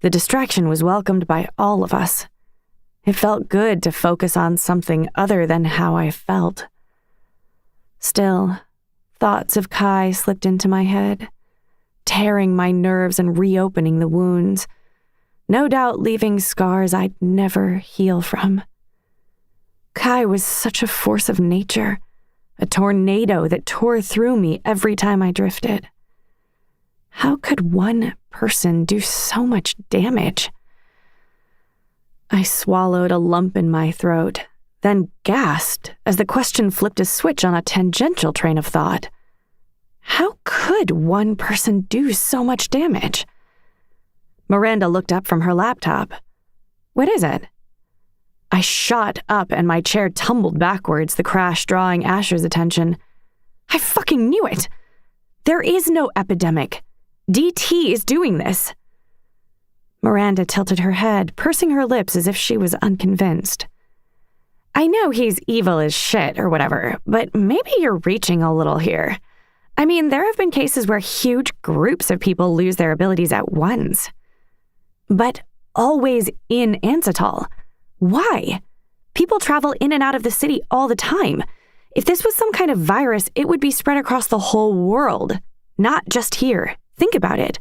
The distraction was welcomed by all of us. It felt good to focus on something other than how I felt. Still, thoughts of Kai slipped into my head, tearing my nerves and reopening the wounds, no doubt leaving scars I'd never heal from. Kai was such a force of nature, a tornado that tore through me every time I drifted. How could one person do so much damage? I swallowed a lump in my throat, then gasped as the question flipped a switch on a tangential train of thought. How could one person do so much damage? Miranda looked up from her laptop. "What is it?" I shot up and my chair tumbled backwards, the crash drawing Asher's attention. "I fucking knew it! There is no epidemic. DT is doing this." Miranda tilted her head, pursing her lips as if she was unconvinced. "I know he's evil as shit or whatever, but maybe you're reaching a little here. I mean, there have been cases where huge groups of people lose their abilities at once. But always in Ansatol. Why? People travel in and out of the city all the time. If this was some kind of virus, it would be spread across the whole world, not just here. Think about it.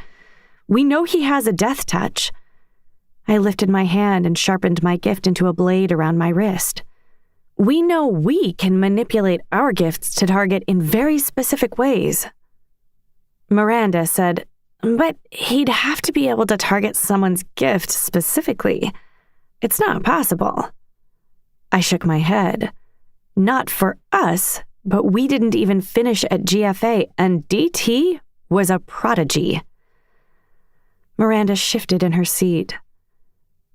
We know he has a death touch." I lifted my hand and sharpened my gift into a blade around my wrist. We know we can manipulate our gifts to target in very specific ways. Miranda said, "But he'd have to be able to target someone's gift specifically. It's not possible." I shook my head. Not for us, but we didn't even finish at GFA, and DT was a prodigy. Miranda shifted in her seat.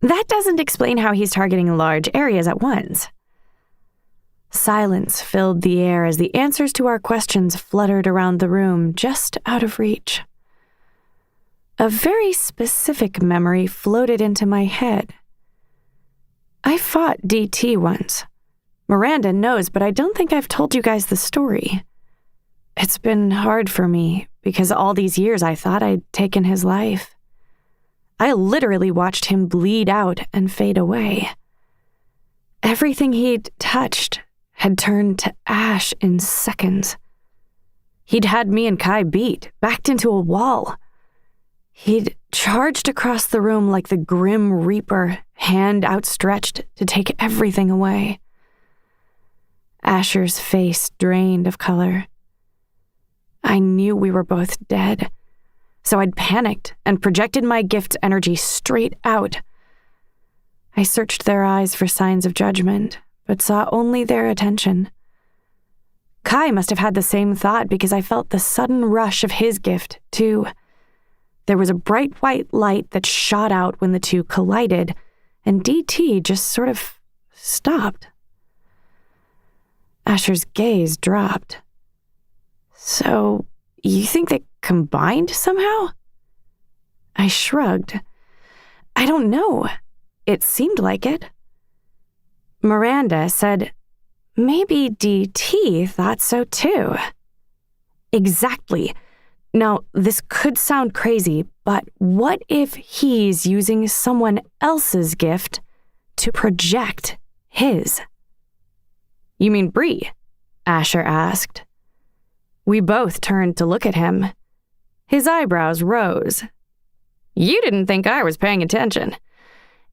"That doesn't explain how he's targeting large areas at once." Silence filled the air as the answers to our questions fluttered around the room, just out of reach. A very specific memory floated into my head. I fought DT once. Miranda knows, but I don't think I've told you guys the story. It's been hard for me because all these years I thought I'd taken his life. I literally watched him bleed out and fade away. Everything he'd touched had turned to ash in seconds. He'd had me and Kai beat, backed into a wall. He'd charged across the room like the Grim Reaper, hand outstretched to take everything away. Asher's face drained of color. I knew we were both dead, so I'd panicked and projected my gift's energy straight out. I searched their eyes for signs of judgment, but saw only their attention. Kai must have had the same thought because I felt the sudden rush of his gift, too. There was a bright white light that shot out when the two collided, and DT just sort of stopped. Asher's gaze dropped. So, you think they combined somehow? I shrugged. I don't know. It seemed like it. Miranda said, maybe DT thought so too. Exactly. Now, this could sound crazy, but what if he's using someone else's gift to project his? You mean Bree? Asher asked. We both turned to look at him. His eyebrows rose. You didn't think I was paying attention.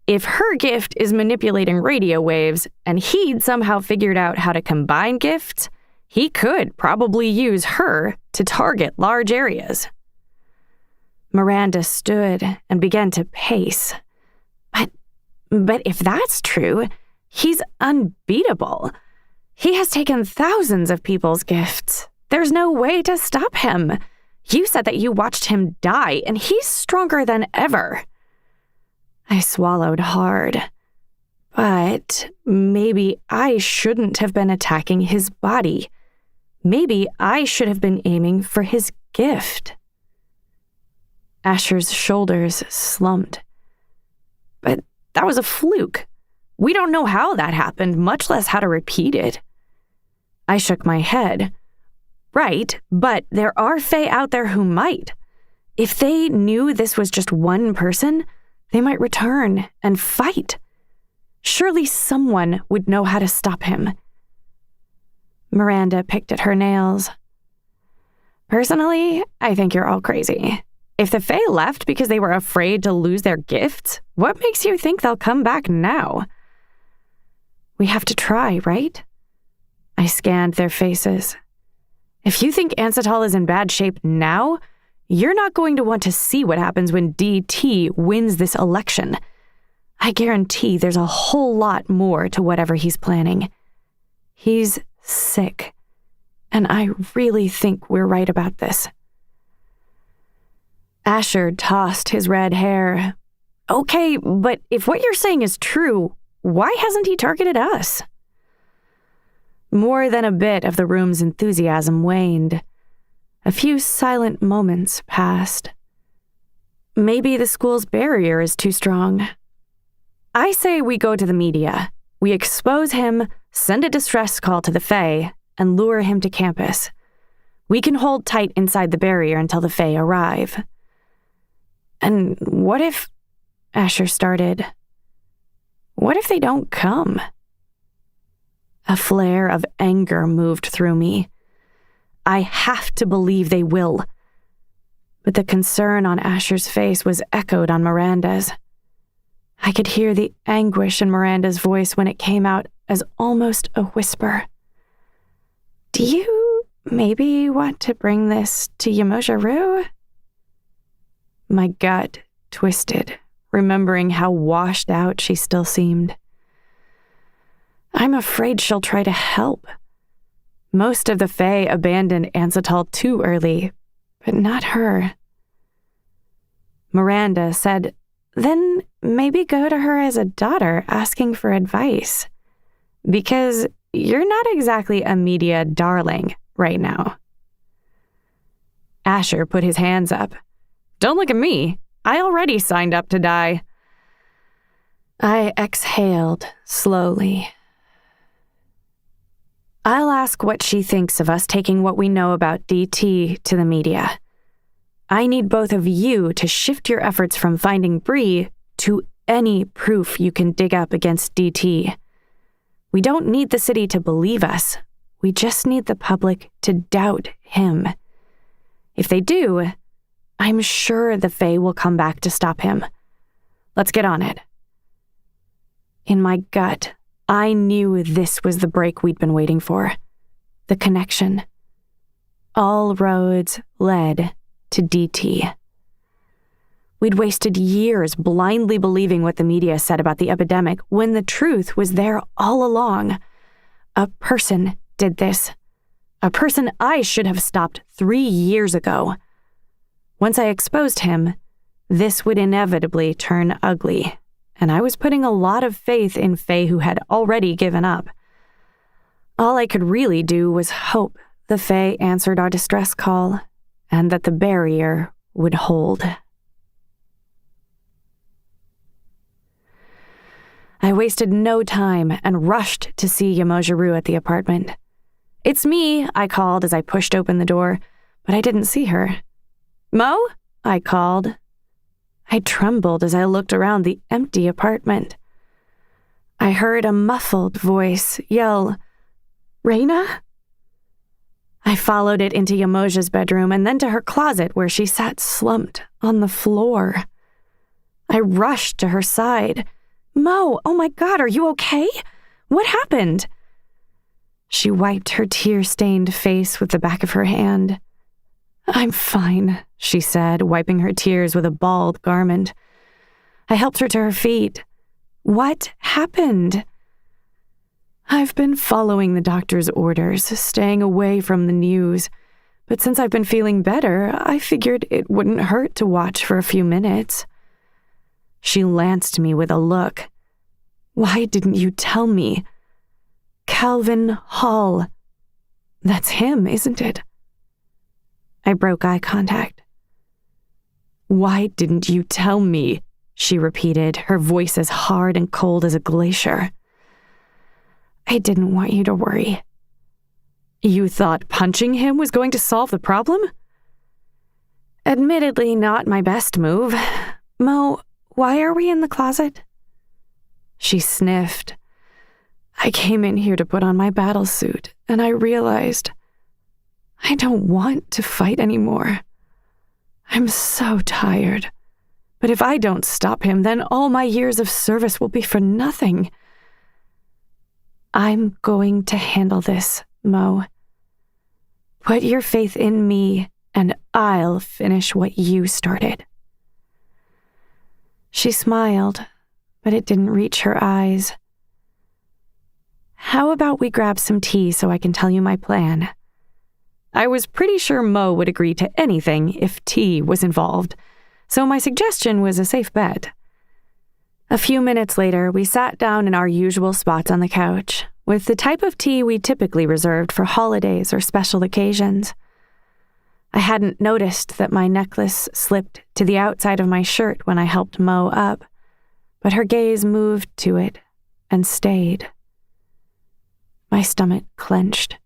If her gift is manipulating radio waves and he'd somehow figured out how to combine gifts, he could probably use her to target large areas. Miranda stood and began to pace. But if that's true, he's unbeatable. He has taken thousands of people's gifts. There's no way to stop him. You said that you watched him die, and he's stronger than ever. I swallowed hard. But maybe I shouldn't have been attacking his body. Maybe I should have been aiming for his gift. Asher's shoulders slumped. But that was a fluke. We don't know how that happened, much less how to repeat it. I shook my head. Right, but there are Fae out there who might. If they knew this was just one person, they might return and fight. Surely someone would know how to stop him. Miranda picked at her nails. Personally, I think you're all crazy. If the Fae left because they were afraid to lose their gifts, what makes you think they'll come back now? We have to try, right? I scanned their faces. If you think Ancetal is in bad shape now, you're not going to want to see what happens when DT wins this election. I guarantee there's a whole lot more to whatever he's planning. He's sick, and I really think we're right about this. Asher tossed his red hair. Okay, but if what you're saying is true, why hasn't he targeted us? More than a bit of the room's enthusiasm waned. A few silent moments passed. Maybe the school's barrier is too strong. I say we go to the media. We expose him, send a distress call to the Fae, and lure him to campus. We can hold tight inside the barrier until the Fae arrive. And what if... Asher started. What if they don't come? A flare of anger moved through me. I have to believe they will. But the concern on Asher's face was echoed on Miranda's. I could hear the anguish in Miranda's voice when it came out as almost a whisper. Do you maybe want to bring this to Yamoja-Ru? My gut twisted, remembering how washed out she still seemed. I'm afraid she'll try to help. Most of the Fae abandoned Ancetal too early, but not her. Miranda said, then maybe go to her as a daughter asking for advice. Because you're not exactly a media darling right now. Asher put his hands up. Don't look at me. I already signed up to die. I exhaled slowly. I'll ask what she thinks of us taking what we know about DT to the media. I need both of you to shift your efforts from finding Bree to any proof you can dig up against DT. We don't need the city to believe us. We just need the public to doubt him. If they do, I'm sure the Fae will come back to stop him. Let's get on it. In my gut, I knew this was the break we'd been waiting for. The connection. All roads led to DT. We'd wasted years blindly believing what the media said about the epidemic when the truth was there all along. A person did this. A person I should have stopped 3 years ago. Once I exposed him, this would inevitably turn ugly, and I was putting a lot of faith in Faye who had already given up. All I could really do was hope the Fae answered our distress call and that the barrier would hold. I wasted no time and rushed to see Yamojiru at the apartment. "It's me," I called as I pushed open the door, but I didn't see her. "Mo?" I called. I trembled as I looked around the empty apartment. I heard a muffled voice yell, "Raina?" I followed it into Yamoja's bedroom and then to her closet where she sat slumped on the floor. I rushed to her side. "Mo, oh my God, are you okay? What happened?" She wiped her tear-stained face with the back of her hand. "I'm fine," she said, wiping her tears with a balled garment. I helped her to her feet. "What happened?" "I've been following the doctor's orders, staying away from the news. But since I've been feeling better, I figured it wouldn't hurt to watch for a few minutes." She lanced me with a look. "Why didn't you tell me?" "Calvin Hall. That's him, isn't it?" I broke eye contact. "Why didn't you tell me?" she repeated, her voice as hard and cold as a glacier. "I didn't want you to worry." "You thought punching him was going to solve the problem?" "Admittedly not my best move. Mo, why are we in the closet?" She sniffed. "I came in here to put on my battle suit, and I realized I don't want to fight anymore. I'm so tired. But if I don't stop him, then all my years of service will be for nothing." "I'm going to handle this, Mo. Put your faith in me, and I'll finish what you started." She smiled, but it didn't reach her eyes. "How about we grab some tea so I can tell you my plan?" I was pretty sure Mo would agree to anything if tea was involved, so my suggestion was a safe bet. A few minutes later, we sat down in our usual spots on the couch, with the type of tea we typically reserved for holidays or special occasions. I hadn't noticed that my necklace slipped to the outside of my shirt when I helped Mo up, but her gaze moved to it and stayed. My stomach clenched.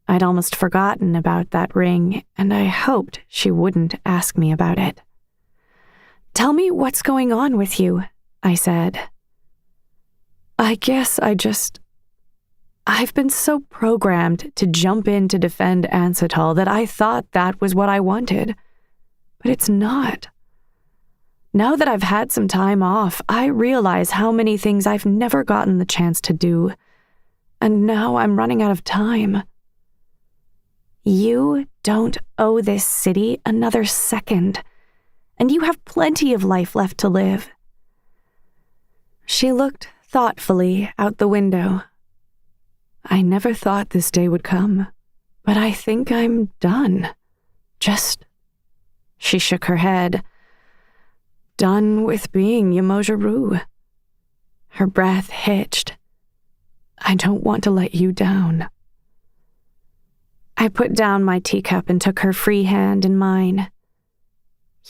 I'd almost forgotten about that ring, and I hoped she wouldn't ask me about it. "Tell me what's going on with you," I said. "I guess I've been so programmed to jump in to defend Ancetal that I thought that was what I wanted. But it's not. Now that I've had some time off, I realize how many things I've never gotten the chance to do. And now I'm running out of time. You don't owe this city another second, and you have plenty of life left to live." She looked thoughtfully out the window. "I never thought this day would come, but I think I'm done. She shook her head. "Done with being Yamojiru." Her breath hitched. "I don't want to let you down." I put down my teacup and took her free hand in mine.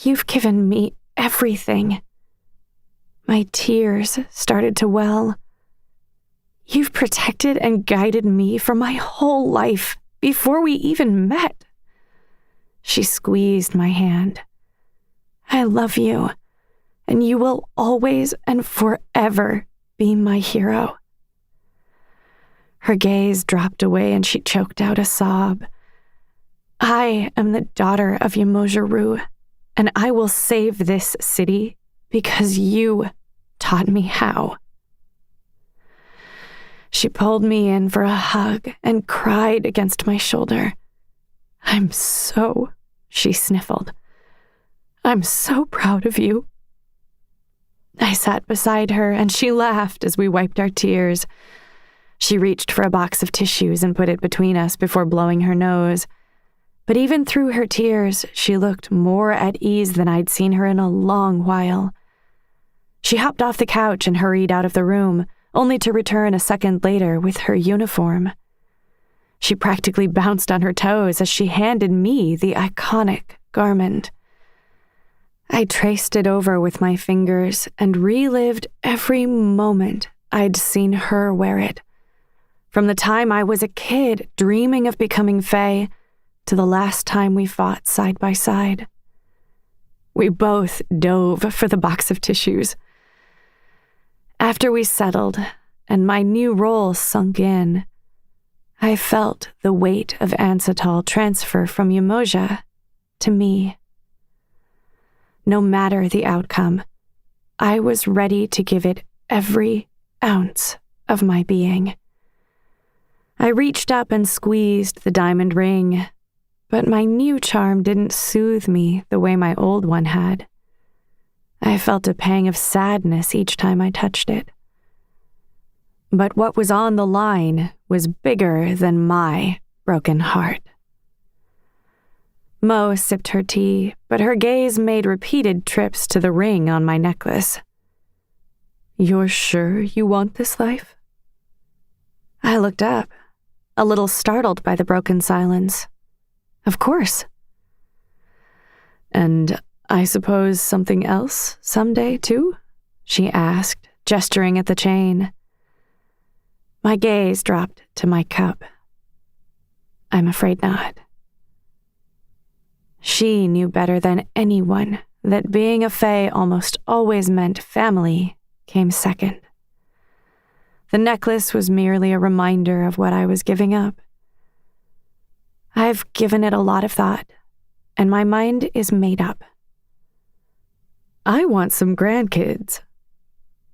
"You've given me everything." My tears started to well. "You've protected and guided me for my whole life before we even met. She squeezed my hand. I love you, and you will always and forever be my hero. Her gaze dropped away and she choked out a sob. I am the daughter of Yamoja-Ru, and I will save this city because you taught me how. She pulled me in for a hug and cried against my shoulder. She sniffled. I'm so proud of you. I sat beside her and she laughed as we wiped our tears. She reached for a box of tissues and put it between us before blowing her nose. But even through her tears, she looked more at ease than I'd seen her in a long while. She hopped off the couch and hurried out of the room, only to return a second later with her uniform. She practically bounced on her toes as she handed me the iconic garment. I traced it over with my fingers and relived every moment I'd seen her wear it. From the time I was a kid dreaming of becoming Fae to the last time we fought side by side. We both dove for the box of tissues. After we settled and my new role sunk in, I felt the weight of Ancetal transfer from Yamoja to me. No matter the outcome, I was ready to give it every ounce of my being. I reached up and squeezed the diamond ring, but my new charm didn't soothe me the way my old one had. I felt a pang of sadness each time I touched it. But what was on the line was bigger than my broken heart. Mo sipped her tea, but her gaze made repeated trips to the ring on my necklace. You're sure you want this life? I looked up, a little startled by the broken silence. Of course. And I suppose something else someday, too? She asked, gesturing at the chain. My gaze dropped to my cup. I'm afraid not. She knew better than anyone that being a Fae almost always meant family came second. The necklace was merely a reminder of what I was giving up. I've given it a lot of thought, and my mind is made up. I want some grandkids.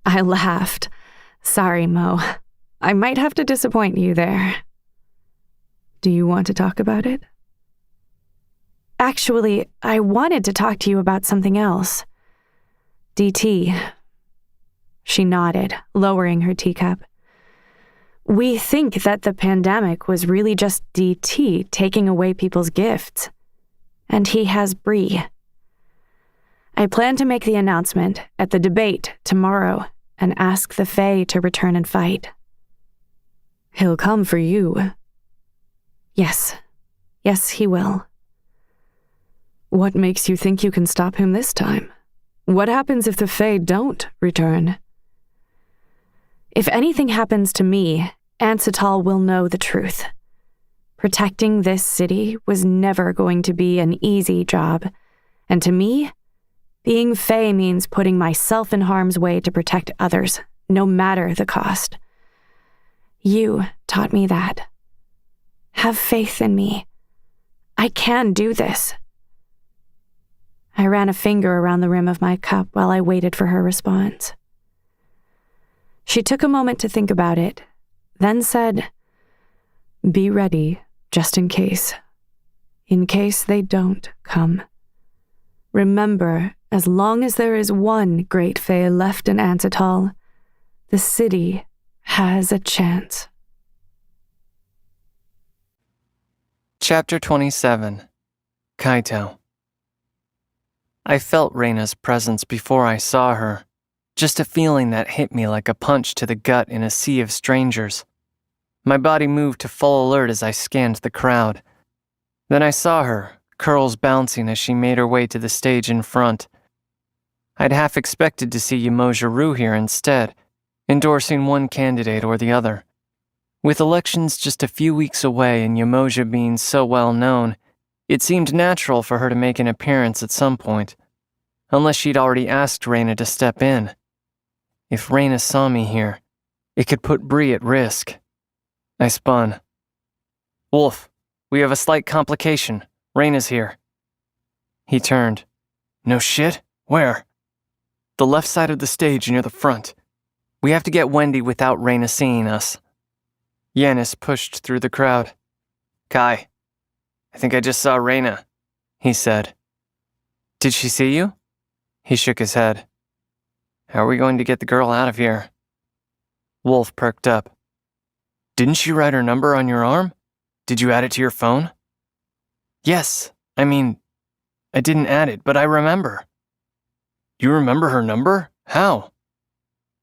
I laughed. Sorry, Mo. I might have to disappoint you there. Do you want to talk about it? Actually, I wanted to talk to you about something else. DT. She nodded, lowering her teacup. We think that the pandemic was really just DT taking away people's gifts. And he has Bree. I plan to make the announcement at the debate tomorrow and ask the Fae to return and fight. He'll come for you. Yes. Yes, he will. What makes you think you can stop him this time? What happens if the Fae don't return? If anything happens to me, Ancetal will know the truth. Protecting this city was never going to be an easy job, and to me, being Fae means putting myself in harm's way to protect others, no matter the cost. You taught me that. Have faith in me. I can do this. I ran a finger around the rim of my cup while I waited for her response. She took a moment to think about it, then said, Be ready, just in case. In case they don't come. Remember, as long as there is one great Fae left in Ancetal, the city has a chance. Chapter 27. Kaito. I felt Reina's presence before I saw her, just a feeling that hit me like a punch to the gut in a sea of strangers. My body moved to full alert as I scanned the crowd. Then I saw her, curls bouncing as she made her way to the stage in front. I'd half expected to see Yamoja-Ru here instead, endorsing one candidate or the other. With elections just a few weeks away and Yamoja being so well known, It seemed natural for her to make an appearance at some point, unless she'd already asked Raina to step in. If Raina saw me here, it could put Bree at risk. I spun. "Wolf, we have a slight complication. Raina's here." He turned. "No shit? Where?" "The left side of the stage near the front. We have to get Wendy without Raina seeing us." Yanis pushed through the crowd. "Kai, I think I just saw Raina," he said. "Did she see you?" He shook his head. "How are we going to get the girl out of here?" Wolf perked up. "Didn't she write her number on your arm? Did you add it to your phone?" "Yes, I didn't add it, but I remember." "You remember her number? How?"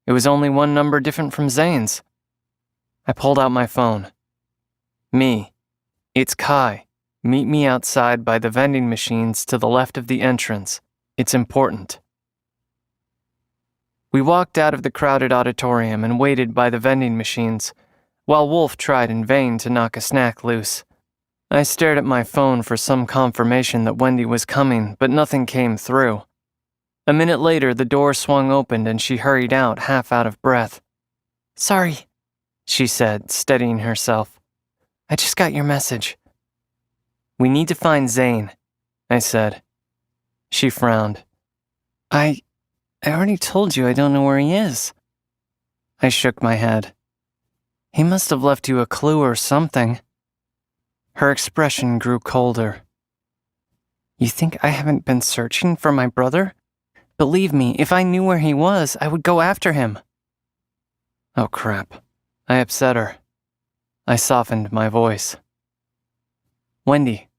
"It was only one number different from Zane's." I pulled out my phone. "Me. It's Kai. Meet me outside by the vending machines to the left of the entrance. It's important." We walked out of the crowded auditorium and waited by the vending machines, while Wolf tried in vain to knock a snack loose. I stared at my phone for some confirmation that Wendy was coming, but nothing came through. A minute later, the door swung open and she hurried out, half out of breath. "Sorry," she said, steadying herself. "I just got your message." "We need to find Zane," I said. She frowned. I already told you I don't know where he is." I shook my head. "He must have left you a clue or something." Her expression grew colder. "You think I haven't been searching for my brother? Believe me, if I knew where he was, I would go after him." Oh crap. I upset her. I softened my voice. "Wendy,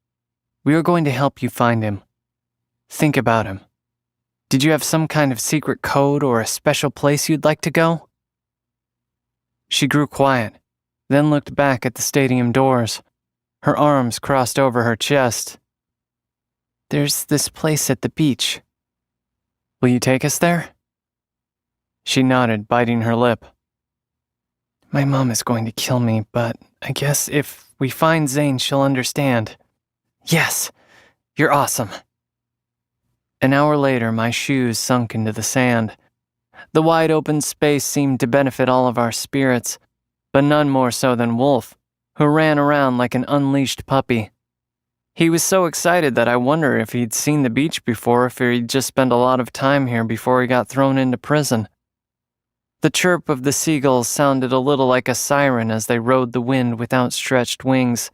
we are going to help you find him. Think about him. Did you have some kind of secret code or a special place you'd like to go?" She grew quiet, then looked back at the stadium doors, her arms crossed over her chest. "There's this place at the beach. Will you take us there?" She nodded, biting her lip. "My mom is going to kill me, but I guess if we find Zane, she'll understand." "Yes, you're awesome." An hour later, my shoes sunk into the sand. The wide open space seemed to benefit all of our spirits, but none more so than Wolf, who ran around like an unleashed puppy. He was so excited that I wonder if he'd seen the beach before, if he'd just spent a lot of time here before he got thrown into prison. The chirp of the seagulls sounded a little like a siren as they rode the wind with outstretched wings.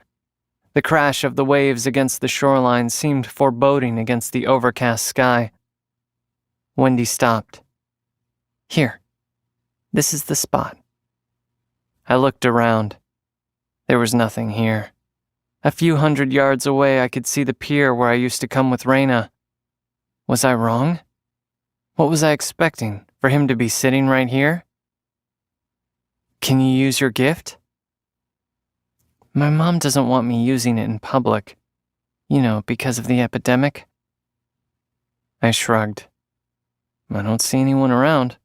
The crash of the waves against the shoreline seemed foreboding against the overcast sky. Wendy stopped. "Here. This is the spot." I looked around. There was nothing here. A few hundred yards away, I could see the pier where I used to come with Raina. Was I wrong? What was I expecting? For him to be sitting right here? "Can you use your gift?" "My mom doesn't want me using it in public. Because of the epidemic." I shrugged. "I don't see anyone around."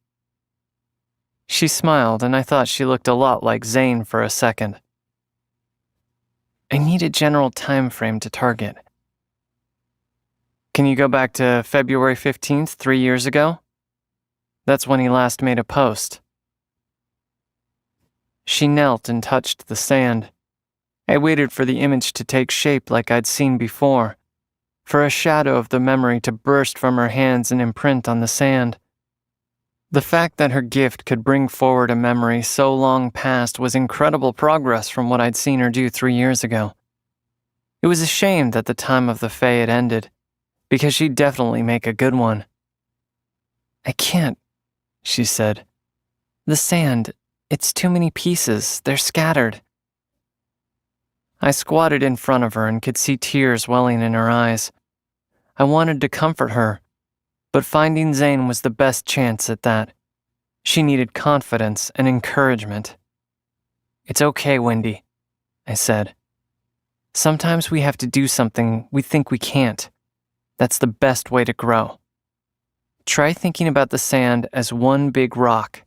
She smiled, and I thought she looked a lot like Zane for a second. "I need a general time frame to target." "Can you go back to February 15th, 3 years ago? That's when he last made a post." She knelt and touched the sand. I waited for the image to take shape like I'd seen before, for a shadow of the memory to burst from her hands and imprint on the sand. The fact that her gift could bring forward a memory so long past was incredible progress from what I'd seen her do 3 years ago. It was a shame that the time of the Fae had ended, because she'd definitely make a good one. "I can't," she said. "The sand, it's too many pieces, they're scattered." I squatted in front of her and could see tears welling in her eyes. I wanted to comfort her, but finding Zane was the best chance at that. She needed confidence and encouragement. "It's okay, Wendy," I said. "Sometimes we have to do something we think we can't. That's the best way to grow. Try thinking about the sand as one big rock."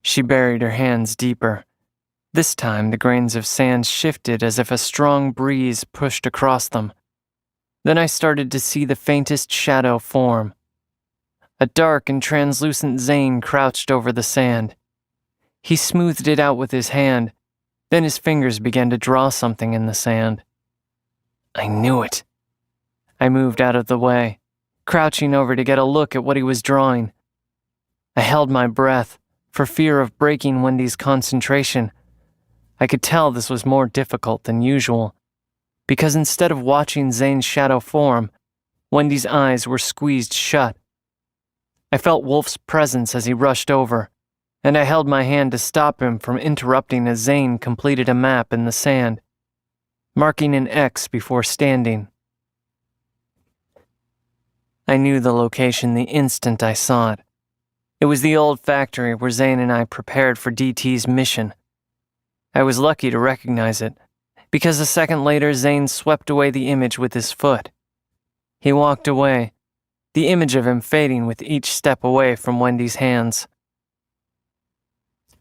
She buried her hands deeper. This time, the grains of sand shifted as if a strong breeze pushed across them. Then I started to see the faintest shadow form. A dark and translucent Zane crouched over the sand. He smoothed it out with his hand, then his fingers began to draw something in the sand. I knew it. I moved out of the way, crouching over to get a look at what he was drawing. I held my breath, for fear of breaking Wendy's concentration. I could tell this was more difficult than usual, because instead of watching Zane's shadow form, Wendy's eyes were squeezed shut. I felt Wolf's presence as he rushed over, and I held my hand to stop him from interrupting as Zane completed a map in the sand, marking an X before standing. I knew the location the instant I saw it. It was the old factory where Zane and I prepared for DT's mission. I was lucky to recognize it, because a second later Zane swept away the image with his foot. He walked away, the image of him fading with each step away from Wendy's hands.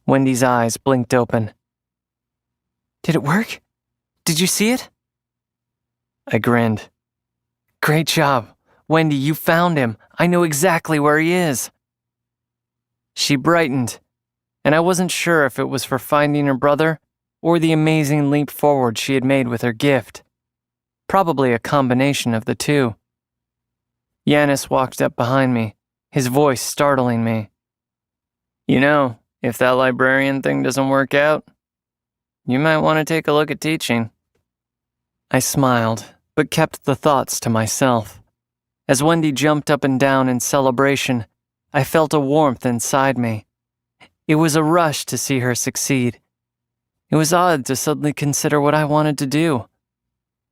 Wendy's eyes blinked open. Did it work? Did you see it? I grinned. Great job. Wendy, you found him. I know exactly where he is. She brightened, and I wasn't sure if it was for finding her brother or the amazing leap forward she had made with her gift. Probably a combination of the two. Yanis walked up behind me, his voice startling me. You know, if that librarian thing doesn't work out, you might want to take a look at teaching. I smiled, but kept the thoughts to myself. As Wendy jumped up and down in celebration, I felt a warmth inside me. It was a rush to see her succeed. It was odd to suddenly consider what I wanted to do.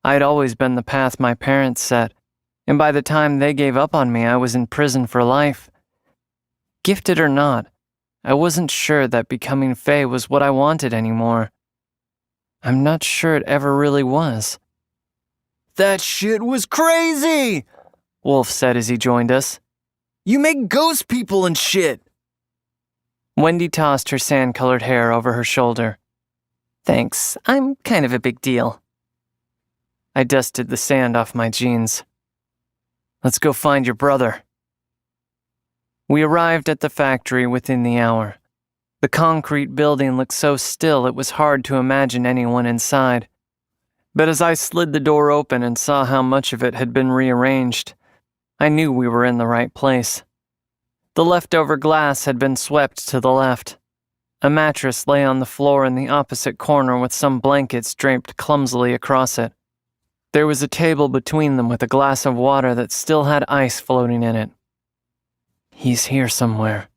I had always been the path my parents set, and by the time they gave up on me, I was in prison for life. Gifted or not, I wasn't sure that becoming Fae was what I wanted anymore. I'm not sure it ever really was. That shit was crazy, Wolf said as he joined us. You make ghost people and shit. Wendy tossed her sand-colored hair over her shoulder. Thanks, I'm kind of a big deal. I dusted the sand off my jeans. Let's go find your brother. We arrived at the factory within the hour. The concrete building looked so still it was hard to imagine anyone inside. But as I slid the door open and saw how much of it had been rearranged, I knew we were in the right place. The leftover glass had been swept to the left. A mattress lay on the floor in the opposite corner with some blankets draped clumsily across it. There was a table between them with a glass of water that still had ice floating in it. He's here somewhere.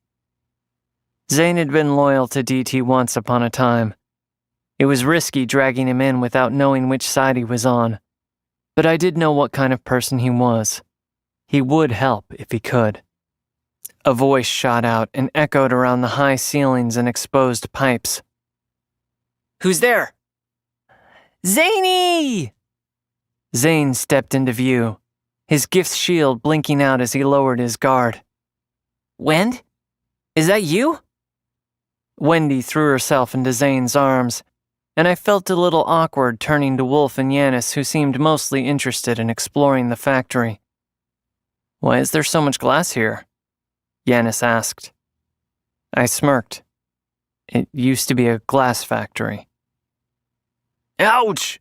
Zane had been loyal to DT once upon a time. It was risky dragging him in without knowing which side he was on. But I did know what kind of person he was. He would help if he could. A voice shot out and echoed around the high ceilings and exposed pipes. Who's there? Zany! Zane stepped into view, his gift's shield blinking out as he lowered his guard. Wend? Is that you? Wendy threw herself into Zane's arms, and I felt a little awkward turning to Wolf and Yanis, who seemed mostly interested in exploring the factory. Why is there so much glass here? Yanis asked. I smirked. It used to be a glass factory. Ouch!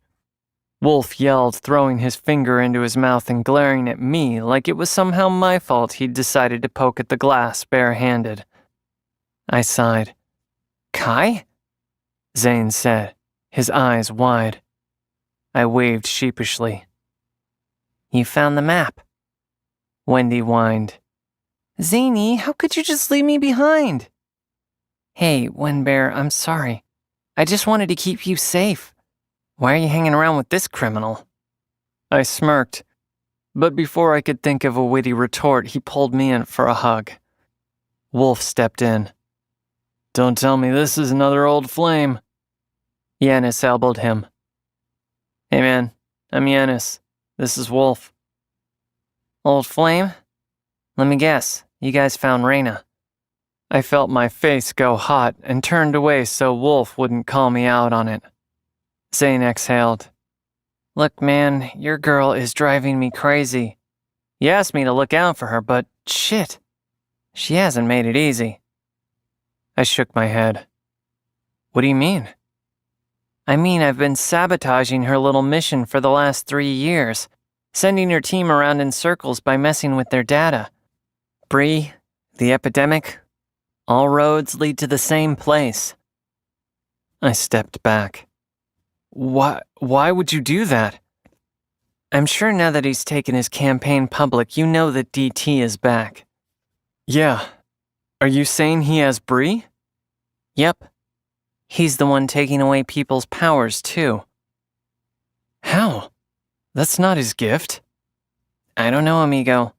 Wolf yelled, throwing his finger into his mouth and glaring at me like it was somehow my fault he'd decided to poke at the glass bare-handed. I sighed. Kai? Zane said, his eyes wide. I waved sheepishly. You found the map. Wendy whined. Zany, how could you just leave me behind? Hey, Wenbear, I'm sorry. I just wanted to keep you safe. Why are you hanging around with this criminal? I smirked, but before I could think of a witty retort, he pulled me in for a hug. Wolf stepped in. Don't tell me this is another old flame. Yanis elbowed him. Hey man, I'm Yanis. This is Wolf. Old flame? Let me guess, you guys found Reyna. I felt my face go hot and turned away so Wolf wouldn't call me out on it. Zane exhaled. Look, man, your girl is driving me crazy. You asked me to look out for her, but shit, she hasn't made it easy. I shook my head. What do you mean? I mean, I've been sabotaging her little mission for the last 3 years, sending her team around in circles by messing with their data. Bree, the epidemic, all roads lead to the same place. I stepped back. Why would you do that? I'm sure now that he's taken his campaign public, you know that DT is back. Yeah. Are you saying he has Bree? Yep. He's the one taking away people's powers, too. How? That's not his gift. I don't know, amigo.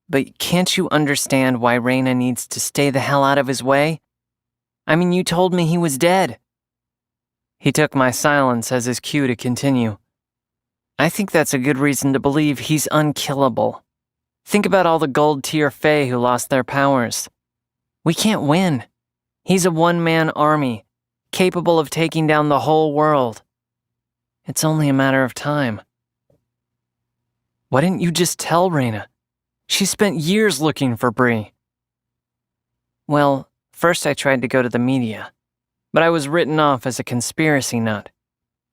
But can't you understand why Reina needs to stay the hell out of his way? I mean, you told me he was dead. He took my silence as his cue to continue. I think that's a good reason to believe he's unkillable. Think about all the gold-tier Fae who lost their powers. We can't win. He's a one-man army, capable of taking down the whole world. It's only a matter of time. Why didn't you just tell Reina? She spent years looking for Bree. Well, first I tried to go to the media, but I was written off as a conspiracy nut.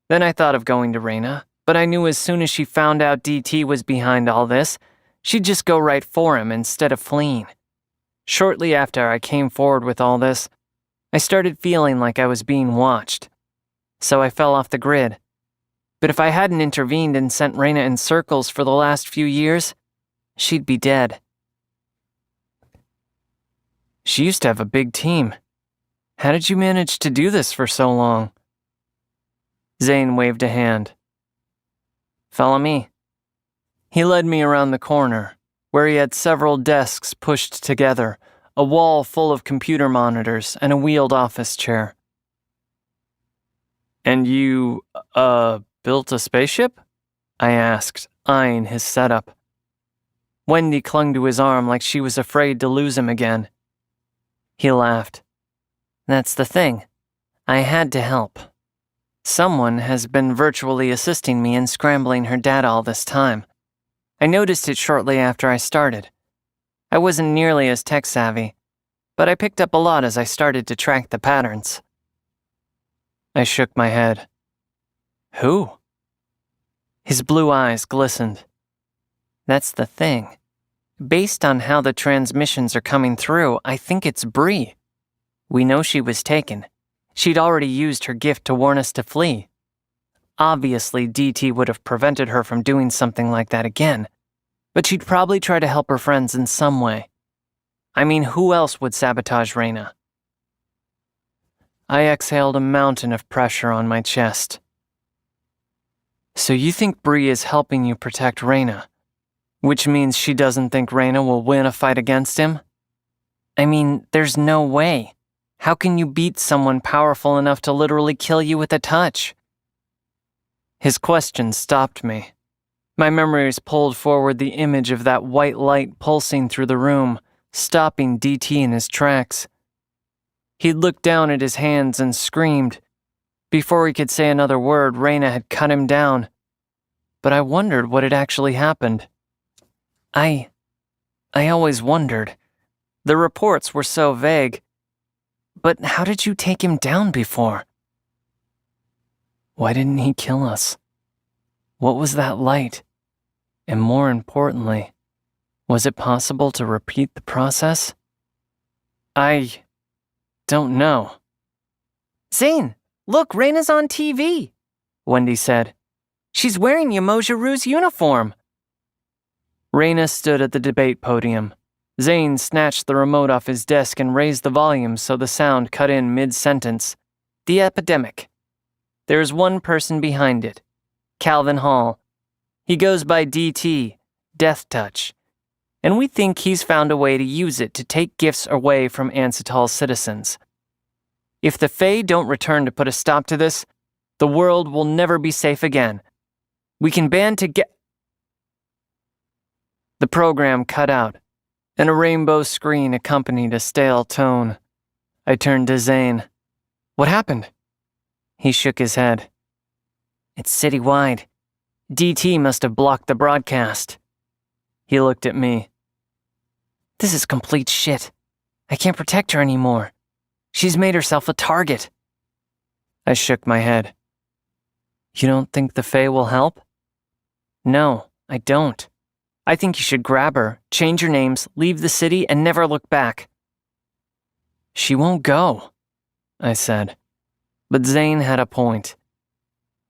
Then I thought of going to Reina, but I knew as soon as she found out DT was behind all this, she'd just go right for him instead of fleeing. Shortly after I came forward with all this, I started feeling like I was being watched. So I fell off the grid. But if I hadn't intervened and sent Reina in circles for the last few years, she'd be dead. She used to have a big team. How did you manage to do this for so long? Zane waved a hand. Follow me. He led me around the corner, where he had several desks pushed together, a wall full of computer monitors, and a wheeled office chair. And you, built a spaceship? I asked, eyeing his setup. Wendy clung to his arm like she was afraid to lose him again. He laughed. That's the thing. I had to help. Someone has been virtually assisting me in scrambling her data all this time. I noticed it shortly after I started. I wasn't nearly as tech-savvy, but I picked up a lot as I started to track the patterns. I shook my head. Who? His blue eyes glistened. That's the thing. Based on how the transmissions are coming through, I think it's Bree. We know she was taken. She'd already used her gift to warn us to flee. Obviously, DT would have prevented her from doing something like that again, but she'd probably try to help her friends in some way. I mean, who else would sabotage Reina? I exhaled a mountain of pressure on my chest. So you think Bree is helping you protect Reina, which means she doesn't think Reina will win a fight against him? I mean, there's no way. How can you beat someone powerful enough to literally kill you with a touch? His question stopped me. My memories pulled forward the image of that white light pulsing through the room, stopping DT in his tracks. He'd looked down at his hands and screamed. Before he could say another word, Reina had cut him down. But I wondered what had actually happened. I always wondered. The reports were so vague. But how did you take him down before? Why didn't he kill us? What was that light? And more importantly, was it possible to repeat the process? I don't know. Zane, look, Reina's on TV, Wendy said. She's wearing Yamojiru's uniform. Reina stood at the debate podium. Zane snatched the remote off his desk and raised the volume so the sound cut in mid-sentence. The epidemic. There's one person behind it. Calvin Hall. He goes by DT, Death Touch. And we think he's found a way to use it to take gifts away from Ansatol's citizens. If the Fae don't return to put a stop to this, the world will never be safe again. We can band together. The program cut out, and a rainbow screen accompanied a stale tone. I turned to Zane. What happened? He shook his head. It's citywide. DT must have blocked the broadcast. He looked at me. This is complete shit. I can't protect her anymore. She's made herself a target. I shook my head. You don't think the Fae will help? No, I don't. I think you should grab her, change your names, leave the city, and never look back. She won't go, I said. But Zane had a point.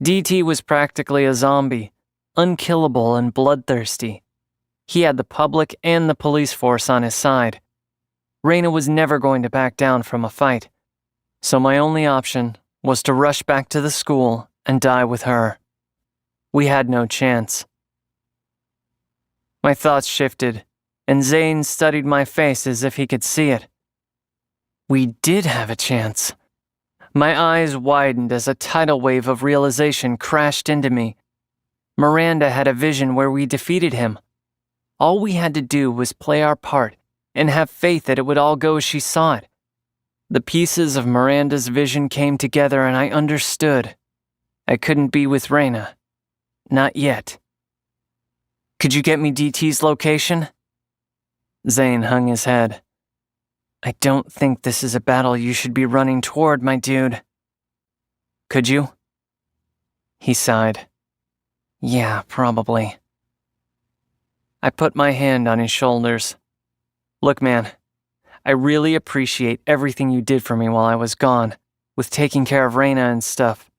DT was practically a zombie, unkillable and bloodthirsty. He had the public and the police force on his side. Raina was never going to back down from a fight, so my only option was to rush back to the school and die with her. We had no chance. My thoughts shifted, and Zane studied my face as if he could see it. We did have a chance. My eyes widened as a tidal wave of realization crashed into me. Miranda had a vision where we defeated him. All we had to do was play our part and have faith that it would all go as she saw it. The pieces of Miranda's vision came together and I understood. I couldn't be with Raina. Not yet. Could you get me DT's location? Zane hung his head. I don't think this is a battle you should be running toward, my dude. Could you? He sighed. Yeah, probably. I put my hand on his shoulders. Look, man, I really appreciate everything you did for me while I was gone, with taking care of Raina and stuff.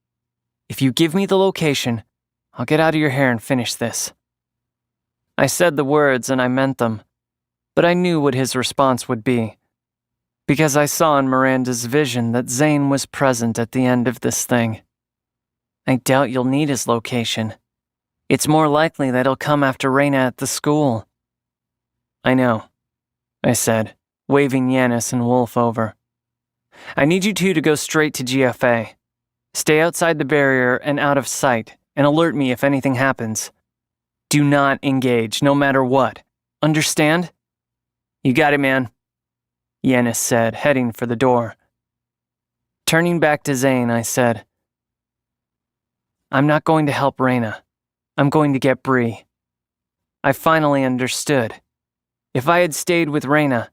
If you give me the location, I'll get out of your hair and finish this. I said the words and I meant them, but I knew what his response would be, because I saw in Miranda's vision that Zane was present at the end of this thing. I doubt you'll need his location. It's more likely that he'll come after Raina at the school. I know, I said, waving Yanis and Wolf over. I need you two to go straight to GFA. Stay outside the barrier and out of sight, and alert me if anything happens. Do not engage, no matter what. Understand? You got it, man, Yanis said, heading for the door. Turning back to Zane, I said, I'm not going to help Raina. I'm going to get Bree. I finally understood. If I had stayed with Raina,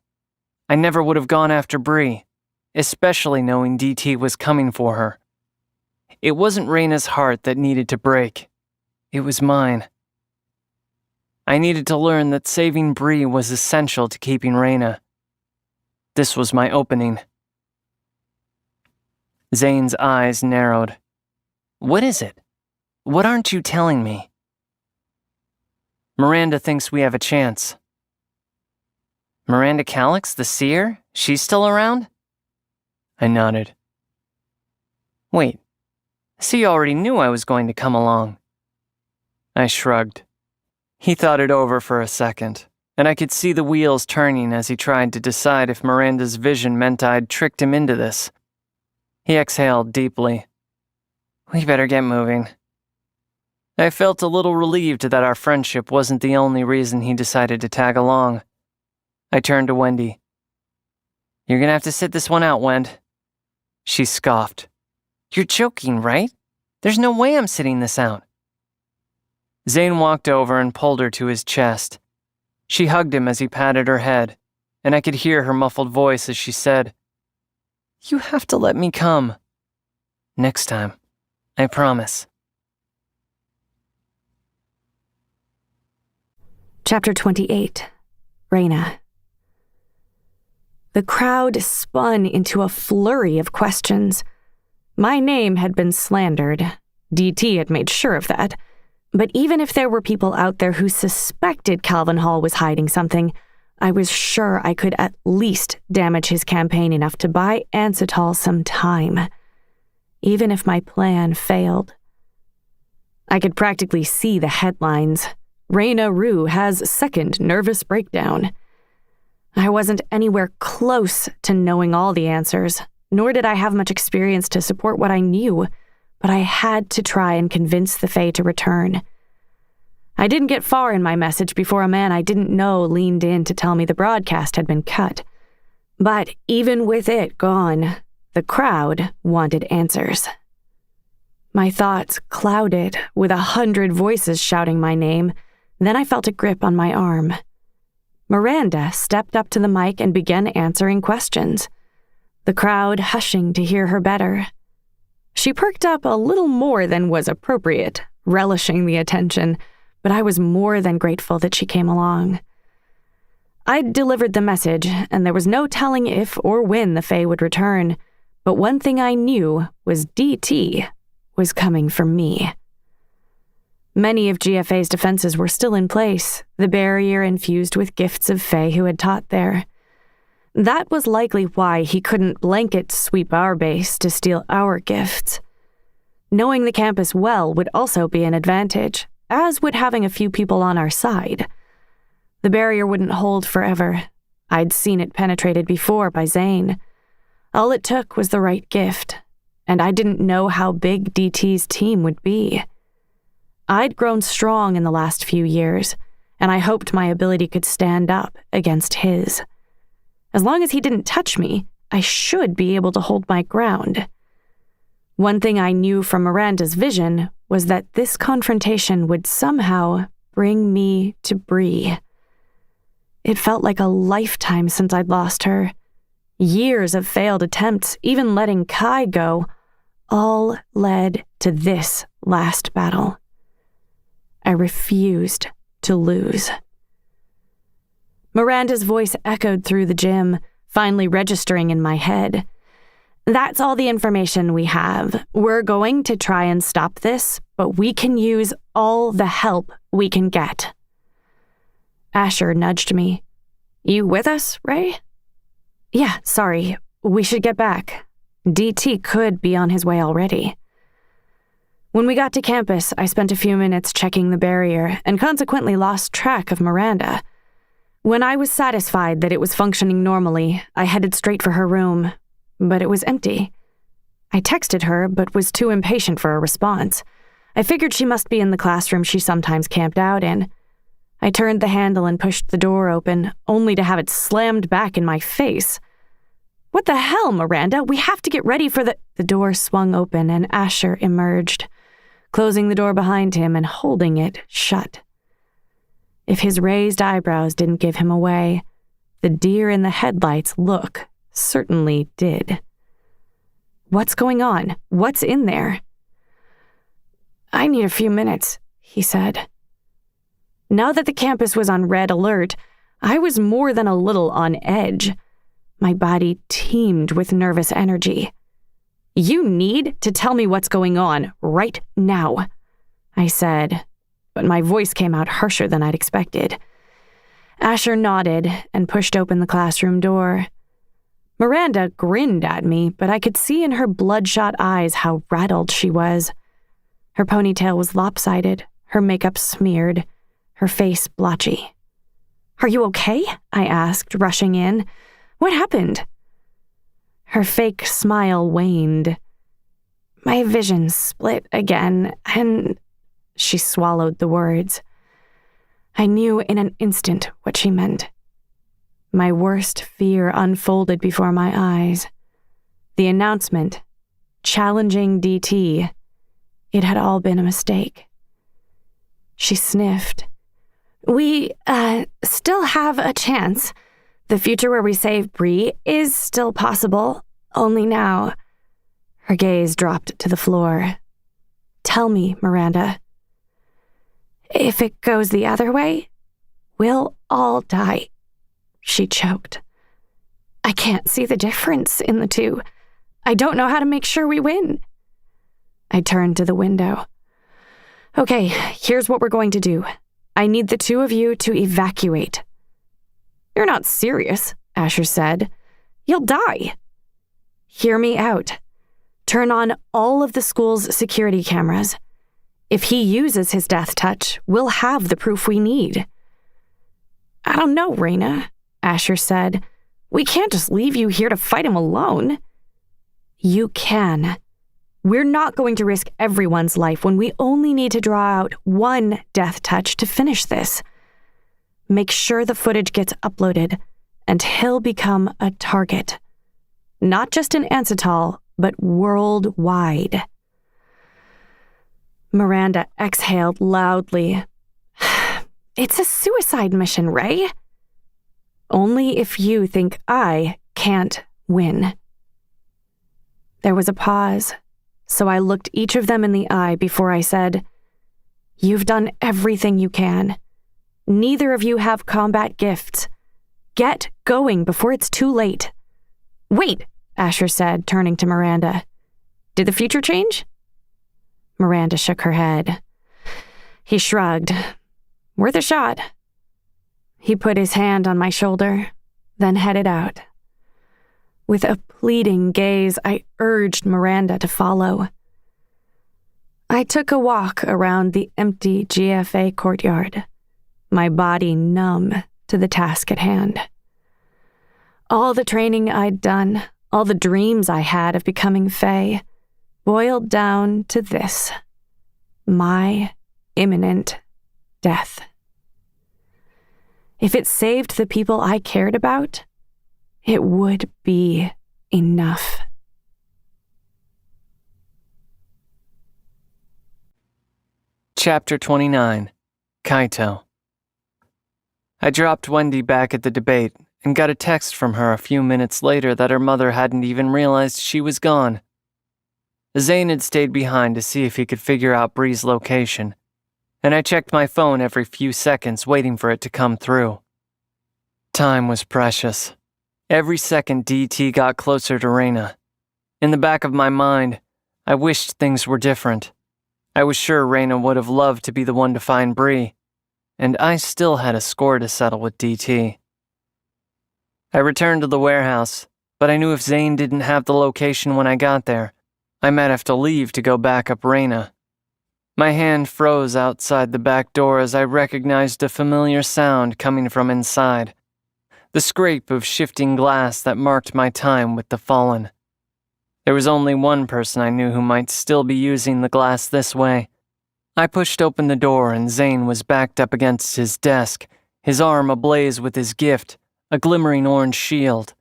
I never would have gone after Bree, especially knowing DT was coming for her. It wasn't Raina's heart that needed to break. It was mine. I needed to learn that saving Bree was essential to keeping Raina. This was my opening. Zane's eyes narrowed. What is it? What aren't you telling me? Miranda thinks we have a chance. Miranda Calix, the seer? She's still around? I nodded. Wait, so you already knew I was going to come along. I shrugged. He thought it over for a second, and I could see the wheels turning as he tried to decide if Miranda's vision meant I'd tricked him into this. He exhaled deeply. We better get moving. I felt a little relieved that our friendship wasn't the only reason he decided to tag along. I turned to Wendy. You're gonna have to sit this one out, Wend. She scoffed. You're joking, right? There's no way I'm sitting this out. Zane walked over and pulled her to his chest. She hugged him as he patted her head, and I could hear her muffled voice as she said, You have to let me come. Next time, I promise. Chapter 28. Raina. The crowd spun into a flurry of questions. My name had been slandered. DT had made sure of that. But even if there were people out there who suspected Calvin Hall was hiding something, I was sure I could at least damage his campaign enough to buy Ansatol some time, even if my plan failed. I could practically see the headlines. Raina Rue has second nervous breakdown. I wasn't anywhere close to knowing all the answers, nor did I have much experience to support what I knew, but I had to try and convince the Fae to return. I didn't get far in my message before a man I didn't know leaned in to tell me the broadcast had been cut. But even with it gone, the crowd wanted answers. My thoughts clouded with 100 voices shouting my name. Then I felt a grip on my arm. Miranda stepped up to the mic and began answering questions, the crowd hushing to hear her better. She perked up a little more than was appropriate, relishing the attention, but I was more than grateful that she came along. I'd delivered the message, and there was no telling if or when the Fae would return, but one thing I knew was DT was coming for me. Many of GFA's defenses were still in place, the barrier infused with gifts of Fae who had taught there. That was likely why he couldn't blanket sweep our base to steal our gifts. Knowing the campus well would also be an advantage, as would having a few people on our side. The barrier wouldn't hold forever. I'd seen it penetrated before by Zane. All it took was the right gift, and I didn't know how big DT's team would be. I'd grown strong in the last few years, and I hoped my ability could stand up against his. As long as he didn't touch me, I should be able to hold my ground. One thing I knew from Miranda's vision was that this confrontation would somehow bring me to Bree. It felt like a lifetime since I'd lost her. Years of failed attempts, even letting Kai go, all led to this last battle. I refused to lose. Miranda's voice echoed through the gym, finally registering in my head. That's all the information we have. We're going to try and stop this, but we can use all the help we can get. Asher nudged me. You with us, Ray? Yeah, sorry. We should get back. DT could be on his way already. When we got to campus, I spent a few minutes checking the barrier and consequently lost track of Miranda. When I was satisfied that it was functioning normally, I headed straight for her room, but it was empty. I texted her, but was too impatient for a response. I figured she must be in the classroom she sometimes camped out in. I turned the handle and pushed the door open, only to have it slammed back in my face. What the hell, Miranda? We have to get ready for the... The door swung open and Asher emerged, closing the door behind him and holding it shut. If his raised eyebrows didn't give him away, the deer in the headlights look certainly did. What's going on? What's in there? I need a few minutes, he said. Now that the campus was on red alert, I was more than a little on edge. My body teemed with nervous energy. You need to tell me what's going on right now, I said, but my voice came out harsher than I'd expected. Asher nodded and pushed open the classroom door. Miranda grinned at me, but I could see in her bloodshot eyes how rattled she was. Her ponytail was lopsided, her makeup smeared, her face blotchy. Are you okay? I asked, rushing in. What happened? Her fake smile waned. My vision split again, and she swallowed the words. I knew in an instant what she meant. My worst fear unfolded before my eyes. The announcement, challenging DT, it had all been a mistake. She sniffed. We, still have a chance. The future where we save Bree is still possible, only now. Her gaze dropped to the floor. Tell me, Miranda. If it goes the other way, we'll all die. She choked. I can't see the difference in the two. I don't know how to make sure we win. I turned to the window. Okay, here's what we're going to do. I need the two of you to evacuate. You're not serious, Asher said. You'll die. Hear me out. Turn on all of the school's security cameras. If he uses his death touch, we'll have the proof we need. I don't know, Raina, Asher said. We can't just leave you here to fight him alone. You can. We're not going to risk everyone's life when we only need to draw out one death touch to finish this. Make sure the footage gets uploaded, and he'll become a target. Not just in Ansatol, but worldwide. Miranda exhaled loudly. It's a suicide mission, Ray. Only if you think I can't win. There was a pause, so I looked each of them in the eye before I said, You've done everything you can. Neither of you have combat gifts. Get going before it's too late. Wait, Asher said, turning to Miranda. Did the future change? Miranda shook her head. He shrugged. Worth a shot. He put his hand on my shoulder, then headed out. With a pleading gaze, I urged Miranda to follow. I took a walk around the empty GFA courtyard, my body numb to the task at hand. All the training I'd done, all the dreams I had of becoming Fae, boiled down to this: my imminent death. If it saved the people I cared about, it would be enough. Chapter 29. Kaito. I dropped Wendy back at the debate and got a text from her a few minutes later that her mother hadn't even realized she was gone. Zane had stayed behind to see if he could figure out Bree's location, and I checked my phone every few seconds waiting for it to come through. Time was precious. Every second DT got closer to Reyna. In the back of my mind, I wished things were different. I was sure Reyna would have loved to be the one to find Bree, and I still had a score to settle with DT. I returned to the warehouse, but I knew if Zane didn't have the location when I got there, I might have to leave to go back up Reyna. My hand froze outside the back door as I recognized a familiar sound coming from inside. The scrape of shifting glass that marked my time with the Fallen. There was only one person I knew who might still be using the glass this way. I pushed open the door and Zane was backed up against his desk, his arm ablaze with his gift, a glimmering orange shield.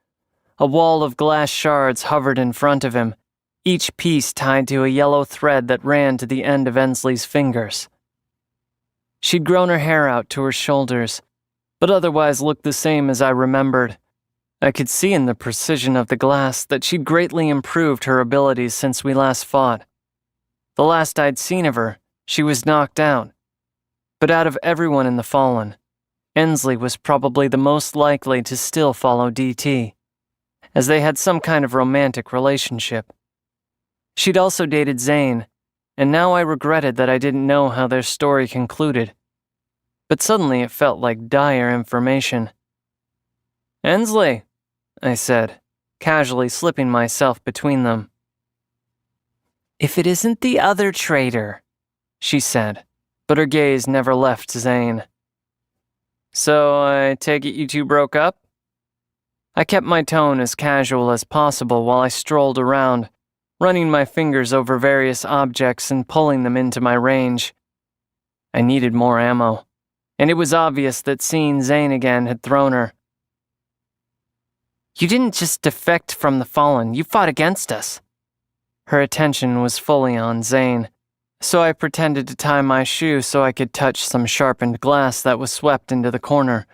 A wall of glass shards hovered in front of him, each piece tied to a yellow thread that ran to the end of Ensley's fingers. She'd grown her hair out to her shoulders, but otherwise looked the same as I remembered. I could see in the precision of the glass that she'd greatly improved her abilities since we last fought. The last I'd seen of her, she was knocked out. But out of everyone in the Fallen, Ensley was probably the most likely to still follow DT, as they had some kind of romantic relationship. She'd also dated Zane, and now I regretted that I didn't know how their story concluded. But suddenly it felt like dire information. Ensley, I said, casually slipping myself between them. If it isn't the other traitor, she said, but her gaze never left Zane. So I take it you two broke up? I kept my tone as casual as possible while I strolled around, running my fingers over various objects and pulling them into my range. I needed more ammo, and it was obvious that seeing Zane again had thrown her. You didn't just defect from the Fallen, you fought against us. Her attention was fully on Zane, so I pretended to tie my shoe so I could touch some sharpened glass that was swept into the corner.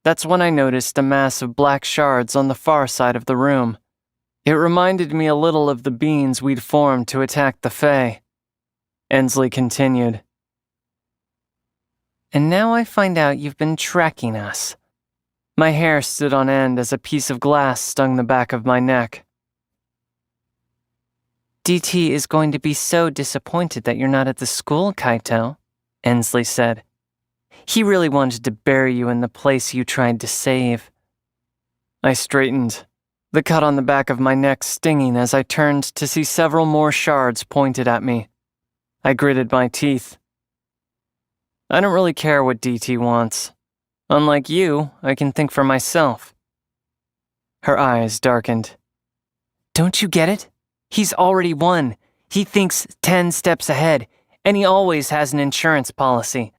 That's when I noticed a mass of black shards on the far side of the room. It reminded me a little of the beings we'd formed to attack the Fae. Ensley continued. And now I find out you've been tracking us. My hair stood on end as a piece of glass stung the back of my neck. DT is going to be so disappointed that you're not at the school, Kaito, Ensley said. He really wanted to bury you in the place you tried to save. I straightened, the cut on the back of my neck stinging as I turned to see several more shards pointed at me. I gritted my teeth. I don't really care what DT wants. Unlike you, I can think for myself. Her eyes darkened. Don't you get it? He's already won. He thinks 10 steps ahead, and he always has an insurance policy.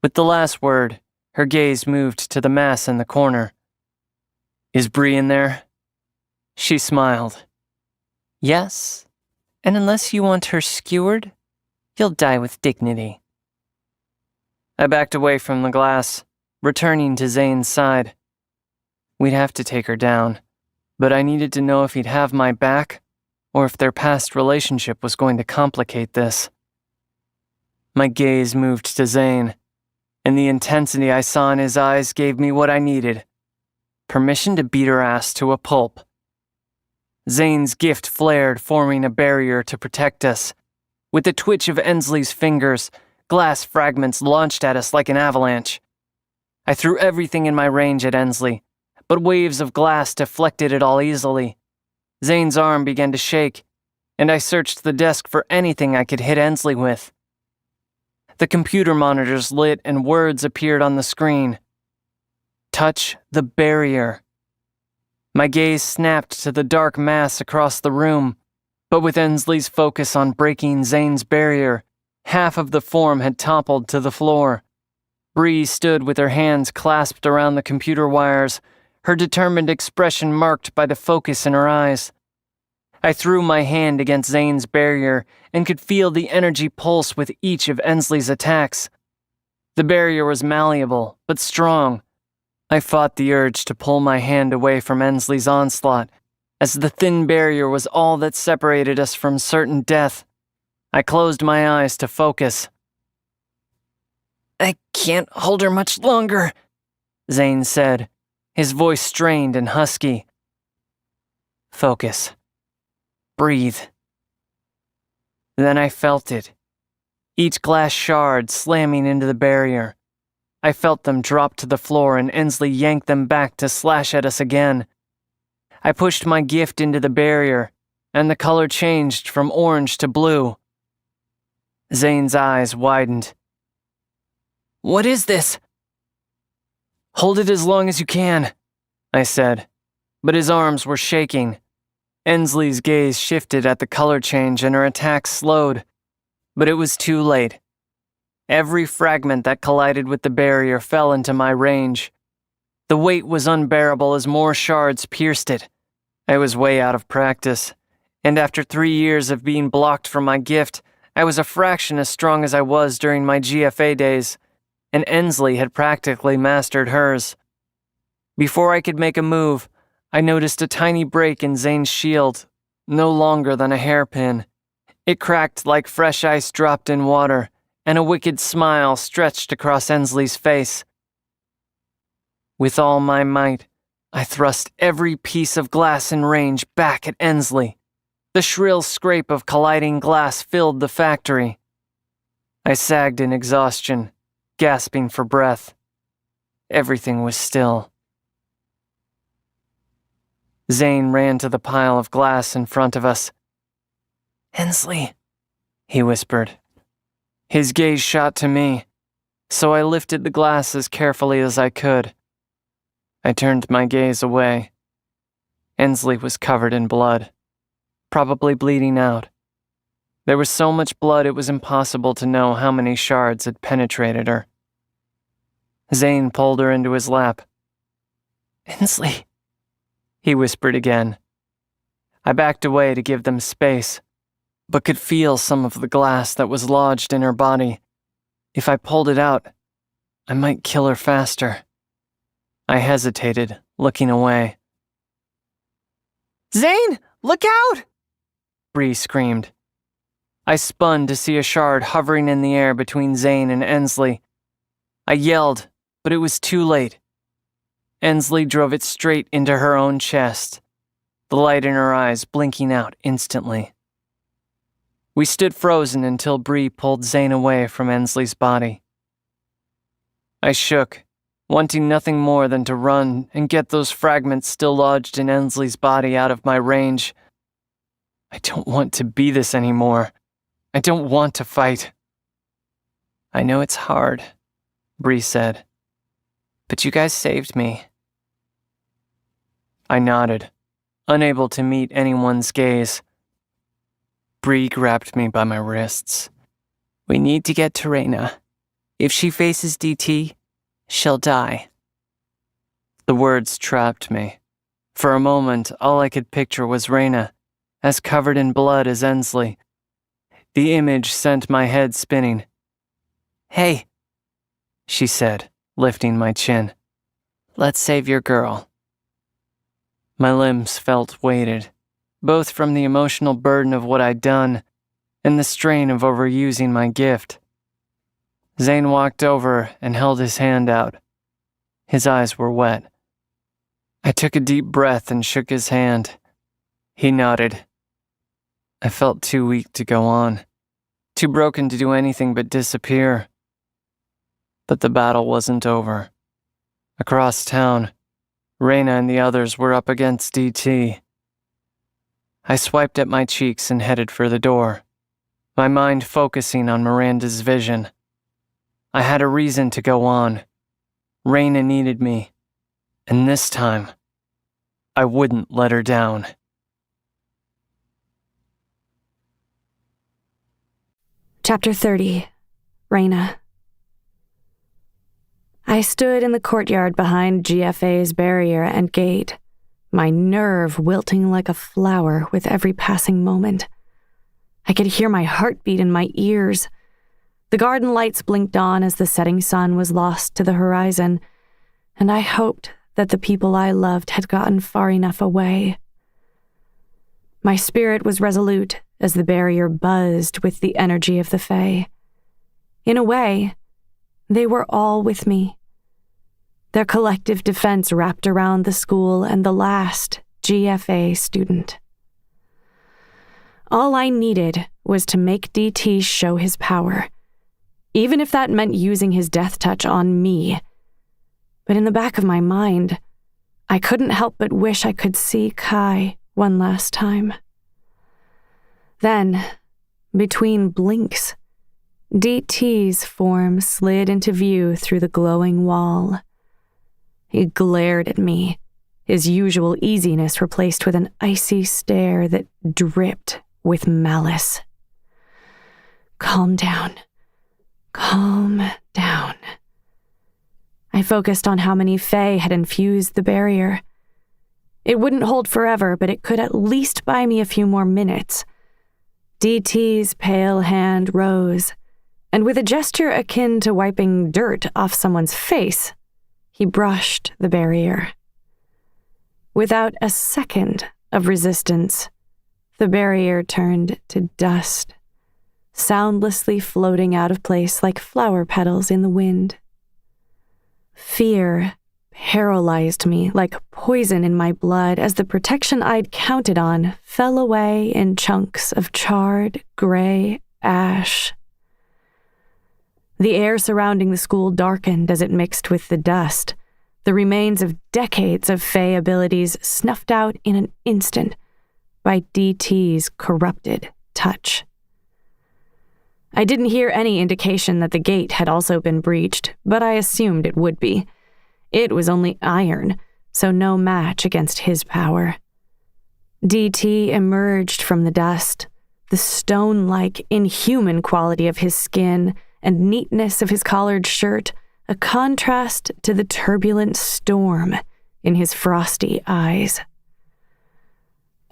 With the last word, her gaze moved to the mass in the corner. Is Bree in there? She smiled. Yes, and unless you want her skewered, you'll die with dignity. I backed away from the glass, returning to Zane's side. We'd have to take her down, but I needed to know if he'd have my back, or if their past relationship was going to complicate this. My gaze moved to Zane, and the intensity I saw in his eyes gave me what I needed: permission to beat her ass to a pulp. Zane's gift flared, forming a barrier to protect us. With the twitch of Ensley's fingers, glass fragments launched at us like an avalanche. I threw everything in my range at Ensley, but waves of glass deflected it all easily. Zane's arm began to shake, and I searched the desk for anything I could hit Ensley with. The computer monitors lit and words appeared on the screen. Touch the barrier. My gaze snapped to the dark mass across the room, but with Ensley's focus on breaking Zane's barrier, half of the form had toppled to the floor. Bree stood with her hands clasped around the computer wires, her determined expression marked by the focus in her eyes. I threw my hand against Zane's barrier and could feel the energy pulse with each of Ensley's attacks. The barrier was malleable, but strong. I fought the urge to pull my hand away from Ensley's onslaught, as the thin barrier was all that separated us from certain death. I closed my eyes to focus. I can't hold her much longer, Zane said, his voice strained and husky. Focus. Breathe. Then I felt it. Each glass shard slamming into the barrier. I felt them drop to the floor and Ensley yanked them back to slash at us again. I pushed my gift into the barrier, and the color changed from orange to blue. Zane's eyes widened. What is this? Hold it as long as you can, I said, but his arms were shaking. Ensley's gaze shifted at the color change and her attack slowed, but it was too late. Every fragment that collided with the barrier fell into my range. The weight was unbearable as more shards pierced it. I was way out of practice, and after 3 years of being blocked from my gift, I was a fraction as strong as I was during my GFA days, and Ensley had practically mastered hers. Before I could make a move, I noticed a tiny break in Zane's shield, no longer than a hairpin. It cracked like fresh ice dropped in water, and a wicked smile stretched across Ensley's face. With all my might, I thrust every piece of glass in range back at Ensley. The shrill scrape of colliding glass filled the factory. I sagged in exhaustion, gasping for breath. Everything was still. Zane ran to the pile of glass in front of us. Ensley, he whispered. His gaze shot to me, so I lifted the glass as carefully as I could. I turned my gaze away. Ensley was covered in blood, probably bleeding out. There was so much blood it was impossible to know how many shards had penetrated her. Zane pulled her into his lap. Ensley, he whispered again. I backed away to give them space, but could feel some of the glass that was lodged in her body. If I pulled it out, I might kill her faster. I hesitated, looking away. Zane, look out! Bree screamed. I spun to see a shard hovering in the air between Zane and Ensley. I yelled, but it was too late. Ensley drove it straight into her own chest, the light in her eyes blinking out instantly. We stood frozen until Bree pulled Zane away from Ensley's body. I shook, wanting nothing more than to run and get those fragments still lodged in Ensley's body out of my range. I don't want to be this anymore. I don't want to fight. I know it's hard, Bree said, but you guys saved me. I nodded, unable to meet anyone's gaze. Bree grabbed me by my wrists. We need to get to Reyna. If she faces DT, she'll die. The words trapped me. For a moment, all I could picture was Reyna, as covered in blood as Ensley. The image sent my head spinning. Hey, she said, lifting my chin. Let's save your girl. My limbs felt weighted, both from the emotional burden of what I'd done and the strain of overusing my gift. Zane walked over and held his hand out. His eyes were wet. I took a deep breath and shook his hand. He nodded. I felt too weak to go on, too broken to do anything but disappear. But the battle wasn't over. Across town, Reyna and the others were up against DT. I swiped at my cheeks and headed for the door, my mind focusing on Miranda's vision. I had a reason to go on. Reyna needed me, and this time, I wouldn't let her down. Chapter 30. Reyna. I stood in the courtyard behind GFA's barrier and gate, my nerve wilting like a flower with every passing moment. I could hear my heartbeat in my ears. The garden lights blinked on as the setting sun was lost to the horizon, and I hoped that the people I loved had gotten far enough away. My spirit was resolute as the barrier buzzed with the energy of the Fae. In a way, they were all with me. Their collective defense wrapped around the school and the last GFA student. All I needed was to make DT show his power, even if that meant using his death touch on me. But in the back of my mind, I couldn't help but wish I could see Kai one last time. Then, between blinks, DT's form slid into view through the glowing wall. He glared at me, his usual easiness replaced with an icy stare that dripped with malice. Calm down. Calm down. I focused on how many Fae had infused the barrier. It wouldn't hold forever, but it could at least buy me a few more minutes. DT's pale hand rose, and with a gesture akin to wiping dirt off someone's face, he brushed the barrier. Without a second of resistance, the barrier turned to dust, soundlessly floating out of place like flower petals in the wind. Fear paralyzed me like poison in my blood as the protection I'd counted on fell away in chunks of charred, gray ash. The air surrounding the school darkened as it mixed with the dust, the remains of decades of Fae abilities snuffed out in an instant by DT's corrupted touch. I didn't hear any indication that the gate had also been breached, but I assumed it would be. It was only iron, so no match against his power. DT emerged from the dust, the stone-like, inhuman quality of his skin and neatness of his collared shirt, a contrast to the turbulent storm in his frosty eyes.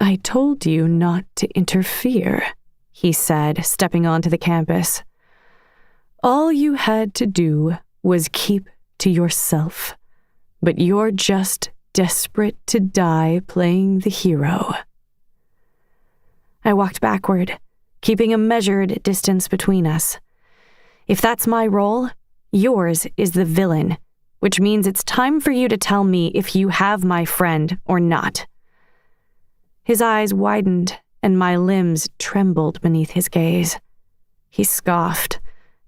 "I told you not to interfere," he said, stepping onto the campus. "All you had to do was keep to yourself, but you're just desperate to die playing the hero." I walked backward, keeping a measured distance between us. If that's my role, yours is the villain, which means it's time for you to tell me if you have my friend or not. His eyes widened, and my limbs trembled beneath his gaze. He scoffed.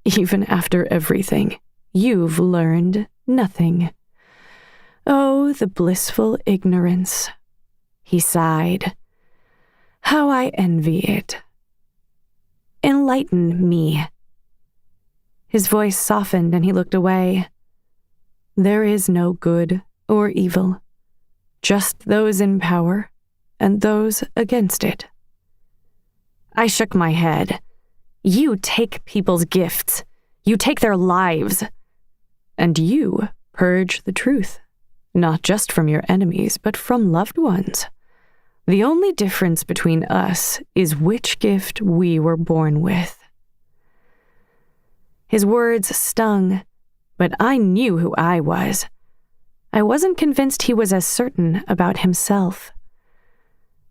"Even after everything, you've learned nothing." "Oh, the blissful ignorance," he sighed. "How I envy it. Enlighten me." His voice softened and he looked away. "There is no good or evil, just those in power and those against it." I shook my head. You take people's gifts. You take their lives. And you purge the truth, not just from your enemies, but from loved ones. The only difference between us is which gift we were born with. His words stung, but I knew who I was. I wasn't convinced he was as certain about himself.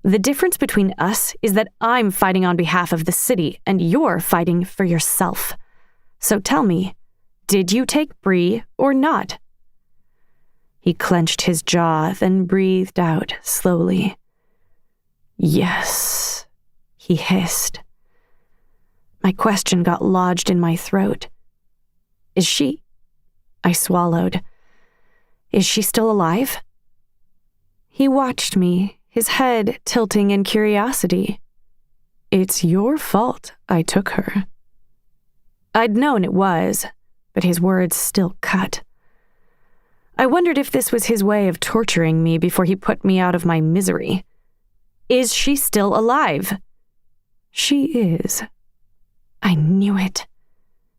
The difference between us is that I'm fighting on behalf of the city and you're fighting for yourself. So tell me, did you take Bree or not? He clenched his jaw, then breathed out slowly. Yes, he hissed. My question got lodged in my throat. Is she? I swallowed. Is she still alive? He watched me, his head tilting in curiosity. It's your fault I took her. I'd known it was, but his words still cut. I wondered if this was his way of torturing me before he put me out of my misery. Is she still alive? She is. I knew it.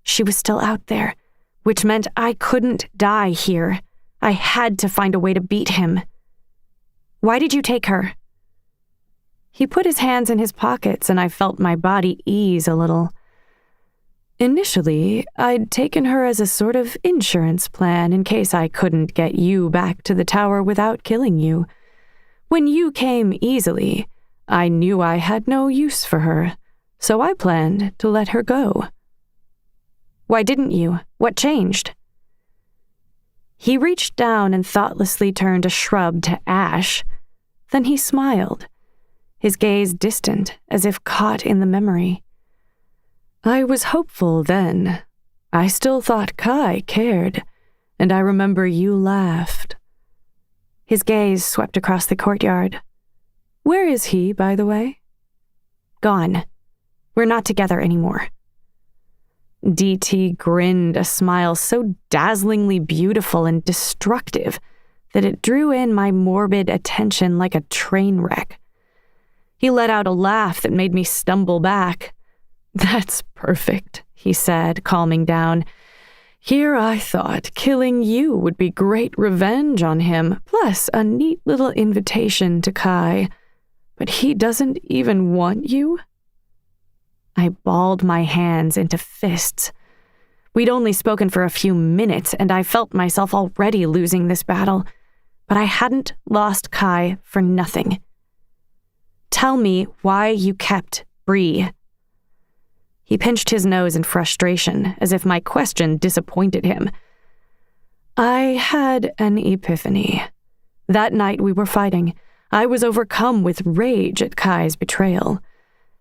She was still out there, which meant I couldn't die here. I had to find a way to beat him. Why did you take her? He put his hands in his pockets and I felt my body ease a little. Initially, I'd taken her as a sort of insurance plan in case I couldn't get you back to the tower without killing you. When you came easily, I knew I had no use for her, so I planned to let her go. Why didn't you? What changed? He reached down and thoughtlessly turned a shrub to ash. Then he smiled, his gaze distant, as if caught in the memory. I was hopeful then. I still thought Kai cared, and I remember you laughed. His gaze swept across the courtyard. Where is he, by the way? Gone. We're not together anymore. DT grinned, a smile so dazzlingly beautiful and destructive that it drew in my morbid attention like a train wreck. He let out a laugh that made me stumble back. That's perfect, he said, calming down. Here I thought killing you would be great revenge on him, plus a neat little invitation to Kai. But he doesn't even want you? I balled my hands into fists. We'd only spoken for a few minutes, and I felt myself already losing this battle. But I hadn't lost Kai for nothing. Tell me why you kept Bree. He pinched his nose in frustration, as if my question disappointed him. I had an epiphany. That night we were fighting, I was overcome with rage at Kai's betrayal.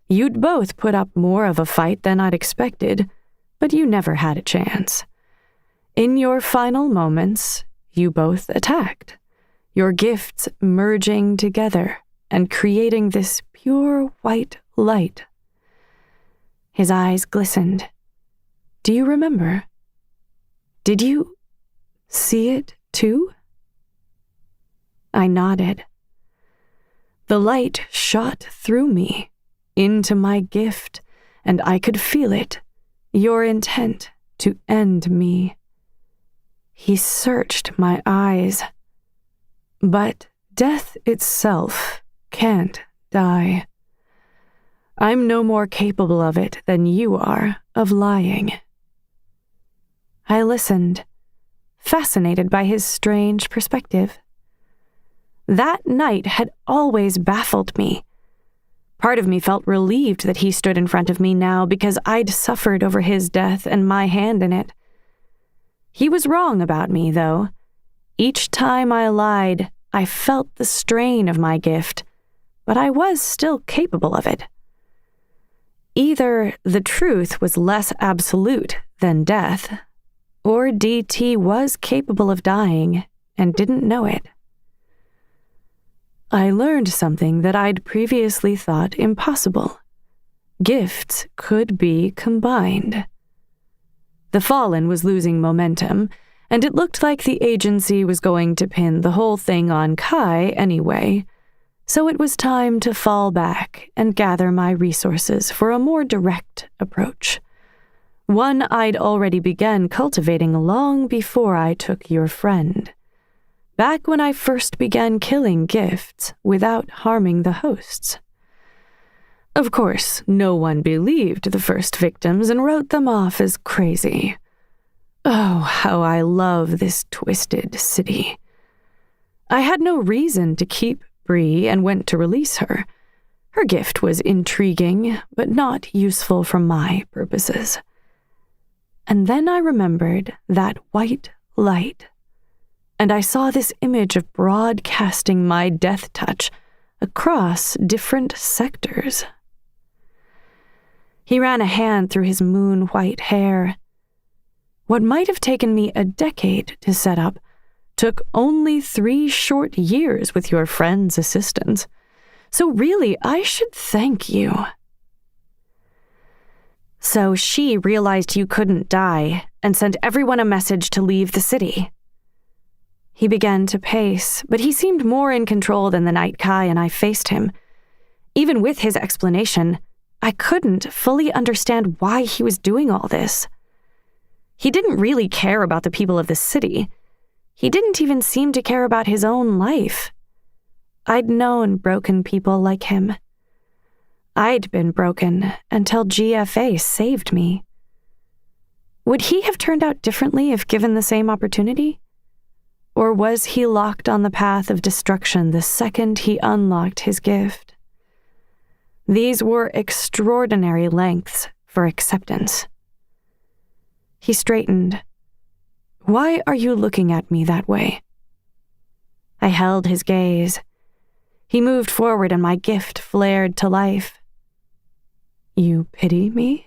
You'd both put up more of a fight than I'd expected, but you never had a chance. In your final moments, you both attacked, your gifts merging together and creating this pure white light. His eyes glistened. Do you remember? Did you see it too? I nodded. The light shot through me, into my gift, and I could feel it, your intent to end me. He searched my eyes. But death itself can't die. I'm no more capable of it than you are of lying. I listened, fascinated by his strange perspective. That night had always baffled me. Part of me felt relieved that he stood in front of me now because I'd suffered over his death and my hand in it. He was wrong about me, though. Each time I lied, I felt the strain of my gift, but I was still capable of it. Either the truth was less absolute than death, or DT was capable of dying and didn't know it. I learned something that I'd previously thought impossible. Gifts could be combined. The Fallen was losing momentum, and it looked like the agency was going to pin the whole thing on Kai anyway, So it was time to fall back and gather my resources for a more direct approach. One I'd already begun cultivating long before I took your friend. Back when I first began killing gifts without harming the hosts. Of course, no one believed the first victims and wrote them off as crazy. Oh, how I love this twisted city. I had no reason to keep Bree and went to release her. Her gift was intriguing, but not useful for my purposes. And then I remembered that white light, and I saw this image of broadcasting my death touch across different sectors. He ran a hand through his moon-white hair. What might have taken me a decade to set up took only 3 short years with your friend's assistance. So really, I should thank you. So she realized you couldn't die and sent everyone a message to leave the city. He began to pace, but he seemed more in control than the Night Kai, and I faced him. Even with his explanation, I couldn't fully understand why he was doing all this. He didn't really care about the people of the city. He didn't even seem to care about his own life. I'd known broken people like him. I'd been broken until GFA saved me. Would he have turned out differently if given the same opportunity? Or was he locked on the path of destruction the second he unlocked his gift? These were extraordinary lengths for acceptance. He straightened. Why are you looking at me that way? I held his gaze. He moved forward and my gift flared to life. You pity me?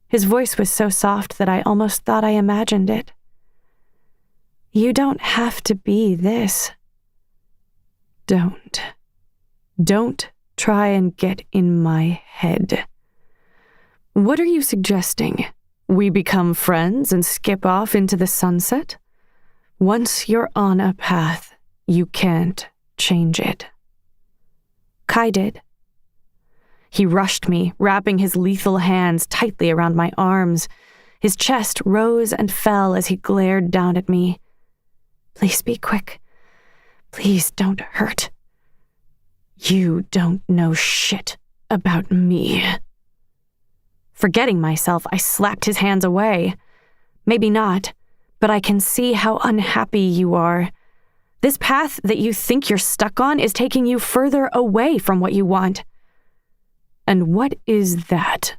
His voice was so soft that I almost thought I imagined it. You don't have to be this. Don't try and get in my head. What are you suggesting? We become friends and skip off into the sunset? Once you're on a path, you can't change it. Kai did. He rushed me, wrapping his lethal hands tightly around my arms. His chest rose and fell as he glared down at me. Please be quick. Please don't hurt. You don't know shit about me. Forgetting myself, I slapped his hands away. Maybe not, but I can see how unhappy you are. This path that you think you're stuck on is taking you further away from what you want. And what is that?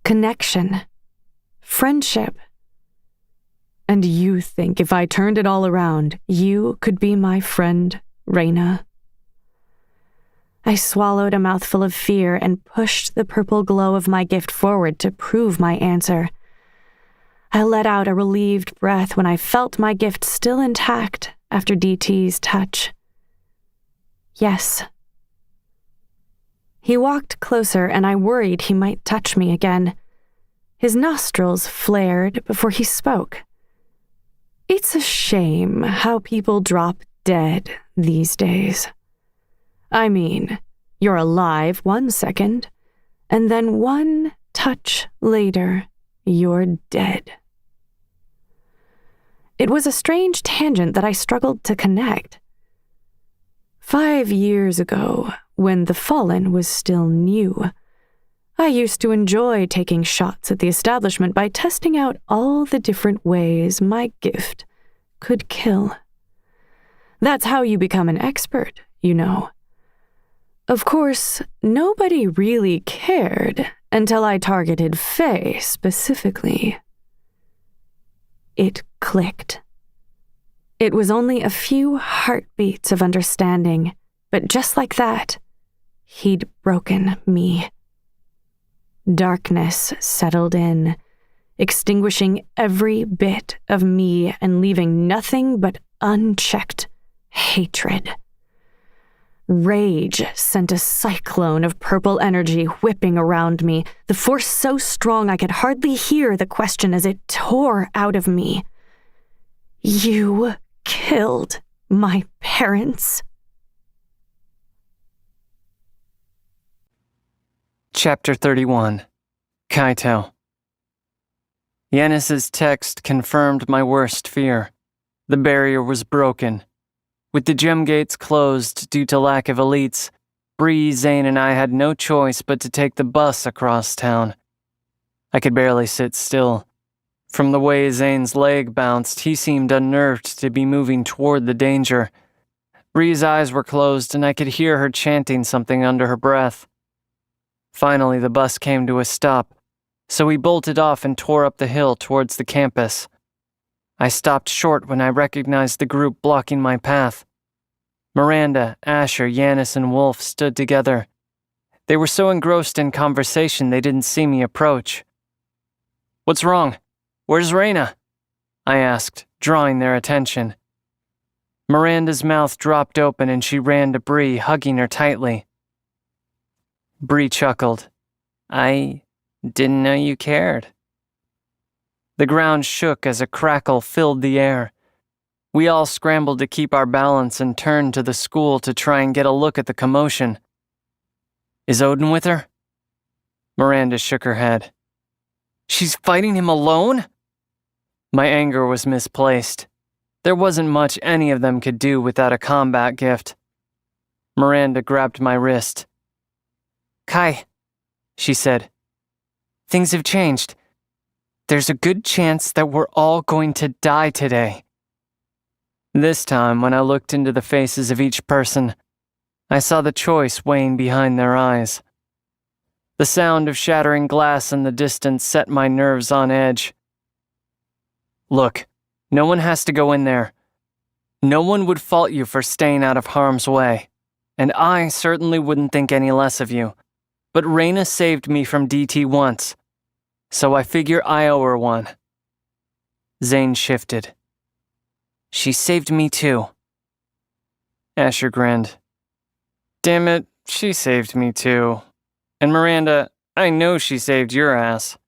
Connection. Friendship. And you think if I turned it all around, you could be my friend, Raina? I swallowed a mouthful of fear and pushed the purple glow of my gift forward to prove my answer. I let out a relieved breath when I felt my gift still intact after DT's touch. Yes. He walked closer and I worried he might touch me again. His nostrils flared before he spoke. It's a shame how people drop dead these days. I mean, you're alive 1 second, and then 1 touch later, you're dead. It was a strange tangent that I struggled to connect. 5 years ago, when the Fallen was still new, I used to enjoy taking shots at the establishment by testing out all the different ways my gift could kill. That's how you become an expert, you know. Of course, nobody really cared until I targeted Faye specifically. It clicked. It was only a few heartbeats of understanding, but just like that, he'd broken me. Darkness settled in, extinguishing every bit of me and leaving nothing but unchecked hatred. Rage sent a cyclone of purple energy whipping around me, the force so strong I could hardly hear the question as it tore out of me. You killed my parents? Chapter 31. Kaito. Yanis's text confirmed my worst fear. The barrier was broken. With the gem gates closed due to lack of elites, Bree, Zane, and I had no choice but to take the bus across town. I could barely sit still. From the way Zane's leg bounced, he seemed unnerved to be moving toward the danger. Bree's eyes were closed, and I could hear her chanting something under her breath. Finally, the bus came to a stop, so we bolted off and tore up the hill towards the campus. I stopped short when I recognized the group blocking my path. Miranda, Asher, Yanis, and Wolf stood together. They were so engrossed in conversation they didn't see me approach. "What's wrong? Where's Raina?" I asked, drawing their attention. Miranda's mouth dropped open and she ran to Bree, hugging her tightly. Bree chuckled. "I didn't know you cared." The ground shook as a crackle filled the air. We all scrambled to keep our balance and turned to the school to try and get a look at the commotion. "Is Odin with her?" Miranda shook her head. "She's fighting him alone?" My anger was misplaced. There wasn't much any of them could do without a combat gift. Miranda grabbed my wrist. "Kai," she said, "things have changed. There's a good chance that we're all going to die today." This time, when I looked into the faces of each person, I saw the choice weighing behind their eyes. The sound of shattering glass in the distance set my nerves on edge. "Look, no one has to go in there. No one would fault you for staying out of harm's way, and I certainly wouldn't think any less of you. But Raina saved me from DT once, so I figure I owe her one." Zane shifted. "She saved me too." Asher grinned. "Damn it, she saved me too. And Miranda, I know she saved your ass."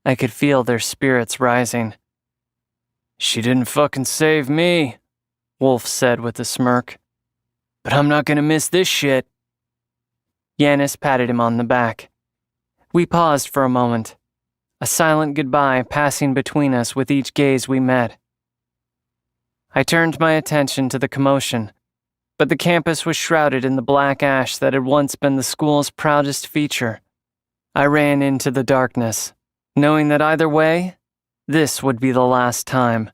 I could feel their spirits rising. "She didn't fucking save me," Wolf said with a smirk. "But I'm not gonna miss this shit." Yanis patted him on the back. We paused for a moment, a silent goodbye passing between us with each gaze we met. I turned my attention to the commotion, but the campus was shrouded in the black ash that had once been the school's proudest feature. I ran into the darkness, knowing that either way, this would be the last time.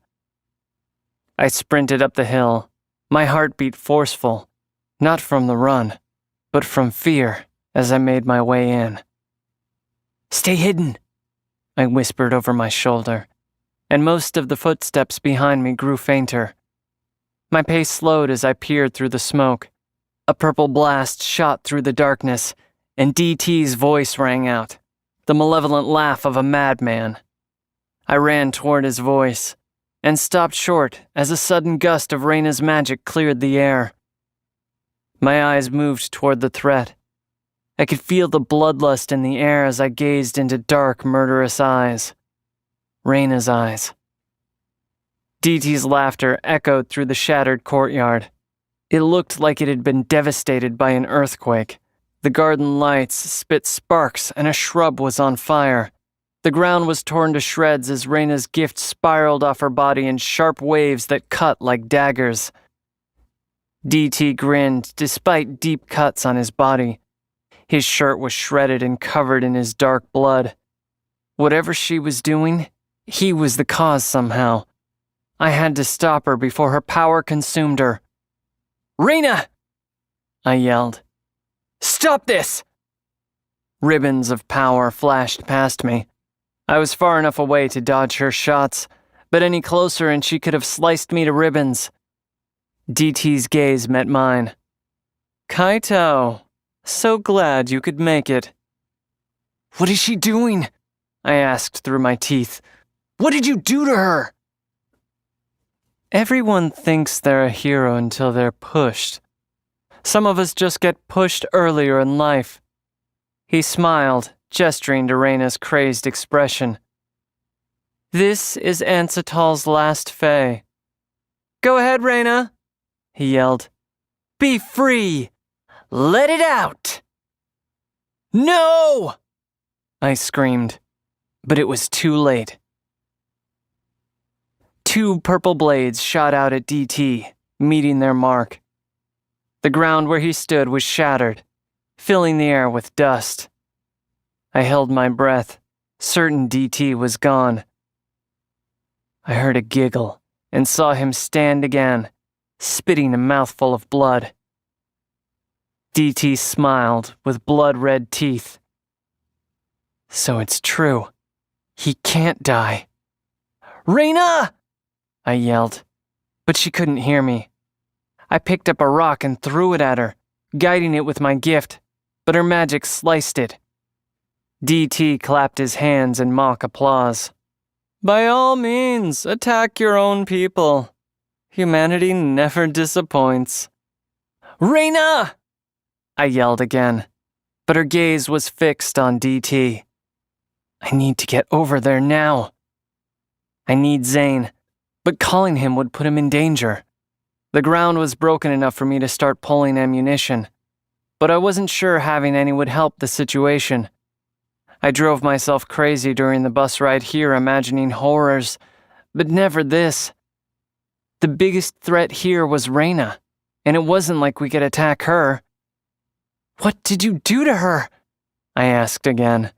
I sprinted up the hill, my heartbeat forceful, not from the run, but from fear as I made my way in. "Stay hidden," I whispered over my shoulder, and most of the footsteps behind me grew fainter. My pace slowed as I peered through the smoke. A purple blast shot through the darkness, and DT's voice rang out, the malevolent laugh of a madman. I ran toward his voice, and stopped short as a sudden gust of Raina's magic cleared the air. My eyes moved toward the threat. I could feel the bloodlust in the air as I gazed into dark, murderous eyes. Raina's eyes. DT's laughter echoed through the shattered courtyard. It looked like it had been devastated by an earthquake. The garden lights spit sparks and a shrub was on fire. The ground was torn to shreds as Raina's gift spiraled off her body in sharp waves that cut like daggers. DT grinned despite deep cuts on his body. His shirt was shredded and covered in his dark blood. Whatever she was doing, he was the cause somehow. I had to stop her before her power consumed her. "Raina!" I yelled. "Stop this!" Ribbons of power flashed past me. I was far enough away to dodge her shots, but any closer and she could have sliced me to ribbons. DT's gaze met mine. "Kaito, so glad you could make it." "What is she doing?" I asked through my teeth. "What did you do to her?" Everyone thinks they're a hero until they're pushed. Some of us just get pushed earlier in life. He smiled, gesturing to Raina's crazed expression. "This is Ansatal's last Fae." "Go ahead, Raina," he yelled. "Be free! Let it out!" No! I screamed, but it was too late. Two purple blades shot out at DT, meeting their mark. The ground where he stood was shattered, filling the air with dust. I held my breath, certain DT was gone. I heard a giggle and saw him stand again, spitting a mouthful of blood. DT smiled with blood-red teeth. So it's true. He can't die. "Raina!" I yelled, but she couldn't hear me. I picked up a rock and threw it at her, guiding it with my gift, but her magic sliced it. DT clapped his hands in mock applause. "By all means, attack your own people. Humanity never disappoints." "Raina!" I yelled again, but her gaze was fixed on DT. I need to get over there now. I need Zane, but calling him would put him in danger. The ground was broken enough for me to start pulling ammunition, but I wasn't sure having any would help the situation. I drove myself crazy during the bus ride here, imagining horrors, but never this. The biggest threat here was Raina, and it wasn't like we could attack her. "What did you do to her?" I asked again.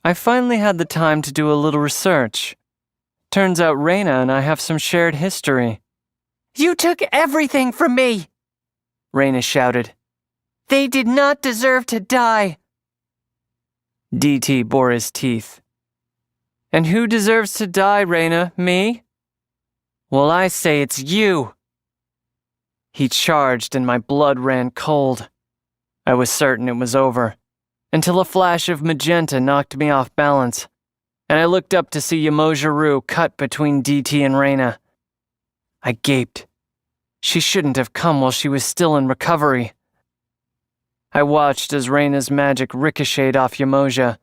I finally had the time to do a little research. Turns out Raina and I have some shared history. You took everything from me, Raina shouted. They did not deserve to die. DT bore his teeth. And who deserves to die, Raina? Me? Well, I say it's you. He charged and my blood ran cold. I was certain it was over, until a flash of magenta knocked me off balance, and I looked up to see Yamoja Rue cut between DT and Raina. I gaped. She shouldn't have come while she was still in recovery. I watched as Raina's magic ricocheted off Yamoja.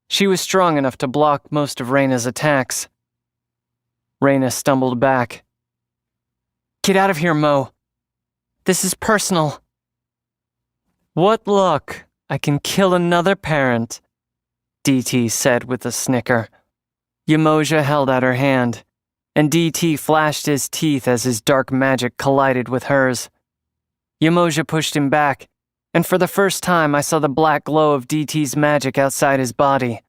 She was strong enough to block most of Raina's attacks. Raina stumbled back. Get out of here, Mo. This is personal. What luck. I can kill another parent, DT said with a snicker. Yamoja held out her hand, and DT flashed his teeth as his dark magic collided with hers. Yamoja pushed him back, and for the first time I saw the black glow of DT's magic outside his body.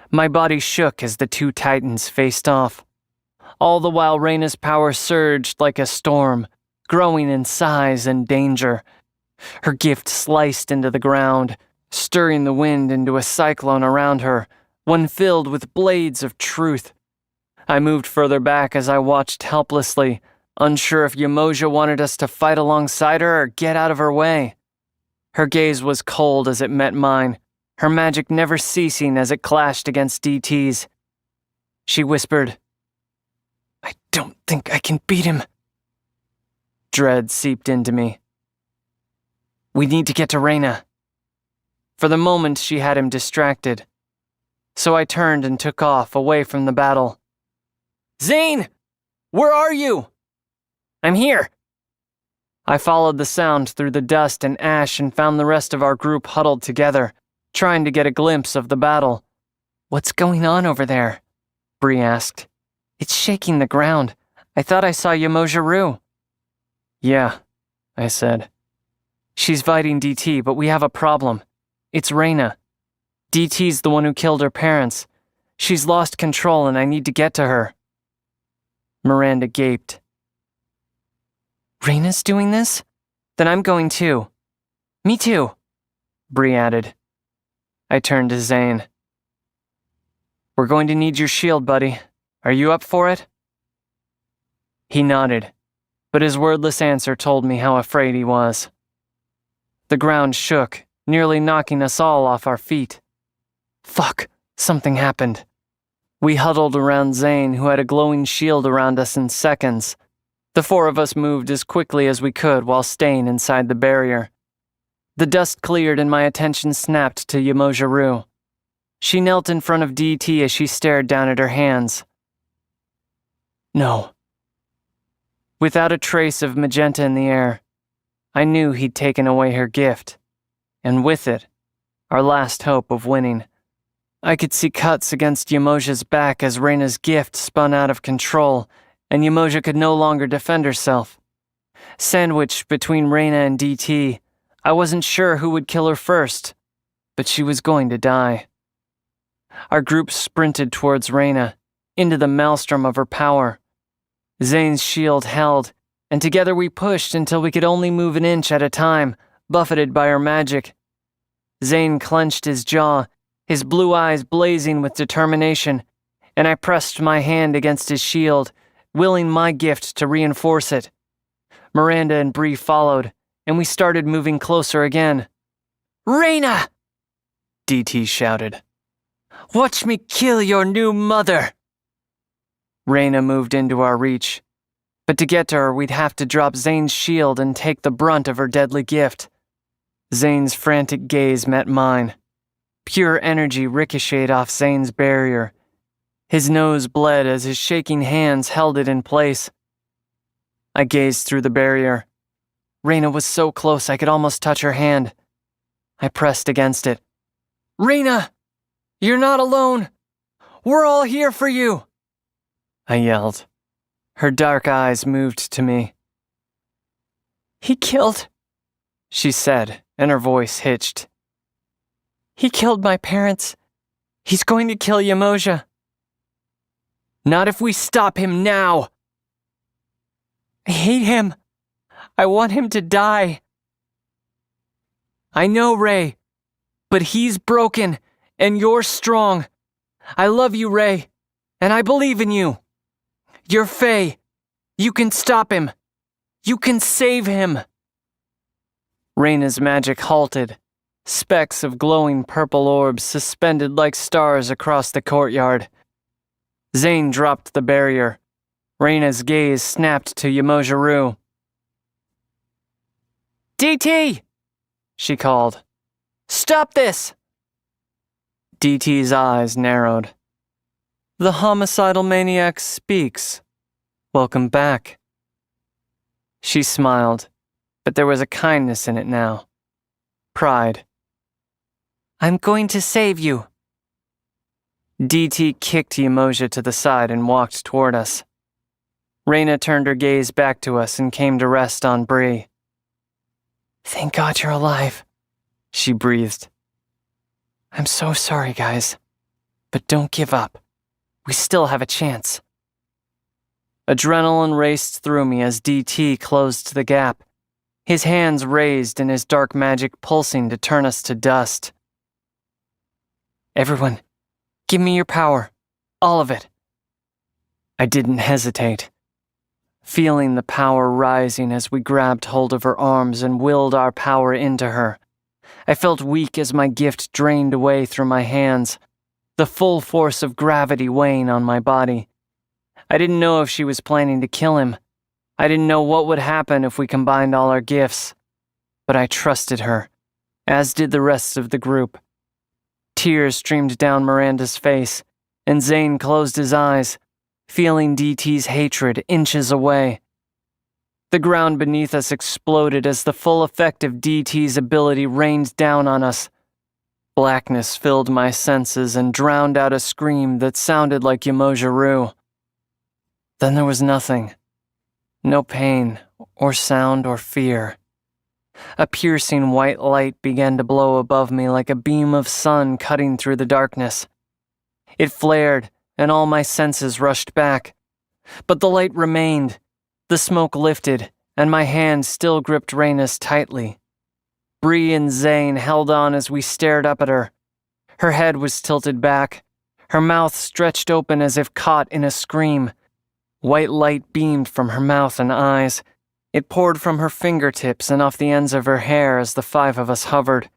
My body shook as the two titans faced off. All the while Raina's power surged like a storm, growing in size and danger. Her gift sliced into the ground, stirring the wind into a cyclone around her, one filled with blades of truth. I moved further back as I watched helplessly, unsure if Yamoja wanted us to fight alongside her or get out of her way. Her gaze was cold as it met mine, her magic never ceasing as it clashed against DT's. She whispered, I don't think I can beat him. Dread seeped into me. We need to get to Raina. For the moment, she had him distracted. So I turned and took off away from the battle. Zane! Where are you? I'm here. I followed the sound through the dust and ash and found the rest of our group huddled together, trying to get a glimpse of the battle. What's going on over there? Bree asked. It's shaking the ground. I thought I saw Yamoja Rue. Yeah, I said. She's fighting DT, but we have a problem. It's Raina. DT's the one who killed her parents. She's lost control and I need to get to her. Miranda gaped. Raina's doing this? Then I'm going too. Me too, Bree added. I turned to Zane. We're going to need your shield, buddy. Are you up for it? He nodded, but his wordless answer told me how afraid he was. The ground shook, nearly knocking us all off our feet. Fuck, something happened. We huddled around Zane, who had a glowing shield around us in seconds. The four of us moved as quickly as we could while staying inside the barrier. The dust cleared and my attention snapped to Yamoja Rue. She knelt in front of DT as she stared down at her hands. No. Without a trace of magenta in the air, I knew he'd taken away her gift, and with it, our last hope of winning. I could see cuts against Yamoja's back as Reina's gift spun out of control, and Yamoja could no longer defend herself. Sandwiched between Reina and DT, I wasn't sure who would kill her first, but she was going to die. Our group sprinted towards Reina, into the maelstrom of her power. Zane's shield held, and together we pushed until we could only move an inch at a time, buffeted by her magic. Zane clenched his jaw, his blue eyes blazing with determination, and I pressed my hand against his shield, willing my gift to reinforce it. Miranda and Bree followed, and we started moving closer again. "Reina!" DT shouted. "Watch me kill your new mother!" Reina moved into our reach, but to get to her we'd have to drop Zane's shield and take the brunt of her deadly gift. Zane's frantic gaze met mine. Pure energy ricocheted off Zane's barrier. His nose bled as his shaking hands held it in place. I gazed through the barrier. Reina was so close I could almost touch her hand. I pressed against it. "Reina! You're not alone! We're all here for you!" I yelled. Her dark eyes moved to me. "He killed," she said, and her voice hitched. "He killed my parents. He's going to kill Yamoja." "Not if we stop him now!" "I hate him. I want him to die." "I know, Ray, but he's broken, and you're strong. I love you, Ray, and I believe in you. You're Faye. You can stop him. You can save him." Reina's magic halted, specks of glowing purple orbs suspended like stars across the courtyard. Zane dropped the barrier. Reina's gaze snapped to Yamoja. "DT!" she called. "Stop this!" DT's eyes narrowed. "The homicidal maniac speaks. Welcome back." She smiled, but there was a kindness in it now. Pride. "I'm going to save you." DT kicked Yamoja to the side and walked toward us. Reina turned her gaze back to us and came to rest on Bree. "Thank God you're alive," she breathed. "I'm so sorry, guys, but don't give up. We still have a chance." Adrenaline raced through me as DT closed the gap, his hands raised and his dark magic pulsing to turn us to dust. "Everyone, give me your power. All of it." I didn't hesitate. Feeling the power rising as we grabbed hold of her arms and willed our power into her, I felt weak as my gift drained away through my hands, the full force of gravity weighing on my body. I didn't know if she was planning to kill him. I didn't know what would happen if we combined all our gifts. But I trusted her, as did the rest of the group. Tears streamed down Miranda's face, and Zane closed his eyes, feeling DT's hatred inches away. The ground beneath us exploded as the full effect of DT's ability rained down on us. Blackness filled my senses and drowned out a scream that sounded like Yamoja. Then there was nothing. No pain, or sound, or fear. A piercing white light began to blow above me like a beam of sun cutting through the darkness. It flared, and all my senses rushed back. But the light remained. The smoke lifted, and my hand still gripped Reina's tightly. Bree and Zane held on as we stared up at her. Her head was tilted back, her mouth stretched open as if caught in a scream. White light beamed from her mouth and eyes. It poured from her fingertips and off the ends of her hair as the five of us hovered.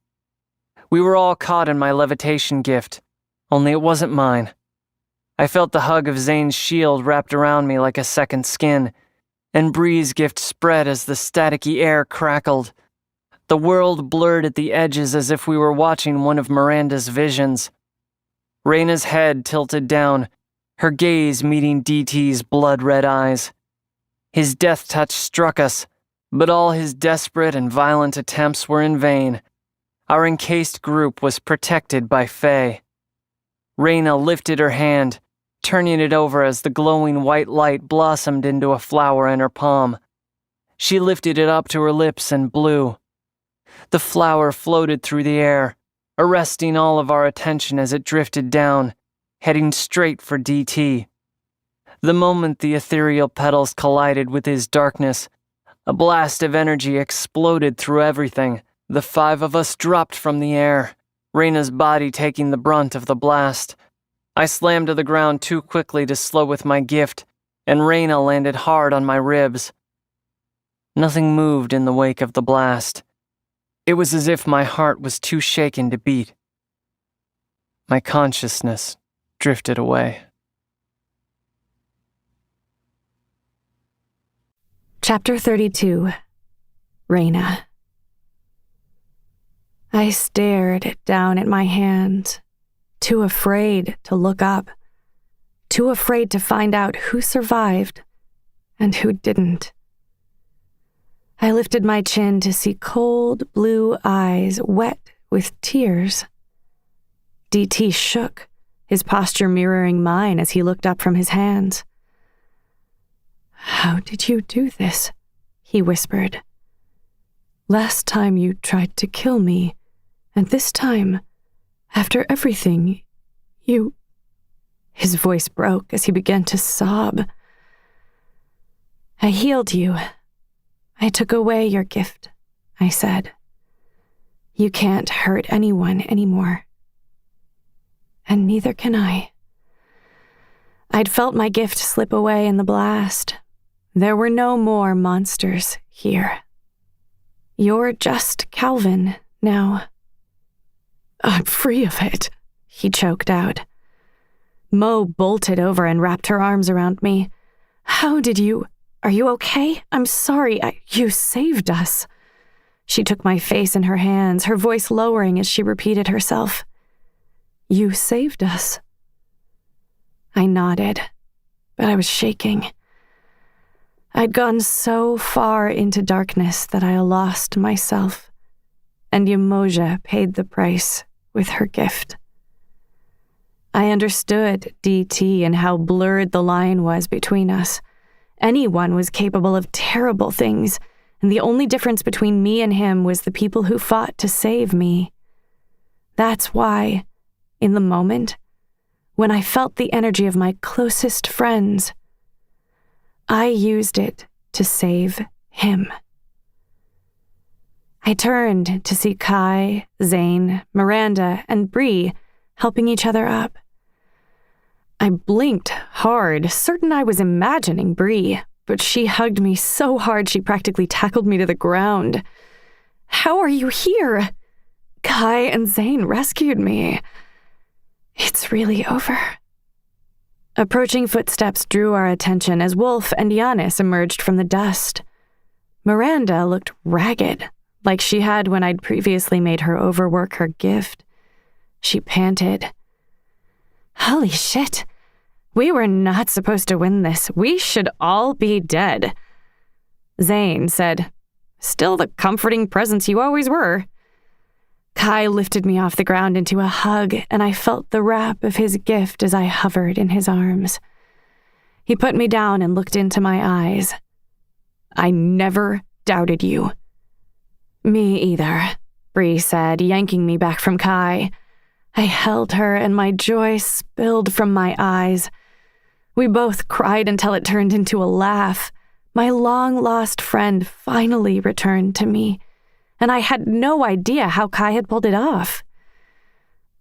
We were all caught in my levitation gift, only it wasn't mine. I felt the hug of Zane's shield wrapped around me like a second skin, and Bree's gift spread as the staticky air crackled. The world blurred at the edges as if we were watching one of Miranda's visions. Reina's head tilted down, her gaze meeting DT's blood-red eyes. His death touch struck us, but all his desperate and violent attempts were in vain. Our encased group was protected by Fae. Reyna lifted her hand, turning it over as the glowing white light blossomed into a flower in her palm. She lifted it up to her lips and blew. The flower floated through the air, arresting all of our attention as it drifted down, heading straight for DT. The moment the ethereal petals collided with his darkness, a blast of energy exploded through everything. The 5 of us dropped from the air, Reyna's body taking the brunt of the blast. I slammed to the ground too quickly to slow with my gift, and Reyna landed hard on my ribs. Nothing moved in the wake of the blast. It was as if my heart was too shaken to beat. My consciousness drifted away. Chapter 32. Reyna. I stared down at my hands, too afraid to look up, too afraid to find out who survived and who didn't. I lifted my chin to see cold blue eyes wet with tears. DT shook, his posture mirroring mine as he looked up from his hands. "How did you do this?" he whispered. "Last time you tried to kill me, and this time, after everything, you..." His voice broke as he began to sob. "I healed you. I took away your gift," I said. "You can't hurt anyone anymore. And neither can I." I'd felt my gift slip away in the blast. There were no more monsters here. "You're just Calvin now." "I'm free of it," he choked out. Mo bolted over and wrapped her arms around me. "How did you... Are you okay? I'm sorry. You saved us." She took my face in her hands, her voice lowering as she repeated herself. "You saved us." I nodded, but I was shaking. I'd gone so far into darkness that I lost myself, and Umoja paid the price with her gift. I understood DT and how blurred the line was between us. Anyone was capable of terrible things, and the only difference between me and him was the people who fought to save me. That's why, in the moment, when I felt the energy of my closest friends, I used it to save him. I turned to see Kai, Zane, Miranda, and Bree helping each other up. I blinked hard, certain I was imagining Bree, but she hugged me so hard she practically tackled me to the ground. "How are you here?" "Kai and Zane rescued me. It's really over." Approaching footsteps drew our attention as Wolf and Giannis emerged from the dust. Miranda looked ragged, like she had when I'd previously made her overwork her gift. She panted. "Holy shit. We were not supposed to win this. We should all be dead." Zane said, "Still the comforting presence you always were." Kai lifted me off the ground into a hug, and I felt the wrap of his gift as I hovered in his arms. He put me down and looked into my eyes. "I never doubted you." "Me either," Bree said, yanking me back from Kai. I held her, and my joy spilled from my eyes. We both cried until it turned into a laugh. My long-lost friend finally returned to me, and I had no idea how Kai had pulled it off.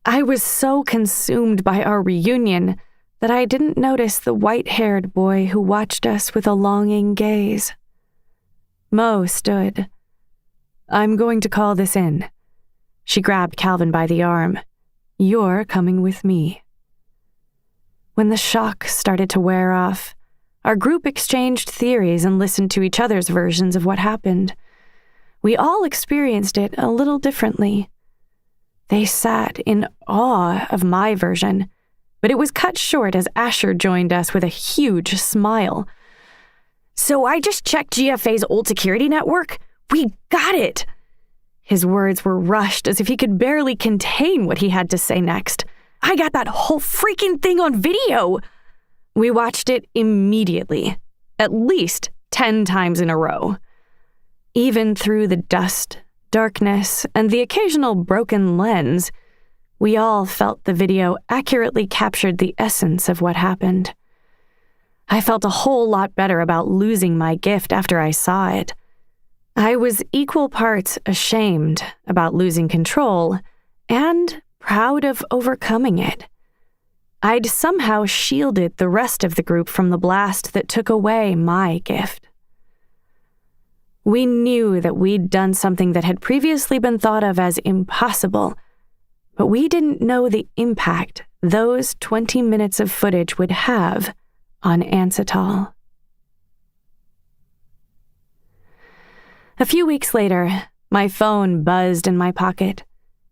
I was so consumed by our reunion that I didn't notice the white-haired boy who watched us with a longing gaze. Mo stood. "I'm going to call this in." She grabbed Calvin by the arm. "You're coming with me." When the shock started to wear off, our group exchanged theories and listened to each other's versions of what happened. We all experienced it a little differently. They sat in awe of my version, but it was cut short as Asher joined us with a huge smile. "So I just checked GFA's old security network. We got it." His words were rushed as if he could barely contain what he had to say next. I got that whole freaking thing on video! We watched it immediately, at least 10 times in a row. Even through the dust, darkness, and the occasional broken lens, we all felt the video accurately captured the essence of what happened. I felt a whole lot better about losing my gift after I saw it. I was equal parts ashamed about losing control and proud of overcoming it. I'd somehow shielded the rest of the group from the blast that took away my gift. We knew that we'd done something that had previously been thought of as impossible, but we didn't know the impact those 20 minutes of footage would have on Ancetal. A few weeks later, my phone buzzed in my pocket.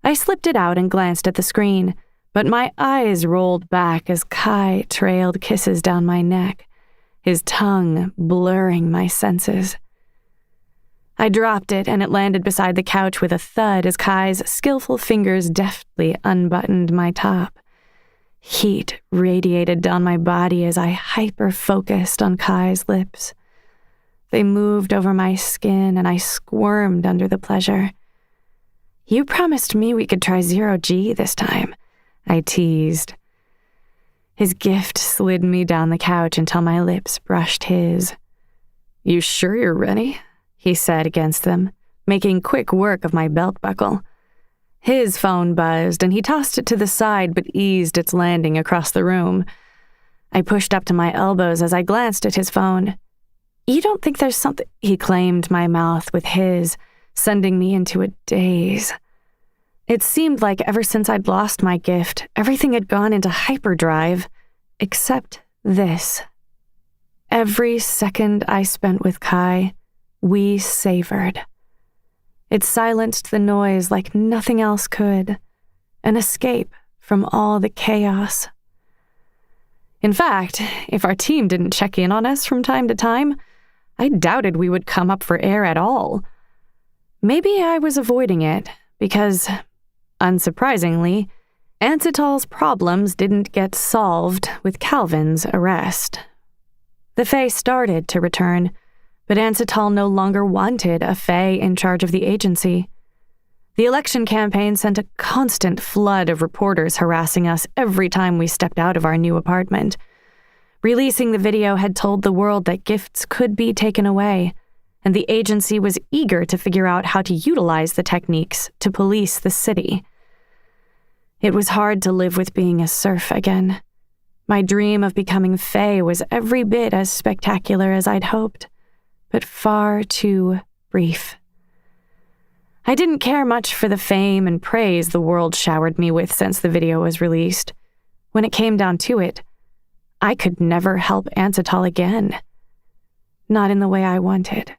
I slipped it out and glanced at the screen, but my eyes rolled back as Kai trailed kisses down my neck, his tongue blurring my senses. I dropped it and it landed beside the couch with a thud as Kai's skillful fingers deftly unbuttoned my top. Heat radiated down my body as I hyper-focused on Kai's lips. They moved over my skin and I squirmed under the pleasure. "You promised me we could try 0G this time," I teased. His gift slid me down the couch until my lips brushed his. "You sure you're ready?" he said against them, making quick work of my belt buckle. His phone buzzed and he tossed it to the side but eased its landing across the room. I pushed up to my elbows as I glanced at his phone. "You don't think there's something—" He claimed my mouth with his, sending me into a daze. It seemed like ever since I'd lost my gift, everything had gone into hyperdrive, except this. Every second I spent with Kai, we savored. It silenced the noise like nothing else could, an escape from all the chaos. In fact, if our team didn't check in on us from time to time, I doubted we would come up for air at all. Maybe I was avoiding it because, unsurprisingly, Ancetal's problems didn't get solved with Calvin's arrest. The Fae started to return, but Ancetal no longer wanted a Fae in charge of the agency. The election campaign sent a constant flood of reporters harassing us every time we stepped out of our new apartment. Releasing the video had told the world that gifts could be taken away, and the agency was eager to figure out how to utilize the techniques to police the city. It was hard to live with being a serf again. My dream of becoming Fae was every bit as spectacular as I'd hoped, but far too brief. I didn't care much for the fame and praise the world showered me with since the video was released. When it came down to it, I could never help Ancetal again. Not in the way I wanted.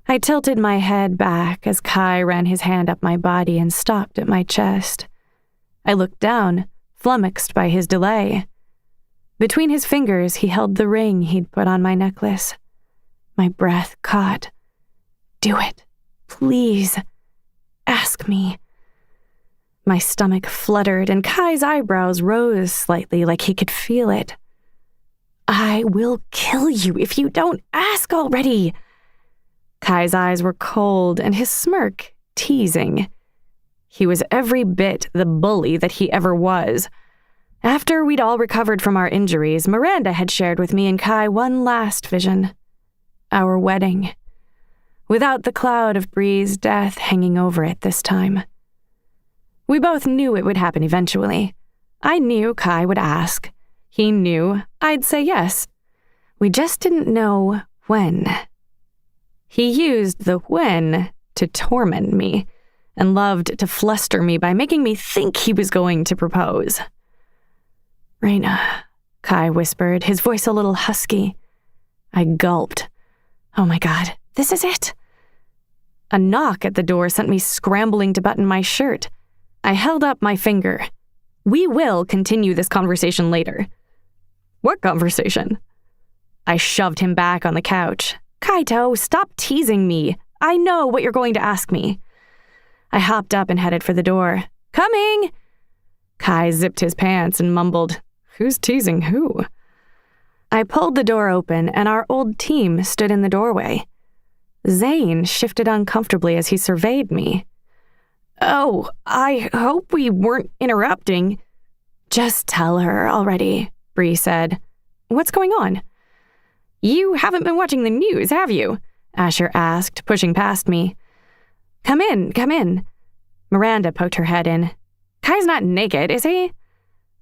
I tilted my head back as Kai ran his hand up my body and stopped at my chest. I looked down, flummoxed by his delay. Between his fingers, he held the ring he'd put on my necklace. My breath caught. "Do it. Please. Ask me." My stomach fluttered and Kai's eyebrows rose slightly like he could feel it. "I will kill you if you don't ask already." Kai's eyes were cold and his smirk teasing. He was every bit the bully that he ever was. After we'd all recovered from our injuries, Miranda had shared with me and Kai one last vision. Our wedding. Without the cloud of Bree's death hanging over it this time. We both knew it would happen eventually. I knew Kai would ask. He knew I'd say yes. We just didn't know when. He used the when to torment me, and loved to fluster me by making me think he was going to propose. "Raina," Kai whispered, his voice a little husky. I gulped. Oh my God, this is it. A knock at the door sent me scrambling to button my shirt. I held up my finger. "We will continue this conversation later." "What conversation?" I shoved him back on the couch. "Kaito, stop teasing me. I know what you're going to ask me. I hopped up and headed for the door. Coming! Kai zipped his pants and mumbled, Who's teasing who? I pulled the door open and our old team stood in the doorway. Zane shifted uncomfortably as he surveyed me. Oh, I hope we weren't interrupting. Just tell her already, Bree said. What's going on? You haven't been watching the news, have you? Asher asked, pushing past me. Come in. Miranda poked her head in. Kai's not naked, is he?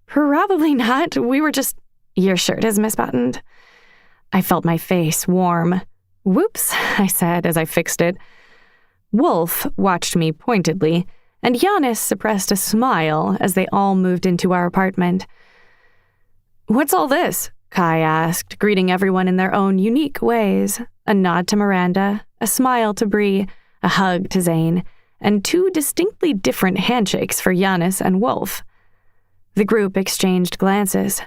Probably not. We were just... Your shirt is misbuttoned. I felt my face warm. Whoops, I said as I fixed it. Wolf watched me pointedly, and Giannis suppressed a smile as they all moved into our apartment. What's all this? Kai asked, greeting everyone in their own unique ways. A nod to Miranda, a smile to Bree, a hug to Zane, and 2 distinctly different handshakes for Giannis and Wolf. The group exchanged glances.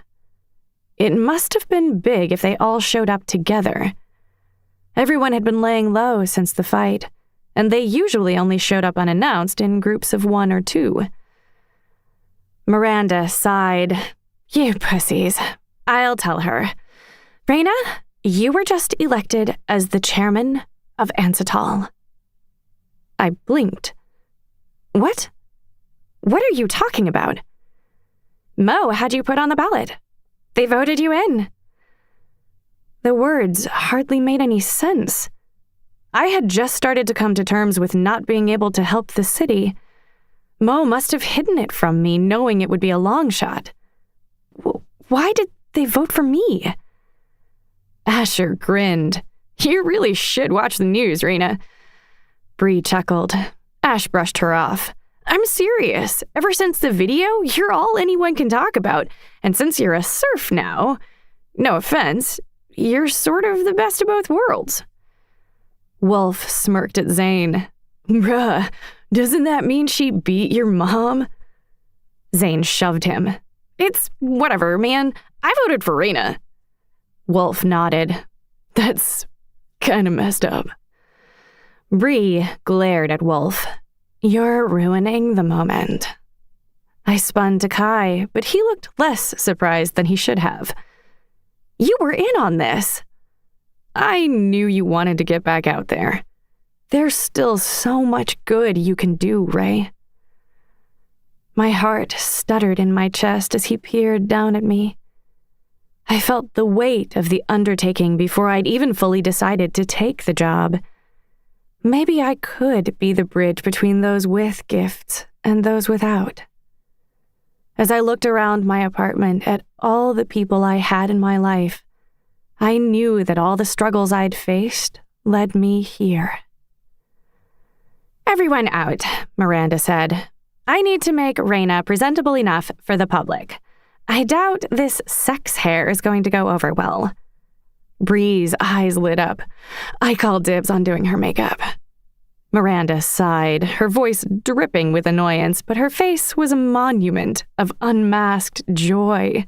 It must have been big if they all showed up together. Everyone had been laying low since the fight, and they usually only showed up unannounced in groups of 1 or 2. Miranda sighed. You pussies. I'll tell her. Raina, you were just elected as the chairman of Ansatol. I blinked. What? What are you talking about? Mo had you put on the ballot. They voted you in. The words hardly made any sense. I had just started to come to terms with not being able to help the city. Mo must have hidden it from me, knowing it would be a long shot. Why did they vote for me? Asher grinned. You really should watch the news, Raina. Bree chuckled. Ash brushed her off. I'm serious. Ever since the video, you're all anyone can talk about. And since you're a serf now, no offense, you're sort of the best of both worlds. Wolf smirked at Zane. Bruh, doesn't that mean she beat your mom? Zane shoved him. It's whatever, man. I voted for Raina. Wolf nodded. That's kind of messed up. Bree glared at Wolf. You're ruining the moment. I spun to Kai, but he looked less surprised than he should have. You were in on this. I knew you wanted to get back out there. There's still so much good you can do, Ray. My heart stuttered in my chest as he peered down at me. I felt the weight of the undertaking before I'd even fully decided to take the job. Maybe I could be the bridge between those with gifts and those without. As I looked around my apartment at all the people I had in my life, I knew that all the struggles I'd faced led me here. Everyone out, Miranda said. I need to make Raina presentable enough for the public. I doubt this sex hair is going to go over well. Bree's eyes lit up. I called dibs on doing her makeup. Miranda sighed, her voice dripping with annoyance, but her face was a monument of unmasked joy.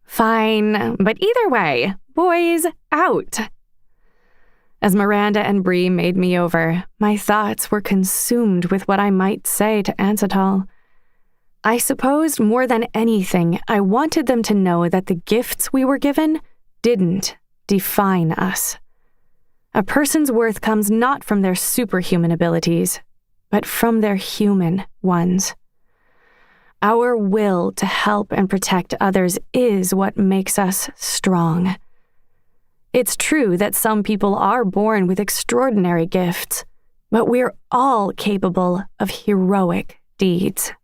Fine, but either way, boys out. As Miranda and Bree made me over, my thoughts were consumed with what I might say to Ansatol. I suppose more than anything, I wanted them to know that the gifts we were given didn't define us. A person's worth comes not from their superhuman abilities, but from their human ones. Our will to help and protect others is what makes us strong. It's true that some people are born with extraordinary gifts, but we're all capable of heroic deeds.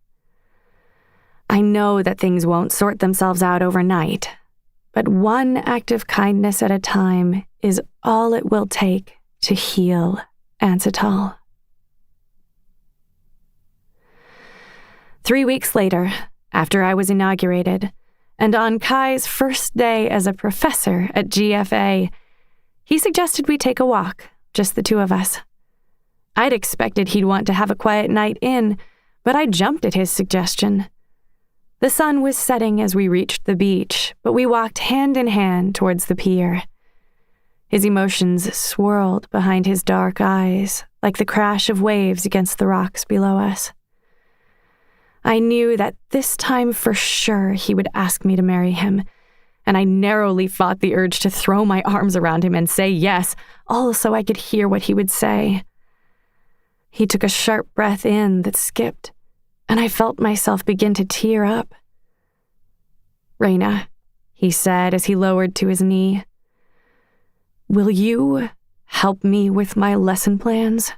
I know that things won't sort themselves out overnight, but one act of kindness at a time is all it will take to heal Ansatol. 3 weeks later, after I was inaugurated, and on Kai's first day as a professor at GFA, he suggested we take a walk, just the 2 of us. I'd expected he'd want to have a quiet night in, but I jumped at his suggestion. The sun was setting as we reached the beach, but we walked hand in hand towards the pier. His emotions swirled behind his dark eyes, like the crash of waves against the rocks below us. I knew that this time for sure he would ask me to marry him, and I narrowly fought the urge to throw my arms around him and say yes, all so I could hear what he would say. He took a sharp breath in that skipped, and I felt myself begin to tear up. "Raina," he said as he lowered to his knee, "will you help me with my lesson plans?"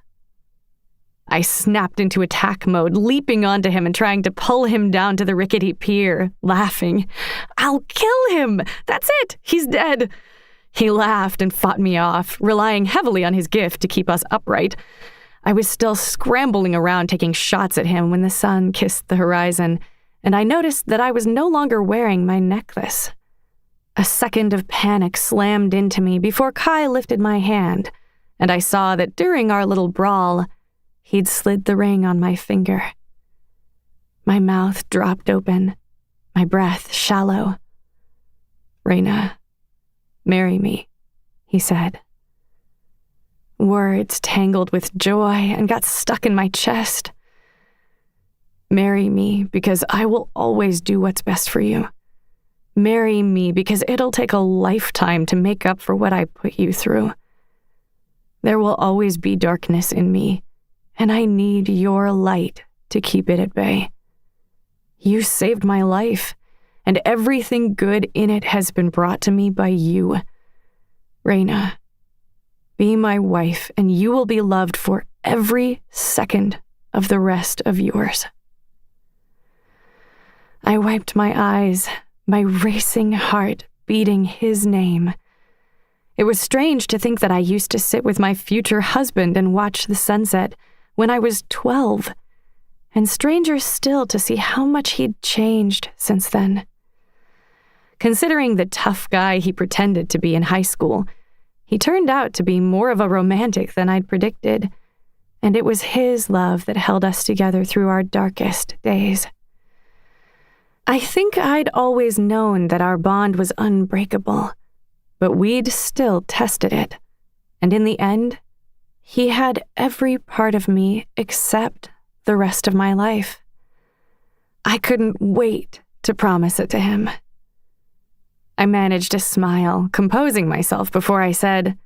I snapped into attack mode, leaping onto him and trying to pull him down to the rickety pier, laughing. "I'll kill him! That's it! He's dead!" He laughed and fought me off, relying heavily on his gift to keep us upright. I was still scrambling around taking shots at him when the sun kissed the horizon, and I noticed that I was no longer wearing my necklace. A second of panic slammed into me before Kai lifted my hand, and I saw that during our little brawl, he'd slid the ring on my finger. My mouth dropped open, my breath shallow. "Raina, marry me," he said. Words tangled with joy and got stuck in my chest. "Marry me because I will always do what's best for you. Marry me because it'll take a lifetime to make up for what I put you through. There will always be darkness in me, and I need your light to keep it at bay. You saved my life, and everything good in it has been brought to me by you. Raina, be my wife, and you will be loved for every second of the rest of yours." I wiped my eyes, my racing heart beating his name. It was strange to think that I used to sit with my future husband and watch the sunset when I was 12, and stranger still to see how much he'd changed since then. Considering the tough guy he pretended to be in high school, he turned out to be more of a romantic than I'd predicted, and it was his love that held us together through our darkest days. I think I'd always known that our bond was unbreakable, but we'd still tested it, and in the end, he had every part of me except the rest of my life. I couldn't wait to promise it to him. I managed a smile, composing myself before I said,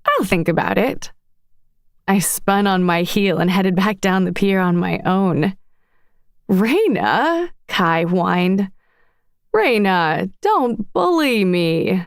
"I'll think about it." I spun on my heel and headed back down the pier on my own. "Raina," Kai whined. "Raina, don't bully me."